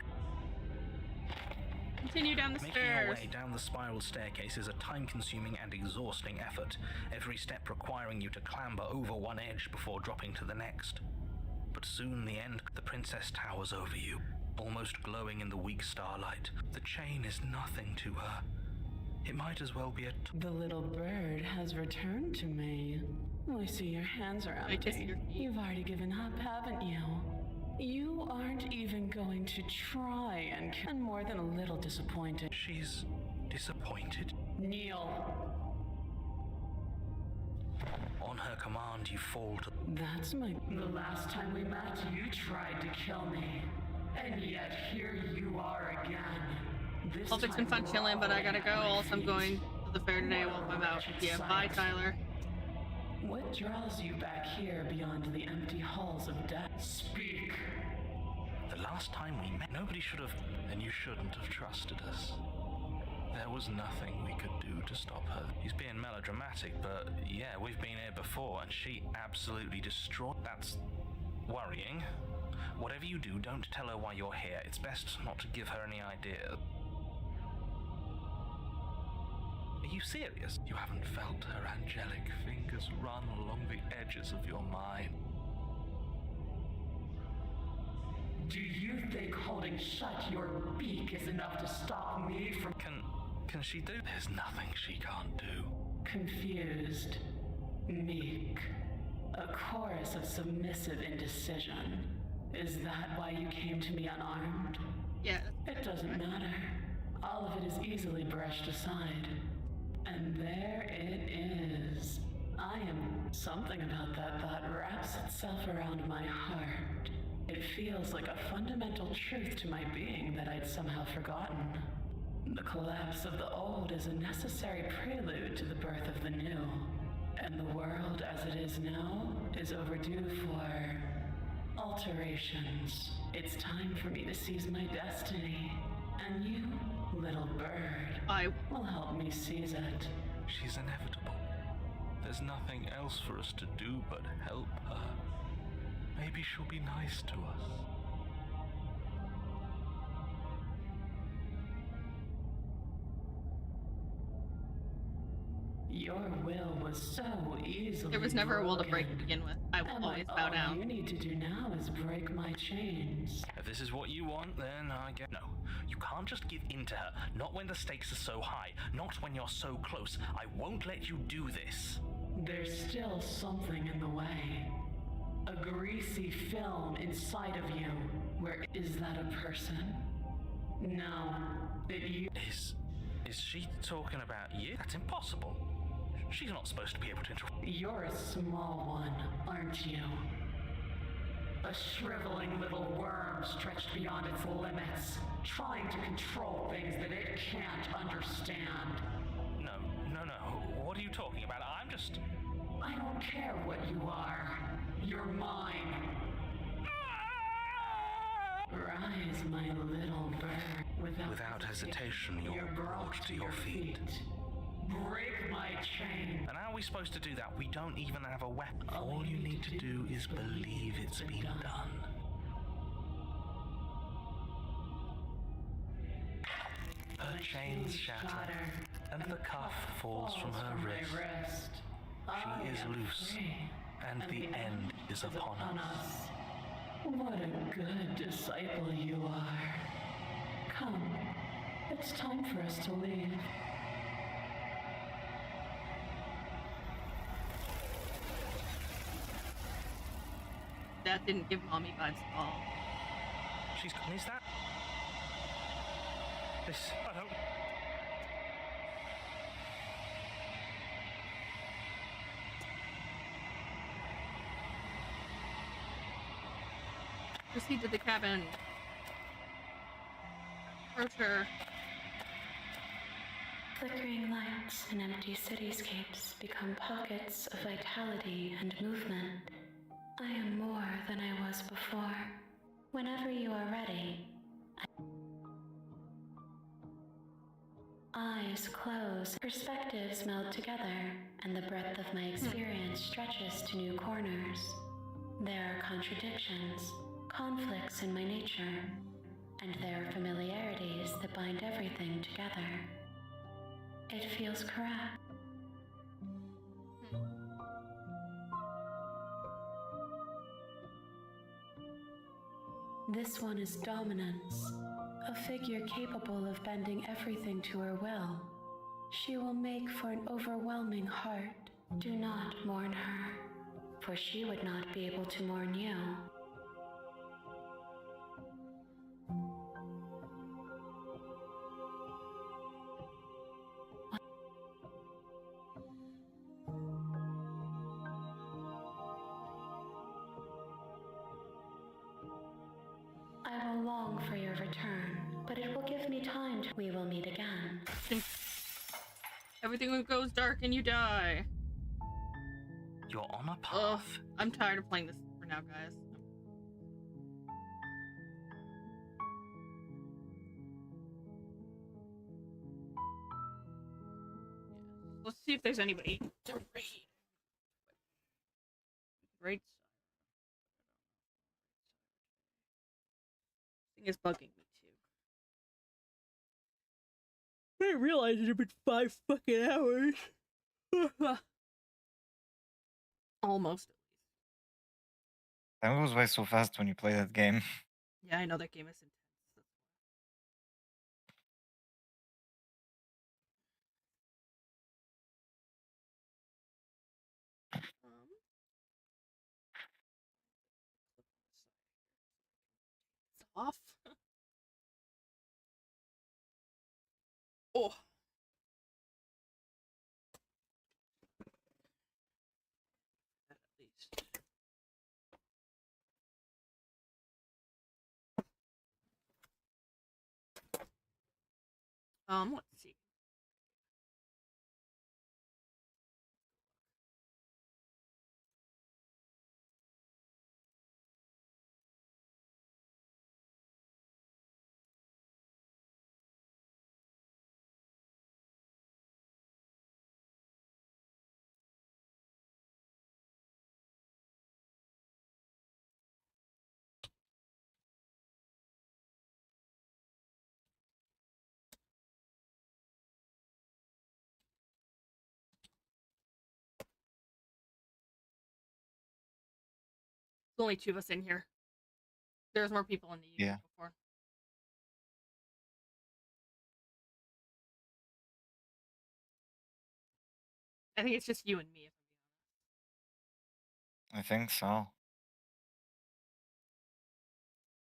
Continue down the Making stairs. your way down the spiral staircase is a time-consuming and exhausting effort, every step requiring you to clamber over one edge before dropping to the next. But soon the end, the princess towers over you, almost glowing in the weak starlight. The chain is nothing to her. It might as well be a... The little bird has returned to me. I see your hands are I kiss empty. your feet. You've already given up, haven't you? You aren't even going to try and more than a little disappointed. She's disappointed. Kneel. On her command, you fall to... That's my... The last time we met, you tried to kill me. And yet here you are again. This Well, it's been fun time chilling, but I gotta go. we're all Also, I'm going to the fair today while I'm out. Yeah, bye, Tyler. What draws you back here beyond the empty halls of death? Speak. The last time we met, nobody should have... And you shouldn't have trusted us. There was nothing we could do to stop her. He's being melodramatic, but yeah, we've been here before, and she absolutely destroyed... That's worrying. Whatever you do, don't tell her why you're here. It's best not to give her any idea. Are you serious? You haven't felt her angelic fingers run along the edges of your mind. Do you think holding shut your beak is enough to stop me from... Can she do? There's nothing she can't do. Confused. Meek. A chorus of submissive indecision. Is that why you came to me unarmed? Yeah. It doesn't matter. All of it is easily brushed aside. And there it is. I am... Something about that thought wraps itself around my heart. It feels like a fundamental truth to my being that I'd somehow forgotten. The collapse of the old is a necessary prelude to the birth of the new. And the world as it is now is overdue for... alterations. It's time for me to seize my destiny. And you, little bird, I will help me seize it. She's inevitable. There's nothing else for us to do but help her. Maybe she'll be nice to us. Your will was so easily There was never a will to break to broken. begin with. I will And always bow all down. you need to do now is break my chains. If this is what you want, then I guess... No, you can't just give in to her. Not when the stakes are so high. Not when you're so close. I won't let you do this. There's still something in the way. A greasy film inside of you. Where is that a person? No, you... Is she talking about you? That's impossible. She's not supposed to be able to interrupt. You're a small one, aren't you? A shriveling little worm stretched beyond its limits, trying to control things that it can't understand. No. What are you talking about? I'm just... I don't care what you are. You're mine. Rise, my little bird. Without hesitation, you're brought to your feet. Break my chain. And how are we supposed to do that? We don't even have a weapon. All you need to do is believe it's been done. Her chains shatter, and the cuff falls from her wrist. She is loose, and the end is upon us. What a good disciple you are. Come, it's time for us to leave. That didn't give mommy vibes at all. Is that? This... I don't... Proceed to the cabin. Approach her. Flickering lights and empty cityscapes become pockets of vitality and movement. I am more than I was before. Whenever you are ready, eyes close, perspectives meld together, and the breadth of my experience stretches to new corners. There are contradictions, conflicts in my nature, and there are familiarities that bind everything together. It feels correct. This one is dominance, a figure capable of bending everything to her will. She will make for an overwhelming heart. Do not mourn her, for she would not be able to mourn you. I will long for your return, but it will give me time to... We will meet again. Everything goes dark and you die. You're on a path. Ugh, I'm tired of playing this for now, guys. Let's see if there's anybody to raid. Great. Thing is bugging me too. I didn't realize it had been 5 fucking hours. Almost. Time goes by so fast when you play that game. Yeah, I know that game is intense. It's off. Oh. At least. Let's see. There's only 2 of us in here. There's more people in the unit before. I think it's just you and me, if I'm being honest. I think so.